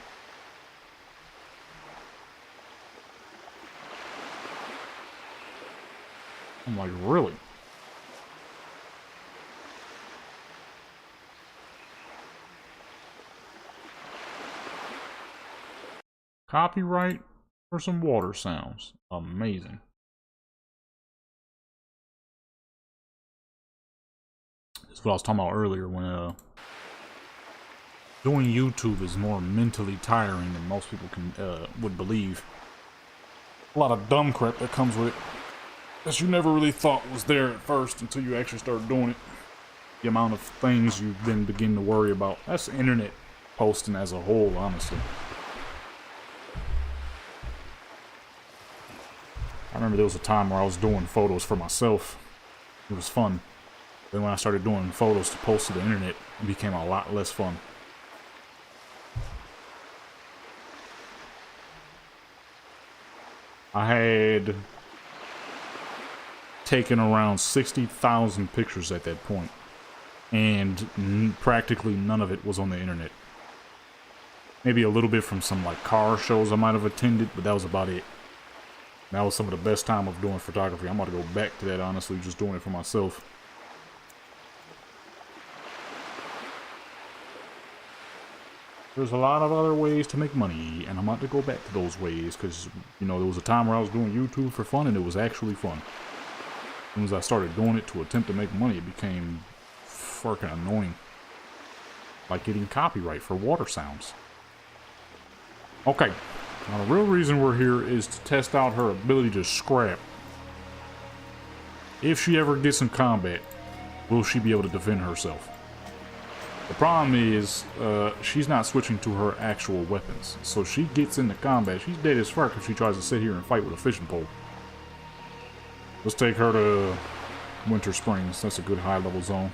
I'm like, really? Copyright for some water sounds. Amazing. That's what I was talking about earlier when doing YouTube is more mentally tiring than most people can would believe. A lot of dumb crap that comes with it that you never really thought was there at first until you actually started doing it. The amount of things you then begin to worry about. That's internet posting as a whole, honestly. I remember there was a time where I was doing photos for myself. It was fun. Then when I started doing photos to post to the internet, it became a lot less fun. I had taken around 60,000 pictures at that point, and practically none of it was on the internet. Maybe a little bit from some like car shows I might have attended, but that was about it. That was some of the best time of doing photography. I'm about to go back to that, honestly, just doing it for myself. There's a lot of other ways to make money, and I'm about to go back to those ways, because, you know, there was a time where I was doing YouTube for fun, and it was actually fun. As soon as I started doing it to attempt to make money, it became freaking annoying. Like getting copyright for water sounds. Okay. Now, the real reason we're here is to test out her ability to scrap. If she ever gets in combat, will she be able to defend herself? The problem is, she's not switching to her actual weapons. So she gets into combat, she's dead as fuck if she tries to sit here and fight with a fishing pole. Let's take her to Winter Springs. That's a good high-level zone.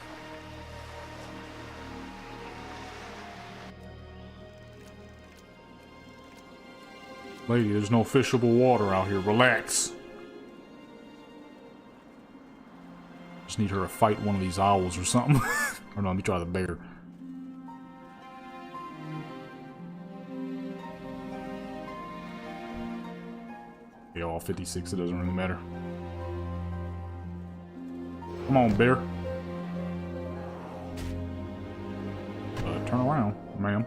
Lady, there's no fishable water out here. Relax. Just need her to fight one of these owls or something. Or no, let me try the bear. Yeah, all 56, it doesn't really matter. Come on, bear. Turn around, ma'am.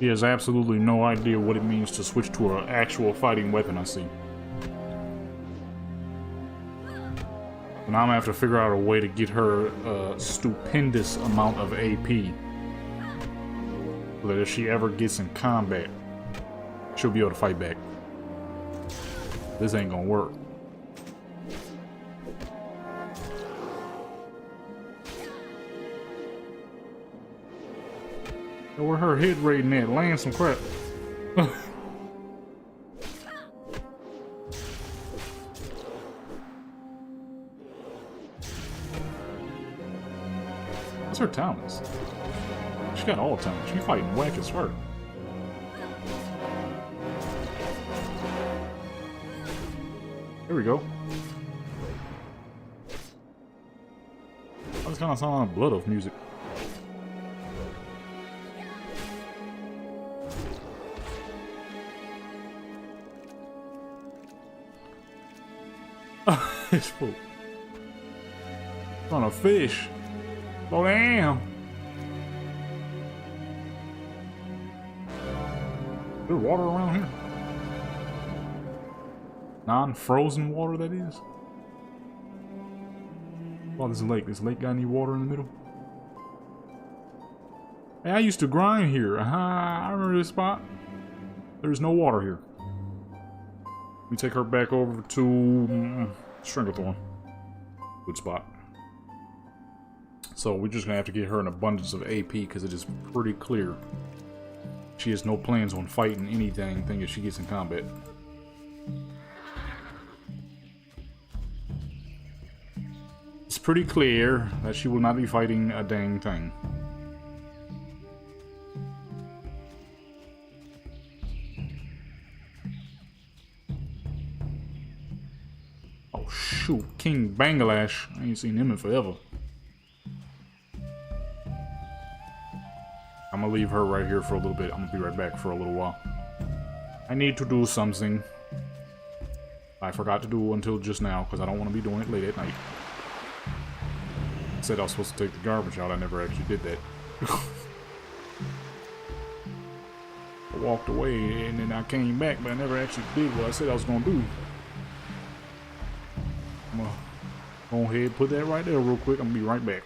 He has absolutely no idea what it means to switch to an actual fighting weapon, I see. And I'm gonna have to figure out a way to get her a stupendous amount of AP. So that if she ever gets in combat, she'll be able to fight back. This ain't gonna work. Where her head rating at? Land some crap. What's her talents? She got all talents. She fighting whack as fuck. Here we go. That's kind of sound like Blood Oath music. This fool. It's on a fish. Slow down. There's water around here. Non-frozen water, that is. Oh, there's a lake. This lake got any water in the middle? Hey, I used to grind here. I remember this spot. There's no water here. Let me take her back over to Stranglethorn. Good spot. So we're just gonna have to get her an abundance of AP because it is pretty clear she has no plans on fighting anything if she gets in combat. It's pretty clear that she will not be fighting a dang thing. shoot, King Bangladesh. I ain't seen him in forever. I'm gonna leave her right here for a little bit. I'm gonna be right back for a little while. I need to do something. I forgot to do until just now because I don't want to be doing it late at night. I said I was supposed to take the garbage out. I never actually did that. I walked away and then I came back, but I never actually did what I said I was gonna do. I'm gonna go ahead and put that right there real quick. I'm gonna be right back.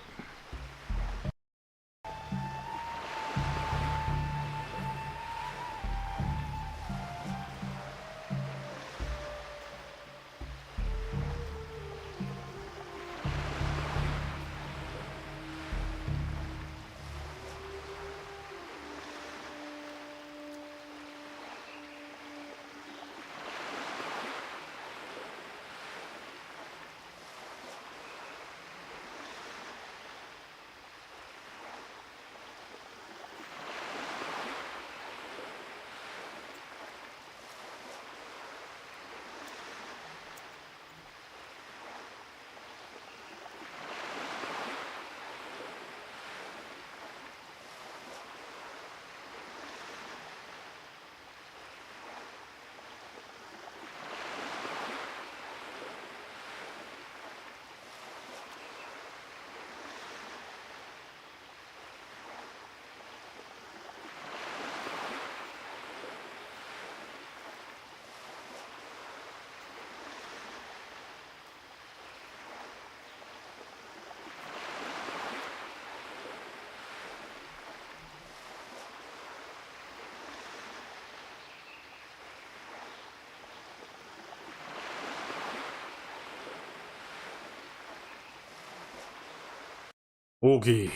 Okay.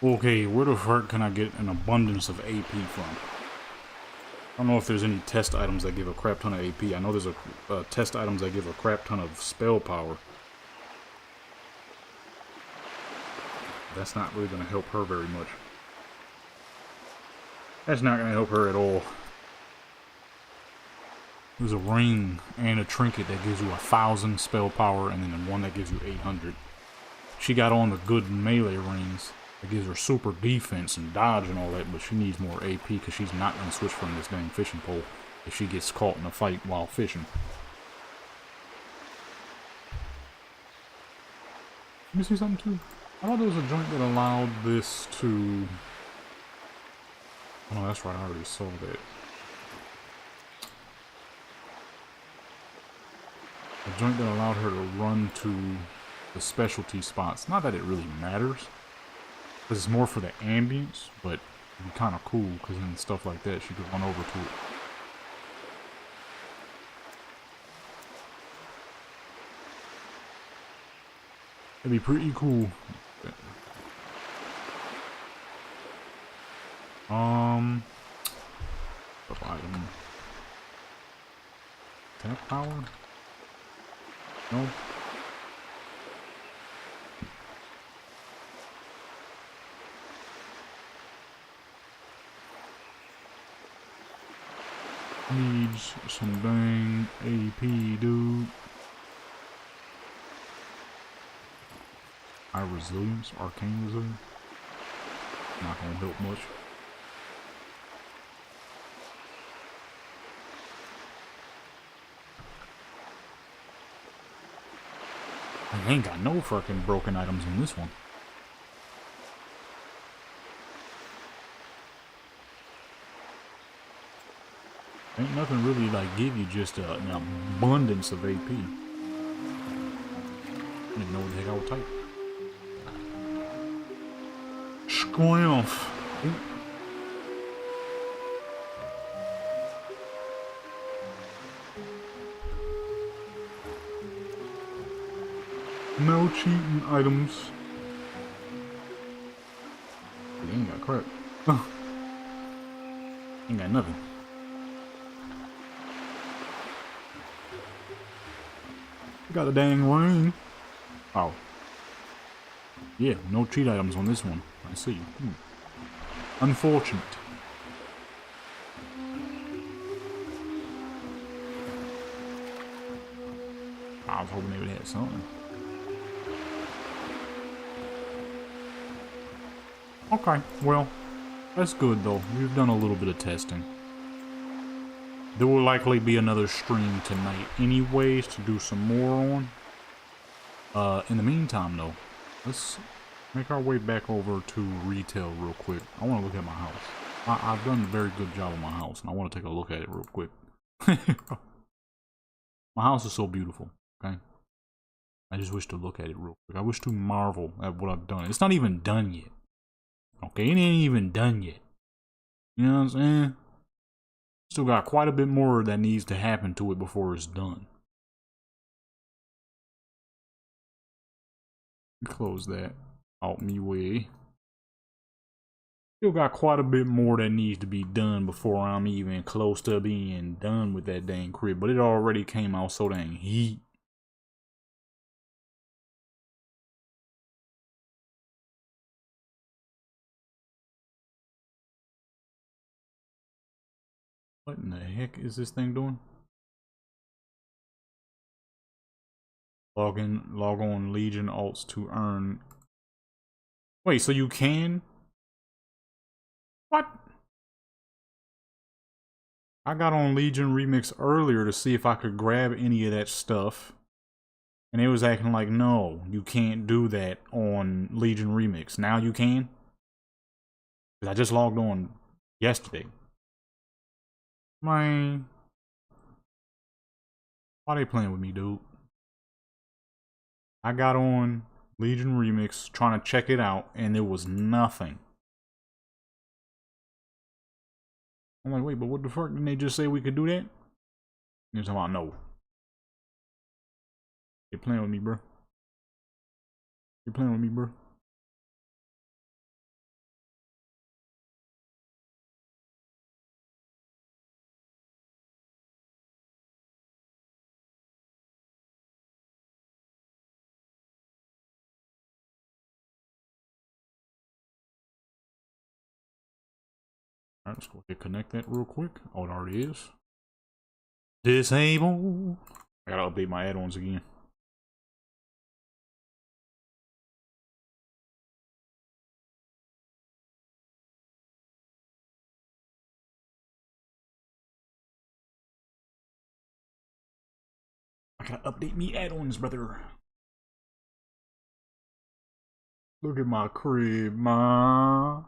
Okay, where the fuck can I get an abundance of AP from? I don't know if there's any test items that give a crap ton of AP. I know there's a test items that give a crap ton of spell power. That's not really going to help her very much. That's not going to help her at all. There's a ring and a trinket that gives you 1,000 spell power, and then one that gives you 800. She got on the good melee rings that gives her super defense and dodge and all that, but she needs more AP because she's not going to switch from this dang fishing pole if she gets caught in a fight while fishing. Let me see something too. I thought there was a joint that allowed this to... Oh no, that's right, I already saw that. A joint that allowed her to run to the specialty spots. Not that it really matters, because it's more for the ambience, but it'd be kind of cool because then stuff like that she could run over to it. It'd be pretty cool. What item? Tap power? No. Needs some dang AP, dude. High resilience, arcane resilience. Not gonna help much. I ain't got no fucking broken items in this one. Ain't nothing really like give you just an abundance of AP. I didn't know what the heck I would type. Squamp. No cheating items. They ain't got crap. Ain't got nothing. Got a dang ring. Oh. Yeah, no cheat items on this one. I see. Unfortunate. was hoping they would have something. Okay, well, that's good though. We've done a little bit of testing. There will likely be another stream tonight anyways to do some more on. In the meantime though, let's make our way back over to retail real quick. I want to look at my house. I've done a very good job on my house, and I want to take a look at it real quick. My house is so beautiful, okay? I just wish to look at it real quick. I wish to marvel at what I've done. It's not even done yet. Okay, it ain't even done yet. You know what I'm saying? Still got quite a bit more that needs to happen to it before it's done. Close that out me way. Still got quite a bit more that needs to be done before I'm even close to being done with that dang crib, but it already came out so dang heat. What in the heck is this thing doing? Log on Legion alts to earn. Wait, so you can? What? I got on Legion Remix earlier to see if I could grab any of that stuff. And it was acting like, no, you can't do that on Legion Remix. Now you can? 'Cause I just logged on yesterday. Man. Why they playing with me, dude? I got on Legion Remix trying to check it out, and there was nothing. I'm like, wait, but what the fuck? Didn't they just say we could do that? And they're talking about no. You're playing with me, bro. You're playing with me, bro. Alright, let's go ahead and connect that real quick. Oh, it already is. Disable. I gotta update my add-ons again. I gotta update me add-ons, brother. Look at my crib, ma.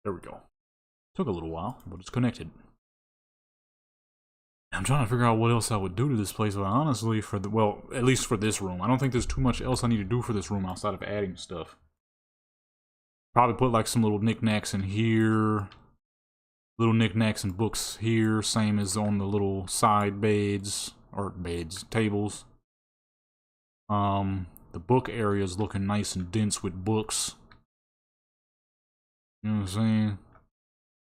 There we go. Took a little while, but it's connected. I'm trying to figure out what else I would do to this place, but honestly, well, at least for this room, I don't think there's too much else I need to do for this room outside of adding stuff. Probably put like some little knickknacks in here. Little knickknacks and books here, same as on the little side tables. The book area is looking nice and dense with books. You know what I'm saying?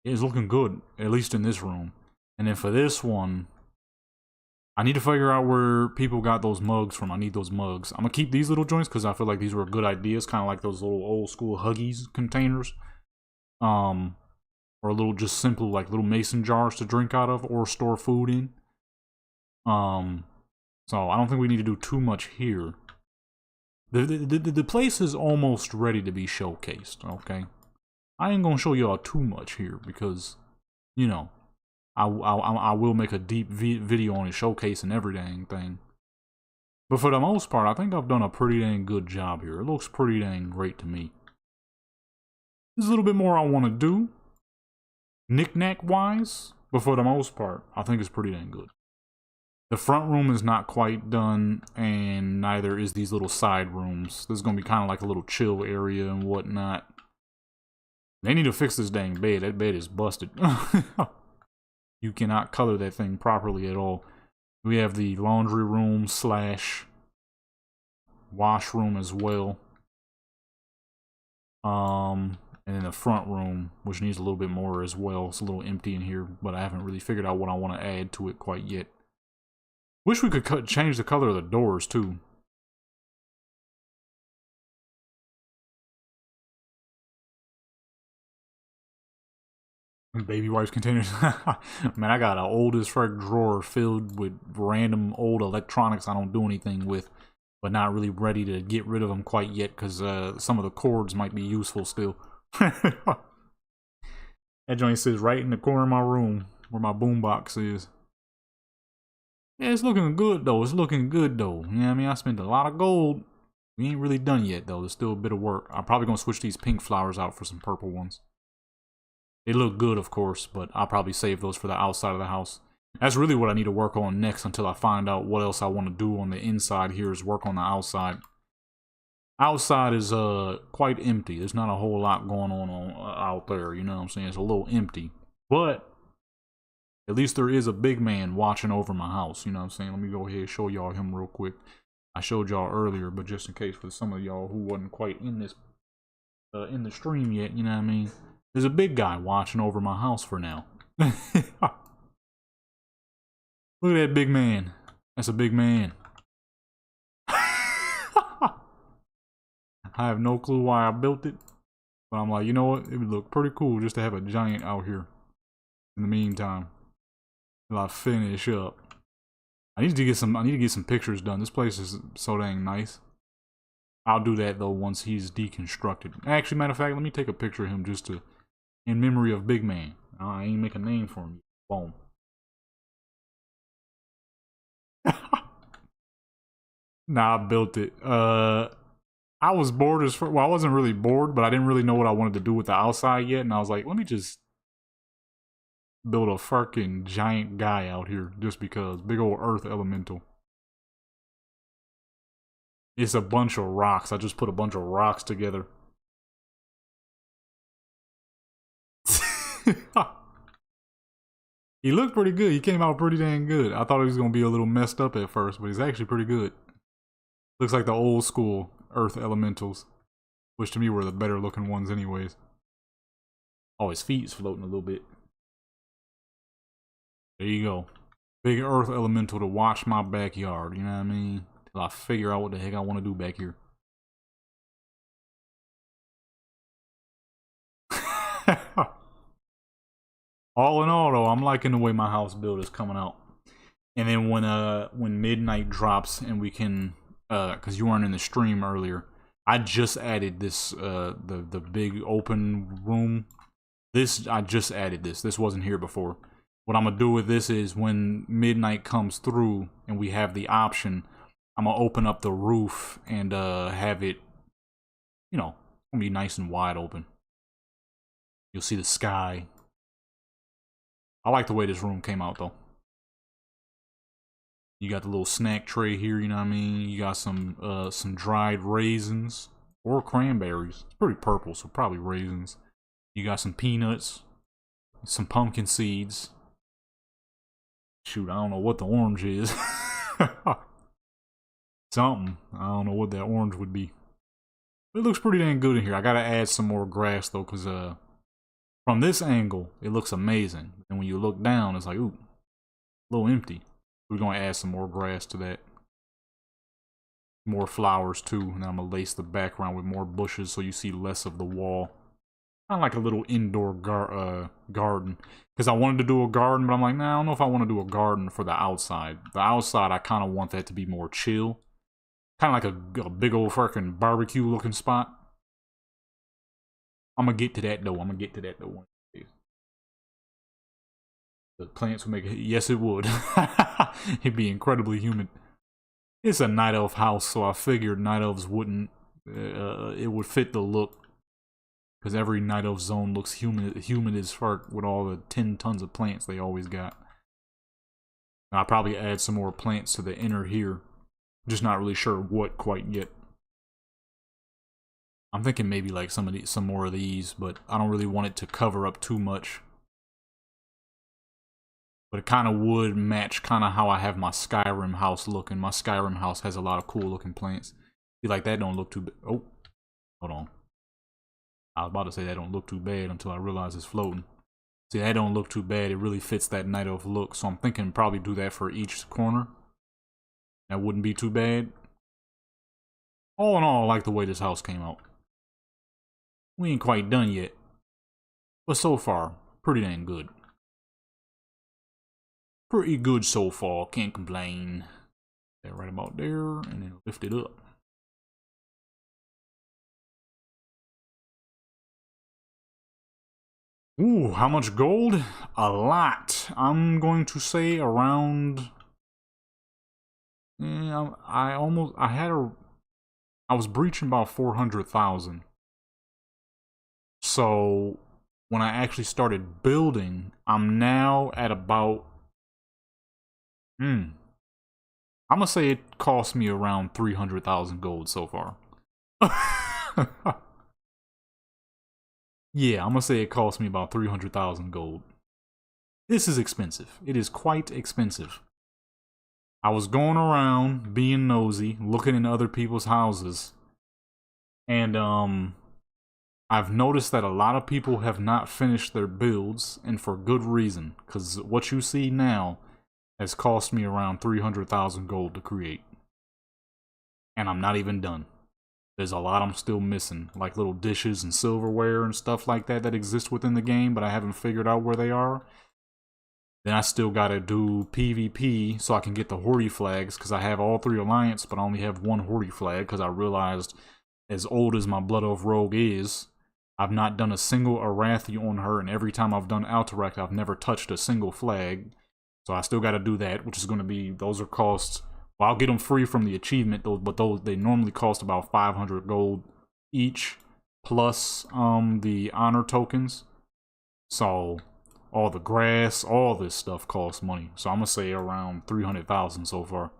It's looking good, at least in this room. And then for this one, I need to figure out where people got those mugs from. I need those mugs. I'm gonna keep these little joints because I feel like these were good ideas, kind of like those little old school Huggies containers. Or little just simple like little mason jars to drink out of or store food in. So I don't think we need to do too much here. The place is almost ready to be showcased, okay? I ain't gonna show y'all too much here because, you know, I will make a deep video on it showcasing every dang thing. But for the most part, I think I've done a pretty dang good job here. It looks pretty dang great to me. There's a little bit more I want to do, knick-knack wise, but for the most part, I think it's pretty dang good. The front room is not quite done, and neither is these little side rooms. This is gonna be kind of like a little chill area and whatnot. They need to fix this dang bed. That bed is busted. You cannot color that thing properly at all. We have the laundry room slash washroom as well. And then the front room, which needs a little bit more as well. It's a little empty in here, but I haven't really figured out what I want to add to it quite yet. Wish we could change the color of the doors too. Baby wipes containers. Man, I got an old as frick drawer filled with random old electronics I don't do anything with, but not really ready to get rid of them quite yet because some of the cords might be useful still. That joint sits right in the corner of my room where my boombox is. Yeah, it's looking good though. It's looking good though. You know what I mean? I spent a lot of gold. We ain't really done yet though. There's still a bit of work. I'm probably gonna switch these pink flowers out for some purple ones. They look good, of course, but I'll probably save those for the outside of the house. That's really what I need to work on next until I find out what else I want to do on the inside here is work on the outside. Outside is quite empty. There's not a whole lot going on out there, you know what I'm saying? It's a little empty. But at least there is a big man watching over my house, you know what I'm saying? Let me go ahead and show y'all him real quick. I showed y'all earlier, but just in case for some of y'all who wasn't quite in this in the stream yet, you know what I mean? There's a big guy watching over my house for now. Look at that big man. That's a big man. I have no clue why I built it, but I'm like, you know what? It would look pretty cool just to have a giant out here in the meantime. Till I finish up. I need to get some pictures done. This place is so dang nice. I'll do that though once he's deconstructed. Actually, matter of fact, let me take a picture of him just to in memory of Big Man. I ain't make a name for him. Boom. Nah, I built it. I was bored as well, I wasn't really bored, but I didn't really know what I wanted to do with the outside yet, and I was like, let me just build a fucking giant guy out here just because. Big old earth elemental. It's a bunch of rocks. I just put a bunch of rocks together. He looked pretty good. He came out pretty dang good. I thought he was going to be a little messed up at first, but he's actually pretty good. Looks like the old school earth elementals, which to me were the better looking ones anyways. Oh, his feet's floating a little bit. There you go. Big earth elemental to watch my backyard, you know what I mean? Till I figure out what the heck I want to do back here. All in all though, I'm liking the way my house build is coming out. And then when midnight drops and we can cause you weren't in the stream earlier, I just added this the big open room. I just added this. This wasn't here before. What I'm gonna do with this is when midnight comes through and we have the option, I'm gonna open up the roof and have it, you know, it's gonna be nice and wide open. You'll see the sky. I like the way this room came out though. You got the little snack tray here, you know what I mean? You got some dried raisins or cranberries. It's pretty purple, so probably raisins. You got some peanuts, some pumpkin seeds. Shoot, I don't know what the orange is. Something. I don't know what that orange would be. It looks pretty dang good in here. I gotta add some more grass though, cause from this angle it looks amazing. And when you look down, it's like, ooh, a little empty. We're gonna add some more grass to that. More flowers too, and I'm gonna lace the background with more bushes so you see less of the wall. Kind of like a little indoor garden. Because I wanted to do a garden, but I'm like, nah, I don't know if I want to do a garden for the outside. The outside, I kind of want that to be more chill. Kind of like a big old fucking barbecue looking spot. I'm gonna get to that though. I'm gonna get to that though one day. The plants would make it. Yes, it would. It'd be incredibly humid. It's a night elf house, so I figured night elves wouldn't. It would fit the look. Because every night elf zone looks humid as fuck with all the 10 tons of plants they always got. I'll probably add some more plants to the inner here. Just not really sure what quite yet. I'm thinking maybe like some more of these, but I don't really want it to cover up too much. But it kind of would match kind of how I have my Skyrim house looking. My Skyrim house has a lot of cool looking plants. See, like that don't look too bad. Oh, hold on. I was about to say that don't look too bad until I realized it's floating. See, that don't look too bad. It really fits that night elf look. So I'm thinking probably do that for each corner. That wouldn't be too bad. All in all, I like the way this house came out. We ain't quite done yet. But so far, pretty dang good. Pretty good so far, can't complain. That right about there, and then lift it up. Ooh, how much gold? A lot. I'm going to say around... Yeah, I was breaching about 400,000. So when I actually started building, I'm now at about I'm gonna say it cost me around 300,000 gold so far. Yeah, I'm gonna say it cost me about 300,000 gold. This is expensive. It is quite expensive. I was going around being nosy, looking in other people's houses, and I've noticed that a lot of people have not finished their builds, and for good reason, because what you see now has cost me around 300,000 gold to create. And I'm not even done. There's a lot I'm still missing, like little dishes and silverware and stuff like that that exist within the game, but I haven't figured out where they are. Then I still gotta do PvP so I can get the Horde flags, because I have all 3 Alliance, but I only have 1 Horde flag, because I realized, as old as my Blood Oath Rogue is, I've not done a single Arathi on her, and every time I've done Alterac, I've never touched a single flag. So I still gotta do that, which is gonna be, those are costs, well, I'll get them free from the achievement, but those, they normally cost about 500 gold each, plus the honor tokens. So all the grass, all this stuff costs money. So I'm gonna say around 300,000 so far.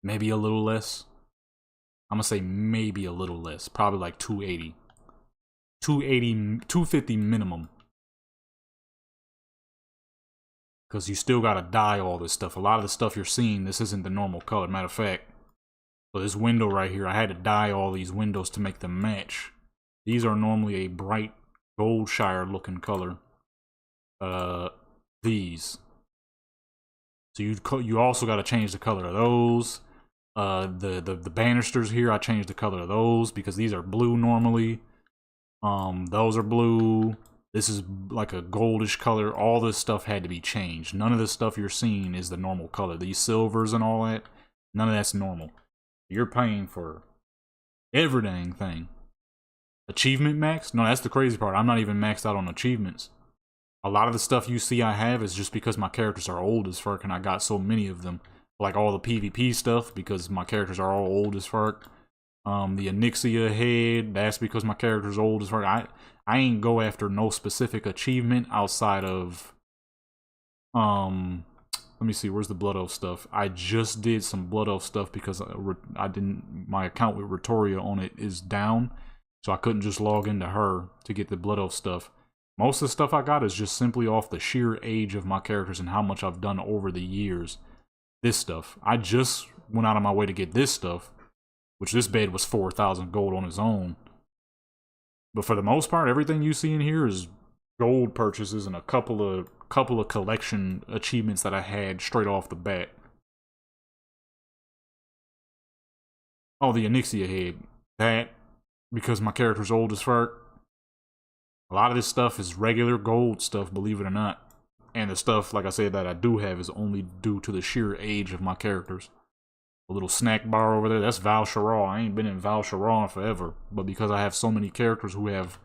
Maybe a little less. I'm gonna say maybe a little less. Probably like 280. 250 minimum. Because you still gotta dye all this stuff. A lot of the stuff you're seeing, this isn't the normal color. Matter of fact, for this window right here, I had to dye all these windows to make them match. These are normally a bright Goldshire looking color. These. So you also got to change the color of those. The banisters here, I changed the color of those because these are blue normally. Those are blue. This is like a goldish color. All this stuff had to be changed. None of the stuff you're seeing is the normal color. These silvers and all that, none of that's normal. You're paying for every dang thing. Achievement max? No, that's the crazy part. I'm not even maxed out on achievements. A lot of the stuff you see I have is just because my characters are old as fuck and I got so many of them. Like all the PvP stuff, because my characters are all old as fuck. The Onyxia head, that's because my character's old as fuck. I ain't go after no specific achievement outside of let me see, where's the Blood Oath stuff? I just did some Blood Oath stuff because my account with Retoria on it is down, so I couldn't just log into her to get the Blood Oath stuff. Most of the stuff I got is just simply off the sheer age of my characters and how much I've done over the years. This stuff, I just went out of my way to get this stuff, which this bed was 4,000 gold on its own. But for the most part, everything you see in here is gold purchases and a couple of collection achievements that I had straight off the bat. Oh, the Onyxia head. That, because my character's old as fuck. A lot of this stuff is regular gold stuff, believe it or not. And the stuff, like I said, that I do have is only due to the sheer age of my characters. A little snack bar over there, that's Val Sharal. I ain't been in Val Sharal forever. But because I have so many characters who have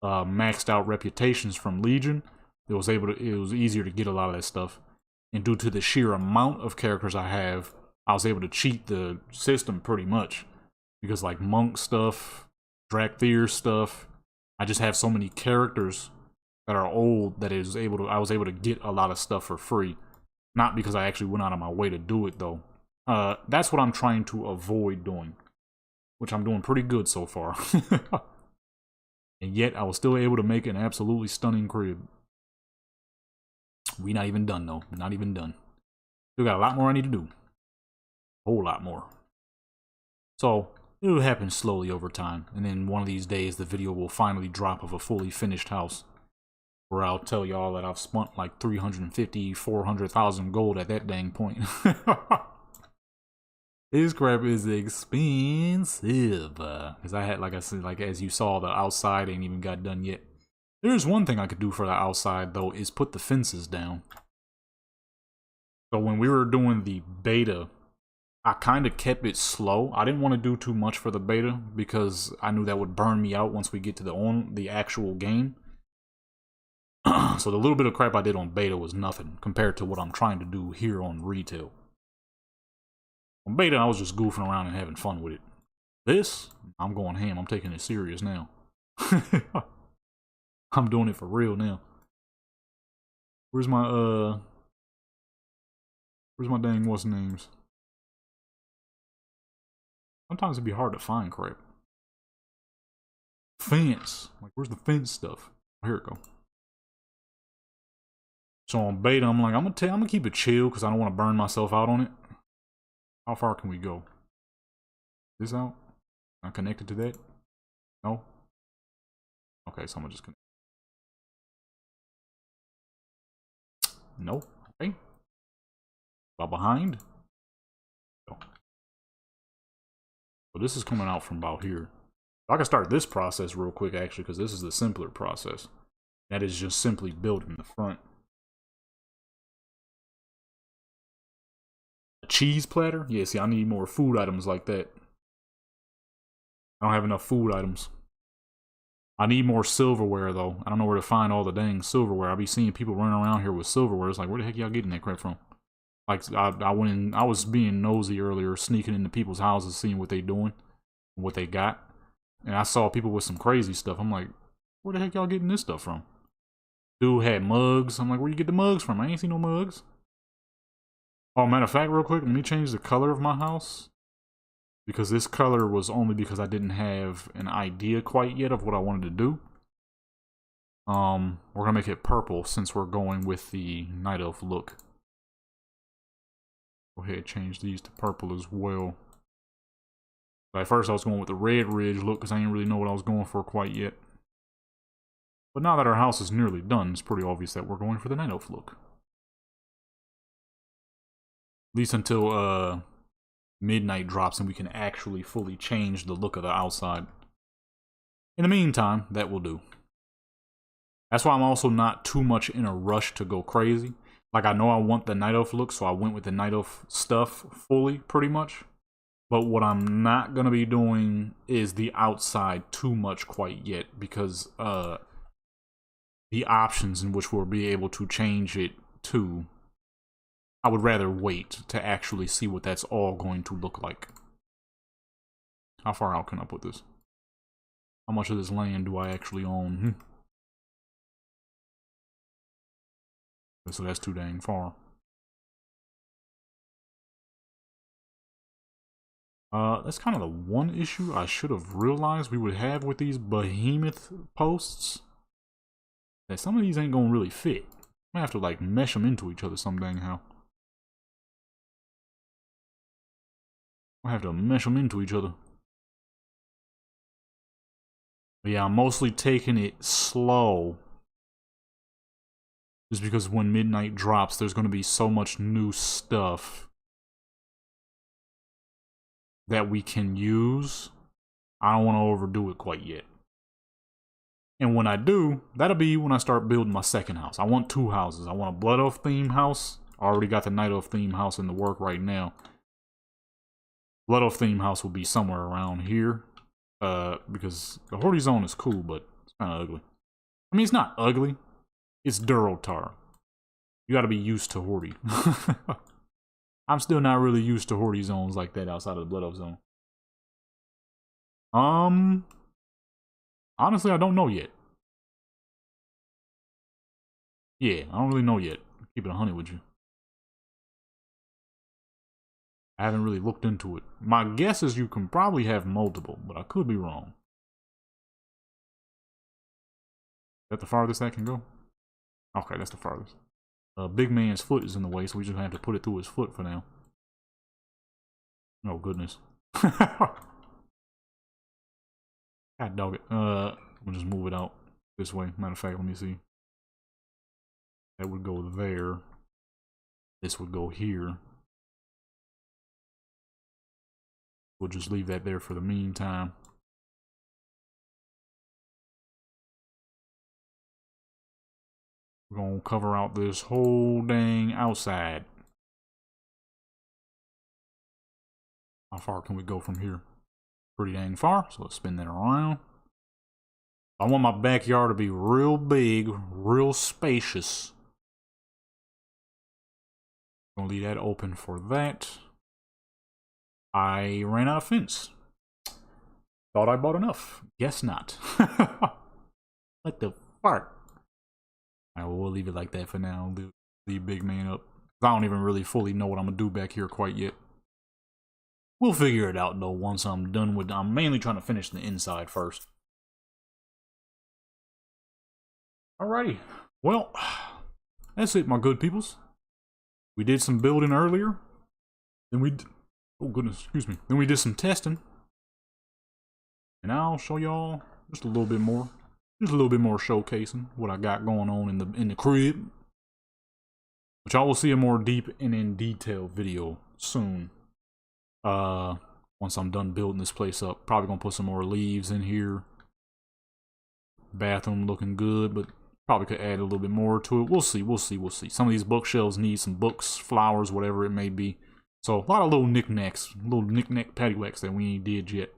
maxed out reputations from Legion, it was easier to get a lot of that stuff. And due to the sheer amount of characters I have, I was able to cheat the system pretty much. Because like Monk stuff, Drakthir stuff, I just have so many characters that are old that I was able to get a lot of stuff for free. Not because I actually went out of my way to do it though. That's what I'm trying to avoid doing. Which I'm doing pretty good so far. And yet I was still able to make an absolutely stunning crib. We not even done though. Not even done. Still got a lot more I need to do. A whole lot more. So it'll happen slowly over time, and then one of these days the video will finally drop of a fully finished house, where I'll tell y'all that I've spent like 350, 400,000 gold at that dang point. This crap is expensive, because I had, like I said, like as you saw, the outside ain't even got done yet. There's one thing I could do for the outside, though, is put the fences down. So when we were doing the beta, I kind of kept it slow. I didn't want to do too much for the beta because I knew that would burn me out once we get to the actual game. So the little bit of crap I did on beta was nothing compared to what I'm trying to do here on retail. On beta, I was just goofing around and having fun with it. This, I'm going ham. I'm taking it serious now. I'm doing it for real now. Where's my dang what's names? Sometimes it'd be hard to find crap. Fence. Like, where's the fence stuff? Oh, here it go. So on beta, I'm like, I'm gonna keep it chill because I don't want to burn myself out on it. How far can we go? This out? Am I connected to that? No? Okay, so I'm gonna just connect. No? Okay. About behind? No. So this is coming out from about here. I can start this process real quick, actually, because this is the simpler process. That is just simply building the front. A cheese platter? Yeah, see, I need more food items like that. I don't have enough food items. I need more silverware, though. I don't know where to find all the dang silverware. I be seeing people running around here with silverware. It's like, where the heck y'all getting that crap from? Like, I went in, I was being nosy earlier, sneaking into people's houses, seeing what they doing, what they got. And I saw people with some crazy stuff. I'm like, where the heck y'all getting this stuff from? Dude had mugs. I'm like, where you get the mugs from? I ain't seen no mugs. Oh, matter of fact, real quick, let me change the color of my house. Because this color was only because I didn't have an idea quite yet of what I wanted to do. We're gonna make it purple since we're going with the Night Elf look. Go ahead, change these to purple as well. At first I was going with the Red Ridge look because I didn't really know what I was going for quite yet. But now that our house is nearly done, it's pretty obvious that we're going for the Night Elf look. At least until midnight drops and we can actually fully change the look of the outside. In the meantime, that will do. That's why I'm also not too much in a rush to go crazy. Like, I know I want the Night Elf look, so I went with the Night Elf stuff fully, pretty much. But what I'm not going to be doing is the outside too much quite yet, because the options in which we'll be able to change it to, I would rather wait to actually see what that's all going to look like. How far out can I put this? How much of this land do I actually own? So that's too dang far. That's kind of the one issue I should have realized we would have with these behemoth posts. That some of these ain't gonna really fit. I'm gonna have to like mesh them into each other some dang how. I have to mesh them into each other. But yeah, I'm mostly taking it slow. Just because when midnight drops, there's going to be so much new stuff that we can use. I don't want to overdo it quite yet. And when I do, that'll be when I start building my second house. I want two houses. I want a Blood Elf theme house. I already got the Night Elf theme house in the work right now. Blood Elf theme house will be somewhere around here. Because the Horde Zone is cool, but it's kind of ugly. I mean, it's not ugly. It's Durotar. You gotta be used to Horde. I'm still not really used to Horde zones like that outside of the Blood Elf zone. Honestly, I don't know yet. Yeah, I don't really know yet. Keep it 100 with you. I haven't really looked into it. My guess is you can probably have multiple, but I could be wrong. Is that the farthest that can go? Okay, that's the farthest. Big man's foot is in the way, so we just have to put it through his foot for now. Oh, goodness. God dog it. We'll just move it out this way. Matter of fact, let me see. That would go there. This would go here. We'll just leave that there for the meantime. We're gonna cover out this whole dang outside. How far can we go from here? Pretty dang far, so let's spin that around. I want my backyard to be real big, real spacious. Gonna leave that open for that. I ran out of fence. Thought I bought enough. Guess not. What the fart? Alright, well, we'll leave it like that for now. Leave big man up. I don't even really fully know what I'm gonna do back here quite yet. We'll figure it out though once I'm done with. I'm mainly trying to finish the inside first. Alrighty. Well, that's it, my good peoples. We did some building earlier. Then we... Oh, goodness, excuse me. Then we did some testing. And I'll show y'all just a little bit more. Just a little bit more showcasing what I got going on in the crib. Which y'all will see a more deep and in detail video soon. Once I'm done building this place up. Probably gonna put some more leaves in here. Bathroom looking good, but probably could add a little bit more to it. We'll see, we'll see, we'll see. Some of these bookshelves need some books, flowers, whatever it may be. So a lot of little knickknacks, little knickknack paddywhacks that we ain't did yet.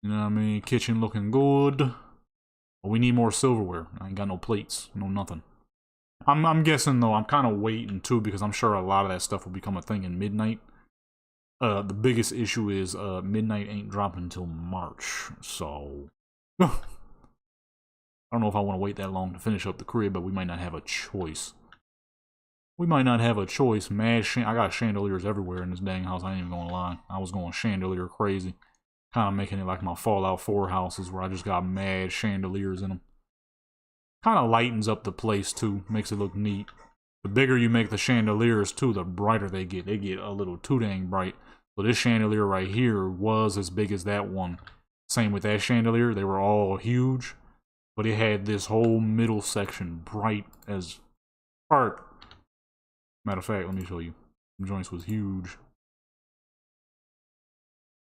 You know what I mean? Kitchen looking good. But we need more silverware. I ain't got no plates, no nothing. I'm guessing though, I'm kind of waiting too because I'm sure a lot of that stuff will become a thing in midnight. The biggest issue is midnight ain't dropping until March, so I don't know if I want to wait that long to finish up the crib, but we might not have a choice. We might not have a choice. I got chandeliers everywhere in this dang house. I ain't even gonna lie. I was going chandelier crazy. Kind of making it like my Fallout 4 houses where I just got mad chandeliers in them. Kind of lightens up the place too. Makes it look neat. The bigger you make the chandeliers too, the brighter they get. They get a little too dang bright. So this chandelier right here was as big as that one. Same with that chandelier. They were all huge. But it had this whole middle section bright as fart. Matter of fact, let me show you. The joints was huge.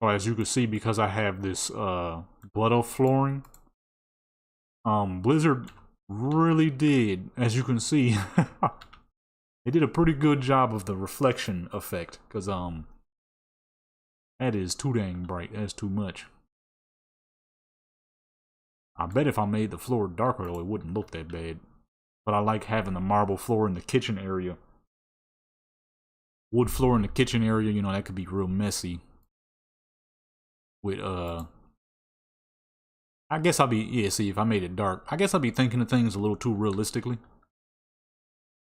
So as you can see, because I have this blood oath flooring, Blizzard really did, as you can see, they did a pretty good job of the reflection effect. Because that is too dang bright. That's too much. I bet if I made the floor darker though, it wouldn't look that bad. But I like having the marble floor in the kitchen area. Wood floor in the kitchen area, you know, that could be real messy. With, I guess I'll be, yeah, see, if I made it dark, I guess I'll be thinking of things a little too realistically.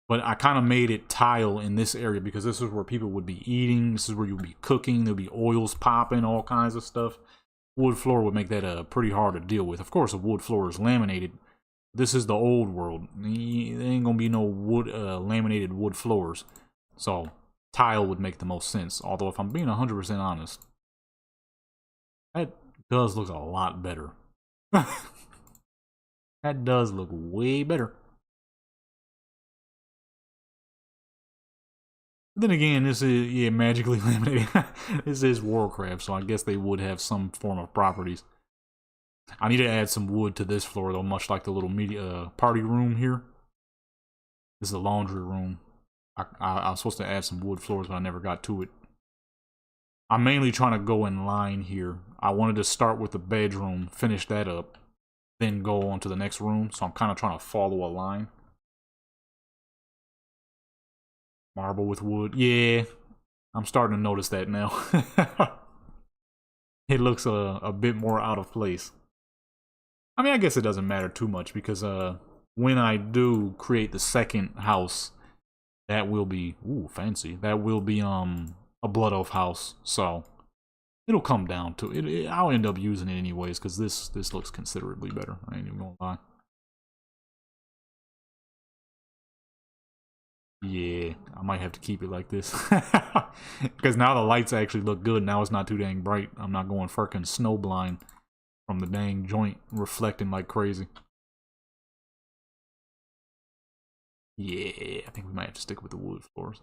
But I kind of made it tile in this area because this is where people would be eating. This is where you'll be cooking. There'll be oils popping, all kinds of stuff. Wood floor would make that pretty hard to deal with. Of course, a wood floor is laminated. This is the old world. There ain't gonna be no wood laminated wood floors. So tile would make the most sense. Although if I'm being 100% honest, that does look a lot better. That does look way better. Then again, this is, yeah, magically laminated. This is Warcraft, so I guess they would have some form of properties. I need to add some wood to this floor, though, much like the little media party room here. This is the laundry room. I was supposed to add some wood floors, but I never got to it. I'm mainly trying to go in line here. I wanted to start with the bedroom, finish that up, then go on to the next room, so I'm kind of trying to follow a line. Marble with wood. Yeah, I'm starting to notice that now. It looks a bit more out of place. I mean, I guess it doesn't matter too much because when I do create the second house, that will be, ooh, fancy. That will be a Blood Oath house, so it'll come down to it. I'll end up using it anyways because this looks considerably better. I ain't even gonna lie. Yeah, I might have to keep it like this. Because now the lights actually look good. Now it's not too dang bright. I'm not going fucking snowblind from the dang joint reflecting like crazy. Yeah, I think we might have to stick with the wood floors.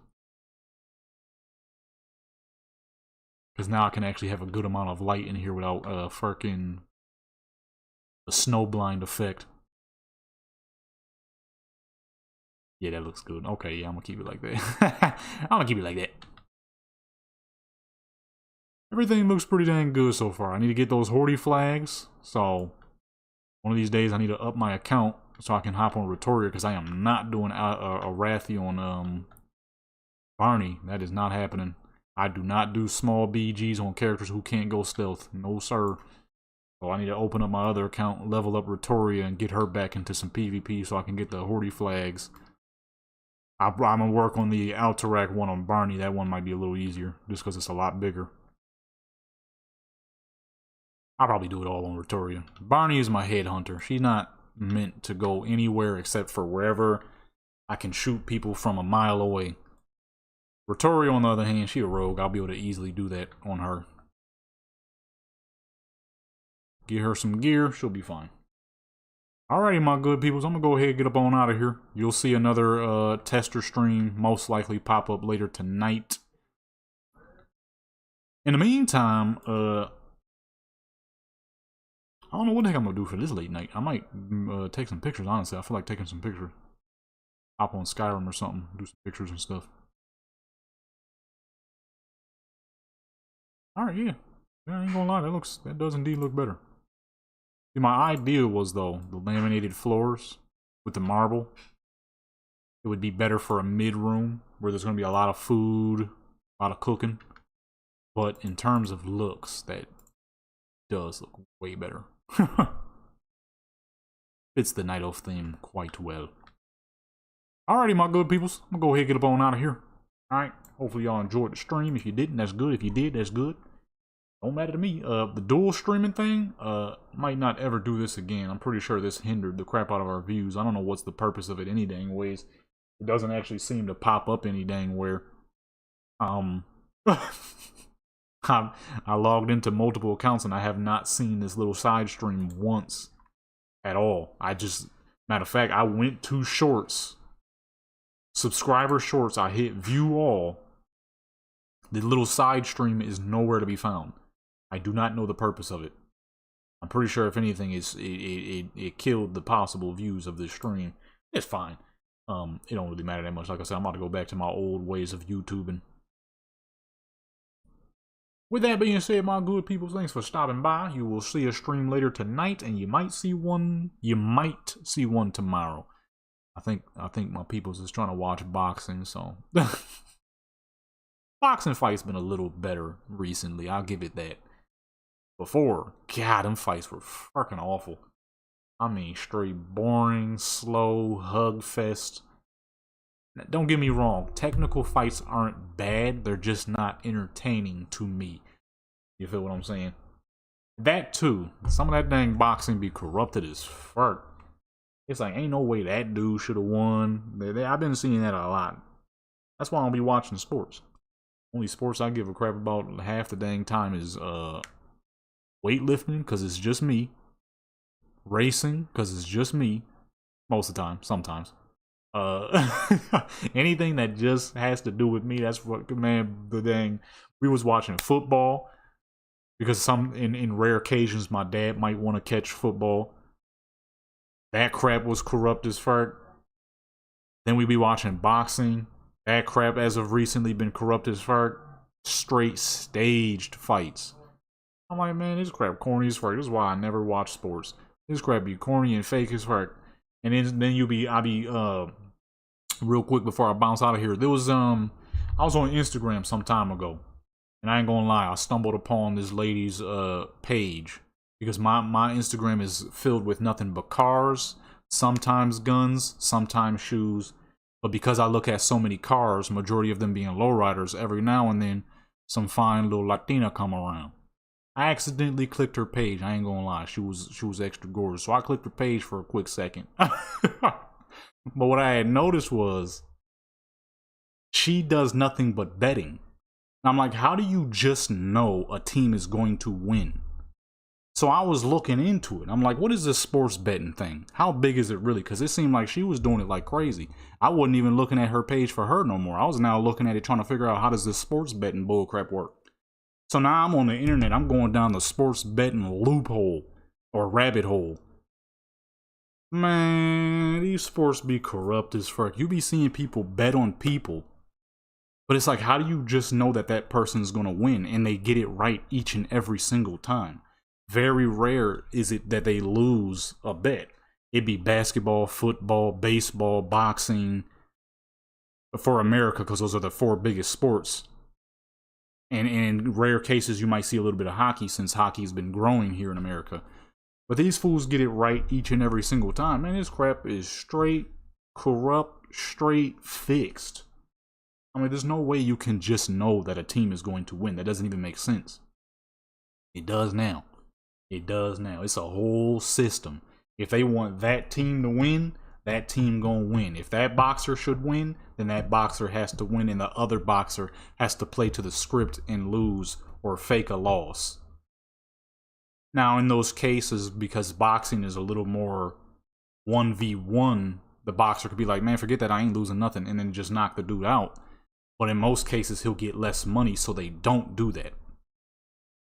Because now I can actually have a good amount of light in here without fucking the snowblind effect. Yeah, that looks good. Okay, yeah, I'm gonna keep it like that. I'm gonna keep it like that. Everything looks pretty dang good so far. I need to get those Horde flags. So, one of these days I need to up my account so I can hop on Ratoria, because I am not doing a Wrathy on Barney. That is not happening. I do not do small BGs on characters who can't go stealth. No, sir. So I need to open up my other account, level up Ratoria, and get her back into some PvP so I can get the Horde flags. I'm going to work on the Alterac one on Barney. That one might be a little easier, just because it's a lot bigger. I'll probably do it all on Ratoria. Barney is my headhunter. She's not meant to go anywhere except for wherever I can shoot people from a mile away. Ratoria, on the other hand, she a rogue. I'll be able to easily do that on her. Get her some gear, she'll be fine. Alrighty, my good peoples, I'm gonna go ahead and get up on out of here. You'll see another tester stream most likely pop up later tonight. In the meantime, I don't know what the heck I'm gonna do for this late night. I might take some pictures, honestly. I feel like taking some pictures. Hop on Skyrim or something, do some pictures and stuff. Alright, yeah. I ain't gonna lie, that does indeed look better. See, my idea was, though, the laminated floors with the marble. It would be better for a mid-room where there's going to be a lot of food, a lot of cooking. But in terms of looks, that does look way better. Fits the Night Elf theme quite well. Alrighty, my good peoples. I'm going to go ahead and get up on out of here. Alright, hopefully y'all enjoyed the stream. If you didn't, that's good. If you did, that's good. Don't matter to me. The dual streaming thing, might not ever do this again. I'm pretty sure this hindered the crap out of our views. I don't know what's the purpose of it any dang ways. It doesn't actually seem to pop up any dang where. I logged into multiple accounts and I have not seen this little side stream once at all. Matter of fact, I went to shorts, subscriber shorts. I hit view all. The little side stream is nowhere to be found. I do not know the purpose of it. I'm pretty sure if anything, it killed the possible views of this stream. It's fine. It don't really matter that much. Like I said, I'm about to go back to my old ways of YouTubing. With that being said, my good people, thanks for stopping by. You will see a stream later tonight, and you might see one. You might see one tomorrow. I think my people's is trying to watch boxing, so boxing fights been a little better recently. I'll give it that. Before, God, them fights were fucking awful. I mean, straight boring, slow, hug fest. Don't get me wrong, technical fights aren't bad, they're just not entertaining to me. You feel what I'm saying? That too, some of that dang boxing be corrupted as fuck. It's like, ain't no way that dude should have won. I've been seeing that a lot. That's why I don't be watching sports. Only sports I give a crap about half the dang time is weightlifting, because it's just me. Racing, because it's just me. Most of the time, sometimes. Anything that just has to do with me, that's what, man, the dang. We was watching football, because in rare occasions my dad might want to catch football. That crap was corrupt as fuck. Then we be watching boxing. That crap as of recently been corrupt as fuck. Straight staged fights. I'm like, man, this crap corny as fuck. This is why I never watch sports. This crap be corny and fake as fuck. And then I be real quick before I bounce out of here. There was I was on Instagram some time ago, and I ain't gonna lie, I stumbled upon this lady's page, because my Instagram is filled with nothing but cars, sometimes guns, sometimes shoes. But because I look at so many cars, majority of them being lowriders, every now and then some fine little Latina come around. I accidentally clicked her page. I ain't gonna lie, she was extra gorgeous. So I clicked her page for a quick second. But what I had noticed was she does nothing but betting. And I'm like, how do you just know a team is going to win? So I was looking into it. I'm like, what is this sports betting thing? How big is it really? Because it seemed like she was doing it like crazy. I wasn't even looking at her page for her no more. I was now looking at it trying to figure out, how does this sports betting bullcrap work? So now I'm on the internet. I'm going down the sports betting loophole or rabbit hole. Man, these sports be corrupt as fuck. You be seeing people bet on people. But it's like, how do you just know that that person's gonna win and they get it right each and every single time? Very rare is it that they lose a bet. It'd be basketball, football, baseball, boxing for America, because those are the 4 biggest sports. And in rare cases, you might see a little bit of hockey, since hockey's been growing here in America. But these fools get it right each and every single time. Man, this crap is straight corrupt, straight fixed. I mean, there's no way you can just know that a team is going to win. That doesn't even make sense. It does now. It does now. It's a whole system. If they want that team to win, that team gonna win. If that boxer should win, then that boxer has to win, and the other boxer has to play to the script and lose or fake a loss. Now, in those cases, because boxing is a little more 1v1, the boxer could be like, man, forget that, I ain't losing nothing, and then just knock the dude out. But in most cases, he'll get less money, so they don't do that.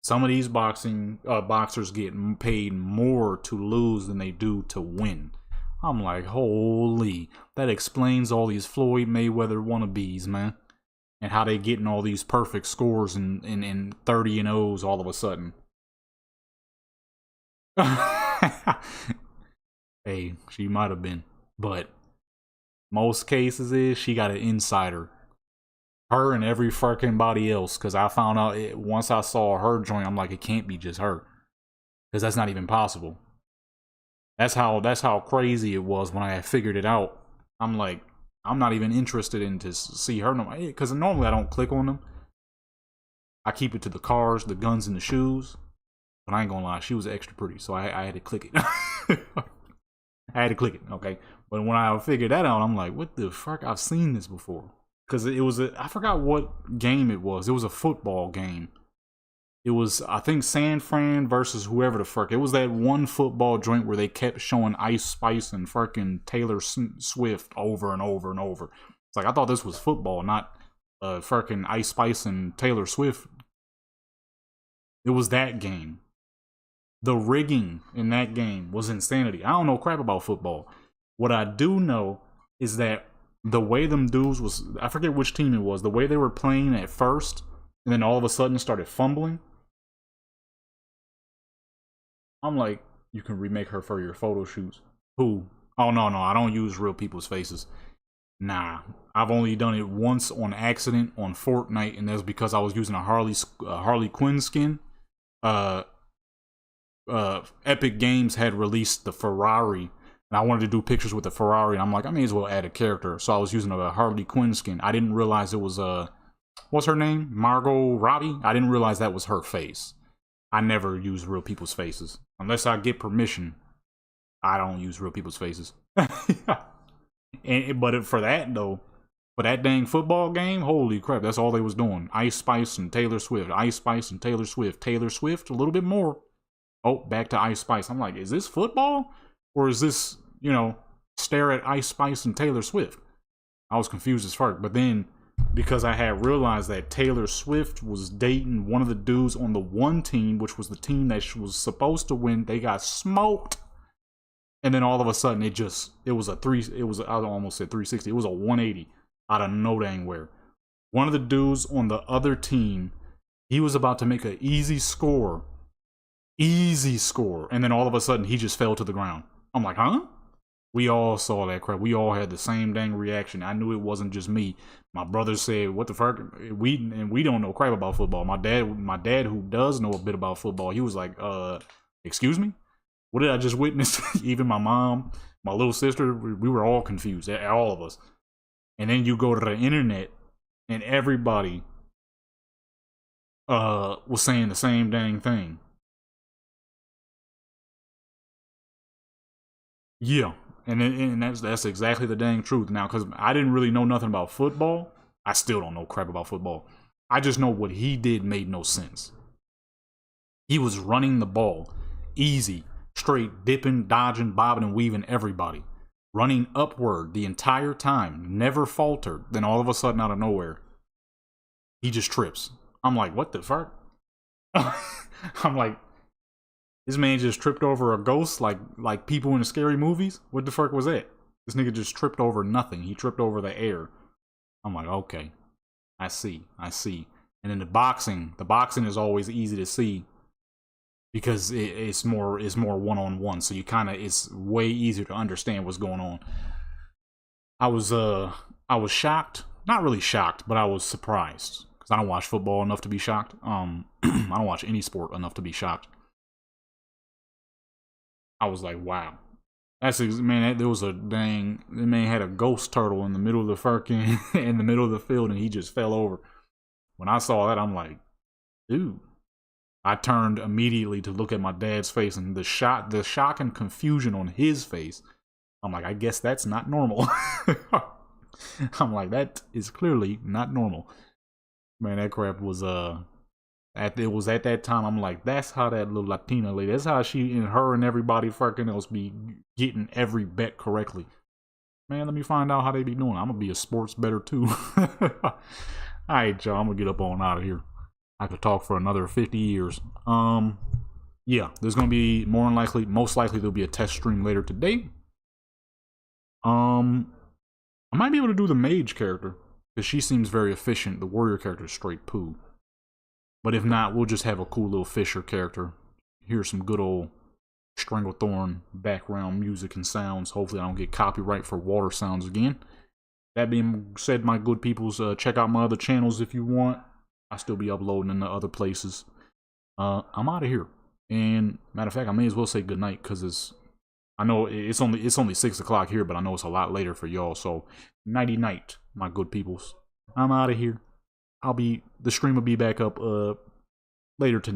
Some of these boxers get paid more to lose than they do to win. I'm like, holy, that explains all these Floyd Mayweather wannabes, man. And how they getting all these perfect scores and 30-0s all of a sudden. Hey, she might have been. But most cases is she got an insider. Her and every fucking body else. Because I found out, once I saw her join, I'm like, it can't be just her. Because that's not even possible. That's how crazy it was when I figured it out. I'm like, I'm not even interested in to see her no more. Because normally I don't click on them. I keep it to the cars, the guns, and the shoes. But I ain't gonna lie, she was extra pretty, so I had to click it. I had to click it, okay? But when I figured that out, I'm like, what the fuck? I've seen this before. Because it was I forgot what game it was. It was a football game. It was, I think, San Fran versus whoever the fuck. It was that one football joint where they kept showing Ice Spice and fucking Taylor Swift over and over and over. It's like, I thought this was football, not fucking Ice Spice and Taylor Swift. It was that game. The rigging in that game was insanity. I don't know crap about football. What I do know is that the way them dudes was, I forget which team it was, the way they were playing at first, and then all of a sudden started fumbling. I'm like, you can remake her for your photo shoots. Who? Oh, no, I don't use real people's faces. Nah, I've only done it once on accident on Fortnite, and that's because I was using a Harley Quinn skin. Epic Games had released the Ferrari, and I wanted to do pictures with the Ferrari, and I'm like, I may as well add a character. So I was using a Harley Quinn skin. I didn't realize it was what's her name? Margot Robbie? I didn't realize that was her face. I never use real people's faces. Unless I get permission, I don't use real people's faces. But for that, though, for that dang football game, holy crap, that's all they was doing. Ice Spice and Taylor Swift. Ice Spice and Taylor Swift. Taylor Swift, a little bit more. Oh, back to Ice Spice. I'm like, is this football? Or is this, you know, stare at Ice Spice and Taylor Swift? I was confused as fuck. But then, because I had realized that Taylor Swift was dating one of the dudes on the one team, which was the team that she was supposed to win, they got smoked. And then all of a sudden, I almost said 360. It was a 180 out of no dang where. One of the dudes on the other team, he was about to make an easy score. And then all of a sudden, he just fell to the ground. I'm like, huh? We all saw that crap. We all had the same dang reaction. I knew it wasn't just me. My brother said, what the fuck? We don't know crap about football. My dad, who does know a bit about football, he was like, excuse me? What did I just witness? Even my mom, my little sister, we were all confused, all of us. And then you go to the internet, and everybody was saying the same dang thing. Yeah, and that's exactly the dang truth. Now, because I didn't really know nothing about football, I still don't know crap about football. I just know what he did made no sense. He was running the ball easy, straight, dipping, dodging, bobbing, and weaving everybody. Running upward the entire time, never faltered. Then all of a sudden, out of nowhere, he just trips. I'm like, what the fuck? I'm like, This man just tripped over a ghost like people in the scary movies. What the fuck was that? This nigga just tripped over nothing. He tripped over the air. I'm like, okay. I see. And then the boxing is always easy to see because it's more one-on-one. So you kind of, it's way easier to understand what's going on. I was shocked. Not really shocked, but I was surprised. Because I don't watch football enough to be shocked. I don't watch any sport enough to be shocked. I was like, wow. That's, man, there was a dang, the man had a ghost turtle in the middle of the fucking, in the middle of the field, and he just fell over. When I saw that, I'm like, dude. I turned immediately to look at my dad's face, and the shock and confusion on his face. I'm like, I guess that's not normal. I'm like, that is clearly not normal. Man, that crap was, it was at that time, I'm like, that's how that little Latina lady, that's how she and her and everybody fucking else be getting every bet correctly. Man, let me find out how they be doing. I'm gonna be a sports bettor too. Alright, y'all, I'm gonna get up on out of here. I could talk for another 50 years. Yeah, there's gonna be most likely there'll be a test stream later today. I might be able to do the mage character, because she seems very efficient. The warrior character is straight poo. But if not, we'll just have a cool little Fisher character. Here's some good old Stranglethorn background music and sounds. Hopefully I don't get copyright for water sounds again. That being said, my good peoples, check out my other channels if you want. I'll still be uploading in the other places. I'm out of here. And matter of fact, I may as well say goodnight, because I know it's only 6 o'clock here, but I know it's a lot later for y'all. So nighty night, my good peoples. I'm out of here. The stream will be back up later tonight.